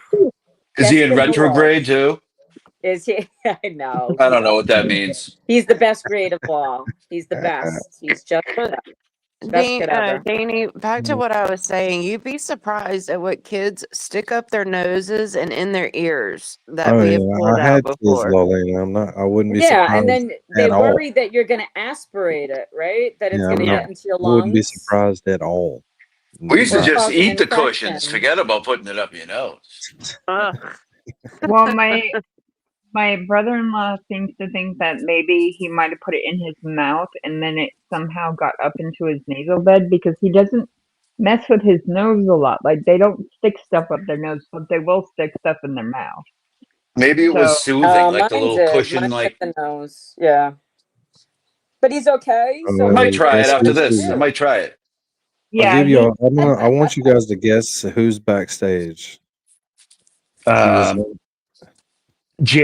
Speaker 7: Is he
Speaker 15: Best
Speaker 7: in
Speaker 15: in the world.
Speaker 7: retrograde too?
Speaker 15: Is he? I know.
Speaker 7: I don't know what that means.
Speaker 15: He's the best grade of all. He's the best. He's just the best kid ever.
Speaker 3: Danny, back to what I was saying. You'd be surprised at what kids stick up their noses and in their ears that
Speaker 2: Oh
Speaker 3: we have
Speaker 2: yeah,
Speaker 3: pulled
Speaker 2: I
Speaker 3: out
Speaker 2: had kids,
Speaker 3: before.
Speaker 2: Lolena. I wouldn't be
Speaker 15: Yeah, and
Speaker 2: surprised
Speaker 15: then they
Speaker 2: at all.
Speaker 15: worry that you're going to aspirate it, right? That it's
Speaker 2: Yeah,
Speaker 15: going to
Speaker 2: I'm not.
Speaker 15: get into your
Speaker 2: I wouldn't be
Speaker 15: lungs.
Speaker 2: surprised at all.
Speaker 7: We used to
Speaker 15: Or
Speaker 2: Not.
Speaker 7: just
Speaker 15: cause an
Speaker 7: eat the cushions.
Speaker 15: infection.
Speaker 7: Forget about putting it up your nose.
Speaker 6: Well, my brother-in-law seems to think that maybe he might have put it in his mouth and then it somehow got up into his nasal bed because he doesn't mess with his nose a lot. Like they don't stick stuff up their nose, but they will stick stuff in their mouth.
Speaker 7: Maybe it was
Speaker 6: So
Speaker 7: soothing, like the
Speaker 15: Mine
Speaker 7: little
Speaker 15: did.
Speaker 7: cushion.
Speaker 15: Mine
Speaker 7: Like
Speaker 15: hit the nose. Yeah. But he's okay.
Speaker 2: Oh,
Speaker 15: So
Speaker 7: I might try it
Speaker 2: let's
Speaker 7: after
Speaker 15: whatever
Speaker 7: this. I
Speaker 15: you
Speaker 7: might try it.
Speaker 2: I'll
Speaker 6: yeah,
Speaker 2: give you. I want you guys to guess who's backstage. He was.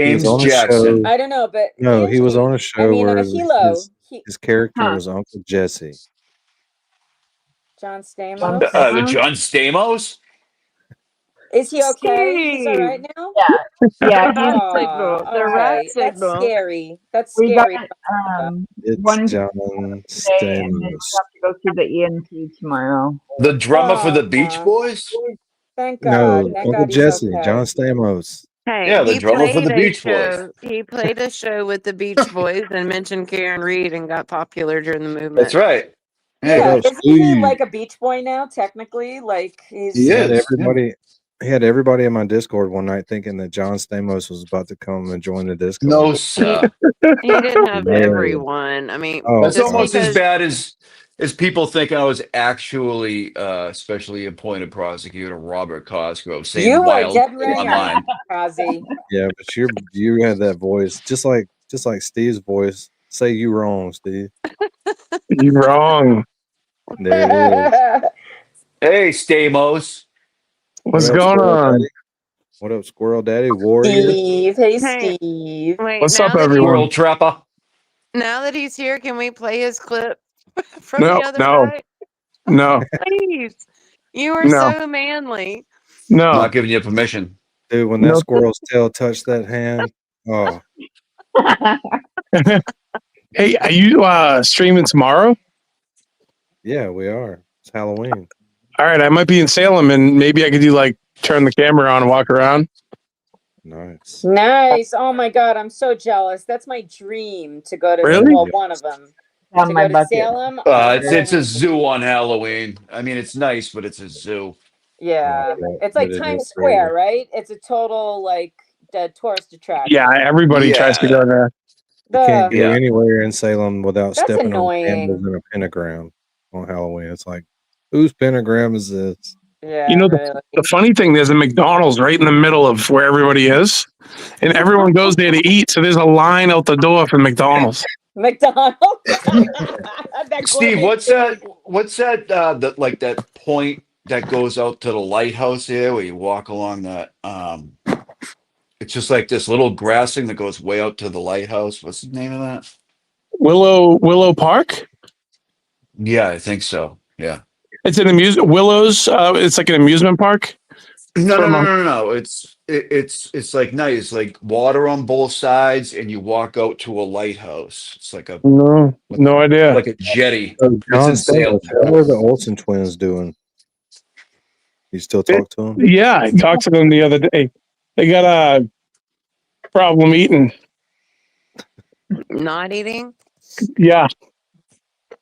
Speaker 2: He was
Speaker 7: James
Speaker 2: on a
Speaker 7: Jackson.
Speaker 2: show.
Speaker 15: I don't know, but
Speaker 2: No, he was
Speaker 15: Angie,
Speaker 2: on a show where
Speaker 15: Hilo,
Speaker 2: his character was Uncle Jesse.
Speaker 15: John Stamos.
Speaker 7: John Stamos?
Speaker 15: Is he okay? He's all right now?
Speaker 6: Yeah,
Speaker 3: rat
Speaker 15: Aw,
Speaker 3: signal. The
Speaker 15: all
Speaker 3: rat
Speaker 15: right. That's
Speaker 3: signal.
Speaker 15: scary. That's
Speaker 6: we got
Speaker 15: scary.
Speaker 2: It's
Speaker 6: one
Speaker 2: John
Speaker 6: today, and then we
Speaker 2: Stamos.
Speaker 6: have to go see the ENT tomorrow.
Speaker 7: The drummer for the Beach Boys?
Speaker 15: Thank
Speaker 2: No,
Speaker 15: God. Thank
Speaker 2: Uncle
Speaker 15: God he's
Speaker 2: Jesse,
Speaker 15: okay.
Speaker 2: John Stamos.
Speaker 3: Hey,
Speaker 7: Yeah, the
Speaker 3: he
Speaker 7: drummer for
Speaker 3: played
Speaker 7: the
Speaker 3: a
Speaker 7: Beach Boys.
Speaker 3: show. He played a show with the Beach Boys and mentioned Karen Reed and got popular during the movement.
Speaker 7: That's right.
Speaker 2: What
Speaker 15: Yeah,
Speaker 2: up,
Speaker 15: isn't he
Speaker 2: Steve?
Speaker 15: like a Beach Boy now? Technically, like
Speaker 7: He
Speaker 2: He had
Speaker 7: is. Yeah.
Speaker 2: everybody. He had everybody in my Discord one night thinking that John Stamos was about to come and join the Discord.
Speaker 7: No,
Speaker 3: He,
Speaker 7: sir.
Speaker 3: he didn't have
Speaker 2: Yeah.
Speaker 3: everyone. I mean,
Speaker 2: Oh,
Speaker 7: That's
Speaker 3: just
Speaker 7: almost as
Speaker 3: because.
Speaker 7: bad as people think I was actually specially appointed prosecutor Robert Cosgrove saying
Speaker 15: you were
Speaker 7: wild
Speaker 15: dead
Speaker 7: shit
Speaker 15: right on
Speaker 7: online.
Speaker 15: Kazi.
Speaker 2: yeah, but you had that voice, just like Steve's voice. Say you wrong, Steve.
Speaker 9: You're wrong.
Speaker 2: There it is.
Speaker 7: Hey, Stamos.
Speaker 2: What
Speaker 9: What's
Speaker 2: up,
Speaker 9: going
Speaker 2: Squirrel
Speaker 9: on?
Speaker 2: Daddy? What up, Squirrel Daddy? Warrior.
Speaker 15: Steve, hey
Speaker 3: Hey,
Speaker 15: Steve.
Speaker 3: wait.
Speaker 9: What's up,
Speaker 3: Now that
Speaker 9: everyone?
Speaker 7: Squirrel Trapper.
Speaker 3: he's here, can we play his clip from
Speaker 9: No,
Speaker 3: the other
Speaker 9: no,
Speaker 3: night?
Speaker 9: no,
Speaker 3: Please. You were
Speaker 9: no,
Speaker 3: so manly.
Speaker 9: no,
Speaker 7: Not giving you permission.
Speaker 2: Dude, when that
Speaker 9: no.
Speaker 2: squirrel's tail touched that hand, oh
Speaker 9: Hey, are you streaming tomorrow?
Speaker 2: yeah, we are. It's Halloween.
Speaker 9: All right, I might be in Salem, and maybe I could do like turn the camera on and walk around.
Speaker 2: Nice.
Speaker 15: Nice. Oh my God, I'm so jealous. That's my dream to go to.
Speaker 9: Really?
Speaker 15: Well, one of them.
Speaker 6: On
Speaker 15: To
Speaker 6: my
Speaker 15: go to
Speaker 6: bucket.
Speaker 15: Salem on
Speaker 7: It's a
Speaker 15: Halloween.
Speaker 7: zoo on Halloween. I mean, it's nice, but it's a zoo.
Speaker 15: Yeah,
Speaker 2: Yeah,
Speaker 15: it's like
Speaker 2: but it
Speaker 15: Times
Speaker 2: is crazy.
Speaker 15: Square, right? It's a total like tourist attraction.
Speaker 9: Yeah, everybody tries to go there.
Speaker 2: You can't go
Speaker 7: Yeah.
Speaker 2: anywhere in Salem without
Speaker 15: That's
Speaker 2: stepping on
Speaker 15: annoying.
Speaker 2: candles and a pentagram on Halloween. It's like, whose pentagram is this?
Speaker 15: Yeah,
Speaker 9: You know,
Speaker 15: really.
Speaker 9: the funny thing, there's a McDonald's right in the middle of where everybody is, and everyone goes there to eat. So there's a line out the door for McDonald's.
Speaker 15: McDonald's. That
Speaker 7: Steve,
Speaker 15: gourmet
Speaker 7: what's
Speaker 15: food.
Speaker 7: that? What's that? Like that point that goes out to the lighthouse there, where you walk along that. It's just like this little grassing that goes way out to the lighthouse. What's the name of that?
Speaker 9: Willow Park.
Speaker 7: Yeah, I think so. Yeah.
Speaker 9: It's an Willows. It's like an amusement park.
Speaker 7: No. It's like nice, like water on both sides, and you walk out to a lighthouse. It's like a
Speaker 9: No idea.
Speaker 7: like a jetty.
Speaker 2: So
Speaker 7: It's
Speaker 2: John
Speaker 7: in Salem.
Speaker 2: Stamos, what are the Olsen twins doing? You still talk to them?
Speaker 9: Yeah, I talked to them the other day. They got a problem eating.
Speaker 3: Not eating?
Speaker 9: Yeah.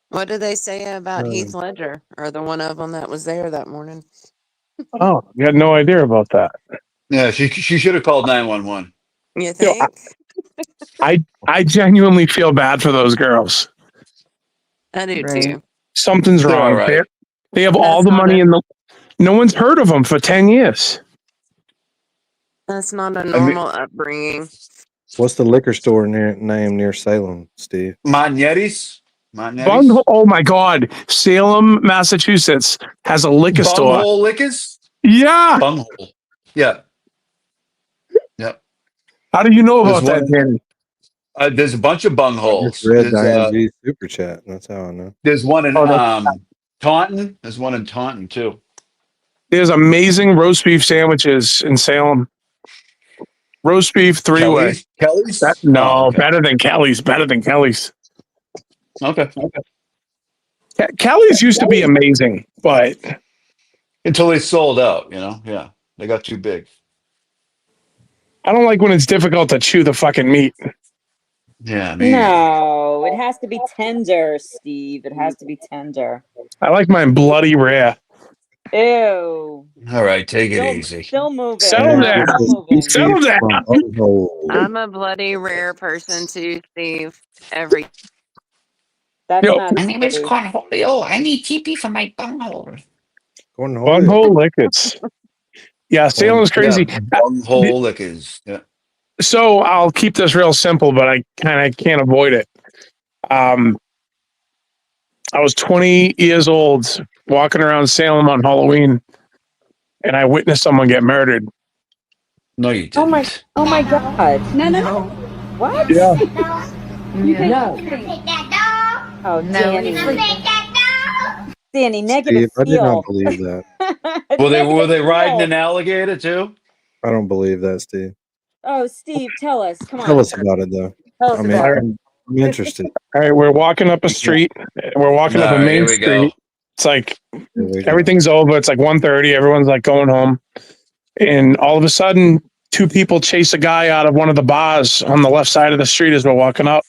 Speaker 3: What did they say about Heath Ledger, or the one of them that was there that morning?
Speaker 9: Oh, you had no idea about that.
Speaker 7: Yeah, she should have called 911.
Speaker 3: You think?
Speaker 9: I genuinely feel bad for those girls.
Speaker 3: I do too.
Speaker 9: Something's
Speaker 7: They're
Speaker 9: wrong.
Speaker 7: all right.
Speaker 9: They have all the money in the. No one's heard of them for 10 years.
Speaker 3: That's not a normal upbringing.
Speaker 2: What's the liquor store name near Salem, Steve?
Speaker 7: Montnetti's.
Speaker 9: Oh my God. Salem, Massachusetts has a liquor store.
Speaker 7: Bunghole Liquors?
Speaker 9: Yeah.
Speaker 7: Bunghole. Yeah. Yep.
Speaker 9: How do you know
Speaker 7: There's
Speaker 9: about that,
Speaker 7: one-
Speaker 9: Danny?
Speaker 7: There's a bunch of bungholes.
Speaker 2: Red
Speaker 7: There's,
Speaker 2: Diane G super chat. That's how I know.
Speaker 7: there's one in Taunton. There's one in Taunton too.
Speaker 9: There's amazing roast beef sandwiches in Salem. Roast beef three-way.
Speaker 7: Kelly's?
Speaker 9: No,
Speaker 7: Oh, okay.
Speaker 9: better than Kelly's. Better than Kelly's.
Speaker 7: Okay.
Speaker 9: Kelly's used to be amazing, but
Speaker 7: until they sold out, yeah, they got too big.
Speaker 9: I don't like when it's difficult to chew the fucking meat.
Speaker 7: Yeah,
Speaker 15: No, it has to be tender, Steve. It has to be tender.
Speaker 9: I like mine bloody rare.
Speaker 15: Ew.
Speaker 7: All right, take it easy.
Speaker 15: Still moving.
Speaker 9: Settle down. Settle down.
Speaker 3: I'm a bloody rare person too, Steve.
Speaker 15: That's
Speaker 9: not
Speaker 12: My name is Cornholio. I need TP for my bunghole.
Speaker 9: Bunghole Lickets. Yeah, Salem's crazy.
Speaker 7: Yeah, Bunghole Liquors. Yeah.
Speaker 9: So I'll keep this real simple, but I kind of can't avoid it. I was 20 years old walking around Salem on Halloween, and I witnessed someone get murdered.
Speaker 7: No, you didn't.
Speaker 15: Oh my God.
Speaker 11: No.
Speaker 15: What?
Speaker 9: Yeah.
Speaker 11: No.
Speaker 15: Oh,
Speaker 11: No,
Speaker 15: Danny.
Speaker 11: you freak.
Speaker 15: Danny, negative
Speaker 2: Steve, I did
Speaker 15: feel.
Speaker 2: not believe that.
Speaker 7: Were they riding an alligator too?
Speaker 2: I don't believe that, Steve.
Speaker 15: Oh, Steve, tell us. Come on.
Speaker 2: Tell us about it, though.
Speaker 15: Tell us
Speaker 2: I mean,
Speaker 15: about it.
Speaker 2: I'm interested.
Speaker 9: All right, we're walking up a street. We're walking up a main
Speaker 7: Here we go.
Speaker 9: street. It's like everything's over. It's like 1:30. Everyone's like going home, and all of a sudden, two people chase a guy out of one of the bars on the left side of the street as we're walking up.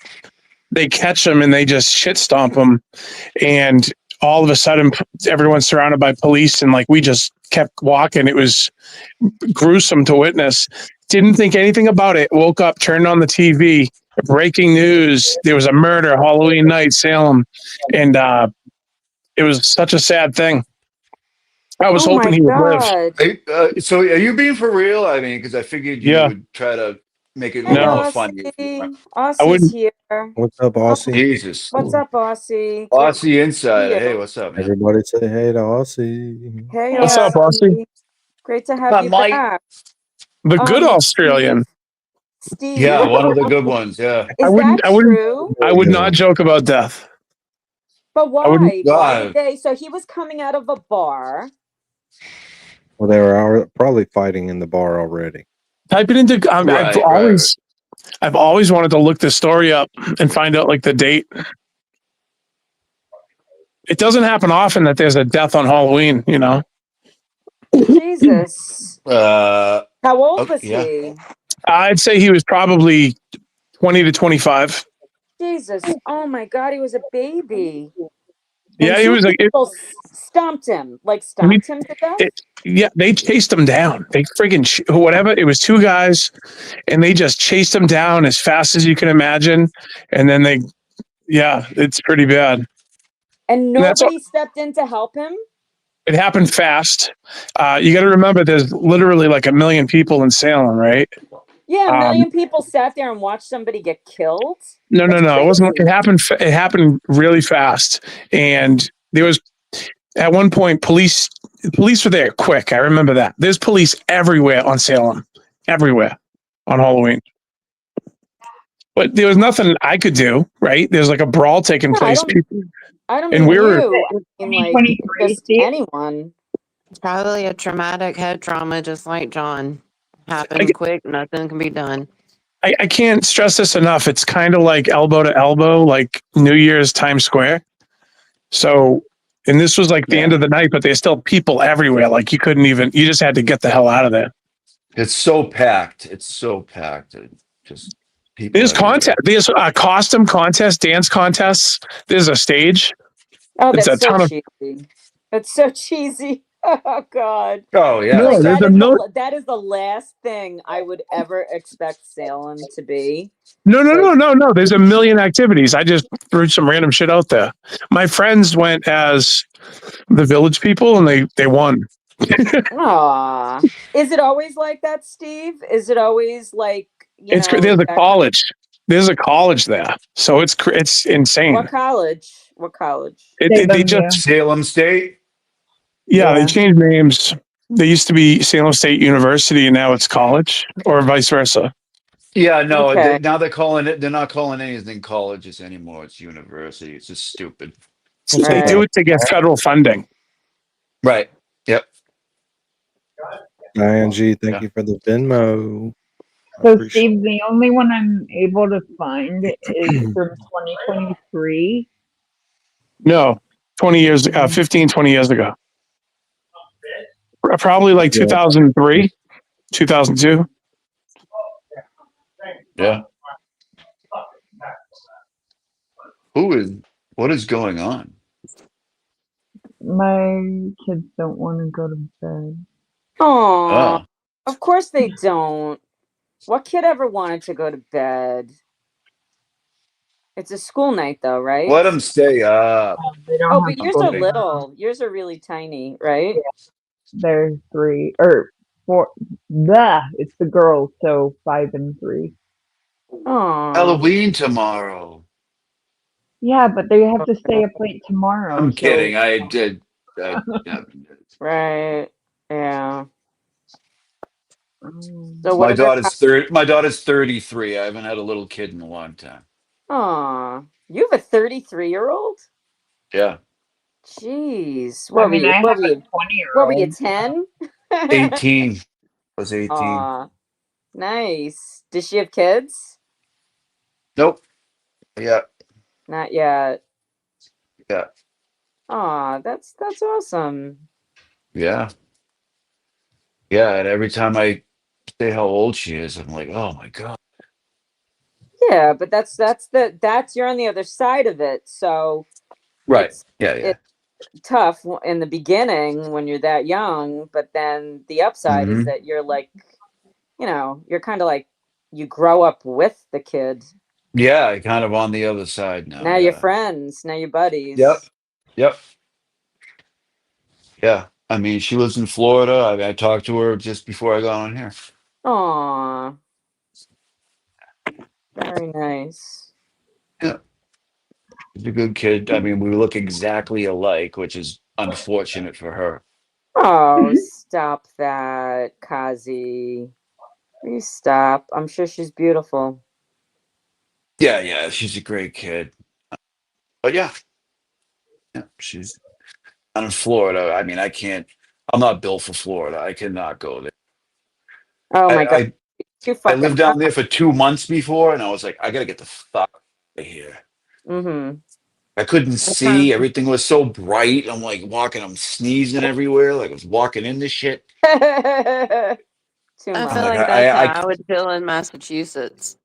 Speaker 9: They catch him and they just shit stomp him. And all of a sudden, everyone's surrounded by police, and like we just kept walking. It was gruesome to witness. Didn't think anything about it. Woke up, turned on the TV. Breaking news: there was a murder Halloween night, Salem, and it was such a sad thing. I was
Speaker 15: Oh
Speaker 9: hoping
Speaker 15: my
Speaker 9: he would live.
Speaker 15: God.
Speaker 7: So are you being for real? I mean, because I figured you
Speaker 9: Yeah,
Speaker 7: would try to make it a
Speaker 15: Hey,
Speaker 7: little
Speaker 9: no,
Speaker 7: more funny if you
Speaker 15: Aussie.
Speaker 7: weren't.
Speaker 9: I
Speaker 15: Aussie's
Speaker 9: wouldn't.
Speaker 15: here.
Speaker 2: What's up,
Speaker 15: Oh,
Speaker 2: Aussie?
Speaker 7: Jesus.
Speaker 15: what's up, Aussie? Great to
Speaker 7: Aussie
Speaker 15: see
Speaker 7: Insider. Hey,
Speaker 15: you.
Speaker 7: what's up, man?
Speaker 2: Everybody say hey to Aussie.
Speaker 15: Hey,
Speaker 10: Hey,
Speaker 9: What's up, Aussie?
Speaker 15: Aussie. Great to have
Speaker 7: Hi,
Speaker 15: you
Speaker 7: Mike.
Speaker 15: back.
Speaker 9: The good
Speaker 15: Steve.
Speaker 9: Australian.
Speaker 7: Yeah,
Speaker 15: Steve,
Speaker 7: one of the good ones. Yeah.
Speaker 9: I
Speaker 15: is
Speaker 9: wouldn't.
Speaker 15: that
Speaker 9: I wouldn't.
Speaker 15: true?
Speaker 9: I would not joke about death.
Speaker 15: But
Speaker 9: I wouldn't.
Speaker 15: why? Why did
Speaker 7: God.
Speaker 15: they? So he was coming out of a bar.
Speaker 2: Well, they were probably fighting in the bar already.
Speaker 9: Type it into.
Speaker 7: Right.
Speaker 9: I've always wanted to look this story up and find out like the date. It doesn't happen often that there's a death on Halloween. You know.
Speaker 15: Jesus. How old was
Speaker 7: Yeah.
Speaker 15: he?
Speaker 9: I'd say he was probably 20 to 25.
Speaker 15: Jesus. Oh my God, he was a baby. And
Speaker 9: Yeah, he
Speaker 15: two
Speaker 9: was like.
Speaker 15: people stomped him, like
Speaker 9: I mean,
Speaker 15: stomped him to death.
Speaker 9: yeah, they chased him down. They friggin' whatever. It was two guys, and they just chased him down as fast as you can imagine. And then it's pretty bad.
Speaker 15: And
Speaker 9: And that's all.
Speaker 15: nobody stepped in to help him?
Speaker 9: It happened fast. You got to remember, there's literally like 1 million people in Salem, right?
Speaker 15: Yeah, 1 million people sat there and watched somebody get killed.
Speaker 9: No.
Speaker 15: That's
Speaker 9: It wasn't.
Speaker 15: crazy.
Speaker 9: It happened. It happened really fast, and there was at one point police were there quick. I remember that. There's police everywhere on Salem, everywhere on Halloween. But there was nothing I could do. Right? There's like a brawl taking
Speaker 15: No,
Speaker 9: place.
Speaker 15: I don't
Speaker 9: And
Speaker 15: mean
Speaker 9: we were.
Speaker 15: you. I mean, like,
Speaker 6: 2023,
Speaker 15: just
Speaker 6: Steve.
Speaker 15: anyone.
Speaker 3: It's probably a traumatic head trauma, just like John. Happened quick, nothing can be done.
Speaker 9: I can't stress this enough. It's kind of like elbow to elbow, like New Year's Times Square. So, and this was like the end of the night, but there's still people everywhere. Like you just had to get the hell out of there.
Speaker 7: It's so packed. It's so packed. Just people.
Speaker 9: There's content. There's a costume contest, dance contests. There's a stage.
Speaker 15: Oh,
Speaker 9: It's
Speaker 15: that's
Speaker 9: a
Speaker 15: so
Speaker 9: ton of.
Speaker 15: cheesy. That's so cheesy. Oh God.
Speaker 7: Oh yeah.
Speaker 9: No,
Speaker 15: Like,
Speaker 9: there's a million.
Speaker 15: that is the last thing I would ever expect Salem to be.
Speaker 9: No. There's 1 million activities. I just threw some random shit out there. My friends went as the village people, and they won.
Speaker 15: Aw. Is it always like that, Steve? Is it always like,
Speaker 9: There's a college. There's a college there, so it's insane.
Speaker 15: What college? What college?
Speaker 9: They just
Speaker 7: Salem State.
Speaker 9: Yeah, they changed names. They used to be Salem State University, and now it's college, or vice versa.
Speaker 7: Yeah, no.
Speaker 15: Okay.
Speaker 7: Now they're calling it. They're not calling anything colleges anymore. It's university. It's just stupid.
Speaker 9: They do it to get federal funding.
Speaker 7: Right. Yep.
Speaker 2: ING, thank you for the Venmo.
Speaker 6: So, Steve, the only one I'm able to find is from 2023.
Speaker 9: No, 20 years, 15, 20 years ago. Probably like 2003, 2002.
Speaker 7: Yeah. What is going on?
Speaker 6: My kids don't want to go to bed.
Speaker 15: Oh, of course they don't. What kid ever wanted to go to bed? It's a school night, though, right?
Speaker 7: Let them stay up.
Speaker 15: Oh, but yours are little. Yours are really tiny, right?
Speaker 6: There's 3 or 4. It's the girls, so 5 and 3.
Speaker 15: Oh,
Speaker 7: Halloween tomorrow.
Speaker 6: Yeah, but they have to stay up late tomorrow.
Speaker 7: I'm kidding. I did.
Speaker 15: Right. Yeah. So what
Speaker 7: My
Speaker 15: are their
Speaker 7: daughter's My daughter's 33. I haven't had a little kid in a long time.
Speaker 15: Aw, you have a 33-year-old?
Speaker 7: Yeah.
Speaker 15: Jeez.
Speaker 6: I mean, I have a 20-year-old.
Speaker 15: What were you, 10?
Speaker 7: 18. I was 18.
Speaker 15: Aw, nice. Does she have kids?
Speaker 7: Nope. Yeah.
Speaker 15: Not yet.
Speaker 7: Yeah.
Speaker 15: Aw, that's awesome.
Speaker 7: Yeah. Yeah. And every time I say how old she is. I'm like, oh my god.
Speaker 15: Yeah, but that's you're on the other side of it. So
Speaker 7: Right. Yeah.
Speaker 15: it's tough in the beginning when you're that young, but then the upside is
Speaker 7: Mhm.
Speaker 15: that you're like, you're kind of like you grow up with the kid.
Speaker 7: Yeah, kind of on the other side now.
Speaker 15: Now you're friends. Now you're buddies.
Speaker 7: Yep. Yep. Yeah. I mean, she lives in Florida. I talked to her just before I got on here.
Speaker 15: Aw. Very nice.
Speaker 7: Yeah. She's a good kid. I mean, we look exactly alike, which is unfortunate for her.
Speaker 15: Oh, stop that, Kazi. Please stop. I'm sure she's beautiful.
Speaker 7: Yeah, yeah, she's a great kid. But yeah, she's out in Florida. I mean, I'm not built for Florida. I cannot go there.
Speaker 15: Oh my God. Too
Speaker 7: I
Speaker 15: fucking
Speaker 7: lived down
Speaker 15: hot.
Speaker 7: there for 2 months before, and I was like, I gotta get the fuck out of here.
Speaker 15: Mm-hmm.
Speaker 7: I couldn't see. Everything was so bright. I'm like walking, I'm sneezing everywhere, like I was walking into shit.
Speaker 15: Too
Speaker 3: I
Speaker 15: much.
Speaker 3: feel
Speaker 7: I'm like,
Speaker 3: like that's how I would feel in Massachusetts.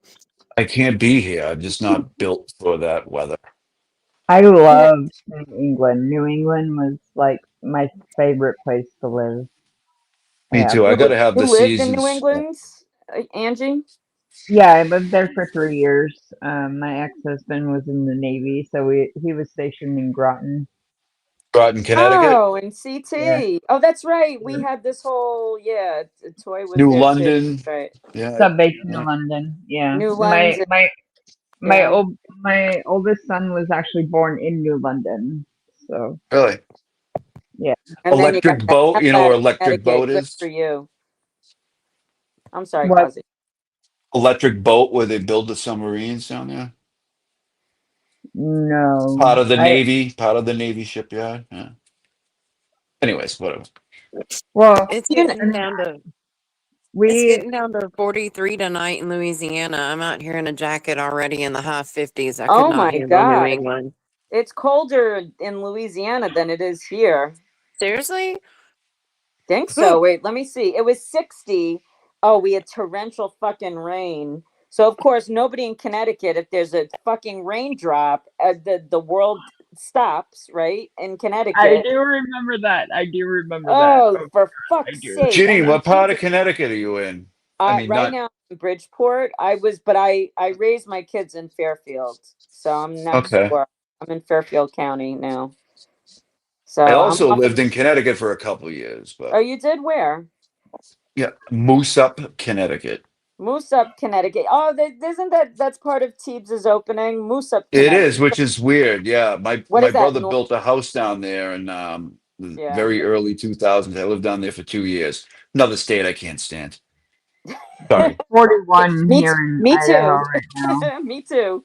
Speaker 7: I can't be here. I'm just not built for that weather.
Speaker 6: I loved New England. New England was like my favorite place to live.
Speaker 7: Me too. I gotta have
Speaker 15: You
Speaker 7: the
Speaker 15: lived in New
Speaker 7: seasons.
Speaker 15: England, Angie?
Speaker 6: Yeah, I lived there for 3 years. My ex-husband was in the Navy, so he was stationed in Groton.
Speaker 7: Groton, Connecticut,
Speaker 15: Oh, in CT.
Speaker 6: Yeah.
Speaker 15: Oh, that's right. We had this whole Toy was
Speaker 7: New
Speaker 15: there too.
Speaker 7: London.
Speaker 15: Right.
Speaker 7: Yeah,
Speaker 6: Subbase New
Speaker 7: yeah.
Speaker 6: London. Yeah.
Speaker 15: New
Speaker 6: My
Speaker 15: London.
Speaker 6: my my oldest son was actually born in New London. So
Speaker 7: Really?
Speaker 6: yeah.
Speaker 15: And then you got
Speaker 7: Electric
Speaker 15: the
Speaker 7: boat.
Speaker 15: hell
Speaker 7: You know
Speaker 15: out
Speaker 7: where
Speaker 15: of
Speaker 7: electric boat
Speaker 15: Connecticut. Good
Speaker 7: is?
Speaker 15: for you. I'm sorry,
Speaker 6: What?
Speaker 15: Kazi.
Speaker 7: Electric boat where they build the submarines down there.
Speaker 6: No.
Speaker 7: Part of the Navy shipyard. Yeah. Anyways, whatever.
Speaker 6: Well,
Speaker 3: It's getting down to
Speaker 6: it's
Speaker 3: getting down to 43 tonight in Louisiana. I'm out here in a jacket already in the high 50s. I could
Speaker 15: Oh
Speaker 3: not
Speaker 15: my
Speaker 3: handle New
Speaker 15: God.
Speaker 3: England.
Speaker 15: It's colder in Louisiana than it is here.
Speaker 3: Seriously?
Speaker 15: Think so. Wait, let me see. It was 60. Oh, we had torrential fucking rain. So of course, nobody in Connecticut, if there's a fucking raindrop, the world stops, right? In Connecticut.
Speaker 6: I do remember that. I do remember
Speaker 15: Oh,
Speaker 6: that.
Speaker 15: for fuck's sake!
Speaker 7: Ginny,
Speaker 15: And
Speaker 7: what part of Connecticut are you in? I mean,
Speaker 15: right
Speaker 7: not
Speaker 15: now in Bridgeport. I raised my kids in Fairfield, so I'm next
Speaker 7: okay.
Speaker 15: door. I'm in Fairfield County now. So
Speaker 7: I also lived in Connecticut for a couple of years,
Speaker 15: Oh,
Speaker 7: but
Speaker 15: you did where?
Speaker 7: yeah, Moose Up, Connecticut.
Speaker 15: Moose Up, Connecticut. Oh, that's part of Teebs's opening? Moose Up,
Speaker 7: It
Speaker 15: Connecticut.
Speaker 7: is, which is weird. Yeah,
Speaker 15: What
Speaker 7: my
Speaker 15: is that?
Speaker 7: brother built a house down there in the
Speaker 15: Yeah.
Speaker 7: very early 2000s. I lived down there for 2 years. Another state I can't stand. Sorry.
Speaker 6: 41 here in
Speaker 15: Me
Speaker 6: Idaho
Speaker 15: too.
Speaker 6: right now.
Speaker 15: Me too.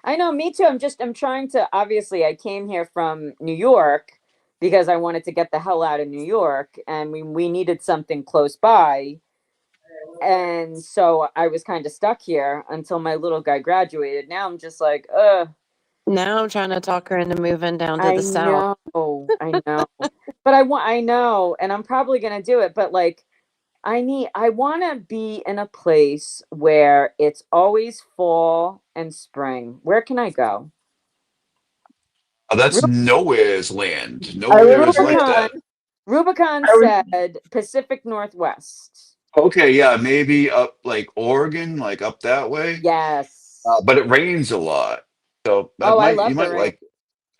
Speaker 15: I know, me too. I'm trying to, obviously, I came here from New York because I wanted to get the hell out of New York and we needed something close by. And so I was kind of stuck here until my little guy graduated. Now I'm just like,
Speaker 3: Now I'm trying to talk her into moving down to
Speaker 15: I
Speaker 3: the south.
Speaker 15: know, I know. But I know, and I'm probably going to do it. But like, I want to be in a place where it's always fall and spring. Where can I go?
Speaker 7: Oh, that's nowhere's land. Nowhere is like that.
Speaker 15: Rubicon said Pacific Northwest.
Speaker 7: Okay, yeah, maybe up like Oregon, like up that way.
Speaker 15: Yes.
Speaker 7: But it rains a lot, so that
Speaker 15: I
Speaker 7: might
Speaker 15: love
Speaker 7: you
Speaker 15: the
Speaker 7: might
Speaker 15: rain.
Speaker 7: like.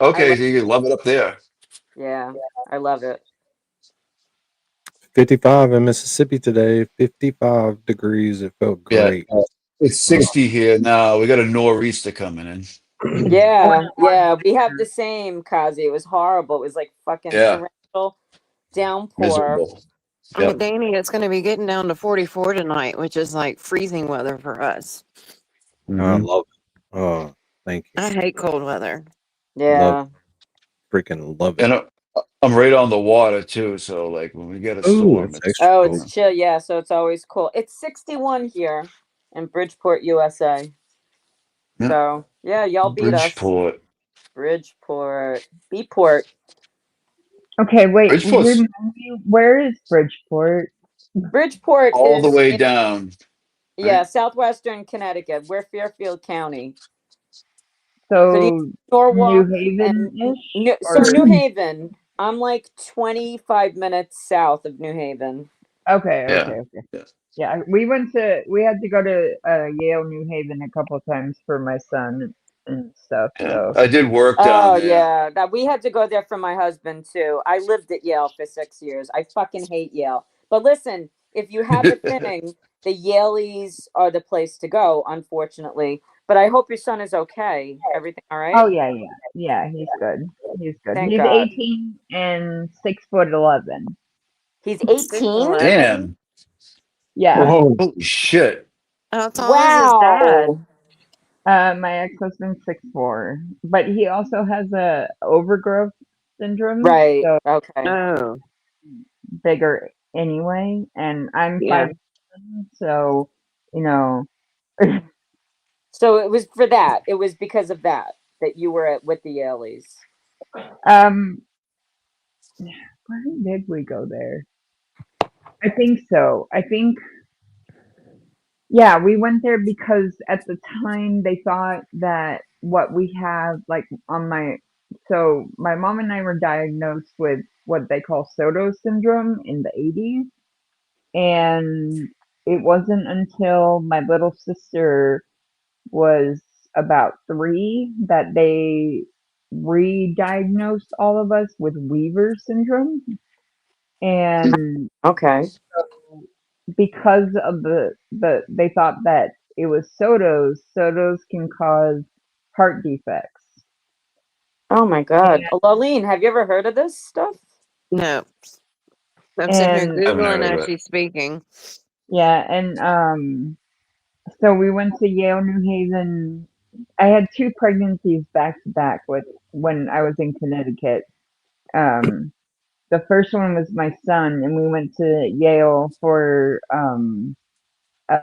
Speaker 7: Okay, so you love it up there.
Speaker 15: Yeah, I love it.
Speaker 2: 55 in Mississippi today. 55 degrees. It felt great.
Speaker 7: Yeah, it's 60 here now. We got a nor'easter coming in.
Speaker 15: Yeah, we have the same, Kazi. It was horrible. It was like fucking torrential downpour.
Speaker 7: Miserable.
Speaker 3: I mean, Danny, it's going to be getting down to 44 tonight, which is like freezing weather for us.
Speaker 2: I love it. Oh, thank you.
Speaker 3: I hate cold weather.
Speaker 15: Yeah.
Speaker 2: Freaking love it.
Speaker 7: And I'm right on the water too, so like when we get a storm,
Speaker 15: it's chill. Yeah, so it's always cool. It's 61 here in Bridgeport, USA.
Speaker 7: Yeah.
Speaker 15: So yeah, y'all beat
Speaker 7: Bridgeport.
Speaker 15: us. Bridgeport, Beeport.
Speaker 6: Okay, wait.
Speaker 7: Bridgeport's-
Speaker 6: Remind me, where is Bridgeport?
Speaker 15: Bridgeport
Speaker 7: all the
Speaker 15: is
Speaker 7: way
Speaker 15: in,
Speaker 7: down.
Speaker 15: yeah,
Speaker 7: Right?
Speaker 15: southwestern Connecticut. We're Fairfield County. So do you
Speaker 6: So New
Speaker 15: Norwalk and
Speaker 6: Haven-ish,
Speaker 15: so
Speaker 6: or
Speaker 15: New Haven. I'm like 25 minutes south of New Haven.
Speaker 6: okay,
Speaker 7: Yeah.
Speaker 6: okay. Yeah, we had to go to Yale, New Haven a couple of times for my son and stuff.
Speaker 7: Yeah.
Speaker 6: So
Speaker 7: I did work down
Speaker 15: Oh
Speaker 7: there.
Speaker 15: yeah, that we had to go there for my husband too. I lived at Yale for 6 years. I fucking hate Yale. But listen, if you have a thing, the Yaleys are the place to go, unfortunately. But I hope your son is okay. Everything all right?
Speaker 6: oh yeah, he's good. He's good.
Speaker 15: Thank
Speaker 6: He's
Speaker 15: God.
Speaker 6: 18 and 6'11".
Speaker 15: He's 18?
Speaker 7: Damn.
Speaker 6: Yeah.
Speaker 9: Whoa.
Speaker 7: Holy shit.
Speaker 3: How tall is his dad?
Speaker 15: Wow.
Speaker 6: My ex-husband's 6'4", but he also has a overgrowth syndrome,
Speaker 15: Right.
Speaker 6: so
Speaker 15: Okay.
Speaker 3: Oh,
Speaker 6: bigger anyway. And I'm
Speaker 3: yeah.
Speaker 6: 5'7", so you know.
Speaker 15: So it was for that. It was because of that you were with the Yaleys.
Speaker 6: Where did we go there? I think so. Yeah, we went there because at the time they thought that what we have, like so my mom and I were diagnosed with what they call Soto syndrome in the 80s. And it wasn't until my little sister was about 3 that they re-diagnosed all of us with Weaver syndrome. And
Speaker 15: Okay.
Speaker 6: because of they thought that it was Soto's can cause heart defects.
Speaker 15: Oh my God. Laleen, have you ever heard of this stuff?
Speaker 3: No. I'm sitting here
Speaker 6: And
Speaker 7: I've never
Speaker 3: Googling
Speaker 7: heard of
Speaker 3: as
Speaker 7: it.
Speaker 3: she's speaking.
Speaker 6: yeah, and so we went to Yale, New Haven. I had 2 pregnancies back to back with when I was in Connecticut. The first one was my son, and we went to Yale for a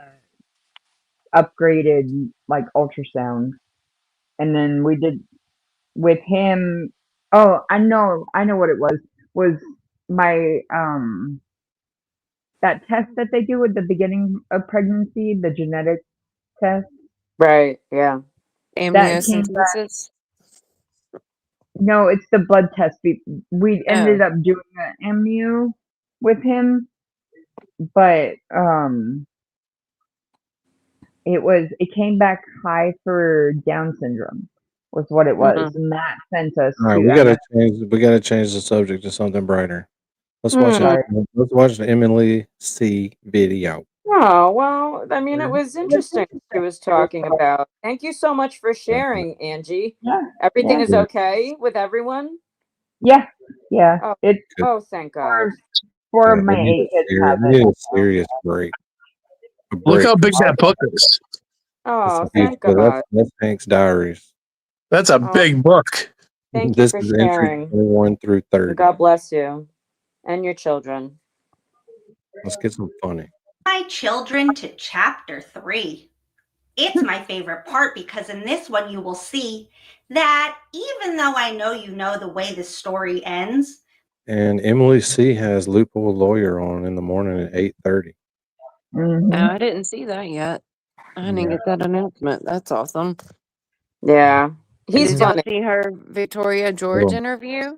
Speaker 6: upgraded like ultrasound, and then we did with him. Oh, I know what it was my that test that they do at the beginning of pregnancy, the genetic test.
Speaker 15: Right. Yeah.
Speaker 6: That came back.
Speaker 3: Amniocentesis?
Speaker 6: No, it's the blood test. We ended
Speaker 3: Oh.
Speaker 6: up doing an amnio with him, but it came back high for Down syndrome was what it was,
Speaker 3: Mm.
Speaker 6: and that sent us
Speaker 2: All right,
Speaker 6: to
Speaker 2: we gotta change the subject to something brighter. Let's watch
Speaker 6: sorry.
Speaker 2: the Emily C video.
Speaker 15: Oh, well, I mean, it was interesting what she was talking about. Thank you so much for sharing, Angie.
Speaker 6: Yeah,
Speaker 15: Everything
Speaker 6: yeah,
Speaker 15: is okay with everyone?
Speaker 6: yeah.
Speaker 15: Oh,
Speaker 6: It's
Speaker 15: oh, thank God.
Speaker 6: 4
Speaker 2: Yeah,
Speaker 6: of my 8 kids have
Speaker 2: we need
Speaker 6: it.
Speaker 2: a serious break. A
Speaker 9: Look
Speaker 2: break.
Speaker 9: how big that book is.
Speaker 15: Oh,
Speaker 2: That's
Speaker 15: thank God.
Speaker 2: that's Hank's diaries.
Speaker 9: That's a
Speaker 15: Oh,
Speaker 9: big book.
Speaker 15: thank you
Speaker 2: This
Speaker 15: for
Speaker 2: is entry
Speaker 15: sharing.
Speaker 2: 21 through 30.
Speaker 15: God bless you and your children.
Speaker 2: Let's get some funny.
Speaker 13: My children to chapter 3. It's my favorite part because in this one you will see that even though I know you know the way the story ends.
Speaker 2: And Emily C has Loophole Lawyer on in the morning at 8:30.
Speaker 3: No, I didn't see that yet. I didn't get that announcement. That's awesome.
Speaker 15: Yeah.
Speaker 3: And
Speaker 15: He's
Speaker 3: did y'all
Speaker 15: funny.
Speaker 3: see her Victoria George interview?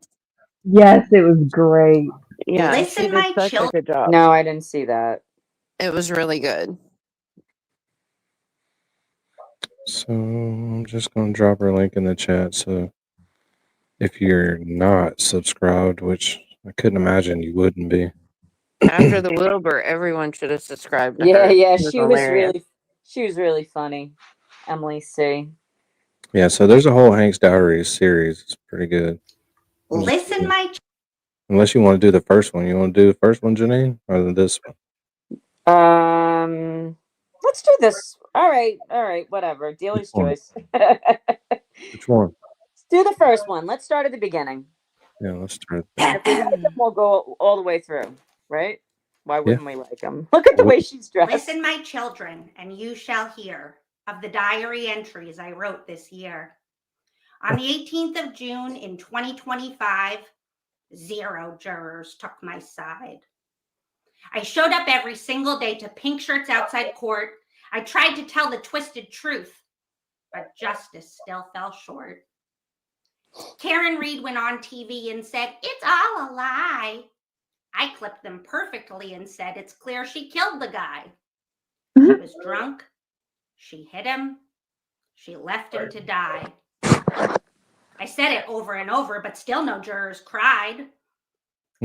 Speaker 6: Yes, it was great.
Speaker 3: Yeah,
Speaker 13: Listen,
Speaker 3: she did
Speaker 13: my
Speaker 3: such a good job.
Speaker 15: No, I didn't see that.
Speaker 3: It was really good.
Speaker 2: So I'm just going to drop her link in the chat. So if you're not subscribed, which I couldn't imagine you wouldn't be.
Speaker 3: After the Wilbur, everyone should have subscribed to
Speaker 15: Yeah,
Speaker 3: her.
Speaker 15: yeah,
Speaker 3: It was
Speaker 15: she was
Speaker 3: hilarious.
Speaker 15: really funny. Emily C.
Speaker 2: Yeah, so there's a whole Hank's Diaries series. It's pretty good.
Speaker 13: Listen, my
Speaker 2: Unless you want to do the first one. You want to do the first one, Janine? Or this one?
Speaker 15: Let's do this. All right, whatever. Dealer's choice.
Speaker 2: Which one?
Speaker 15: Let's do the first one. Let's start at the beginning.
Speaker 2: Yeah, let's start.
Speaker 15: If we like them, we'll go all the way through, right? Why wouldn't we like them? Look at the way she's dressed.
Speaker 13: Listen, my children, and you shall hear of the diary entries I wrote this year. On the 18th of June in 2025, 0 jurors took my side. I showed up every single day to pink shirts outside court. I tried to tell the twisted truth, but justice still fell short. Karen Reed went on TV and said, it's all a lie. I clipped them perfectly and said, it's clear she killed the guy. She was drunk. She hit him. She left him to die. I said it over and over, but still no jurors cried.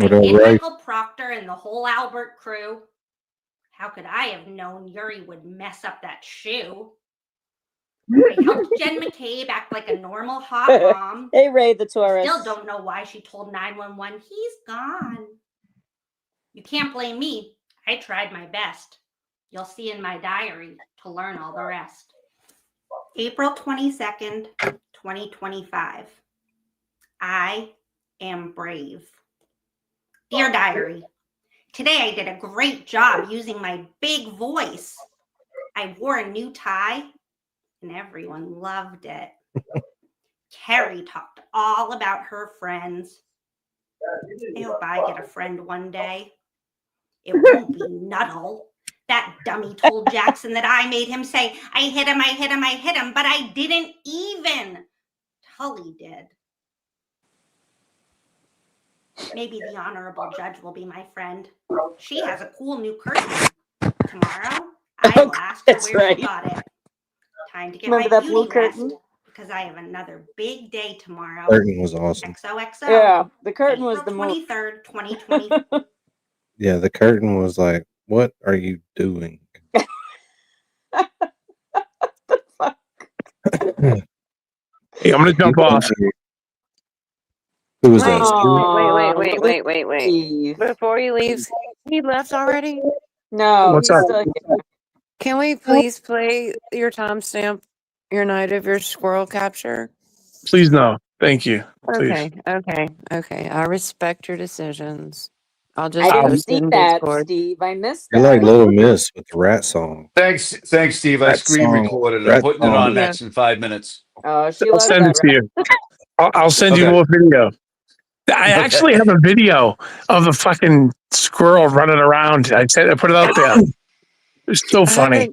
Speaker 13: I hid Michael Proctor and the whole Albert crew. How could I have known Yuri would mess up that shoe? I helped Jen McCabe act like a normal hot mom.
Speaker 15: Hey, Ray the Taurus.
Speaker 13: Still don't know why she told 911 he's gone. You can't blame me. I tried my best. You'll see in my diary to learn all the rest. April 22nd, 2025. I am brave. Dear diary, today I did a great job using my big voice. I wore a new tie and everyone loved it. Carrie talked all about her friends. I hope I get a friend one day. It won't be Nuttall. That dummy told Jackson that I made him say, I hit him, I hit him, I hit him, but I didn't even. Tully did. Maybe the honorable judge will be my friend. She has a cool new curtain. Tomorrow, I will ask her where she got it. Time to get
Speaker 15: Remember
Speaker 13: my
Speaker 15: that blue
Speaker 13: beauty rest
Speaker 15: curtain?
Speaker 13: because I have another big day tomorrow.
Speaker 2: Curtain was awesome.
Speaker 13: XOXO.
Speaker 15: Yeah, the curtain was the
Speaker 13: April
Speaker 15: most.
Speaker 13: 23rd, 2020.
Speaker 2: Yeah, the curtain was like, what are you doing?
Speaker 9: Hey, I'm gonna jump off.
Speaker 2: Who was
Speaker 3: Wait,
Speaker 2: that?
Speaker 3: wait. Before he leaves, he left already?
Speaker 15: No,
Speaker 9: What's
Speaker 15: he's
Speaker 9: up?
Speaker 15: still here.
Speaker 3: Can we please play your timestamp, your night of your squirrel capture?
Speaker 9: Please no. Thank you. Please.
Speaker 3: Okay. I respect your decisions. I'll just
Speaker 15: I didn't
Speaker 3: post it
Speaker 15: see
Speaker 3: in
Speaker 15: that,
Speaker 3: Discord.
Speaker 15: Steve. I missed
Speaker 2: You're
Speaker 15: that.
Speaker 2: like Little Miss with the rat song.
Speaker 7: Thanks, Steve. I
Speaker 2: Rat
Speaker 7: screen
Speaker 2: song.
Speaker 7: recorded it. I'm
Speaker 2: Rat
Speaker 7: putting it
Speaker 2: song.
Speaker 7: on next in 5 minutes.
Speaker 15: Oh, she
Speaker 9: I'll
Speaker 15: loves
Speaker 9: send
Speaker 15: that.
Speaker 9: it to you. I'll send you
Speaker 7: Okay.
Speaker 9: more video. I actually have a video of the fucking squirrel running around. I put it out there. It's so funny.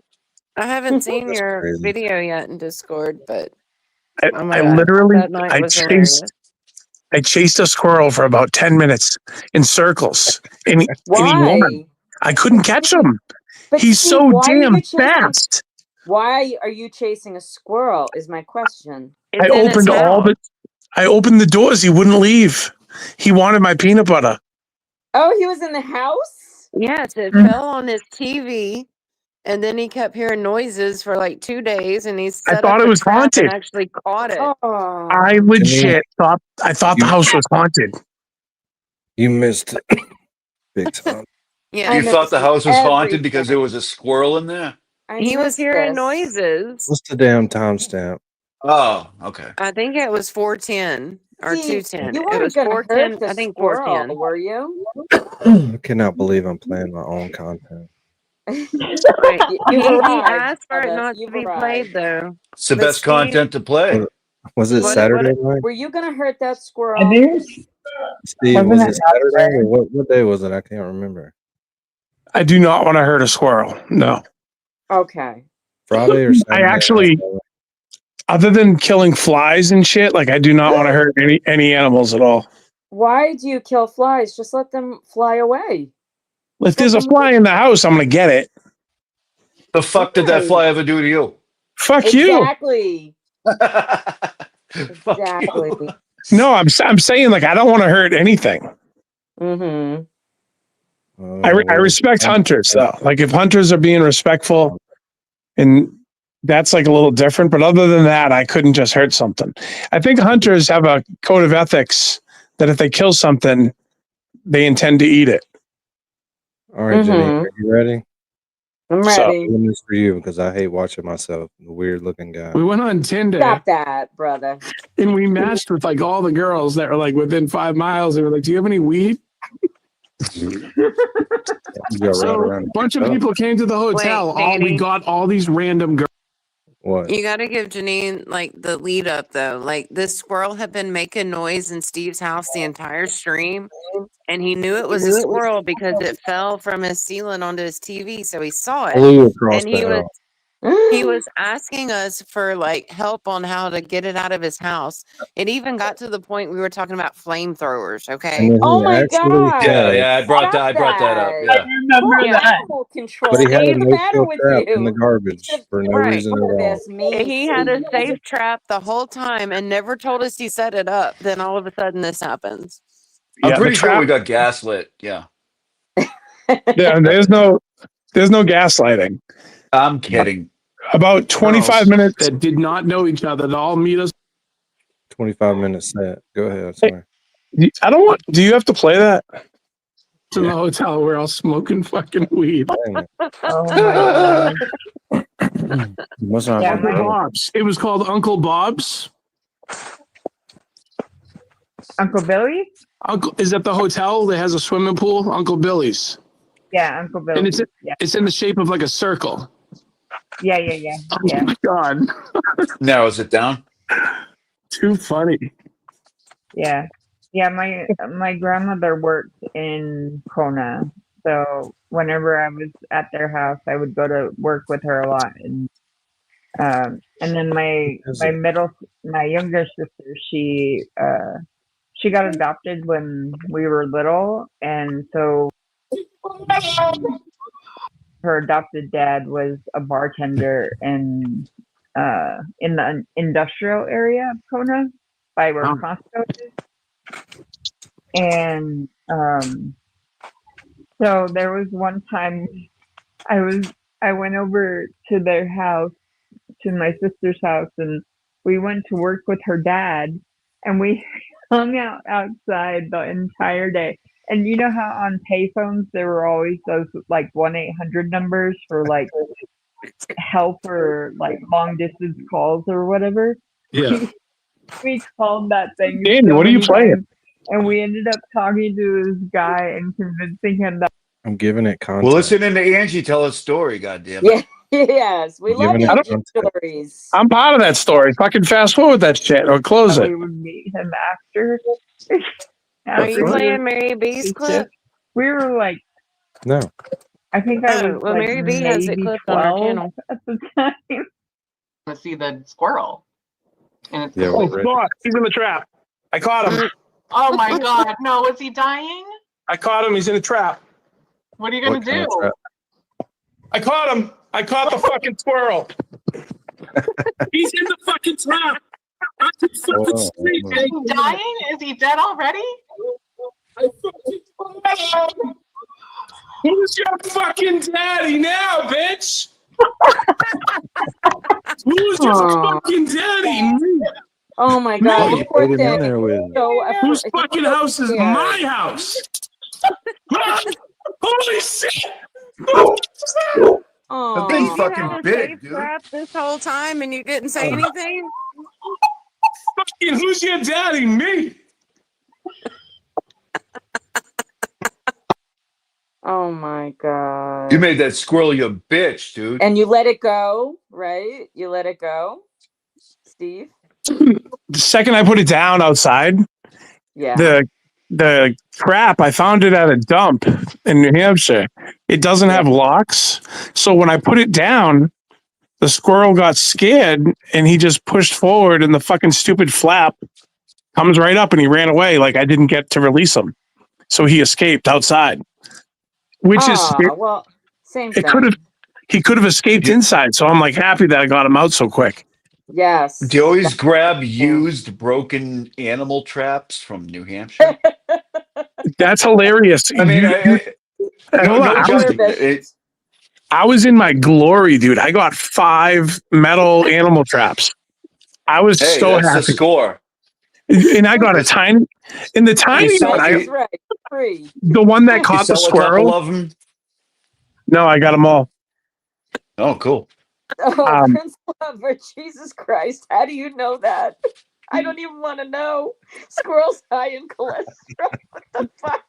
Speaker 3: I haven't seen
Speaker 2: That's
Speaker 3: your
Speaker 2: crazy.
Speaker 3: video yet in Discord, but oh my
Speaker 9: I
Speaker 3: God,
Speaker 9: literally
Speaker 3: that night was hilarious.
Speaker 9: I chased a squirrel for about 10 minutes in circles, and he won.
Speaker 15: Why?
Speaker 9: I couldn't catch him.
Speaker 15: But
Speaker 9: He's
Speaker 15: Steve,
Speaker 9: so
Speaker 15: why are
Speaker 9: damn
Speaker 15: you chasing?
Speaker 9: fast.
Speaker 15: Why are you chasing a squirrel? Is my question.
Speaker 9: I opened the doors. He wouldn't leave. He wanted my peanut butter.
Speaker 15: Oh, he was in the house?
Speaker 3: Yes, it fell on his TV, and then he kept hearing noises for like 2 days, and he set
Speaker 9: thought
Speaker 3: up
Speaker 9: it
Speaker 3: a
Speaker 9: was
Speaker 3: trap
Speaker 9: haunted.
Speaker 3: and actually caught it.
Speaker 15: Oh.
Speaker 9: I legit thought the house was haunted.
Speaker 2: You missed it. Big time.
Speaker 3: Yeah,
Speaker 7: You thought the house was haunted because there was a squirrel in there?
Speaker 3: he was hearing noises.
Speaker 2: What's the damn timestamp?
Speaker 7: Oh, okay.
Speaker 3: I think it was 410 or
Speaker 15: Steve,
Speaker 3: 210.
Speaker 15: you
Speaker 3: It
Speaker 15: weren't
Speaker 3: was
Speaker 15: gonna
Speaker 3: 410.
Speaker 15: hurt the
Speaker 3: I think
Speaker 15: squirrel,
Speaker 3: 410.
Speaker 15: were you?
Speaker 2: I cannot believe I'm playing my own content.
Speaker 3: Right.
Speaker 15: You've
Speaker 3: He
Speaker 15: arrived,
Speaker 3: asked for it
Speaker 15: brother.
Speaker 3: not
Speaker 15: You've
Speaker 3: to be
Speaker 15: arrived.
Speaker 3: played, though.
Speaker 7: It's the
Speaker 3: But
Speaker 7: best
Speaker 3: Steve,
Speaker 7: content to play.
Speaker 2: Was it Saturday night?
Speaker 15: Were you gonna hurt that
Speaker 5: I
Speaker 15: squirrel?
Speaker 5: think
Speaker 2: Steve,
Speaker 5: wasn't
Speaker 2: was
Speaker 5: it
Speaker 2: it Saturday or what day was it? I can't remember.
Speaker 9: I do not want to hurt a squirrel. No.
Speaker 15: Okay.
Speaker 2: Friday or Saturday?
Speaker 9: I actually, other than killing flies and shit, like I do not want to hurt any animals at all.
Speaker 15: Why do you kill flies? Just let them fly away.
Speaker 9: If there's a fly in the house, I'm gonna get it.
Speaker 7: The fuck did that fly ever do to you?
Speaker 9: Fuck you.
Speaker 15: Exactly. Exactly.
Speaker 9: No, I'm saying like I don't want to hurt anything.
Speaker 15: Mm-hmm.
Speaker 9: I respect hunters though. Like if hunters are being respectful, and that's like a little different. But other than that, I couldn't just hurt something. I think hunters have a code of ethics that if they kill something, they intend to eat it.
Speaker 2: All right, Jenny, are you ready?
Speaker 15: I'm
Speaker 9: So-
Speaker 15: ready.
Speaker 2: This is for you because I hate watching myself, the weird looking guy.
Speaker 5: we went on Tinder
Speaker 15: Stop that, brother.
Speaker 5: and we matched with like all the girls that were like within 5 miles. They were like, "Do you have any weed?"
Speaker 2: You go right
Speaker 5: So
Speaker 2: around
Speaker 5: a bunch of people came to the hotel.
Speaker 3: Wait,
Speaker 5: We
Speaker 3: Danny.
Speaker 5: got all these random girls.
Speaker 2: What?
Speaker 3: You got to give Janine like the lead up though. Like this squirrel had been making noise in Steve's house the entire stream, and he knew it was a squirrel because it fell from his ceiling onto his TV, so he saw it,
Speaker 2: Flew across
Speaker 3: and
Speaker 2: the house.
Speaker 3: he was asking us for like help on how to get it out of his house. It even got to the point we were talking about flamethrowers. Okay.
Speaker 2: And then
Speaker 15: Oh
Speaker 2: he
Speaker 15: my
Speaker 2: actually
Speaker 15: God!
Speaker 2: had,
Speaker 7: Yeah,
Speaker 15: Stop
Speaker 7: I brought that up.
Speaker 15: that.
Speaker 7: Yeah.
Speaker 6: Remember
Speaker 15: Poor
Speaker 6: that.
Speaker 15: animal control.
Speaker 2: but he had a
Speaker 15: Dave, the matter
Speaker 2: no-kill
Speaker 15: with
Speaker 2: trap in the
Speaker 15: you?
Speaker 2: garbage for no
Speaker 3: Right.
Speaker 2: reason at all.
Speaker 15: This me,
Speaker 3: He had a
Speaker 15: Steve.
Speaker 3: safe trap the whole time and never told us he set it up. Then all of a sudden this happens.
Speaker 7: I'm
Speaker 9: Yeah, the
Speaker 7: pretty sure
Speaker 9: trap.
Speaker 7: we got gaslit. Yeah.
Speaker 9: Yeah, there's no gaslighting.
Speaker 7: I'm kidding.
Speaker 9: About 25
Speaker 17: Girls
Speaker 9: minutes.
Speaker 17: that did not know each other that all meet us.
Speaker 2: 25-minute set. Go ahead. Sorry.
Speaker 9: I don't want. Do you have to play that?
Speaker 17: In the hotel, we're all smoking fucking weed.
Speaker 2: Dang it.
Speaker 6: Oh my God.
Speaker 2: You must not
Speaker 6: Yeah,
Speaker 2: have
Speaker 17: Uncle
Speaker 2: been.
Speaker 17: Bob's. It was called Uncle Bob's.
Speaker 6: Uncle Billy?
Speaker 17: Uncle is at the hotel that has a swimming pool. Uncle Billy's,
Speaker 6: Yeah, Uncle Billy.
Speaker 17: and
Speaker 6: Yeah.
Speaker 17: it's in the shape of like a circle.
Speaker 6: Yeah.
Speaker 17: Oh
Speaker 6: Yeah.
Speaker 17: my god!
Speaker 7: Narrows it down.
Speaker 17: Too funny.
Speaker 6: Yeah. My grandmother worked in Kona, so whenever I was at their house, I would go to work with her a lot. And then my younger sister, she got adopted when we were little, and so her adopted dad was a bartender in the industrial area of Kona by where Costco is. And so there was one time I went over to their house, to my sister's house, and we went to work with her dad, and we hung out outside the entire day. And you know how on payphones there were always those like 1-800 numbers for like help or like long distance calls or whatever?
Speaker 17: Yeah.
Speaker 6: We called that thing
Speaker 9: Danny,
Speaker 6: so
Speaker 9: what are you
Speaker 6: many
Speaker 9: playing?
Speaker 6: times, and we ended up talking to this guy and convincing him that.
Speaker 2: I'm giving it content.
Speaker 7: Well, listen to Angie tell a story. Goddamn it.
Speaker 15: Yeah. Yes, we love
Speaker 2: Giving it
Speaker 15: Angie
Speaker 2: content.
Speaker 15: stories.
Speaker 9: I'm part of that story. Fucking fast forward that shit or close it.
Speaker 6: We would meet him after.
Speaker 3: Are you
Speaker 6: we
Speaker 3: playing
Speaker 6: were-
Speaker 3: Mary B's clip?
Speaker 6: We were like,
Speaker 2: No.
Speaker 6: I think I was
Speaker 3: well,
Speaker 6: like
Speaker 3: Mary B has it
Speaker 6: maybe
Speaker 3: clipped on her
Speaker 6: 12
Speaker 3: channel.
Speaker 6: at the time.
Speaker 4: To see the squirrel, and it's
Speaker 2: Yeah,
Speaker 9: Oh,
Speaker 2: we're
Speaker 9: God, he's in the trap. I caught him.
Speaker 4: oh my god, no, is he dying?
Speaker 9: I caught him. He's in a trap.
Speaker 4: What are you gonna
Speaker 2: What kind of
Speaker 4: do?
Speaker 2: trap?
Speaker 9: I caught him. I caught the fucking squirrel. He's in the fucking trap. I can fucking
Speaker 2: Whoa,
Speaker 9: sleep.
Speaker 2: whoa.
Speaker 4: Is he dying? Is he dead already?
Speaker 9: I fucking caught him. Who's your fucking daddy now, bitch? Who's your fucking daddy?
Speaker 15: Oh my
Speaker 2: What
Speaker 15: god,
Speaker 2: you
Speaker 15: this poor
Speaker 2: put him in
Speaker 15: thing.
Speaker 2: there with?
Speaker 9: Whose fucking house is my house? Holy shit!
Speaker 15: Oh,
Speaker 3: Did you have a safe trap this whole time and you didn't say anything?
Speaker 9: Fucking who's your daddy? Me.
Speaker 15: oh my god.
Speaker 7: You made that squirrel your bitch, dude.
Speaker 15: And you let it go, right? You let it go, Steve?
Speaker 9: The second I put it down outside,
Speaker 15: Yeah.
Speaker 9: the trap, I found it at a dump in New Hampshire. It doesn't have locks. So when I put it down, the squirrel got scared and he just pushed forward and the fucking stupid flap comes right up and he ran away like I didn't get to release him. So he escaped outside. Which
Speaker 15: well, same thing.
Speaker 9: he could have escaped inside. So I'm like happy that I got him out so quick.
Speaker 15: Yes.
Speaker 7: Do you always grab used broken animal traps from New Hampshire?
Speaker 9: That's hilarious.
Speaker 7: I mean,
Speaker 9: Hold on, I was in my glory, dude. I got 5 metal animal traps. I was
Speaker 7: hey,
Speaker 9: so
Speaker 7: that's
Speaker 9: happy.
Speaker 7: the score.
Speaker 9: And I got a tiny, in the tiny one, the one that
Speaker 7: You
Speaker 9: caught the
Speaker 7: sell a couple
Speaker 9: squirrel.
Speaker 7: of them?
Speaker 9: No, I got them all.
Speaker 7: Oh, cool.
Speaker 15: Oh, Prince Lover, Jesus Christ. How do you know that? I don't even want to know. Squirrels high in cholesterol. What the fuck?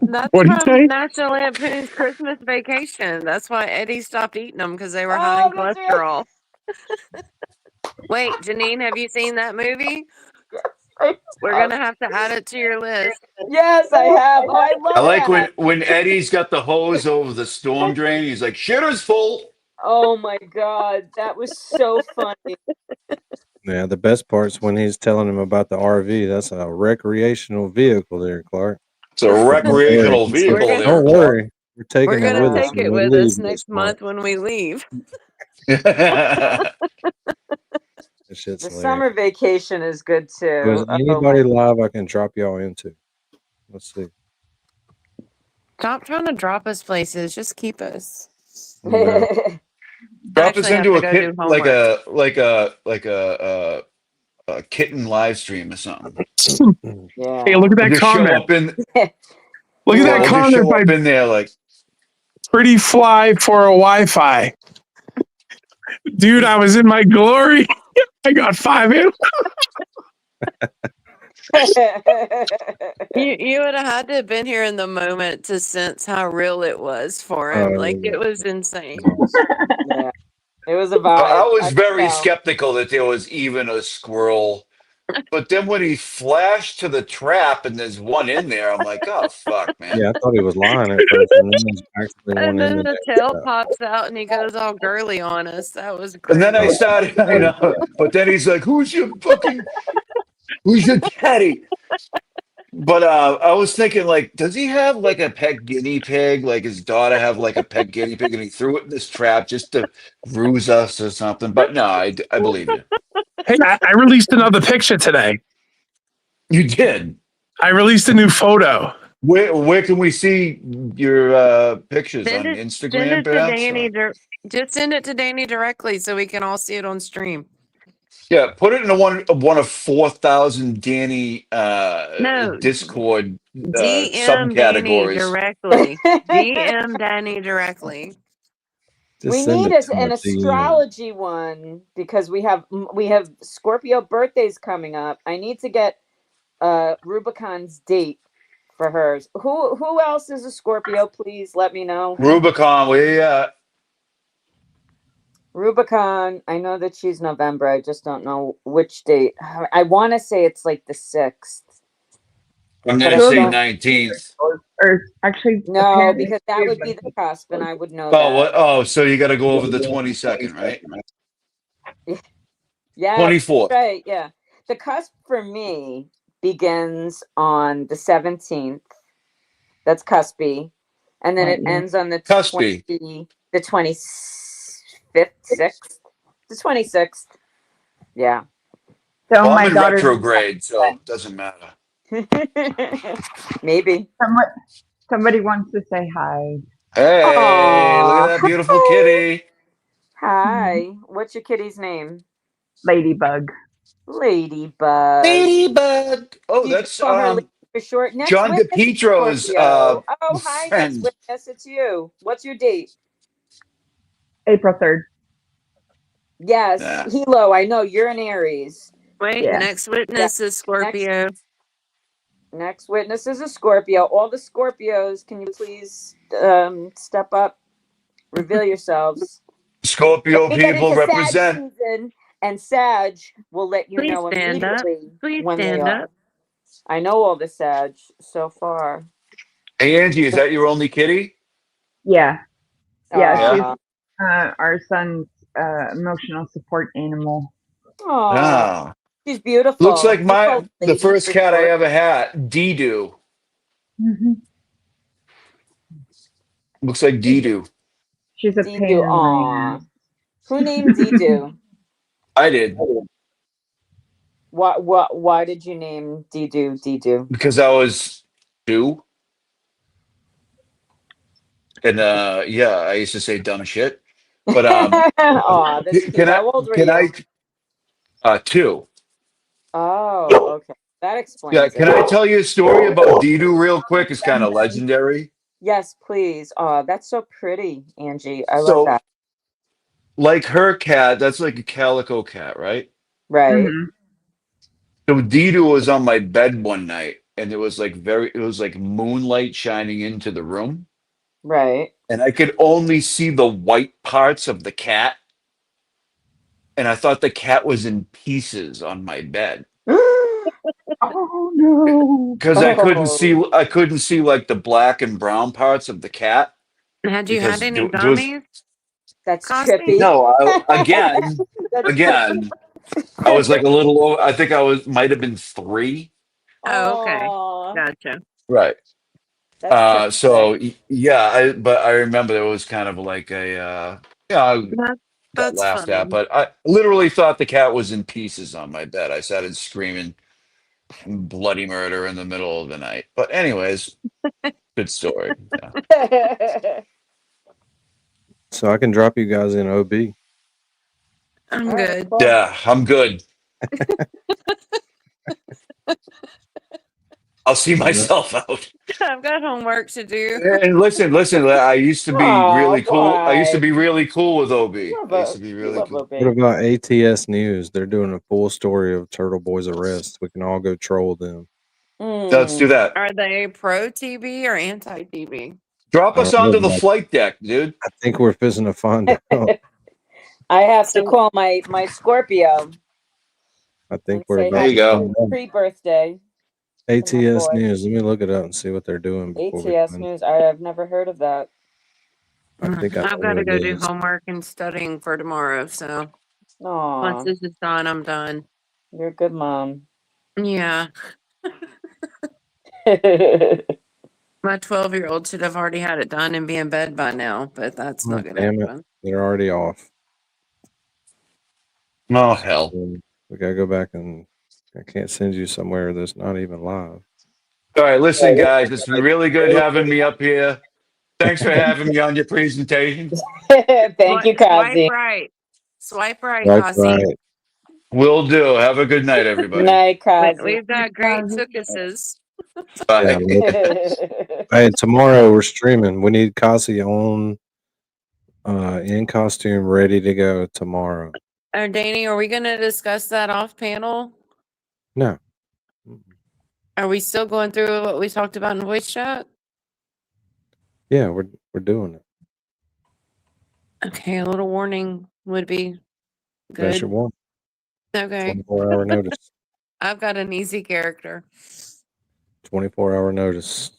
Speaker 3: That's
Speaker 9: What'd you say?
Speaker 3: from National Lampoon's Christmas Vacation. That's why Eddie stopped eating them because they were high in
Speaker 15: that's right.
Speaker 3: cholesterol. Wait, Janine, have you seen that movie?
Speaker 15: I
Speaker 3: We're
Speaker 15: have.
Speaker 3: gonna have to add it to your list.
Speaker 15: Yes, I have. Oh, I
Speaker 7: I
Speaker 15: love
Speaker 7: like
Speaker 15: that.
Speaker 7: when Eddie's got the hose over the storm drain. He's like, "Shitter's full."
Speaker 15: Oh my God, that was so funny.
Speaker 2: Yeah, the best part's when he's telling him about the RV. That's a recreational vehicle there, Clark.
Speaker 7: It's a recreational vehicle
Speaker 3: gonna-
Speaker 7: there,
Speaker 2: Don't
Speaker 7: Clark.
Speaker 2: worry. We're taking
Speaker 3: We're
Speaker 2: it
Speaker 3: gonna
Speaker 2: with us
Speaker 3: take
Speaker 2: when
Speaker 3: it
Speaker 2: we
Speaker 3: with
Speaker 2: leave
Speaker 3: us
Speaker 2: this
Speaker 3: next month when we leave.
Speaker 2: That shit's
Speaker 15: The
Speaker 2: hilarious.
Speaker 15: summer vacation is good
Speaker 2: So is
Speaker 15: too. Oh
Speaker 2: anybody
Speaker 15: my.
Speaker 2: live I can drop y'all into? Let's see.
Speaker 3: Stop trying to drop us places. Just keep us.
Speaker 2: No.
Speaker 7: Drop us
Speaker 3: Actually have
Speaker 7: into
Speaker 3: to
Speaker 7: a
Speaker 3: go
Speaker 7: kit
Speaker 3: do homework.
Speaker 7: a kitten live stream or something.
Speaker 15: Yeah.
Speaker 9: Hey, look at
Speaker 7: We'll
Speaker 9: that
Speaker 7: just show
Speaker 9: comment.
Speaker 7: up in.
Speaker 9: Look at that
Speaker 7: We'll just
Speaker 9: comment
Speaker 7: show
Speaker 9: by
Speaker 7: up in there like,
Speaker 9: Pretty Fly for a Wi-Fi. Dude, I was in my glory. I got 5 in.
Speaker 3: You would have had to have been here in the moment to sense how real it was for him. Like it was insane.
Speaker 15: Yeah. It was a
Speaker 7: I
Speaker 15: vibe.
Speaker 7: was
Speaker 15: I could
Speaker 7: very
Speaker 15: tell.
Speaker 7: skeptical that there was even a squirrel. But then when he flashed to the trap and there's one in there, I'm like, oh fuck, man.
Speaker 2: Yeah, I thought he was lying at first, and then there's actually one
Speaker 3: And
Speaker 2: in
Speaker 3: then
Speaker 2: the
Speaker 3: the
Speaker 2: damn
Speaker 3: tail
Speaker 2: trap.
Speaker 3: pops out and he goes all girly on us. That was
Speaker 7: And then I
Speaker 3: great.
Speaker 7: started, I know, but then he's like, who's your daddy? But I was thinking, like, does he have like a pet guinea pig? Like his daughter have like a pet guinea pig, and he threw it in this trap just to ruse us or something. But no, I believe you.
Speaker 9: Hey, I released another picture today.
Speaker 7: You did.
Speaker 9: I released a new photo.
Speaker 7: Where can we see your pictures
Speaker 3: Send
Speaker 7: on
Speaker 3: it, send
Speaker 7: Instagram,
Speaker 3: it to
Speaker 7: perhaps?
Speaker 3: Danny. Just send it to Danny directly so we can all see it on stream.
Speaker 7: Yeah, put it in one of 4,000 Danny
Speaker 3: No,
Speaker 7: Discord
Speaker 3: DM Danny
Speaker 7: subcategories.
Speaker 3: directly. DM Danny directly.
Speaker 2: Just
Speaker 15: We
Speaker 2: send
Speaker 15: need
Speaker 2: it to
Speaker 15: an
Speaker 2: my DM.
Speaker 15: astrology one because we have Scorpio birthdays coming up. I need to get Rubicon's date for hers. Who else is a Scorpio? Please let me know.
Speaker 7: Rubicon, where you at?
Speaker 15: Rubicon, I know that she's November. I just don't know which date. I want to say it's like the 6th.
Speaker 7: I'm
Speaker 15: But
Speaker 7: gonna
Speaker 15: I
Speaker 7: say
Speaker 15: don't.
Speaker 7: 19th.
Speaker 6: Or actually,
Speaker 15: No,
Speaker 6: apparently
Speaker 15: because that would be the cusp, and I would know
Speaker 7: Oh,
Speaker 15: that.
Speaker 7: what? Oh, so you got to go over the 22nd, right?
Speaker 15: Yeah,
Speaker 7: 24th.
Speaker 15: right. Yeah, the cusp for me begins on the 17th. That's cuspy, and then it ends on the
Speaker 7: Cuspy.
Speaker 15: the 25th, 6th, the 26th. Yeah.
Speaker 6: So
Speaker 7: Well,
Speaker 6: my
Speaker 7: I'm in
Speaker 6: daughter's
Speaker 7: retrograde, so it doesn't matter.
Speaker 15: Maybe.
Speaker 6: somebody wants to say hi.
Speaker 7: Hey, look at
Speaker 15: Aw,
Speaker 7: that beautiful
Speaker 15: hi.
Speaker 7: kitty.
Speaker 15: Hi. What's your kitty's name?
Speaker 6: Ladybug.
Speaker 15: Ladybug.
Speaker 7: Ladybug. Oh,
Speaker 15: You just
Speaker 7: that's
Speaker 15: call her Lady for short. Next
Speaker 7: John
Speaker 15: witness is
Speaker 7: DePietro's
Speaker 15: Scorpio. Oh, hi, next
Speaker 7: friend.
Speaker 15: witness. It's you. What's your date?
Speaker 6: April 3rd.
Speaker 15: Yes,
Speaker 7: Yeah.
Speaker 15: Hilo. I know you're an Aries.
Speaker 3: Wait,
Speaker 6: Yeah.
Speaker 3: next witness is Scorpio.
Speaker 15: Next witness is a Scorpio. All the Scorpios, can you please step up, reveal yourselves?
Speaker 7: Scorpio
Speaker 15: We get
Speaker 7: people
Speaker 15: into Sag
Speaker 7: represent.
Speaker 15: season, and Sag will let you
Speaker 3: Please
Speaker 15: know
Speaker 3: stand up.
Speaker 15: immediately
Speaker 3: Please
Speaker 15: when they
Speaker 3: stand
Speaker 15: are.
Speaker 3: up.
Speaker 15: I know all the Sag so far.
Speaker 7: Hey, Angie, is that your only kitty?
Speaker 6: Yeah. Yeah,
Speaker 7: Yeah.
Speaker 6: she's our son's emotional support animal.
Speaker 15: Oh,
Speaker 7: Ah.
Speaker 15: she's beautiful.
Speaker 7: Looks like
Speaker 15: We call her
Speaker 7: the
Speaker 15: Lady
Speaker 7: first
Speaker 15: for
Speaker 7: cat I
Speaker 15: short.
Speaker 7: ever had, Dee-Doo.
Speaker 6: Mm-hmm.
Speaker 7: Looks like Dee-Doo.
Speaker 6: She's a
Speaker 15: Dee-Doo.
Speaker 6: pain in my
Speaker 15: Aw.
Speaker 6: ass.
Speaker 15: Who named Dee-Doo?
Speaker 7: I did.
Speaker 15: Why did you name Dee-Doo?
Speaker 7: Because I was 2. And yeah, I used to say dumb shit. But
Speaker 15: Aw, that's cute.
Speaker 7: can I
Speaker 15: How old were you?
Speaker 7: 2.
Speaker 15: Oh, okay. That
Speaker 7: Yeah,
Speaker 15: explains
Speaker 7: can
Speaker 15: it.
Speaker 7: I tell you a story about Dee-Doo real quick? It's kind of legendary.
Speaker 15: Yes, please. Oh, that's so pretty, Angie. I love
Speaker 7: So,
Speaker 15: that.
Speaker 7: like her cat, that's like a calico cat, right?
Speaker 15: Right.
Speaker 6: Mm-hmm.
Speaker 7: So Dee-Doo was on my bed one night, and it was like moonlight shining into the room,
Speaker 15: Right.
Speaker 7: and I could only see the white parts of the cat. and I thought the cat was in pieces on my bed
Speaker 6: Oh no.
Speaker 7: because
Speaker 15: Oh,
Speaker 7: I couldn't see like the black and brown parts of the cat
Speaker 3: Had you had
Speaker 7: because
Speaker 3: any
Speaker 7: there was
Speaker 3: gummies,
Speaker 15: that's
Speaker 3: Krusty?
Speaker 15: trippy.
Speaker 7: no.
Speaker 15: That's trippy.
Speaker 7: Again, I was like a little. I think I might have been 3.
Speaker 3: Oh, okay.
Speaker 15: Oh,
Speaker 3: Gotcha.
Speaker 7: Right.
Speaker 15: that's trippy.
Speaker 7: Yeah, but I remember it was kind of like yeah, I got
Speaker 3: That's
Speaker 7: laughed at,
Speaker 3: funny.
Speaker 7: but I literally thought the cat was in pieces on my bed. I started screaming bloody murder in the middle of the night. But anyways, good story. Yeah.
Speaker 2: So I can drop you guys in OB.
Speaker 3: I'm
Speaker 15: All right,
Speaker 3: good.
Speaker 15: cool.
Speaker 7: Yeah, I'm good. I'll see myself out.
Speaker 3: I've got homework to do.
Speaker 7: And listen, I used to be
Speaker 15: Oh,
Speaker 7: really cool. I used to
Speaker 15: why?
Speaker 7: be really cool with OB.
Speaker 15: You
Speaker 7: I used to
Speaker 15: love,
Speaker 7: be
Speaker 15: you
Speaker 7: really
Speaker 15: love
Speaker 7: cool.
Speaker 2: What
Speaker 15: OB.
Speaker 2: about ATS News? They're doing a full story of Turtle Boy's arrest. We can all go troll them.
Speaker 7: Let's do
Speaker 15: Mm.
Speaker 7: that.
Speaker 3: Are they pro TV or anti TV?
Speaker 7: Drop
Speaker 2: I
Speaker 7: us
Speaker 2: don't know,
Speaker 7: onto the
Speaker 2: but
Speaker 7: flight deck, dude.
Speaker 2: I think we're fixing to find out.
Speaker 15: I have to
Speaker 3: So
Speaker 15: call my Scorpio
Speaker 2: I
Speaker 15: and
Speaker 2: think we're
Speaker 15: say
Speaker 7: There
Speaker 2: about
Speaker 7: you
Speaker 2: to
Speaker 15: happy
Speaker 7: go.
Speaker 2: find out.
Speaker 15: pre-birthday to my
Speaker 2: ATS
Speaker 15: boy.
Speaker 2: News. Let me look it up and see what they're doing before we
Speaker 15: ATS
Speaker 2: find.
Speaker 15: News. I have never heard of that.
Speaker 2: I think I
Speaker 3: I've
Speaker 2: know
Speaker 3: got to
Speaker 2: what
Speaker 3: go
Speaker 2: it
Speaker 3: do
Speaker 2: is.
Speaker 3: homework and studying for tomorrow. So once
Speaker 15: Aw,
Speaker 3: this is done, I'm done.
Speaker 15: you're a good mom.
Speaker 3: Yeah. My 12-year-old should have already had it done and be in bed by now, but that's
Speaker 2: Oh,
Speaker 3: not going to
Speaker 2: damn it!
Speaker 3: happen.
Speaker 2: They're already off.
Speaker 7: Oh hell.
Speaker 2: We gotta go back and I can't send you somewhere that's not even live.
Speaker 7: All right, listen, guys. It's been really good having me up here. Thanks for having me on your presentation.
Speaker 15: Thank you,
Speaker 3: Swipe
Speaker 15: Kazi.
Speaker 3: right. Swipe right,
Speaker 2: Right,
Speaker 3: Kasi.
Speaker 2: right.
Speaker 7: Will do. Have a good night, everybody.
Speaker 15: Night, Kazi.
Speaker 3: We've got great cookises.
Speaker 2: Yeah.
Speaker 7: Bye.
Speaker 2: Hey, tomorrow we're streaming. We need Kasi on in costume, ready to go tomorrow.
Speaker 3: Danny, are we going to discuss that off panel?
Speaker 2: No.
Speaker 3: Are we still going through what we talked about in voice chat?
Speaker 2: Yeah, we're doing it.
Speaker 3: Okay, a little warning would be
Speaker 2: That's your
Speaker 3: good.
Speaker 2: one.
Speaker 3: Okay.
Speaker 2: 24-hour notice.
Speaker 3: I've got an easy character.
Speaker 2: 24-hour notice.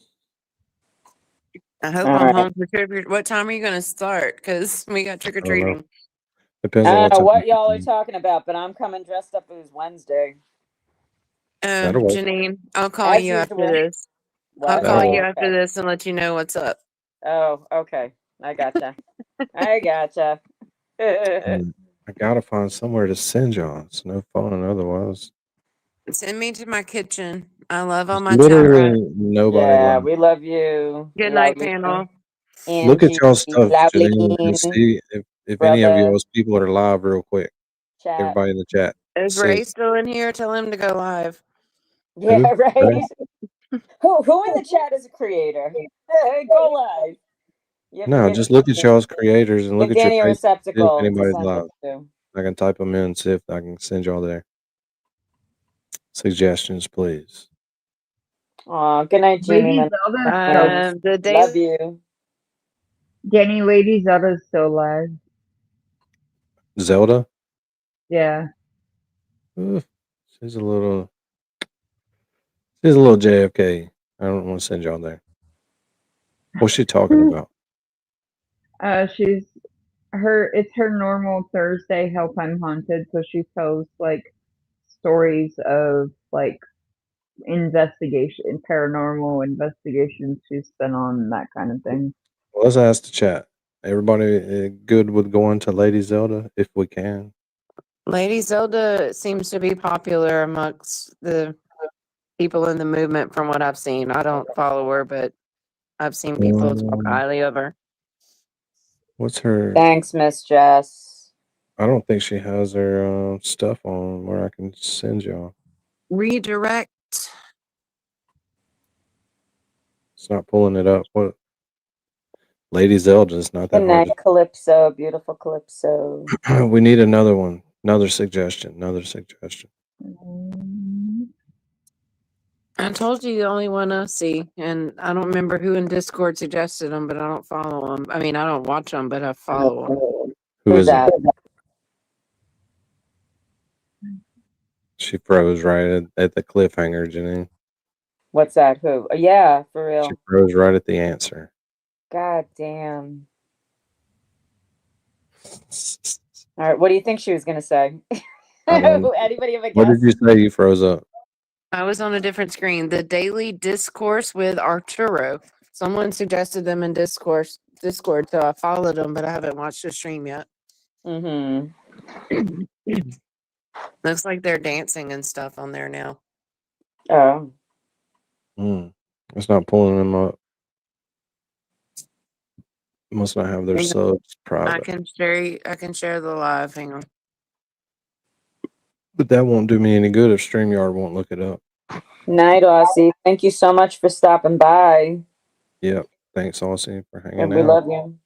Speaker 3: I hope
Speaker 15: All
Speaker 3: I'm
Speaker 15: right.
Speaker 3: home for trick. What time are you going to start? Because we got trick or
Speaker 2: I don't know.
Speaker 3: treating.
Speaker 2: Depends
Speaker 15: I
Speaker 2: on
Speaker 15: don't
Speaker 2: what
Speaker 15: know
Speaker 2: time.
Speaker 15: what y'all are talking about, but I'm coming dressed up as Wednesday.
Speaker 2: That'll work.
Speaker 3: Janine, I'll call
Speaker 15: As
Speaker 3: you after
Speaker 15: usual.
Speaker 3: this. I'll
Speaker 15: What?
Speaker 3: call
Speaker 2: That'll
Speaker 3: you
Speaker 2: work.
Speaker 3: after this and let you know what's up.
Speaker 15: Oh, okay. I gotcha. I gotcha.
Speaker 2: I gotta find somewhere to send y'all. It's no fun otherwise.
Speaker 3: Send me to my kitchen. I love all
Speaker 2: There's
Speaker 3: my chat rats.
Speaker 2: literally nobody
Speaker 15: Yeah,
Speaker 2: left.
Speaker 15: we love you.
Speaker 3: Good
Speaker 15: Love
Speaker 3: night, panel.
Speaker 2: Look at
Speaker 15: Angie,
Speaker 2: y'all stuff, Janine, and
Speaker 15: Lauline,
Speaker 2: see if any of
Speaker 15: brother,
Speaker 2: y'all's people are live real quick.
Speaker 15: chat.
Speaker 2: Everybody in the chat.
Speaker 3: Is
Speaker 2: See.
Speaker 3: Ray still in here? Tell him to go live.
Speaker 15: Yeah,
Speaker 2: Who?
Speaker 15: right.
Speaker 2: Ray?
Speaker 15: Who in the chat is a creator? Go live. You have to
Speaker 2: No,
Speaker 15: give
Speaker 2: just look at y'all's creators and look
Speaker 15: give
Speaker 2: at your
Speaker 15: Danny a
Speaker 2: face. See if
Speaker 15: receptacle to
Speaker 2: anybody's
Speaker 15: send
Speaker 2: live.
Speaker 15: it to.
Speaker 2: I can type them in and see if I can send y'all there. Suggestions, please.
Speaker 15: Aw, good night, Jeannie.
Speaker 6: Lady Zelda's
Speaker 3: The day
Speaker 15: Love you.
Speaker 6: Danny, Lady Zelda's still alive.
Speaker 2: Zelda?
Speaker 6: Yeah.
Speaker 2: Ooh, she's a little JFK. I don't want to send y'all there. What's she talking about?
Speaker 6: It's her normal Thursday Help I'm Haunted, so she tells like stories of like paranormal investigations she's been on, that kind of thing.
Speaker 2: Well, let's ask the chat. Everybody good with going to Lady Zelda if we can?
Speaker 3: Lady Zelda seems to be popular amongst the people in the movement from what I've seen. I don't follow her, but I've seen people talk highly of her.
Speaker 2: What's her?
Speaker 15: Thanks, Miss Jess.
Speaker 2: I don't think she has her stuff on where I can send y'all.
Speaker 3: Redirect.
Speaker 2: It's not pulling it up. What? Lady Zelda's not that
Speaker 15: Good
Speaker 2: hard.
Speaker 15: night, Calypso. Beautiful Calypso.
Speaker 2: We need another one. Another suggestion.
Speaker 3: I told you the only one I see, and I don't remember who in Discord suggested them, but I don't follow them. I mean, I don't watch them, but I follow them.
Speaker 2: Who is
Speaker 15: that?
Speaker 2: She froze right at the cliffhanger, Janine.
Speaker 15: What's that? Who? Yeah, for real.
Speaker 2: She froze right at the answer.
Speaker 15: God damn. All right, what do you think she was gonna say?
Speaker 2: I don't know.
Speaker 15: Anybody have a
Speaker 2: What
Speaker 15: guess?
Speaker 2: did you say? You froze up.
Speaker 3: I was on a different screen. The Daily Discourse with Arturo. Someone suggested them in Discord, so I followed them, but I haven't watched the stream yet.
Speaker 15: Mm-hmm.
Speaker 3: Looks like they're dancing and stuff on there now.
Speaker 15: Oh.
Speaker 2: It's not pulling them up. Must not have their subs
Speaker 3: I
Speaker 2: private.
Speaker 3: can share the live. Hang on.
Speaker 2: But that won't do me any good if StreamYard won't look it up.
Speaker 15: Night, Aussie. Thank you so much for stopping by.
Speaker 2: Yep. Thanks, Aussie, for hanging
Speaker 15: And
Speaker 2: out.
Speaker 15: we love you.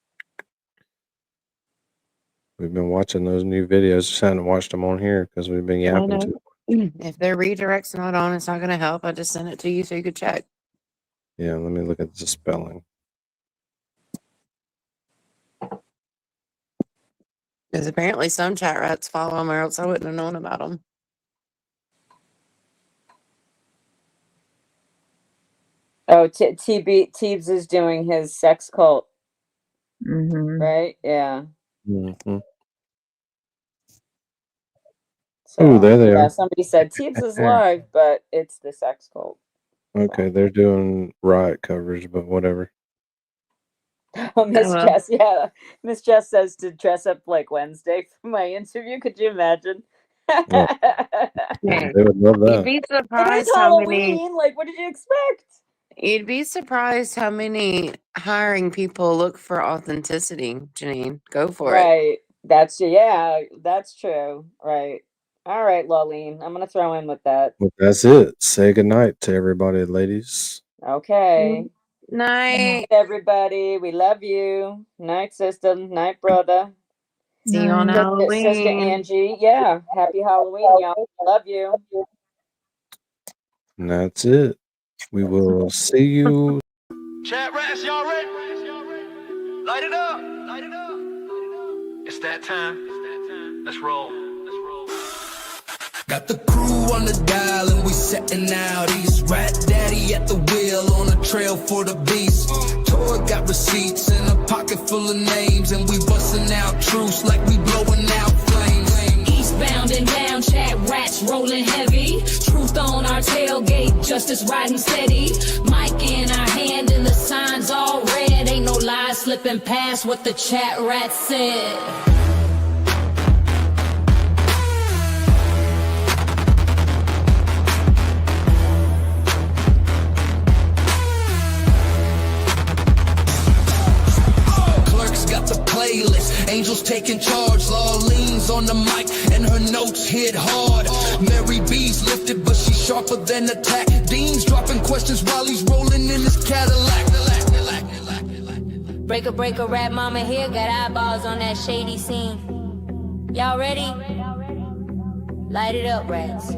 Speaker 2: We've been watching those new videos. Just hadn't watched them on here because we've been
Speaker 3: I
Speaker 2: yapping
Speaker 3: know.
Speaker 2: too.
Speaker 3: If their redirect's not on, it's not going to help. I just sent it to you so you could check.
Speaker 2: Yeah, let me look at the spelling.
Speaker 3: Because apparently some chat rats follow them, or else I wouldn't have known about them.
Speaker 15: Oh, Teebs is doing his sex cult.
Speaker 6: Mm-hmm.
Speaker 15: Right? Yeah.
Speaker 2: Mm-hmm.
Speaker 15: So,
Speaker 2: Oh, there they are.
Speaker 15: somebody said Teebs is live, but it's the sex cult.
Speaker 2: Okay, they're doing riot coverage, but whatever.
Speaker 15: Oh, Miss
Speaker 3: Hello.
Speaker 15: Jess, yeah. Miss Jess says to dress up like Wednesday for my interview. Could you imagine?
Speaker 2: Yeah, they would love
Speaker 3: You'd
Speaker 2: that.
Speaker 3: be
Speaker 15: It is
Speaker 3: surprised how many.
Speaker 15: Halloween. Like, what did you expect?
Speaker 3: You'd be surprised how many hiring people look for authenticity, Janine. Go for it.
Speaker 15: Right. That's true. Right. All right, Lolene. I'm gonna throw in with that.
Speaker 2: Well, that's it. Say goodnight to everybody, ladies.
Speaker 15: Okay.
Speaker 3: Night.
Speaker 15: Everybody. We love you. Night, sister. Night, brother.
Speaker 3: See you on
Speaker 15: Sister
Speaker 3: Halloween.
Speaker 15: Angie. Yeah. Happy Halloween, y'all. Love you.
Speaker 2: And that's it. We will see you.
Speaker 19: ChatRats, y'all ready? Light it up. Light it up. It's that time. Let's roll.
Speaker 20: Got the crew on the dial and we setting out east. Rat daddy at the wheel on a trail for the beast. Toy got receipts and a pocket full of names, and we busting out truce like we blowing out flames.
Speaker 8: Eastbound and down, ChatRats rolling heavy. Truth on our tailgate, justice riding steady. Mic in our hand and the signs all red. Ain't no lies slipping past what the ChatRats said.
Speaker 20: Playlist, angels taking charge, law leans on the mic and her notes hit hard. Mary B's lifted but she's sharper than attack. Dean's dropping questions while he's rolling in his Cadillac.
Speaker 8: Breaker, rap mama here, got eyeballs on that shady scene. Y'all ready? Light it up, rats.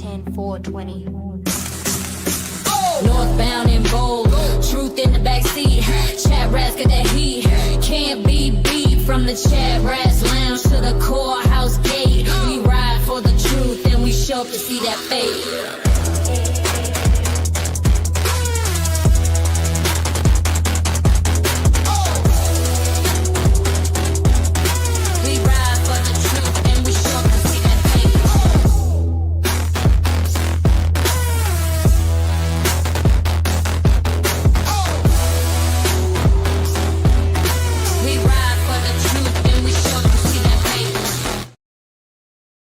Speaker 8: 10, 4, 20. Northbound and bold, truth in the backseat. ChatRats got that heat, can't be beat. From the ChatRats lounge to the courthouse gate, we ride for the truth and we show up to see that fate.